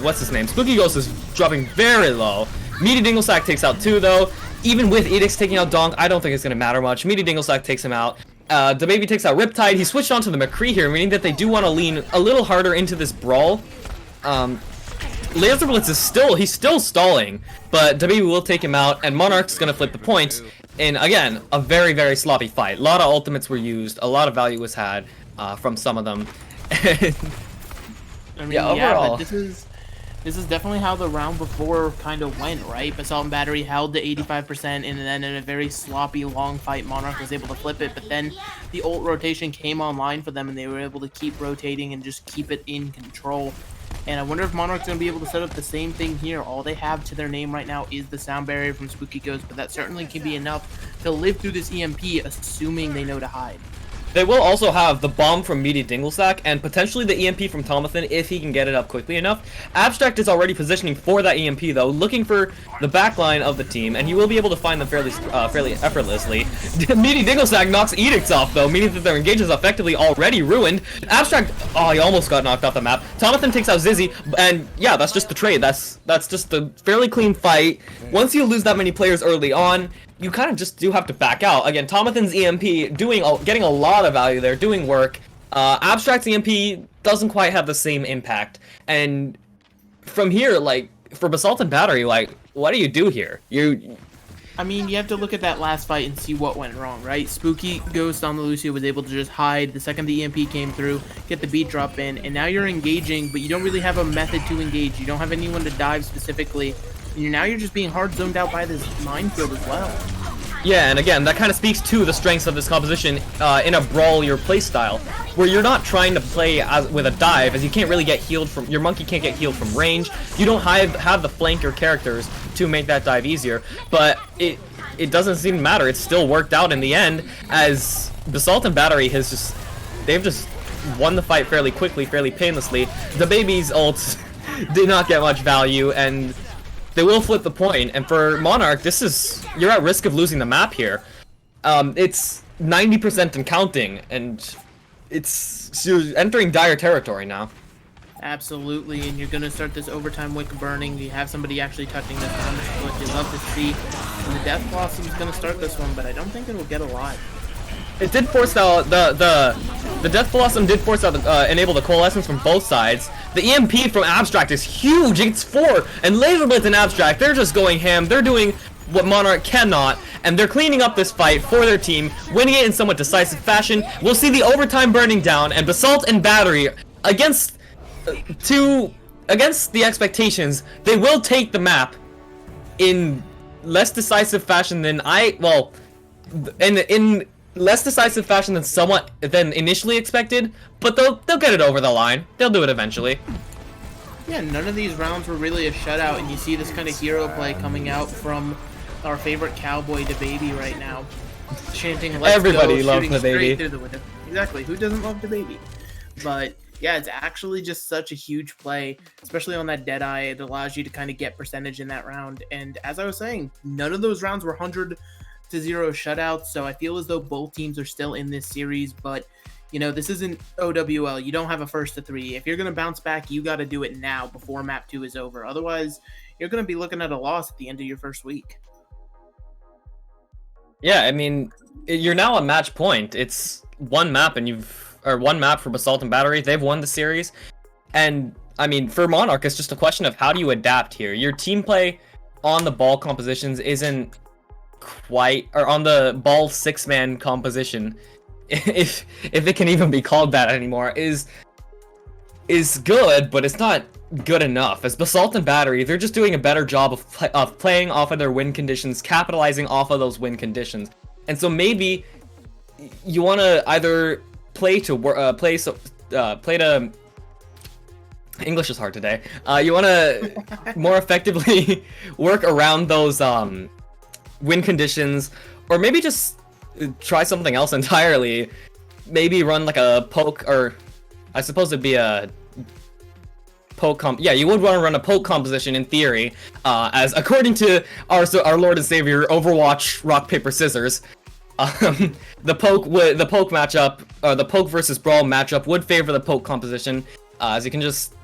what's his name? Spooky Ghost is dropping very low. Meaty Dinglesack takes out 2, though. Even with Edix taking out Donk, I don't think it's going to matter much. Meaty Dinglesack takes him out. The baby takes out Riptide. He switched onto the McCree here, meaning that they do want to lean a little harder into this brawl. Laser Blitz is still stalling, but WB will take him out, and Monarch's gonna flip the point in, again, a very, very sloppy fight. A lot of ultimates were used, a lot of value was had from some of them. I mean, yeah, overall, but this is definitely how the round before kind of went, right? Basalt and Battery held to 85%, and then in a very sloppy, long fight, Monarch was able to flip it, but then the ult rotation came online for them, and they were able to keep rotating and just keep it in control. And I wonder if Monarch's going to be able to set up the same thing here. All they have to their name right now is the Sound Barrier from Spooky Ghost, but that certainly can be enough to live through this EMP, assuming they know to hide. They will also have the bomb from Meaty Dinglesack and potentially the EMP from Tomathan if he can get it up quickly enough. Abstract is already positioning for that EMP, though, looking for the backline of the team, and he will be able to find them fairly effortlessly. Meaty Dinglesack knocks Edicts off, though, meaning that their engage is effectively already ruined. Abstract, oh, he almost got knocked off the map. Tomathan takes out Zizzy, and yeah, that's just the trade. That's just a fairly clean fight. Once you lose that many players early on, you kind of just do have to back out. Again, Tomathan's EMP getting a lot of value there, doing work. Abstract's EMP doesn't quite have the same impact. And from here, like, for Basalt and Battery, like, what do you do here? I mean, you have to look at that last fight and see what went wrong, right? Spooky Ghost on the Lucio was able to just hide the second the EMP came through, get the beat drop in, and now you're engaging, but you don't really have a method to engage. You don't have anyone to dive specifically. Now you're just being hard zoned out by this minefield as well. Yeah, and again, that kind of speaks to the strengths of this composition in a brawlier playstyle, where you're not trying to play with a dive, as you can't really get healed from, your monkey can't get healed from range. You don't have the flanker characters to make that dive easier, but it doesn't seem to matter. It's still worked out in the end, as Basalt and Battery they've just won the fight fairly quickly, fairly painlessly. The baby's ult did not get much value, and they will flip the point. And for Monarch, you're at risk of losing the map here. It's 90% and counting, and you're entering dire territory now. Absolutely, and you're gonna start this overtime wick burning. You have somebody actually touching this on this foot. You love to see. And the Death Blossom's gonna start this one, but I don't think it'll get a lot. It did force out the Death Blossom did force out enable the coalescence from both sides. The EMP from Abstract is huge. It's 4, and Laser Blitz and Abstract, they're just going ham. They're doing what Monarch cannot, and they're cleaning up this fight for their team, winning it in somewhat decisive fashion. We'll see the overtime burning down, and Basalt and Battery against the expectations, they will take the map in less decisive fashion than in less decisive fashion than initially expected, but they'll get it over the line. They'll do it eventually. Yeah, none of these rounds were really a shutout, and you see this kind of hero play coming out from our favorite cowboy, the baby, right now, chanting "Let's Everybody go," loves shooting the straight baby. through the window. Exactly, who doesn't love the baby? But yeah, it's actually just such a huge play, especially on that Deadeye. It allows you to kind of get percentage in that round. And as I was saying, none of those rounds were 100-0 shutouts, so I feel as though both teams are still in this series. But, you know, this isn't OWL. You don't have a 1st to 3. If you're going to bounce back, you got to do it now before Map 2 is over. Otherwise, you're going to be looking at a loss at the end of your first week. Yeah, I mean, you're now at match point. It's one map, and one map for Basalt and Battery. They've won the series. And, I mean, for Monarch, it's just a question of how do you adapt here. Your team play on the ball compositions isn't quite, or on the ball 6-man composition, if it can even be called that anymore, is good, but it's not good enough. As Basalt and Battery, they're just doing a better job of playing off of their win conditions, capitalizing off of those win conditions. And so maybe you want to either play to English is hard today. You want to more effectively work around those win conditions, or maybe just try something else entirely. Maybe run like a poke, or I suppose it'd be a poke comp. Yeah, you would want to run a poke composition in theory, as according to our Lord and Savior, Overwatch Rock Paper Scissors. The poke matchup, the poke versus brawl matchup would favor the poke composition, as you can just,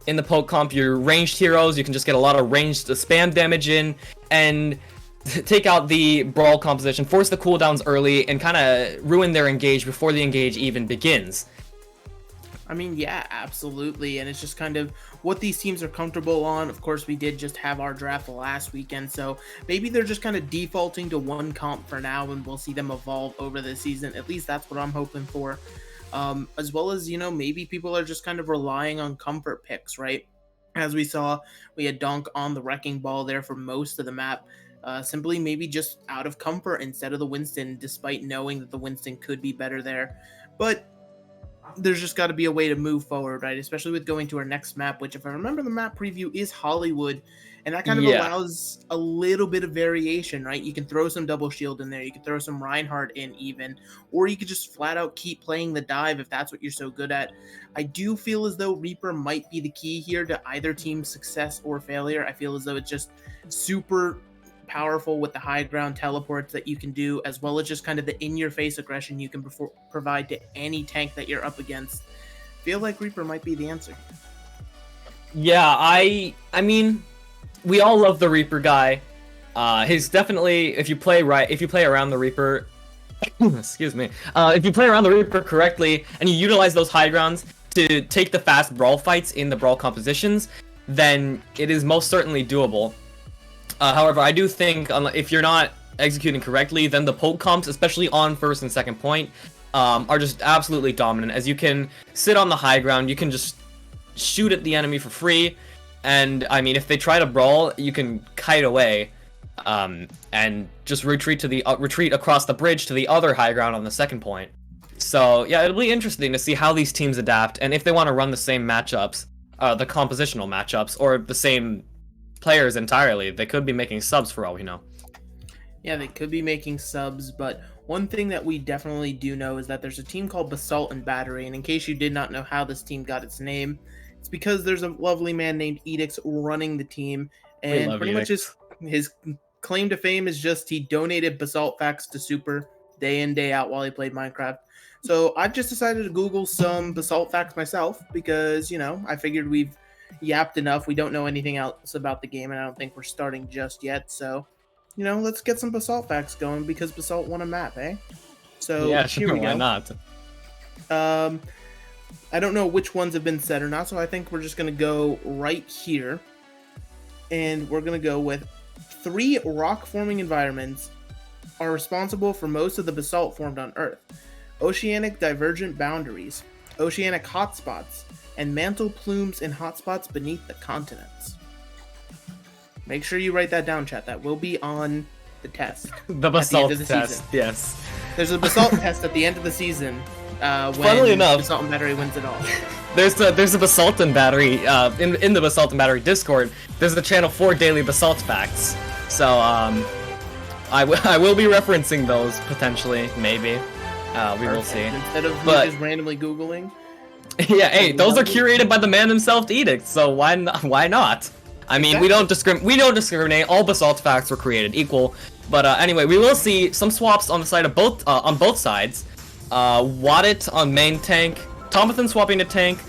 in the poke comp, your ranged heroes, you can just get a lot of ranged spam damage in, and take out the brawl composition, force the cooldowns early, and kind of ruin their engage before the engage even begins. I mean, yeah, absolutely, and it's just kind of what these teams are comfortable on. Of course, we did just have our draft last weekend, so maybe they're just kind of defaulting to one comp for now, and we'll see them evolve over the season. At least that's what I'm hoping for. As well as, you know, maybe people are just kind of relying on comfort picks, right? As we saw, we had Donk on the Wrecking Ball there for most of the map. Simply maybe just out of comfort instead of the Winston, despite knowing that the Winston could be better there. But there's just got to be a way to move forward, right? Especially with going to our next map, which, if I remember the map preview, is Hollywood. And that kind of allows a little bit of variation, right? You can throw some double shield in there. You can throw some Reinhardt in even. Or you could just flat out keep playing the dive if that's what you're so good at. I do feel as though Reaper might be the key here to either team's success or failure. I feel as though it's just super powerful with the high ground teleports that you can do, as well as just kind of the in-your-face aggression you can provide to any tank that you're up against. Feel like Reaper might be the answer. Yeah, I mean, we all love the Reaper guy. He's definitely, if you play around the Reaper, excuse me, if you play around the Reaper correctly and you utilize those high grounds to take the fast brawl fights in the brawl compositions, then it is most certainly doable. However, I do think if you're not executing correctly, then the poke comps, especially on first and second point, are just absolutely dominant. As you can sit on the high ground, you can just shoot at the enemy for free, and I mean, if they try to brawl, you can kite away, and just retreat across the bridge to the other high ground on the second point. So yeah, it'll be interesting to see how these teams adapt, and if they want to run the same matchups, the compositional matchups, or the same players entirely. They could be making subs for all we know. Yeah, they could be making subs, but one thing that we definitely do know is that there's a team called Basalt and Battery, and in case you did not know how this team got its name, it's because there's a lovely man named Edix running the team, We And love pretty you. much his claim to fame is just he donated Basalt facts to Super day in, day out while he played Minecraft. So I just decided to Google some Basalt facts myself because, you know, I figured we've yapped enough. We don't know anything else about the game, and I don't think we're starting just yet. So, you know, let's get some Basalt facts going because Basalt won a map, eh? So Yeah, here sure, we go. why not? I don't know which ones have been said or not, so I think we're just going to go right here. And we're going to go with 3 rock-forming environments are responsible for most of the basalt formed on Earth. Oceanic divergent boundaries, oceanic hotspots, and mantle plumes in hotspots beneath the continents. Make sure you write that down, chat. That will be on the test. The basalt test, yes. There's a basalt test at the end of the season Funnily when enough, Basalt and Battery wins it all. There's a Basalt and Battery in the Basalt and Battery Discord. There's the channel for daily Basalt facts. So I will be referencing those potentially, maybe. We will see. Instead of me But just randomly Googling. yeah, hey, those are curated by the man himself, Edict. So why not? I mean, we don't discriminate. All Basalt facts were created equal. But anyway, we will see some swaps on the side of both sides. Waddit on main tank, Tomathan swapping to tank.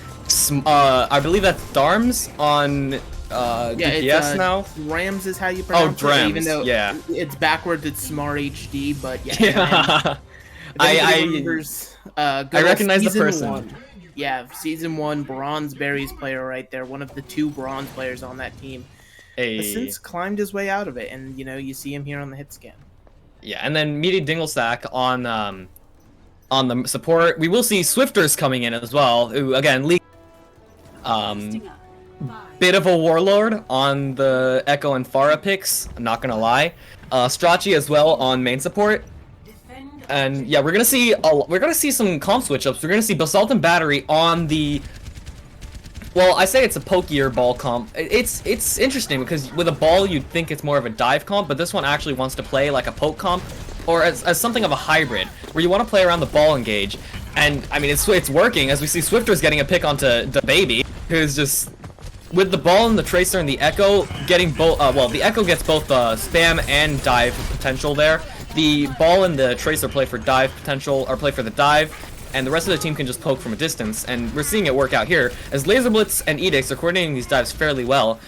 I believe that's Darms on DPS now. Rams is how you pronounce it, Drams, even though yeah. it's backwards. It's Smart HD, but yeah. Yeah. I recognize the person. 1. Yeah, season 1 Bronzeberries player right there, one of the 2 bronze players on that team. Hey. Has since climbed his way out of it, and you know you see him here on the hit scan. Yeah, and then Meaty Dinglesack on the support. We will see Swifters coming in as well, who again bit of a warlord on the Echo and Pharah picks, I'm not gonna lie. Strachey as well on main support. And yeah, we're gonna see some comp switch ups. We're gonna see Basalt and Battery on the. Well, I say it's a pokier ball comp. It's interesting because with a ball you'd think it's more of a dive comp, but this one actually wants to play like a poke comp, or as something of a hybrid where you want to play around the ball engage. And I mean it's working as we see Swifters getting a pick onto the baby, who's just with the ball and the Tracer and the Echo getting both. Well, the Echo gets both spam and dive potential there. The ball and the Tracer play for dive potential, or play for the dive, and the rest of the team can just poke from a distance, and we're seeing it work out here, as Laser Blitz and Edicts are coordinating these dives fairly well,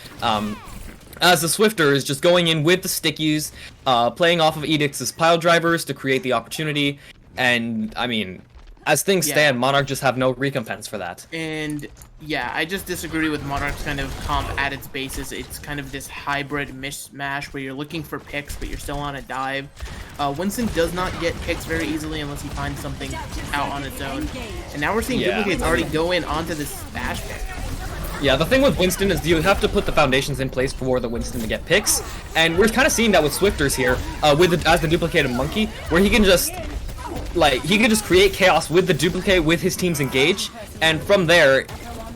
as the Swifter is just going in with the stickies, playing off of Edicts' pile drivers to create the opportunity, and, I mean, as things stand, Monarch just have no recompense for that. And yeah, I just disagree with Monarch's kind of comp at its basis. It's kind of this hybrid mishmash where you're looking for picks, but you're still on a dive. Winston does not get picks very easily unless he finds something out on its own. And now we're seeing duplicates already go in onto this bash pick. Yeah, the thing with Winston is you have to put the foundations in place for the Winston to get picks, and we're kind of seeing that with Swifters here, as the duplicated monkey, where he can just create chaos with the duplicate with his team's engage, and from there,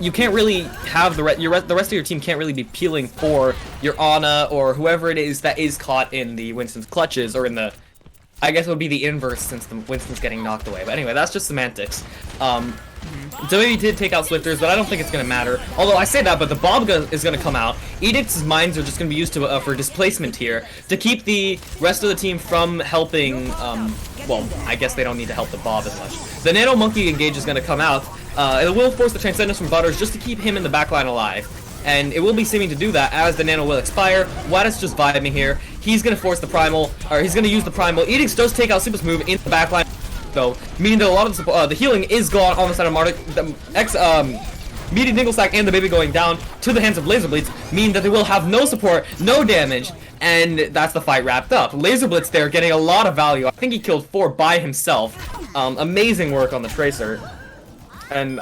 you can't really have the rest of your team can't really be peeling for your Ana or whoever it is that is caught in the Winston's clutches, or in the, I guess it would be the inverse since the Winston's getting knocked away. But anyway, that's just semantics. WWE did take out Swifters, but I don't think it's going to matter. Although I say that, but the Bobga is going to come out. Edict's mines are just going to be used to for displacement here, to keep the rest of the team from helping, well, I guess they don't need to help the Bob as much. The Nano Monkey engage is going to come out. It will force the Transcendence from Butters just to keep him in the backline alive. And it will be seeming to do that as the Nano will expire. Waddit's just vibing here. He's going to force the Primal, or he's going to use the Primal. Edicts does take out Super's move in the backline, though, meaning that a lot of the healing is gone on the side of Monarch. Meaty Dinglesack and the baby going down to the hands of Laser Blitz mean that they will have no support, no damage, and that's the fight wrapped up. Laser Blitz there getting a lot of value. I think he killed 4 by himself. Amazing work on the Tracer. And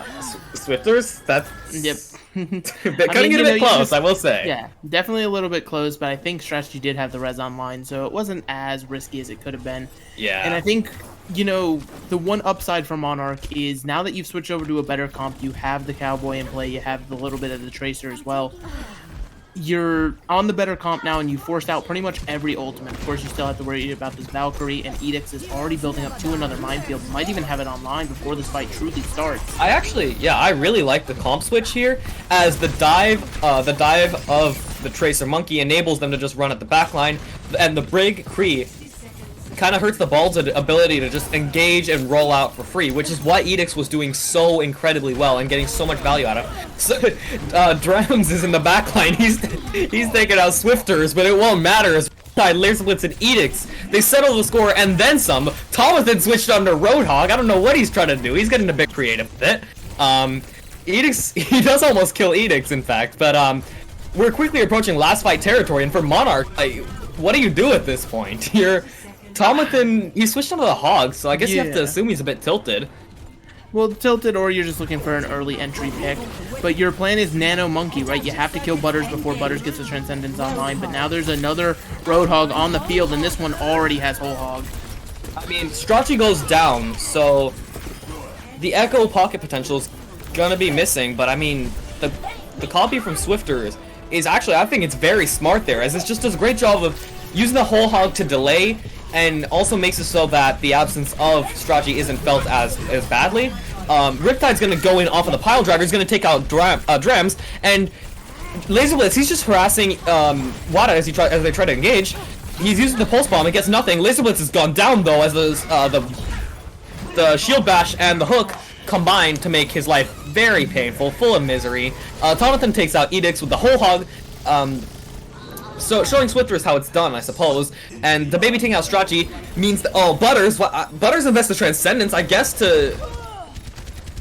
Swifters, that's... Yep. Cutting it a bit close, I will say. Yeah, definitely a little bit close, but I think Strategy did have the res online, so it wasn't as risky as it could have been. Yeah. And I think, you know, the one upside for Monarch is now that you've switched over to a better comp, you have the Cowboy in play, you have the little bit of the Tracer as well. you're on the better comp now, and you forced out pretty much every ultimate. Of course, you still have to worry about this Valkyrie, and Edix is already building up to another minefield. Might even have it online before this fight truly starts. I really like the comp switch here, as the dive of the Tracer Monkey enables them to just run at the backline, and the Brig Kree kind of hurts the Bald's ability to just engage and roll out for free, which is why Edix was doing so incredibly well and getting so much value out of. So, Drams is in the backline. He's taking out Swifters, but it won't matter as Laser Blitz and Edix, they settle the score and then some. Thomathan switched on to Roadhog. I don't know what he's trying to do. He's getting a bit creative with it. Edix, he does almost kill Edix, in fact, but we're quickly approaching last fight territory, and for Monarch, like, what do you do at this point? Thomathan, he switched onto the Hog, so I guess you have to assume he's a bit tilted. Well, tilted, or you're just looking for an early entry pick. But your plan is Nano Monkey, right? You have to kill Butters before Butters gets the Transcendence online. But now there's another Roadhog on the field, and this one already has Whole Hog. I mean, Strachey goes down, so the Echo pocket potential is gonna be missing. But I mean, the copy from Swifters is actually, I think it's very smart there, as it just does a great job of using the Whole Hog to delay, and also makes it so that the absence of Strachey isn't felt as badly. Riptide's gonna go in off of the pile driver. He's gonna take out Drems, and Laser Blitz, he's just harassing Wada as they try to engage. He's using the pulse bomb. It gets nothing. Laser Blitz has gone down though, as the shield bash and the hook combine to make his life very painful, full of misery. Thomathan takes out Edix with the Whole Hog. So showing Swifters how it's done, I suppose. And the baby taking out Strachey means that, Butters invests the Transcendence, I guess, to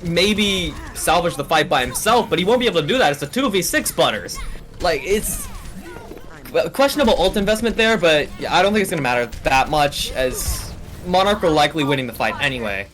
maybe salvage the fight by himself, but he won't be able to do that. It's a 2v6 Butters. Like, it's a questionable ult investment there, but I don't think it's gonna matter that much, as Monarch are likely winning the fight anyway.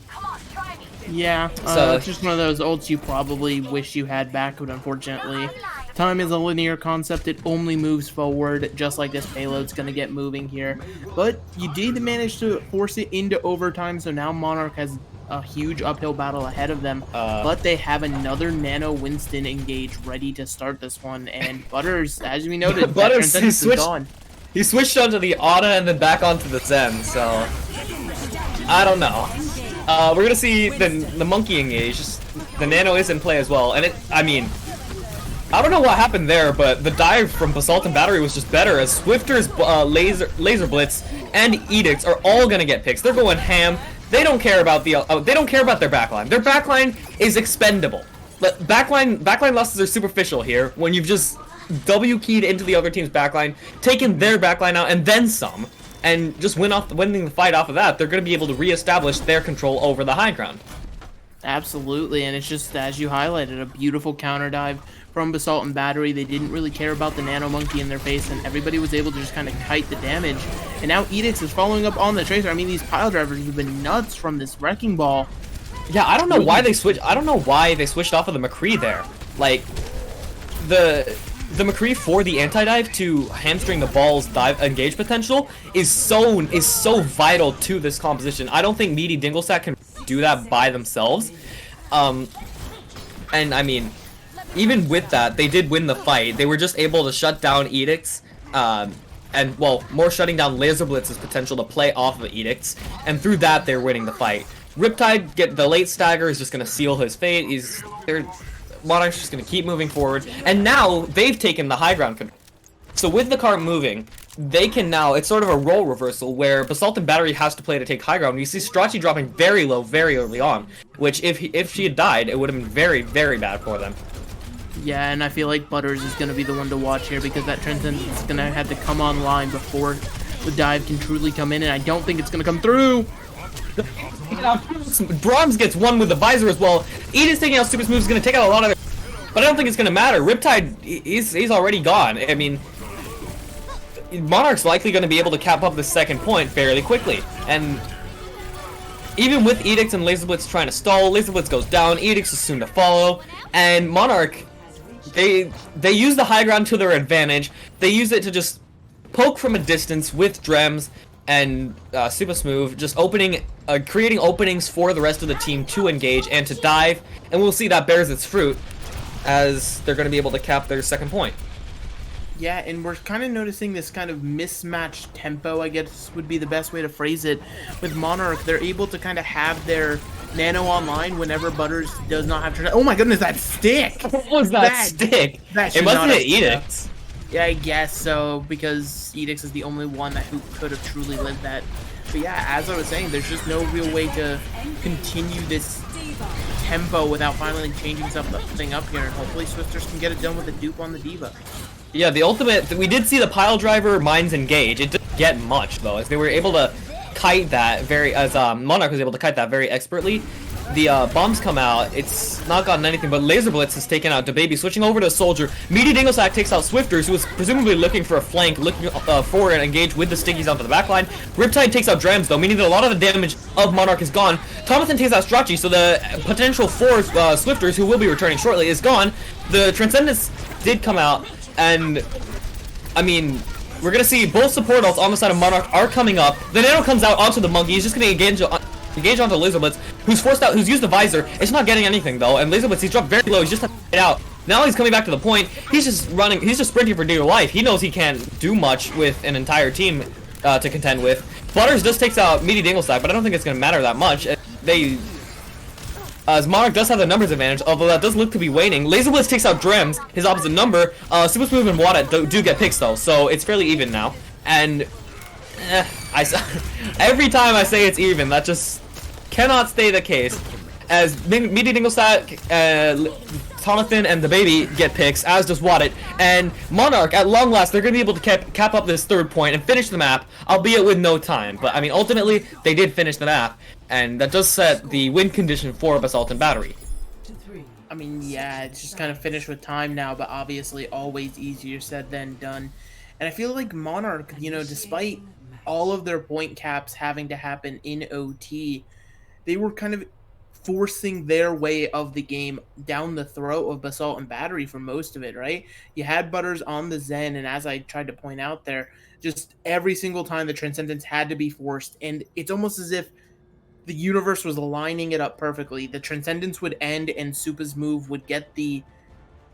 Yeah, So it's just one of those ults you probably wish you had back, but unfortunately, time is a linear concept. It only moves forward, just like this payload's gonna get moving here. But you did manage to force it into overtime, so now Monarch has a huge uphill battle ahead of them. But they have another Nano Winston engage ready to start this one, and Butters, as we noted, Butters, he switched onto the Ana and then back onto the Zen, so I don't know. We're gonna see the Monkey engage. The Nano is in play as well, and I mean, I don't know what happened there, but the dive from Basalt and Battery was just better, as Swifters, Laser Blitz, and Edix are all gonna get picks. They're going ham. They don't care about their backline. Their backline is expendable. But backline losses are superficial here, when you've just W-keyed into the other team's backline, taken their backline out, and then some, and just winning the fight off of that. They're going to be able to reestablish their control over the high ground. Absolutely, and it's just, as you highlighted, a beautiful counter dive from Basalt and Battery. They didn't really care about the Nano Monkey in their face, and everybody was able to just kind of kite the damage. And now Edix is following up on the Tracer. I mean, these pile drivers have been nuts from this Wrecking Ball. Yeah, I don't know why they switched. I don't know why they switched off of the McCree there. Like, the McCree for the anti-dive to hamstring the ball's dive engage potential is so vital to this composition. I don't think Meaty Dinglesat can do that by themselves. And I mean, even with that, they did win the fight. They were just able to shut down Edix, and, well, more shutting down Laser Blitz's potential to play off of Edix, and through that, they're winning the fight. Riptide, the late stagger is just going to seal his fate. Monarch's just going to keep moving forward, and now they've taken the high ground control. So with the cart moving, they can now, it's sort of a role reversal where Basalt and Battery has to play to take high ground. You see Strachey dropping very low very early on, which if she had died, it would have been very, very bad for them. Yeah, and I feel like Butters is going to be the one to watch here, because that Transcendence is going to have to come online before the dive can truly come in, and I don't think it's going to come through. Brahms gets one with the visor as well. Edith's taking out Super Smooth is going to take out a lot of their... But I don't think it's going to matter. Riptide, he's already gone. I mean, Monarch's likely going to be able to cap up the second point fairly quickly. And even with Edix and Laser Blitz trying to stall, Laser Blitz goes down, Edix is soon to follow, and Monarch, they use the high ground to their advantage. They use it to just poke from a distance with Drems and Super Smooth, just creating openings for the rest of the team to engage and to dive, and we'll see that bears its fruit as they're going to be able to cap their second point. Yeah, and we're kind of noticing this kind of mismatched tempo, I guess would be the best way to phrase it. With Monarch, they're able to kind of have their nano online whenever Butters does not have... Oh my goodness, that stick! What was that stick? That It should must not have have hit Edicts. Yeah, I guess so, because Edicts is the only one who could have truly lived that. But yeah, as I was saying, there's just no real way to continue this tempo without finally changing something up here, and hopefully Swifters can get it done with a dupe on the Diva. Yeah, the ultimate, we did see the pile driver mines engage. It didn't get much though, as they were able to kite that Monarch was able to kite that very expertly. The bombs come out, it's not gotten anything, but Laser Blitz has taken out DaBaby, switching over to Soldier. Meaty Dinglesack takes out Swifters, who was presumably looking for a flank, looking forward and engage with the Stickies onto the backline. Riptide takes out Drams though, meaning that a lot of the damage of Monarch is gone. Thomason takes out Strachey, so the potential for Swifters, who will be returning shortly, is gone. The Transcendence did come out, and I mean, we're gonna see both support ults on the side of Monarch are coming up. The Nano comes out onto the Monkey. He's just gonna engage onto Laser Blitz, who's forced out, who's used the visor. It's not getting anything though, and Laser Blitz, he's dropped very low. He's just had to get out. Now he's coming back to the point. He's just running. He's just sprinting for dear life. He knows he can't do much with an entire team to contend with. Butters just takes out Meaty Dinglesack, but I don't think it's gonna matter that much. As Monarch does have the numbers advantage, although that does look to be waning. Laser Blitz takes out Drems, his opposite number. Super Smooth and Wada do get picks though, so it's fairly even now. And every time I say it's even, that just cannot stay the case. As Meaty Dinglesack, Tonathan, and DaBaby get picks, as does Waddit. And Monarch, at long last, they're going to be able to cap up this third point and finish the map, albeit with no time. But, I mean, ultimately, they did finish the map, and that does set the win condition for Basalt and Battery. I mean, yeah, it's just kind of finished with time now, but obviously always easier said than done. And I feel like Monarch, you know, despite all of their point caps having to happen in OT, they were kind of forcing their way of the game down the throat of Basalt and Battery for most of it, right? You had Butters on the Zen, and as I tried to point out there, just every single time the Transcendence had to be forced, and it's almost as if the universe was lining it up perfectly. The Transcendence would end, and Supa's move would get the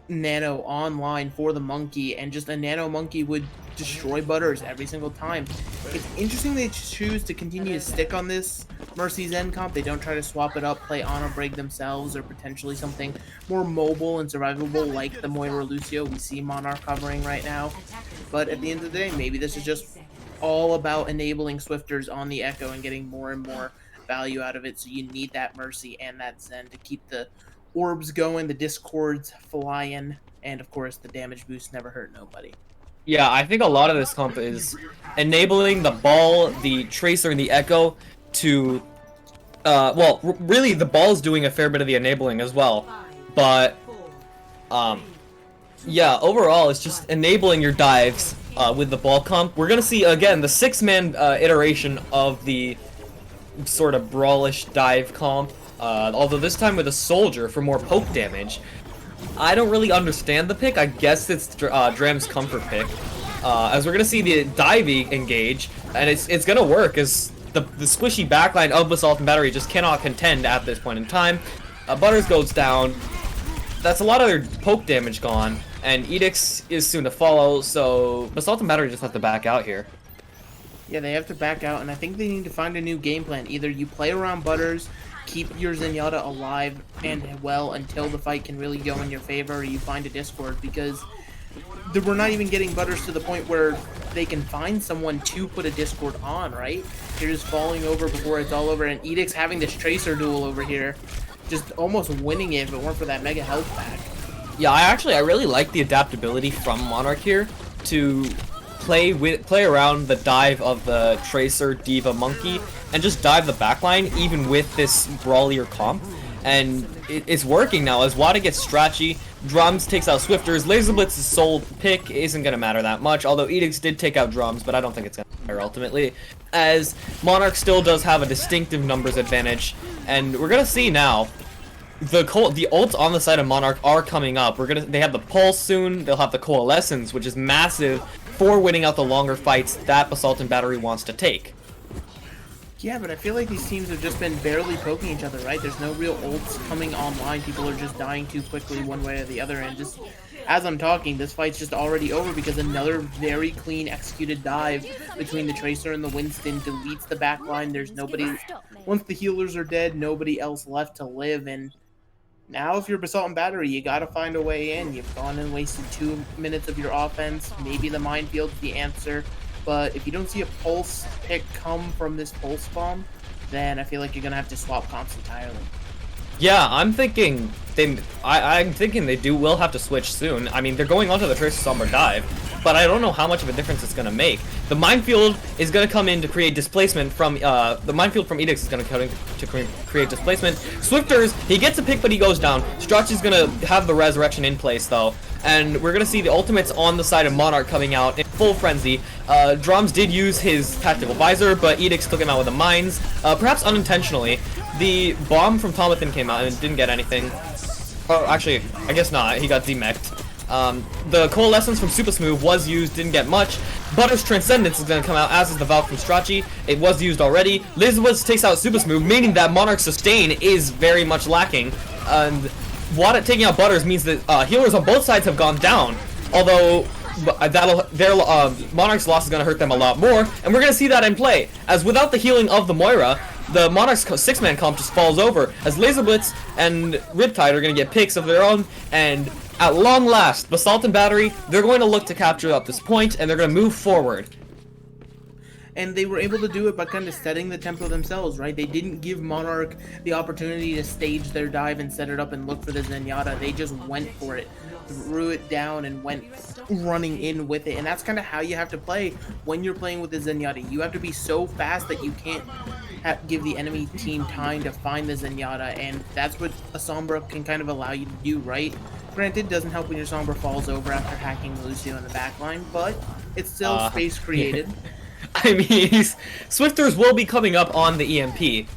Nano online for the Monkey, and just a Nano Monkey would destroy Butters every single time. It's interesting they choose to continue to stick on this Mercy Zen comp. They don't try to swap it up, play Honor Break themselves, or potentially something more mobile and survivable like the Moira Lucio we see Monarch covering right now. But at the end of the day, maybe this is just all about enabling Swifters on the Echo and getting more and more value out of it, so you need that Mercy and that Zen to keep the orbs going, the discords flying, and of course the damage boost never hurt nobody. Yeah, I think a lot of this comp is enabling the Ball, the Tracer, and the Echo to, really the Ball's doing a fair bit of the enabling as well, but, yeah, overall it's just enabling your dives with the Ball comp. We're gonna see, again, the 6-man iteration of the sort of brawlish dive comp, although this time with a Soldier for more poke damage. I don't really understand the pick. I guess it's Dram's comfort pick, as we're gonna see the diving engage, and it's gonna work as the squishy backline of Basalt and Battery just cannot contend at this point in time. Butters goes down. That's a lot of their poke damage gone, and Edicts is soon to follow, so Basalt and Battery just have to back out here. Yeah, they have to back out, and I think they need to find a new game plan. Either you play around Butters, keep your Zenyatta alive and well until the fight can really go in your favor, or you find a Discord, because we're not even getting Butters to the point where they can find someone to put a Discord on, right? They're just falling over before it's all over, and Edict's having this Tracer duel over here, just almost winning it if it weren't for that mega health pack. Yeah, I really like the adaptability from Monarch here to play around the dive of the Tracer, Diva, Monkey, and just dive the backline even with this brawlier comp. And it's working now as Wada gets Strachey, Drums takes out Swifters, Laser Blitz's sole pick isn't going to matter that much, although Edicts did take out Drums, but I don't think it's going to matter ultimately, as Monarch still does have a distinctive numbers advantage. And we're going to see now the ults on the side of Monarch are coming up. They have the Pulse soon, they'll have the Coalescence, which is massive for winning out the longer fights that Basalt and Battery wants to take. Yeah, but I feel like these teams have just been barely poking each other, right? There's no real ults coming online. People are just dying too quickly one way or the other, and just as I'm talking, this fight's just already over because another very clean executed dive between the Tracer and the Winston deletes the back line. There's nobody, once the healers are dead, nobody else left to live, and now if you're Basalt and Battery, you gotta find a way in. You've gone and wasted 2 minutes of your offense. Maybe the Minefield's the answer, but if you don't see a pulse pick come from this pulse bomb, then I feel like you're gonna have to swap comps entirely. Yeah, I'm thinking I'm thinking they will have to switch soon. I mean, they're going onto the Tracer Sombra dive, but I don't know how much of a difference it's gonna make. The Minefield is gonna come in to create displacement from the Minefield from Edicts is gonna come in to create displacement. Swifters, he gets a pick, but he goes down. Strachey's gonna have the resurrection in place though, and we're gonna see the ultimates on the side of Monarch coming out in full frenzy. Drums did use his tactical visor, but Edicts took him out with the mines, perhaps unintentionally. The bomb from Tomathan came out and didn't get anything. Oh, actually, I guess not. He got demeched. The Coalescence from Super Smooth was used, didn't get much. Butter's Transcendence is going to come out, as is the Valve from Strachey. It was used already. Lizwoods takes out Super Smooth, meaning that Monarch's sustain is very much lacking. And taking out Butters means that healers on both sides have gone down. Although Monarch's loss is going to hurt them a lot more, and we're going to see that in play. As without the healing of the Moira, the Monarch's 6-man comp just falls over, as Laser Blitz and Riptide are going to get picks of their own, and at long last, Basalt and Battery, they're going to look to capture up this point, and they're going to move forward. And they were able to do it by kind of setting the tempo themselves, right? They didn't give Monarch the opportunity to stage their dive and set it up and look for the Zenyatta. They just went for it, threw it down, and went running in with it. And that's kind of how you have to play when you're playing with the Zenyatta. You have to be so fast that you can't give the enemy team time to find the Zenyatta, and that's what a Sombra can kind of allow you to do, right? Granted, doesn't help when your Sombra falls over after hacking Lucio in the backline, but it's still space created. I mean, Swifters will be coming up on the EMP,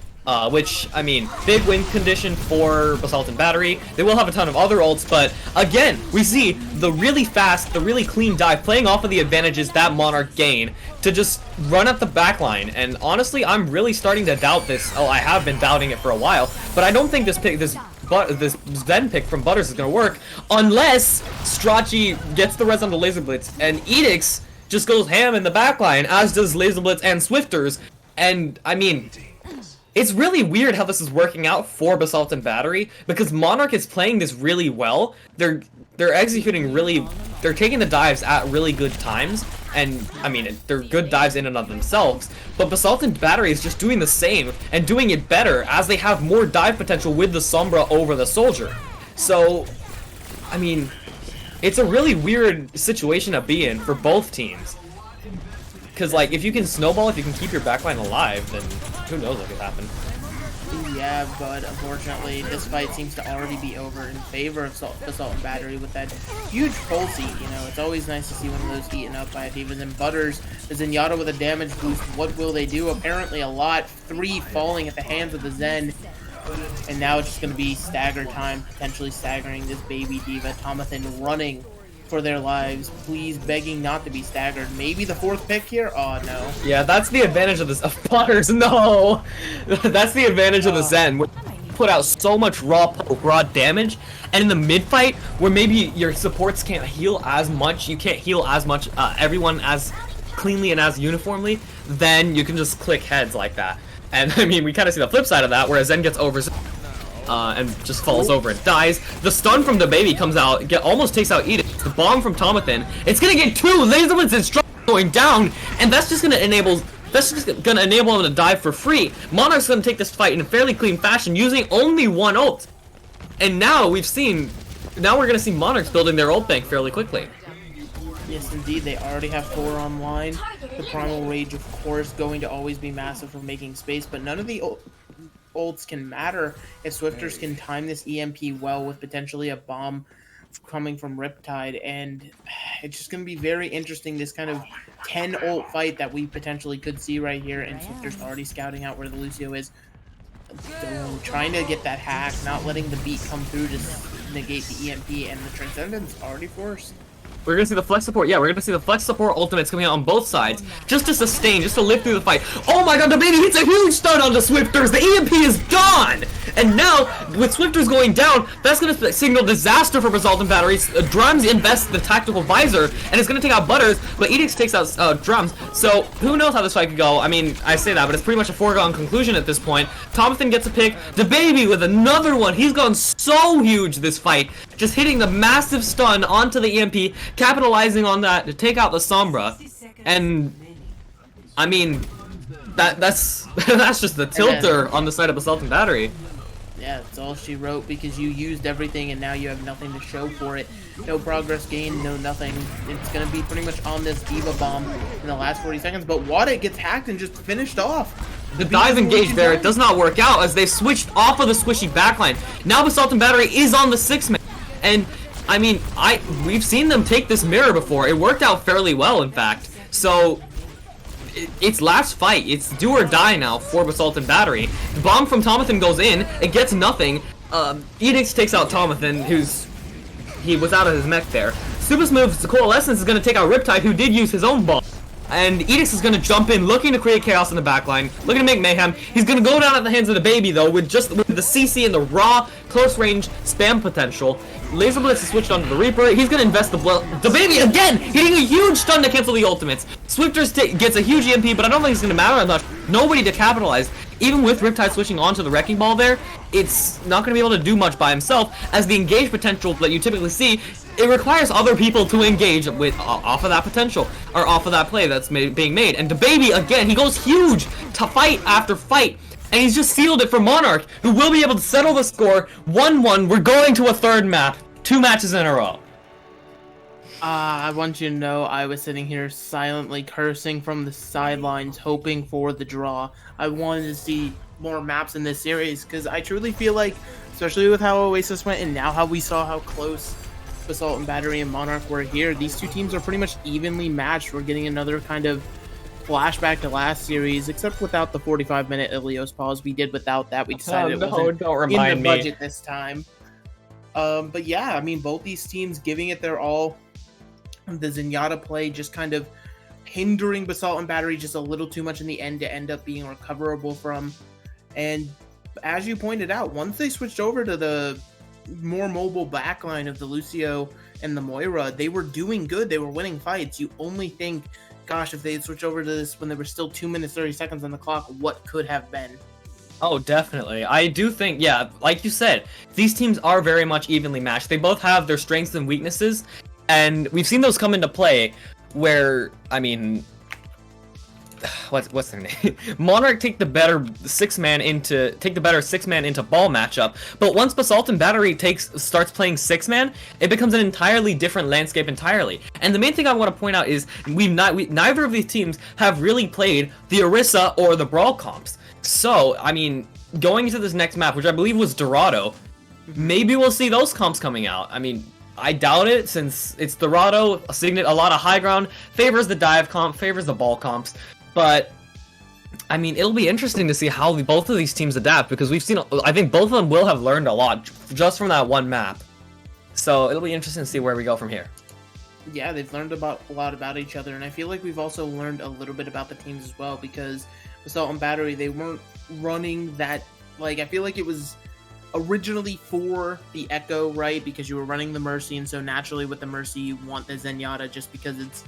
which, I mean, big win condition for Basalt and Battery. They will have a ton of other ults, but again, we see the really fast, the really clean dive playing off of the advantages that Monarch gained to just run at the backline. And honestly, I'm really starting to doubt this. Oh, I have been doubting it for a while, but I don't think this Zen pick from Butters is going to work unless Strachey gets the res on the Laser Blitz and Edicts just goes ham in the backline, as does Laser Blitz and Swifters. And, I mean, it's really weird how this is working out for Basalt and Battery, because Monarch is playing this really well. They're executing really, they're taking the dives at really good times, and I mean, they're good dives in and of themselves, but Basalt and Battery is just doing the same, and doing it better, as they have more dive potential with the Sombra over the Soldier. So, I mean, it's a really weird situation to be in for both teams. Because, like, if you can snowball, if you can keep your backline alive, then who knows what could happen. Yeah, but unfortunately, this fight seems to already be over in favor of Basalt and Battery with that huge pulse eat. You know, it's always nice to see one of those eaten up by Divas and Butters. The Zenyatta with a damage boost. What will they do? Apparently a lot. 3 falling at the hands of the Zen. And now it's just going to be stagger time, potentially staggering this baby Diva. Tomathan running for their lives, please begging not to be staggered. Maybe the 4th pick here? Oh, no. Yeah, that's the advantage of this. Of Butters, no! That's the advantage of the Zen. Put out so much raw damage, and in the mid-fight, where maybe your supports can't heal as much, you can't heal as much, everyone as cleanly and as uniformly, then you can just click heads like that. And, I mean, we kind of see the flip side of that, where Zen gets over and just falls over and dies. The stun from the baby comes out, almost takes out Edith. The bomb from Tomathan. It's gonna get 2 Laser Blitz and Strike going down, and that's just gonna enable him to dive for free. Monarch's gonna take this fight in a fairly clean fashion, using only 1 ult. And now we're gonna see Monarchs building their ult bank fairly quickly. Yes, indeed, they already have 4 online. The Primal Rage, of course, going to always be massive for making space, but none of the ults can matter if Swifters can time this EMP well with potentially a bomb coming from Riptide, and it's just going to be very interesting, this kind of 10 ult fight that we potentially could see right here, and Swifters already scouting out where the Lucio is. Trying to get that hack, not letting the beat come through to negate the EMP, and the Transcendence already forced. We're gonna see the flex support. Yeah, we're gonna see the flex support ultimates coming out on both sides, just to sustain, just to live through the fight. Oh my god, the baby hits a huge stun on the Swifters. The EMP is gone, And now, with Swifters going down, that's going to signal disaster for Basalt and Batteries. Drums invests the tactical visor, and it's going to take out Butters, but Edicts takes out Drums. So, who knows how this fight could go? I mean, I say that, but it's pretty much a foregone conclusion at this point. Thomathan gets a pick. DaBaby with another one. He's gone so huge this fight. Just hitting the massive stun onto the EMP, capitalizing on that to take out the Sombra. And, I mean, that's that's just the tilter on the side of Basalt and Battery. Yeah, that's all she wrote because you used everything and now you have nothing to show for it. No progress gained, no nothing. It's going to be pretty much on this Diva Bomb in the last 40 seconds, but Wada gets hacked and just finished off. The dive engage there, it does not work out as they switched off of the squishy backline. Now Basalt and Battery is on the 6-man. And, I mean, we've seen them take this mirror before. It worked out fairly well, in fact. So, it's last fight. It's do or die now for Basalt and Battery. The bomb from Thomathan goes in. It gets nothing. Edicts takes out Thomathan, he was out of his mech there. Suba's moves, the Coalescence is going to take out Riptide, who did use his own bomb. And Edicts is going to jump in, looking to create chaos in the backline, looking to make mayhem. He's going to go down at the hands of DaBaby, though, with the CC and the raw, close-range spam potential. Laser Blitz is switched onto the Reaper. He's going to invest the blood. DaBaby, again, hitting a huge stun to cancel the ultimates. Swifters gets a huge EMP, but I don't think it's going to matter much. Nobody to capitalize. Even with Riptide switching onto the Wrecking Ball there, it's not going to be able to do much by himself, as the engage potential that you typically see, it requires other people to engage with off of that potential, or off of that play that's being made. And DaBaby, again, he goes huge to fight after fight, and he's just sealed it for Monarch, who will be able to settle the score 1-1. We're going to a third map, 2 matches in a row. I want you to know I was sitting here silently cursing from the sidelines, hoping for the draw. I wanted to see more maps in this series, because I truly feel like, especially with how Oasis went, and now how we saw how close Basalt and Battery and Monarch were here, these two teams are pretty much evenly matched. We're getting another kind of flashback to last series, except without the 45-minute Ilios pause. We did without that. We decided it wasn't in the budget this time. But yeah, I mean, both these teams giving it their all. The Zenyatta play just kind of hindering Basalt and Battery just a little too much in the end to end up being recoverable from. And as you pointed out, once they switched over to the more mobile backline of the Lucio and the Moira, they were doing good. They were winning fights. You only think, gosh, if they had switched over to this when there were still 2 minutes 30 seconds on the clock, what could have been? Oh, definitely. I do think, yeah, like you said, these teams are very much evenly matched. They both have their strengths and weaknesses, and we've seen those come into play where, I mean, what's their name? Monarch take the better six-man into ball matchup, but once Basalt and Battery starts playing six-man, it becomes an entirely different landscape entirely. And the main thing I want to point out is neither of these teams have really played the Orisa or the Brawl comps. So, I mean, going into this next map, which I believe was Dorado, maybe we'll see those comps coming out. I mean, I doubt it, since it's Dorado, Signet, a lot of high ground, favors the dive comp, favors the ball comps. But, I mean, it'll be interesting to see how both of these teams adapt, because I think both of them will have learned a lot just from that one map. So, it'll be interesting to see where we go from here. Yeah, they've learned a lot about each other, and I feel like we've also learned a little bit about the teams as well, because Basalt and Battery, they weren't running that, like, I feel like it was originally for the Echo, right? Because you were running the Mercy, and so naturally with the Mercy you want the Zenyatta, just because it's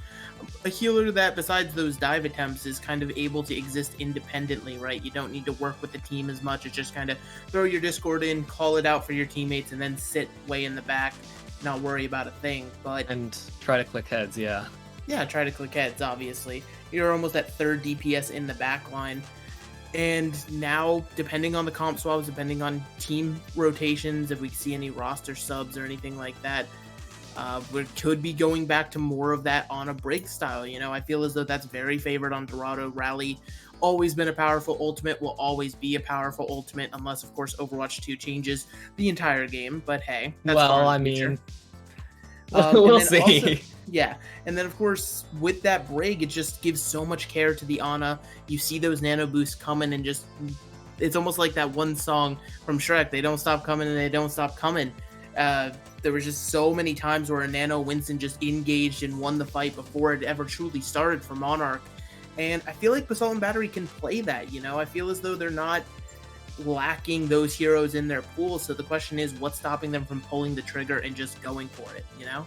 a healer that, besides those dive attempts, is kind of able to exist independently, right? You don't need to work with the team as much. It's just kind of throw your Discord in, call it out for your teammates, and then sit way in the back, not worry about a thing. And try to click heads, yeah. Yeah, try to click heads, obviously. You're almost at third DPS in the back line. And now, depending on the comp swaps, depending on team rotations, if we see any roster subs or anything like that, we could be going back to more of that on a break style. You know, I feel as though that's very favored on Dorado. Rally, always been a powerful ultimate, will always be a powerful ultimate, unless, of course, Overwatch 2 changes the entire game. But hey, that's well, I mean, we'll see. Also, yeah, and then of course with that break, it just gives so much care to the Ana. You see those nano boosts coming, and just it's almost like that one song from Shrek, they don't stop coming and they don't stop coming. There was just so many times where a nano Winston just engaged and won the fight before it ever truly started for Monarch. And I feel like Basalt and Battery can play that, you know. I feel as though they're not lacking those heroes in their pool. So the question is, what's stopping them from pulling the trigger and just going for it, you know?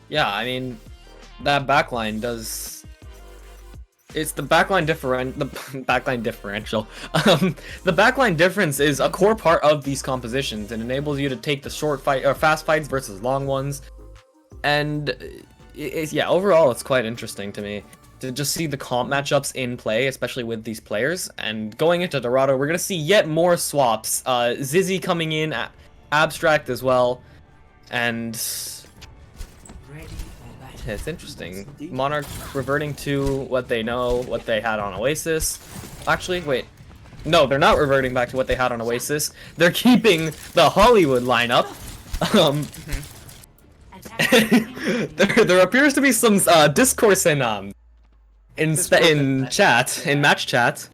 Yeah, I mean, that backline does... It's the backline the backline differential. The backline difference is a core part of these compositions and enables you to take the short fight or fast fights versus long ones. And yeah, overall, it's quite interesting to me to just see the comp matchups in play, especially with these players. And going into Dorado, we're gonna see yet more swaps. Zizzy coming in, Abstract as well, and it's interesting. Monarch reverting to what they know, what they had on Oasis. Actually, wait. No, they're not reverting back to what they had on Oasis. They're keeping the Hollywood lineup. There appears to be some discourse in chat, in match chat.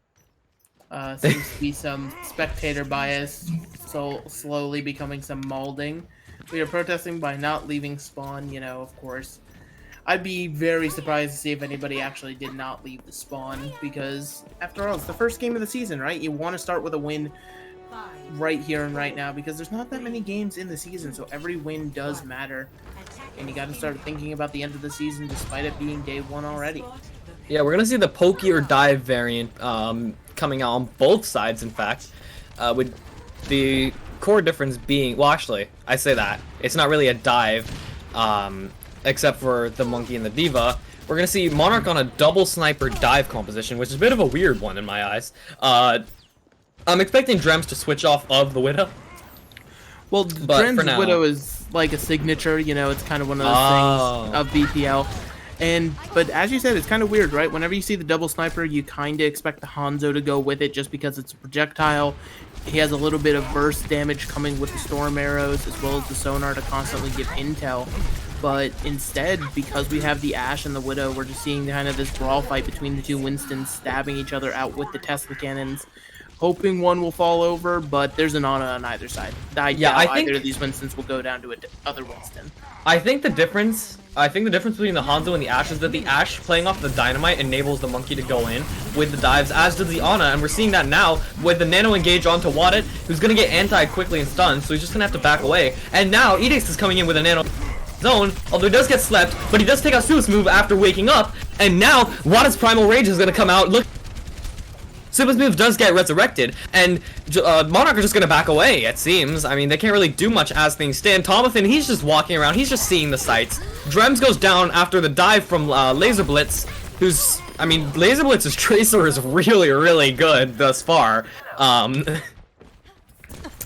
Seems to be some spectator bias, so slowly becoming some molding. We are protesting by not leaving spawn, you know, of course. I'd be very surprised to see if anybody actually did not leave the spawn, because after all, it's the first game of the season, right? You want to start with a win right here and right now, because there's not that many games in the season, so every win does matter. And you got to start thinking about the end of the season, despite it being day one already. Yeah, we're gonna see the pokey or dive variant coming out on both sides, in fact, with the core difference being, well, actually, I say that it's not really a dive, except for the monkey and the diva. We're gonna see Monarch on a double sniper dive composition, which is a bit of a weird one in my eyes. I'm expecting Drems to switch off of the Widow. Well, Drems' Widow is like a signature, you know, it's kind of one of those things of BPL. But as you said, it's kind of weird, right? Whenever you see the double sniper, you kind of expect the Hanzo to go with it just because it's a projectile. He has a little bit of burst damage coming with the storm arrows, as well as the sonar to constantly give intel. But instead, because we have the Ashe and the Widow, we're just seeing kind of this brawl fight between the two Winstons, stabbing each other out with the Tesla cannons, hoping one will fall over, but there's an Ana on either side. I doubt either of these Winstons will go down to other Winston. I think the difference between the Hanzo and the Ashe is that the Ashe playing off the dynamite enables the monkey to go in with the dives, as does the Ana, and we're seeing that now with the nano engage onto Wadit, who's gonna get anti quickly and stunned, so he's just gonna have to back away. And now Edix is coming in with a nano zone, although he does get slept, but he does take out Su's move after waking up, and now Wadit's primal rage is gonna come out. Look, Suba's move does get resurrected, and Monarch are just gonna back away, it seems. I mean, they can't really do much as things stand. Tomathan, he's just walking around, he's just seeing the sights. Drems goes down after the dive from Laser Blitz, who's, I mean, Laser Blitz's Tracer is really, really good thus far.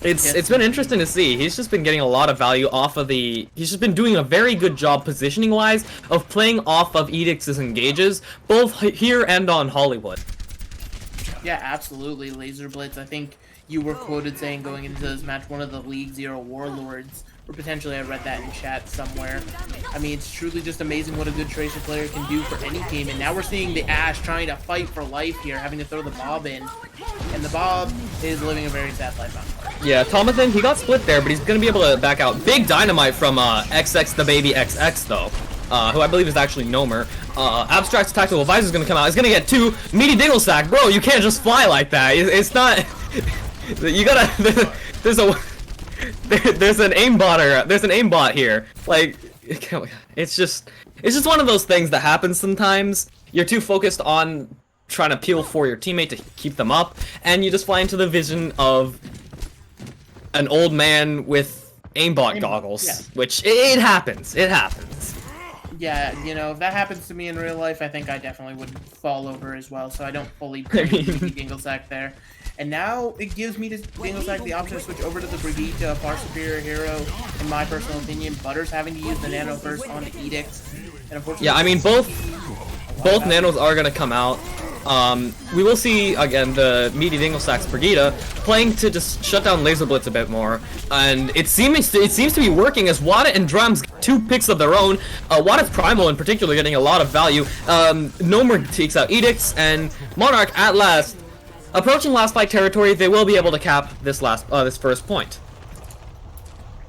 It's been interesting to see. He's just been getting a lot of value off of he's just been doing a very good job positioning-wise of playing off of Edix's engages, both here and on Hollywood. Yeah, absolutely. Laser Blitz, I think you were quoted saying going into this match, one of the League Zero Warlords, or potentially I read that in chat somewhere. I mean, it's truly just amazing what a good Tracer player can do for any team, and now we're seeing the Ashe trying to fight for life here, having to throw the Bob in, and the Bob is living a very sad life out. Yeah, Tomathan, he got split there, but he's gonna be able to back out. Big dynamite from XX the baby XX though. Who I believe is actually Nomer. Abstract's Tactical Visor is gonna come out. He's gonna get 2 meaty dingle sack. Bro, you can't just fly like that. It's not. You gotta. There's an aimbotter. There's an aimbot here. Like, it's just one of those things that happens sometimes. You're too focused on trying to peel for your teammate to keep them up, and you just fly into the vision of an old man with aimbot goggles, yeah. Which it happens. It happens. Yeah, you know, if that happens to me in real life, I think I definitely would fall over as well, so I don't fully blame Dinglesack there. And now it gives me Dinglesack the option to switch over to the Brigitte, a far superior hero, in my personal opinion. Butters having to use the nano first on the Edicts. And unfortunately, yeah, I mean, both nanos are going to come out. We will see, again, the meaty Dinglesack's Brigitte playing to just shut down Laser Blitz a bit more. And it seems to be working as Wadit and Drums get 2 picks of their own. Wadit's Primal in particular getting a lot of value. Nomer takes out Edicts, and Monarch at last, approaching last fight territory, they will be able to cap this first point.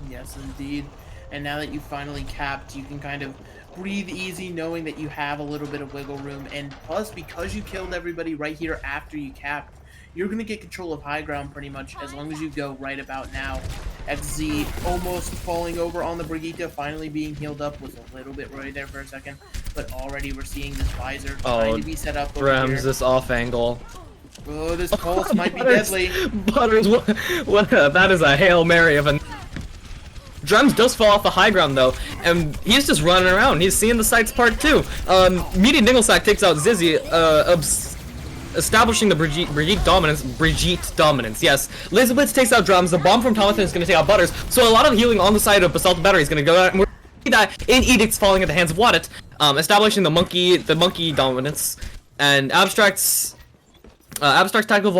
Yes, indeed. And now that you finally capped, you can kind of breathe easy knowing that you have a little bit of wiggle room, and plus because you killed everybody right here after you capped, you're going to get control of high ground pretty much as long as you go right about now. XZ almost falling over on the Brigitte, finally being healed up, was a little bit worried there for a second, but already we're seeing this visor trying to be set up over Drems, here. this off angle. Oh, this pulse might be deadly. Butters, what that is a Hail Mary of a... Drems does fall off the high ground though, and he's just running around. He's seeing the sights part too. Meaty Dinglesack takes out Zizzy, establishing the Brigitte dominance, yes. Laser Blitz takes out Drums, the bomb from Thomason is going to take out Butters, so a lot of healing on the side of Basalt Battery is going to go out, and we're going to see that in Edicts falling at the hands of Wadit, establishing the monkey dominance, and Abstract's tactical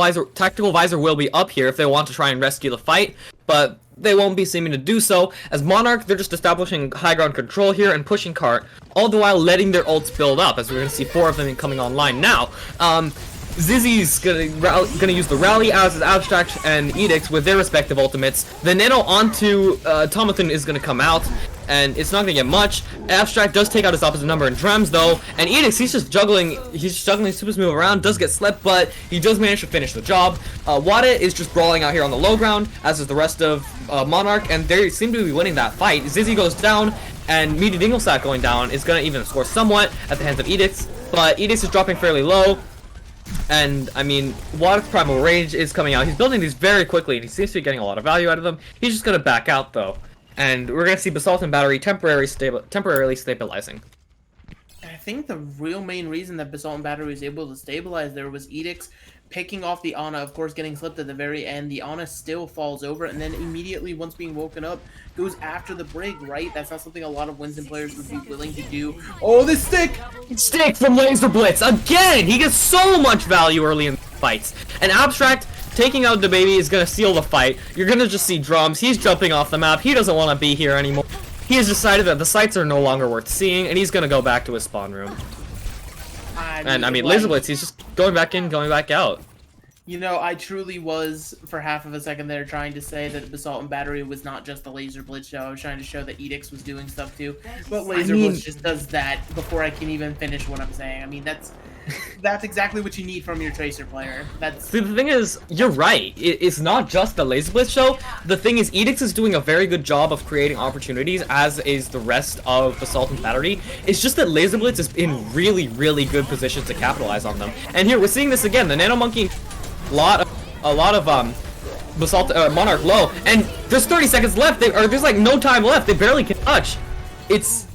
visor will be up here if they want to try and rescue the fight, but they won't be seeming to do so. As Monarch, they're just establishing high ground control here and pushing cart, all the while letting their ults build up, as we're going to see 4 of them coming online now. Zizzy's gonna use the rally, as is Abstract and Edict with their respective ultimates. The Nano onto Tomathan is gonna come out, and it's not gonna get much. Abstract does take out his opposite number in Drems though, and Edict, he's just juggling super smooth around, does get slept, but he does manage to finish the job. Wada is just brawling out here on the low ground, as is the rest of Monarch, and they seem to be winning that fight. Zizzy goes down, and Meaty Dinglesack going down is gonna even score somewhat at the hands of Edicts, but Edicts is dropping fairly low. And, I mean, Wad's Primal Rage is coming out. He's building these very quickly, and he seems to be getting a lot of value out of them. He's just going to back out, though. And we're going to see Basalt and Battery temporarily stabilizing. I think the real main reason that Basalt and Battery was able to stabilize there was Edicts picking off the Ana, of course getting slipped at the very end. The Ana still falls over, and then immediately, once being woken up, goes after the Brig, right? That's not something a lot of Winston players would be willing to do. Oh, this stick! Stick from Laser Blitz! Again! He gets so much value early in fights. And Abstract taking out the baby is going to seal the fight. You're going to just see Drums. He's jumping off the map. He doesn't want to be here anymore. He has decided that the sights are no longer worth seeing, and he's going to go back to his spawn room. And I mean, Laser Blitz, he's just going back in, going back out. You know, I truly was, for half of a second there, trying to say that Basalt and Battery was not just the Laser Blitz show. I was trying to show that Edicts was doing stuff too. But Laser Blitz just does that before I can even finish what I'm saying. I mean, that's exactly what you need from your Tracer player. See, the thing is, you're right. It's not just the Laser Blitz show. The thing is, Edicts is doing a very good job of creating opportunities, as is the rest of Basalt and Battery. It's just that Laser Blitz is in really, really good positions to capitalize on them. And here, we're seeing this again. The Nano Monkey, a lot of Basalt Monarch low, and there's 30 seconds left. There's like no time left. They barely can touch. It's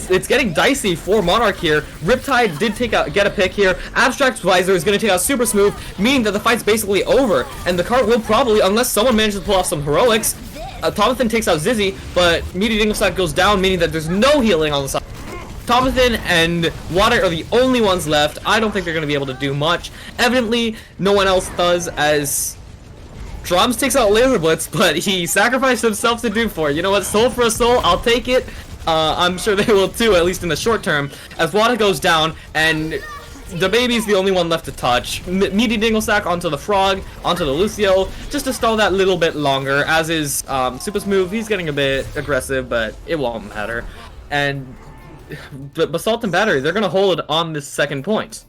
getting dicey for Monarch here. Riptide did get a pick here. Abstract's Visor is going to take out Super Smooth, meaning that the fight's basically over, and the cart will probably, unless someone manages to pull off some heroics, Tomathan takes out Zizzy, but Meaty Dinglesack goes down, meaning that there's no healing on the side. Tomathan and Water are the only ones left. I don't think they're going to be able to do much. Evidently, no one else does, as Drums takes out Laser Blitz, but he sacrificed himself to do for it. You know what? Soul for a soul, I'll take it. I'm sure they will too, at least in the short term, as Wada goes down, and the baby's the only one left to touch. Meaty Dinglesack onto the Frog, onto the Lucio, just to stall that little bit longer, as is Super Smooth. He's getting a bit aggressive, but it won't matter. And Basalt and Battery, they're going to hold it on this second point.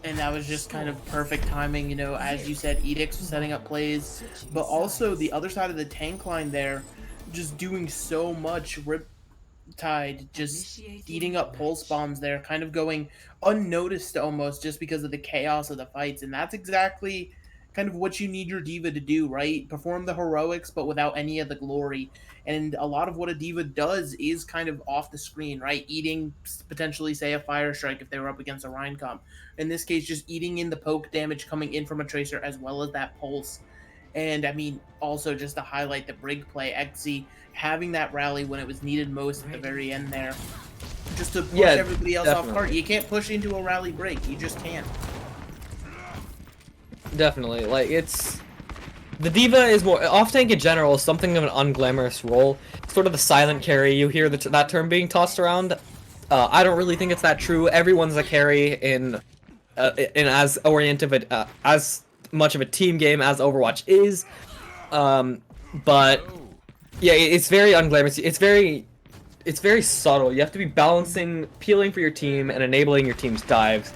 And that was just kind of perfect timing, you know, as you said, Edicts was setting up plays, but also the other side of the tank line there, just doing so much. Riptide just eating up pulse bombs there, kind of going unnoticed almost just because of the chaos of the fights, and that's exactly kind of what you need your diva to do, right? Perform the heroics, but without any of the glory. And a lot of what a diva does is kind of off the screen, right? Eating potentially, say, a Fire Strike if they were up against a Rheincom. In this case, just eating in the poke damage coming in from a Tracer as well as that pulse. And I mean, also just to highlight the Brig play, XZ having that rally when it was needed most at the very end there. Just to push everybody else off cart. You can't push into a rally Brig. You just can't. Definitely. Like, it's... The diva is more... Off-tank in general is something of an unglamorous role. Sort of the silent carry. You hear that term being tossed around. I don't really think it's that true. Everyone's a carry in as oriented as much of a team game as Overwatch is. But yeah, it's very unglamorous. It's very subtle. You have to be balancing, peeling for your team and enabling your team's dives.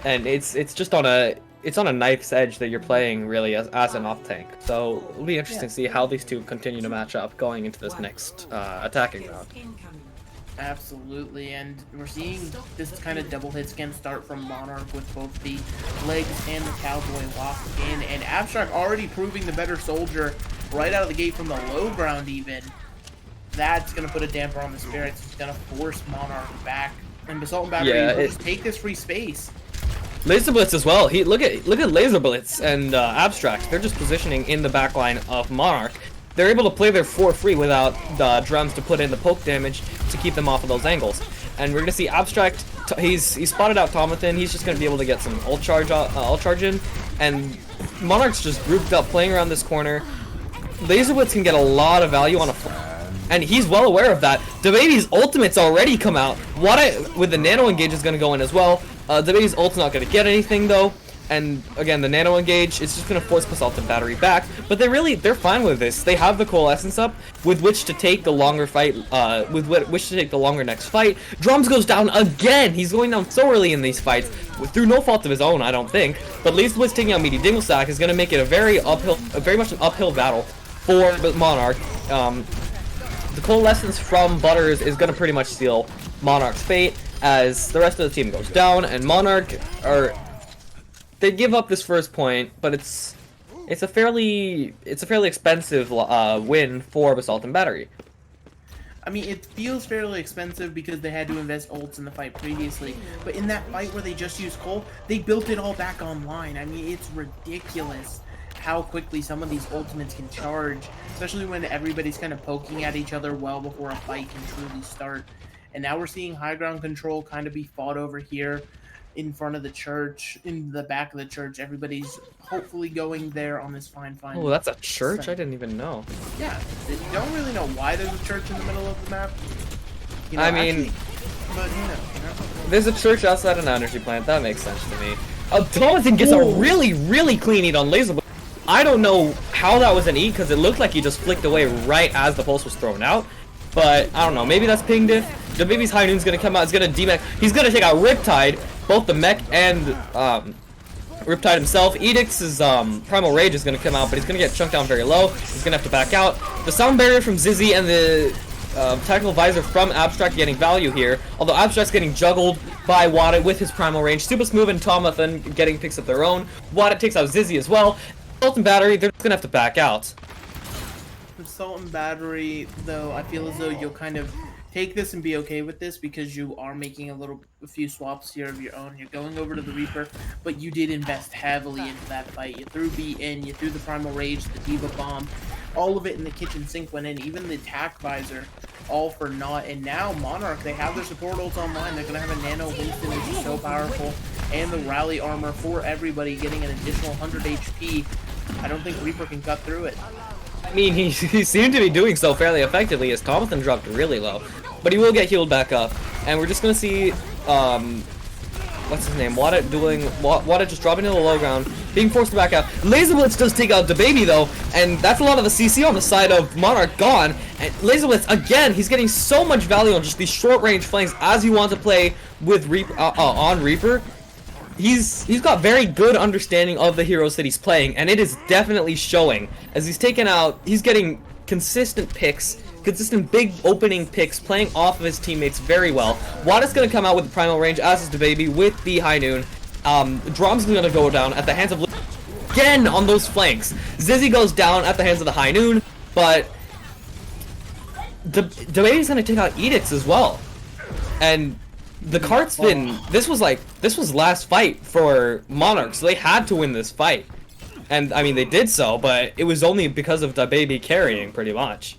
And it's just on a it's on a knife's edge that you're playing really as an off tank. So it'll be interesting to see how these two continue to match up going into this next attacking round. Absolutely, and we're seeing this kind of double hit scan start from Monarch with both the legs and the cowboy locked in, and Abstract already proving the better soldier right out of the gate from the low ground even. That's going to put a damper on the spirits. It's going to force Monarch back, and Basalt and Battery will just take this free space. Laser Blitz as well. Look at Laser Blitz and Abstract. They're just positioning in the backline of Monarch. They're able to play their 4 free without drums to put in the poke damage to keep them off of those angles. And we're gonna see Abstract. He's spotted out Tomathan. He's just gonna be able to get some ult charge in, and Monarch's just grouped up playing around this corner. Laser Blitz can get a lot of value on a. And he's well aware of that. DaBaby's ultimate's already come out. With the nano engage is gonna go in as well. DaBaby's ult's not gonna get anything though. And again, the nano engage is just gonna force Basalt and Battery back. But they're fine with this. They have the coalescence up with which to take the longer fight, which to take the longer next fight. Drums goes down again. He's going down so early in these fights, through no fault of his own, I don't think. But Laser Blitz taking out Meaty Dinglestack is gonna make it a very much an uphill battle for Monarch. The coalescence from Butters is going to pretty much seal Monarch's fate as the rest of the team goes down, and Monarch they give up this first point, but it's a fairly expensive win for Basalt and Battery. I mean, it feels fairly expensive because they had to invest ults in the fight previously, but in that fight where they just used Cole, they built it all back online. I mean, it's ridiculous how quickly some of these ultimates can charge, especially when everybody's kind of poking at each other well before a fight can truly start. And now we're seeing high ground control kind of be fought over here in front of the church, in the back of the church. Everybody's hopefully going there on this fine. Oh, that's a church? I didn't even know. Yeah, you don't really know why there's a church in the middle of the map. You know, I mean, but you know. There's a church outside an energy plant. That makes sense to me. Tomathan gets a really clean eat on Laser. I don't know how that was an eat because it looked like he just flicked away right as the pulse was thrown out. But I don't know. Maybe that's ping diff. DaBaby's High Noon's gonna come out. He's gonna demech. He's gonna take out Riptide, both the mech and Riptide himself. Edict's Primal Rage is gonna come out, but he's gonna get chunked down very low. He's gonna have to back out. The sound barrier from Zizzy and the tactical visor from Abstract getting value here. Although Abstract's getting juggled by Wadit with his Primal Range. Super Smooth and Tomathan getting picks of their own. Wadit takes out Zizzy as well. Basalt and Battery, they're just gonna have to back out. Basalt and Battery, though, I feel as though you'll kind of take this and be okay with this because you are making a few swaps here of your own. You're going over to the Reaper, but you did invest heavily into that fight. You threw B in, you threw the Primal Rage, the Diva Bomb, all of it in the kitchen sink went in, even the attack visor, all for naught. And now Monarch, they have their support ults online. They're gonna have a Nano Winston, which is so powerful, and the Rally Armor for everybody, getting an additional 100 HP. I don't think Reaper can cut through it. I mean, he seemed to be doing so fairly effectively as Tomathan dropped really low. But he will get healed back up. And we're just going to see, what's his name? Wadit just dropping to the low ground, being forced to back out. Laser Blitz does take out DaBaby though, and that's a lot of the CC on the side of Monarch gone. And Laser Blitz, again, he's getting so much value on just these short range flanks as you want to play with on Reaper. He's got very good understanding of the heroes that he's playing, and it is definitely showing. As he's getting consistent picks, consistent big opening picks, playing off of his teammates very well. Wadit's gonna come out with the Primal Range, as is DaBaby with the High Noon. Drom's gonna go down at the hands of again on those flanks. Zizzy goes down at the hands of the High Noon, but DaBaby's gonna take out Edicts as well. And the cart spin, this was last fight for Monarch, so they had to win this fight. And I mean, they did so, but it was only because of DaBaby carrying pretty much.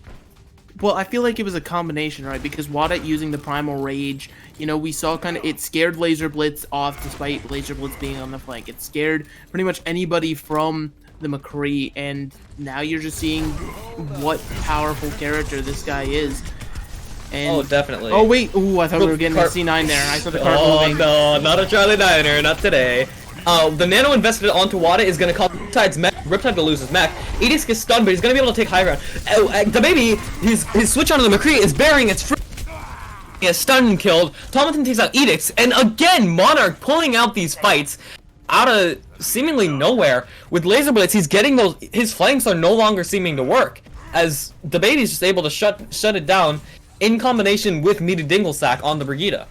Well, I feel like it was a combination, right? Because Wadit using the Primal Rage, you know, we saw it scared Laser Blitz off despite Laser Blitz being on the flank. It scared pretty much anybody from the McCree, and now you're just seeing what powerful character this guy is. And, oh, definitely. Oh, wait. Ooh, I thought we were getting a C9 there. I saw the cart moving. Oh, no, not a Charlie Diner, not today. The Nano invested onto Wadit is going to cause Riptide to lose his mech. Edicts gets stunned, but he's going to be able to take high ground. DaBaby, his switch onto the McCree is bearing its fruit. He is stunned and killed. Tomathan takes out Edicts, and again, Monarch pulling out these fights out of seemingly nowhere. With Laser Blitz, he's getting those. His flanks are no longer seeming to work, as the Baby's just able to shut it down in combination with Meaty Dinglesack on the Brigida.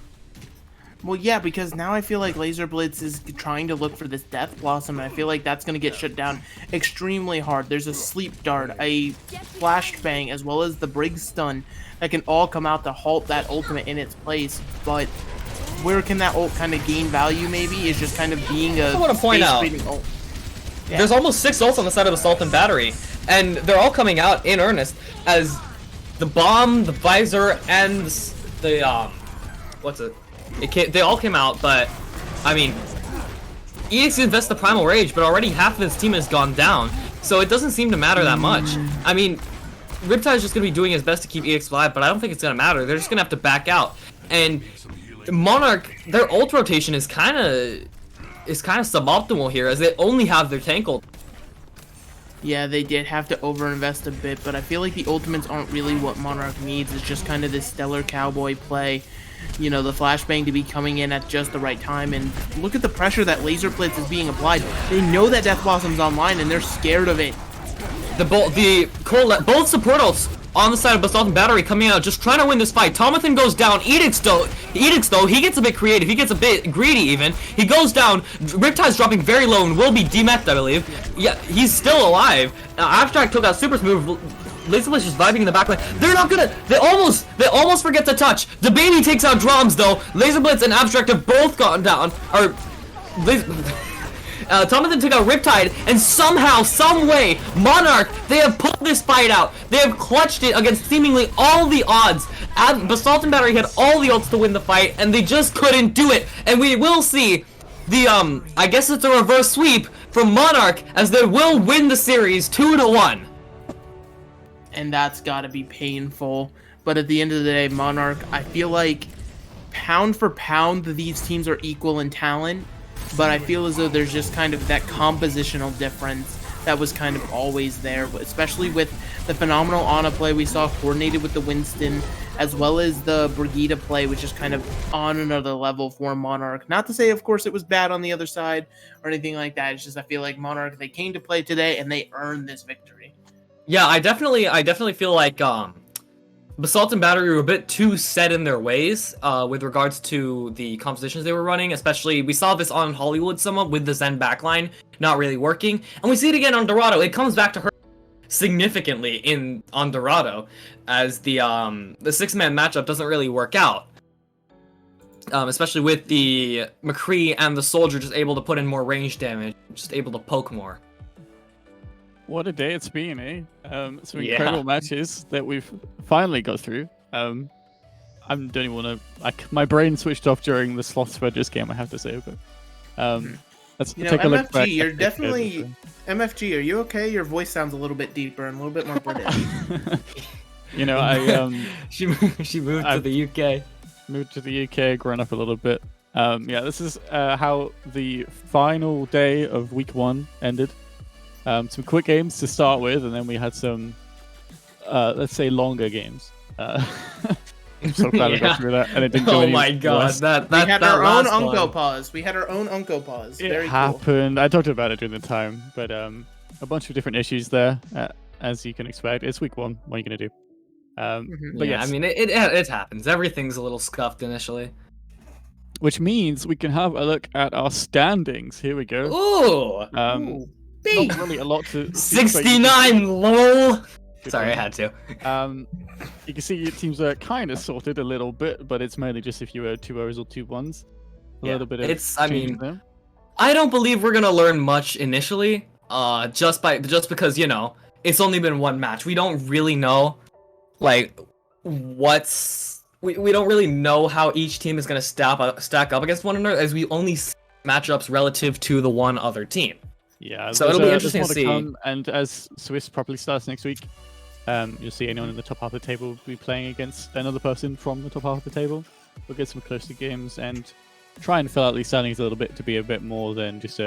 Well, yeah, because now I feel like Laser Blitz is trying to look for this Death Blossom, and I feel like that's going to get shut down extremely hard. There's a Sleep Dart, a Flash Bang, as well as the Brig Stun that can all come out to halt that ultimate in its place, but where can that ult kind of gain value maybe is just kind of being a I want to point out, ult. Yeah. There's almost 6 ults on the side of Basalt and Battery, and they're all coming out in earnest as the Bomb, the Visor, and the they all came out, but I mean, EX invests the Primal Rage, but already half of his team has gone down, so it doesn't seem to matter that much. I mean, Riptide's just gonna be doing his best to keep EX alive, but I don't think it's gonna matter. They're just gonna have to back out, and Monarch, their ult rotation is kind of suboptimal here, as they only have their tank ult. Yeah, they did have to overinvest a bit, but I feel like the ultimates aren't really what Monarch needs. It's just kind of this stellar cowboy play. You know, the flashbang to be coming in at just the right time, and look at the pressure that Laser Blitz is being applied. They know that Death Blossom's online, and they're scared of it. Both support ults on the side of Basalt and Battery coming out, just trying to win this fight. Tomathan goes down. Edicts though, he gets a bit creative. He gets a bit greedy even. He goes down. Riptide's dropping very low and will be demethed, I believe. Yeah, he's still alive. Abstract took out Super Smooth. Laser Blitz just vibing in the backline. They're not gonna. They almost forget to touch. The Baby takes out Drums though. Laser Blitz and Abstract have both gone down. Tomathan took out Riptide, and somehow, someway, Monarch, they have pulled this fight out. They have clutched it against seemingly all the odds. Basalt and Battery had all the ults to win the fight, and they just couldn't do it. And we will see the, I guess it's a reverse sweep from Monarch, as they will win the series 2-1. And that's gotta be painful. But at the end of the day, Monarch, I feel like, pound for pound, these teams are equal in talent. But I feel as though there's just kind of that compositional difference that was kind of always there, especially with the phenomenal Ana play we saw coordinated with the Winston, as well as the Brigida play, which is kind of on another level for Monarch. Not to say, of course, it was bad on the other side or anything like that. It's just I feel like Monarch, they came to play today and they earned this victory. Yeah, I definitely feel like Basalt and Battery were a bit too set in their ways with regards to the compositions they were running. Especially, we saw this on Hollywood somewhat with the Zen backline not really working, and we see it again on Dorado. It comes back to her significantly on Dorado, as the 6-man matchup doesn't really work out. Especially with the McCree and the Soldier just able to put in more range damage, just able to poke more. What a day it's been, eh? Some incredible matches that we've finally got through. I don't even want to. My brain switched off during the Sloths Fudges game, I have to say. But let's take a look back. MFG, you're definitely MFG. Are you okay? Your voice sounds a little bit deeper and a little bit more British. You know, she moved to the UK. Moved to the UK, grown up a little bit. Yeah, this is how the final day of week 1 ended. Some quick games to start with, and then we had some, let's say, longer games. I'm so glad we got through that, and it didn't go any my god, worse. We had our own Unco pause. We had our own Unco pause. It Very happened. Cool. I talked about it during the time, but a bunch of different issues there, as you can expect. It's week 1. What are you gonna do? But yeah, yes. I mean, it happens. Everything's a little scuffed initially. Which means we can have a look at our standings. Here we go. Ooh. Not really a lot to 69, lol. Sorry, I had to. You can see your teams are kind of sorted a little bit, but it's mainly just if you were 2-0s or 2-1s. A little bit of I mean, there. I don't believe we're gonna learn much initially. Just because, you know, it's only been 1 match. We don't really know, like, we don't really know how each team is gonna stack up against one another, as we only see matchups relative to the one other team. Yeah, so it'll be interesting to see. And as Swiss properly starts next week, you'll see anyone in the top half of the table will be playing against another person from the top half of the table. We'll get some closer games and try and fill out these standings a little bit to be a bit more than just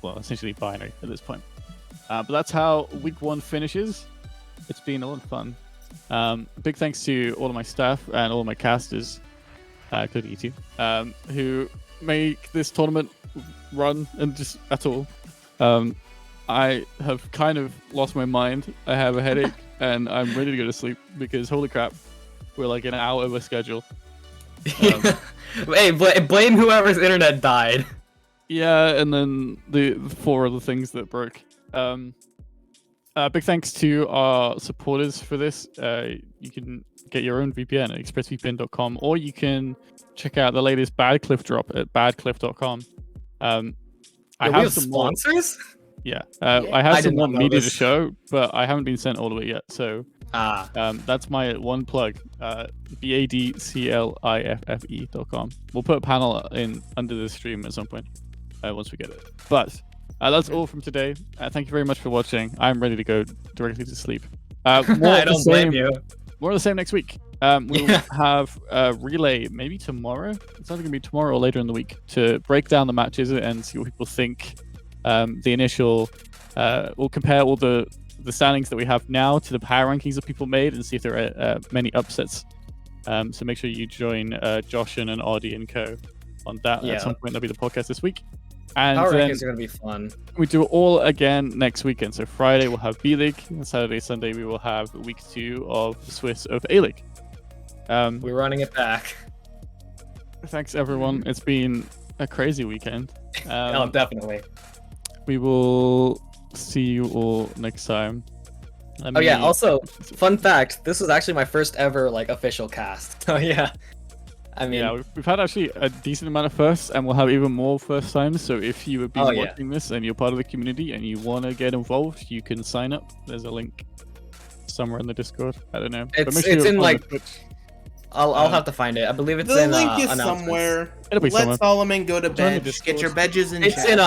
essentially binary at this point. But that's how week 1 finishes. It's been a lot of fun. Big thanks to all of my staff and all of my casters including you two, who make this tournament run and just at all. I have kind of lost my mind. I have a headache and I'm ready to go to sleep because holy crap, we're like an hour over schedule. Hey, blame whoever's internet died. Yeah, and then the 4 other things that broke. Big thanks to our supporters for this. You can get your own VPN at expressvpn.com, or you can check out the latest Badcliff drop at badcliff.com. We have some sponsors? Yeah, I have I some did more not know media to this. show, but I haven't been sent all of it yet. So that's my one plug. badcliffe.com. We'll put a panel in under the stream at some point once we get it. But that's all from today. Thank you very much for watching. I'm ready to go directly to sleep. More I don't blame you. More of the same next week. We'll have a relay maybe tomorrow. It's either going to be tomorrow or later in the week to break down the matches and see what people think. The initial, we'll compare all the standings that we have now to the power rankings that people made and see if there are many upsets. So make sure you join Josh and Audie and co on that. At some point, that'll be the podcast this week. And Power then rankings are gonna be fun. we do it all again next weekend. So Friday we'll have B-League, and Saturday, Sunday we will have week 2 of the Swiss over A-League. We're running it back. Thanks everyone. It's been a crazy weekend. Oh, definitely. We will see you all next time. Oh yeah, also, fun fact, this was actually my first ever like official cast. So yeah. I mean, yeah, we've had actually a decent amount of firsts, and we'll have even more first times. So if you have been watching this and you're part of the community and you want to get involved, you can sign up. There's a link somewhere in the Discord. I don't know. But make sure It's you're in on like the Twitch. I'll have to find it. I believe it's The in link is announcements. somewhere. It'll be Let somewhere. Solomon go to Join the bed. Get your bedges in It's chat.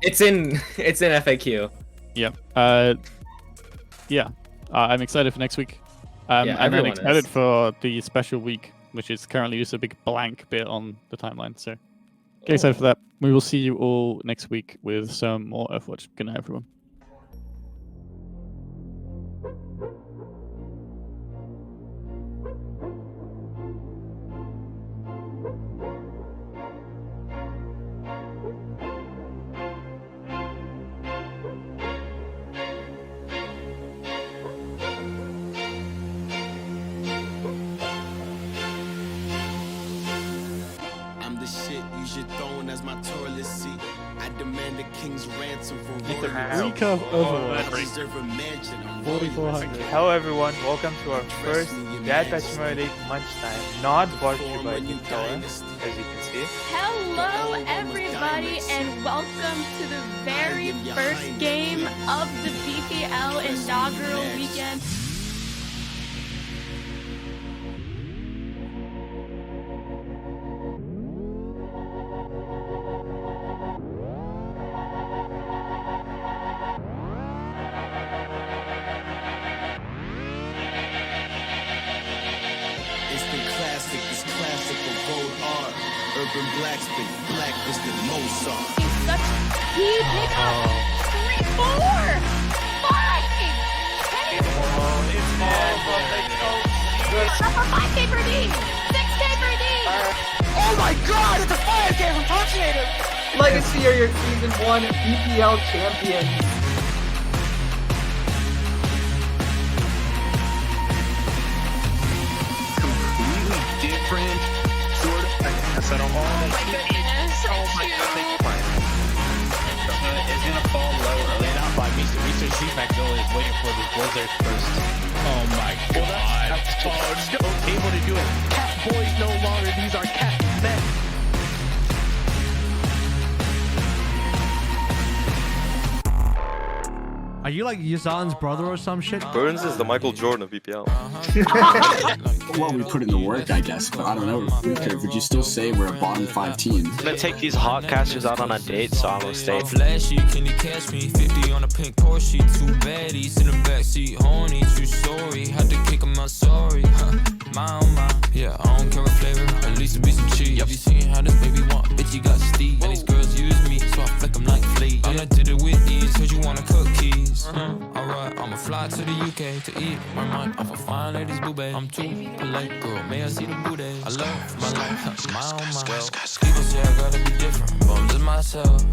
it's in FAQ. Yep. Yeah. I'm excited for next week. Yeah, I'm really everyone excited is. for the special week, which is currently just a big blank bit on the timeline. So get excited for that. We will see you all next week with some more Earthwatch. Good night, everyone. I'm the shit you should throw in as my toilet seat. I demand the king's ransom for royalty. Week of Overwatch. I deserve a mansion. I'm 4400. Hello everyone, welcome to our first Dad Touchmore League lunchtime, not brought to you by BPL, as you can see. Hello, everybody, and welcome to the very first game of the BPL inaugural weekend. Instant classic, this classic of gold art. Urban black spin, black is the Mozart. He picked up 3, 4, 5. Hey, it's all 5K per D, 6K per D. Oh my god, it's a 5K from Toxiator! Legacy are your Season 1 BPL champions. Completely different sort of. I said all Oh my goodness, It's gonna fall lower. Laid out by me. Research Chief Magnolia is waiting for the Blizzard first. Oh my god. Oh, no. Able to do it. Cat boys no longer. These are cat men. Are you like Yazan's brother or some shit? Burns is the Michael Jordan of BPL. Well, we put in the work, I guess, but I don't know. Rico, would you still say we're a bottom 5 team? I'm gonna take these hot casters out on a date, so I'm gonna stay. Flashy, can you catch me? 50 on a pink Porsche, 2 baddies in the backseat, horny, true story. Had to kick 'em out, sorry. My oh my, yeah, I don't care what flavor, at least it be some cheese. Yep, you seeing how this baby want, bitch, you got Steve. And these girls use me, so I flick 'em like fleas. I'm not did it with ease, cause you wanna cookies. Alright, I'ma fly to the UK to eat my mind off a fine lady's boobay. I'm too polite, girl, may I see the booty? I love my life, my own mind. People say I gotta be different, but I'm just myself.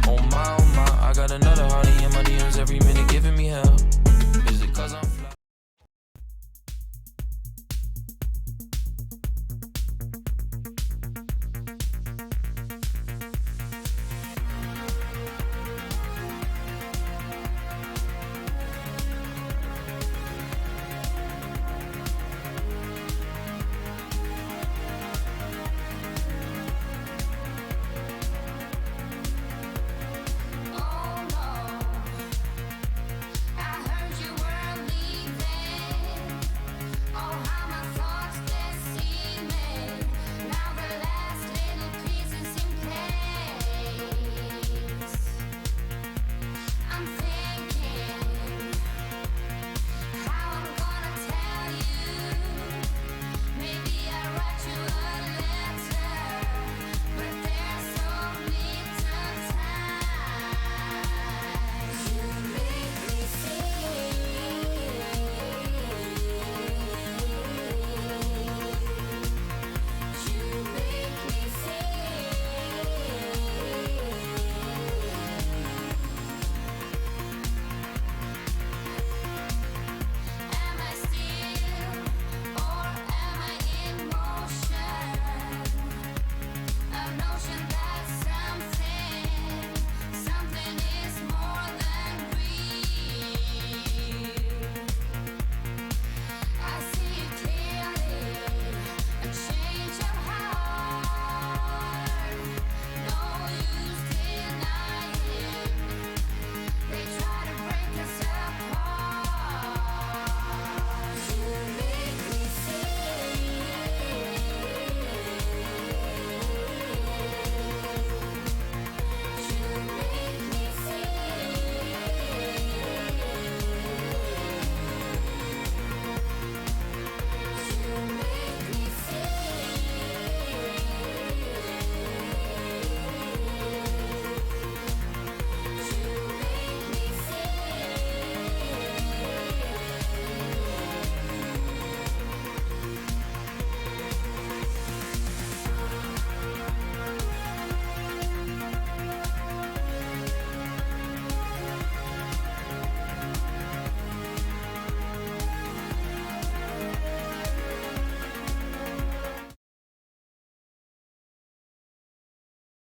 Oh my, I got another hottie in my DMs every minute giving me hell. Is it cause I'm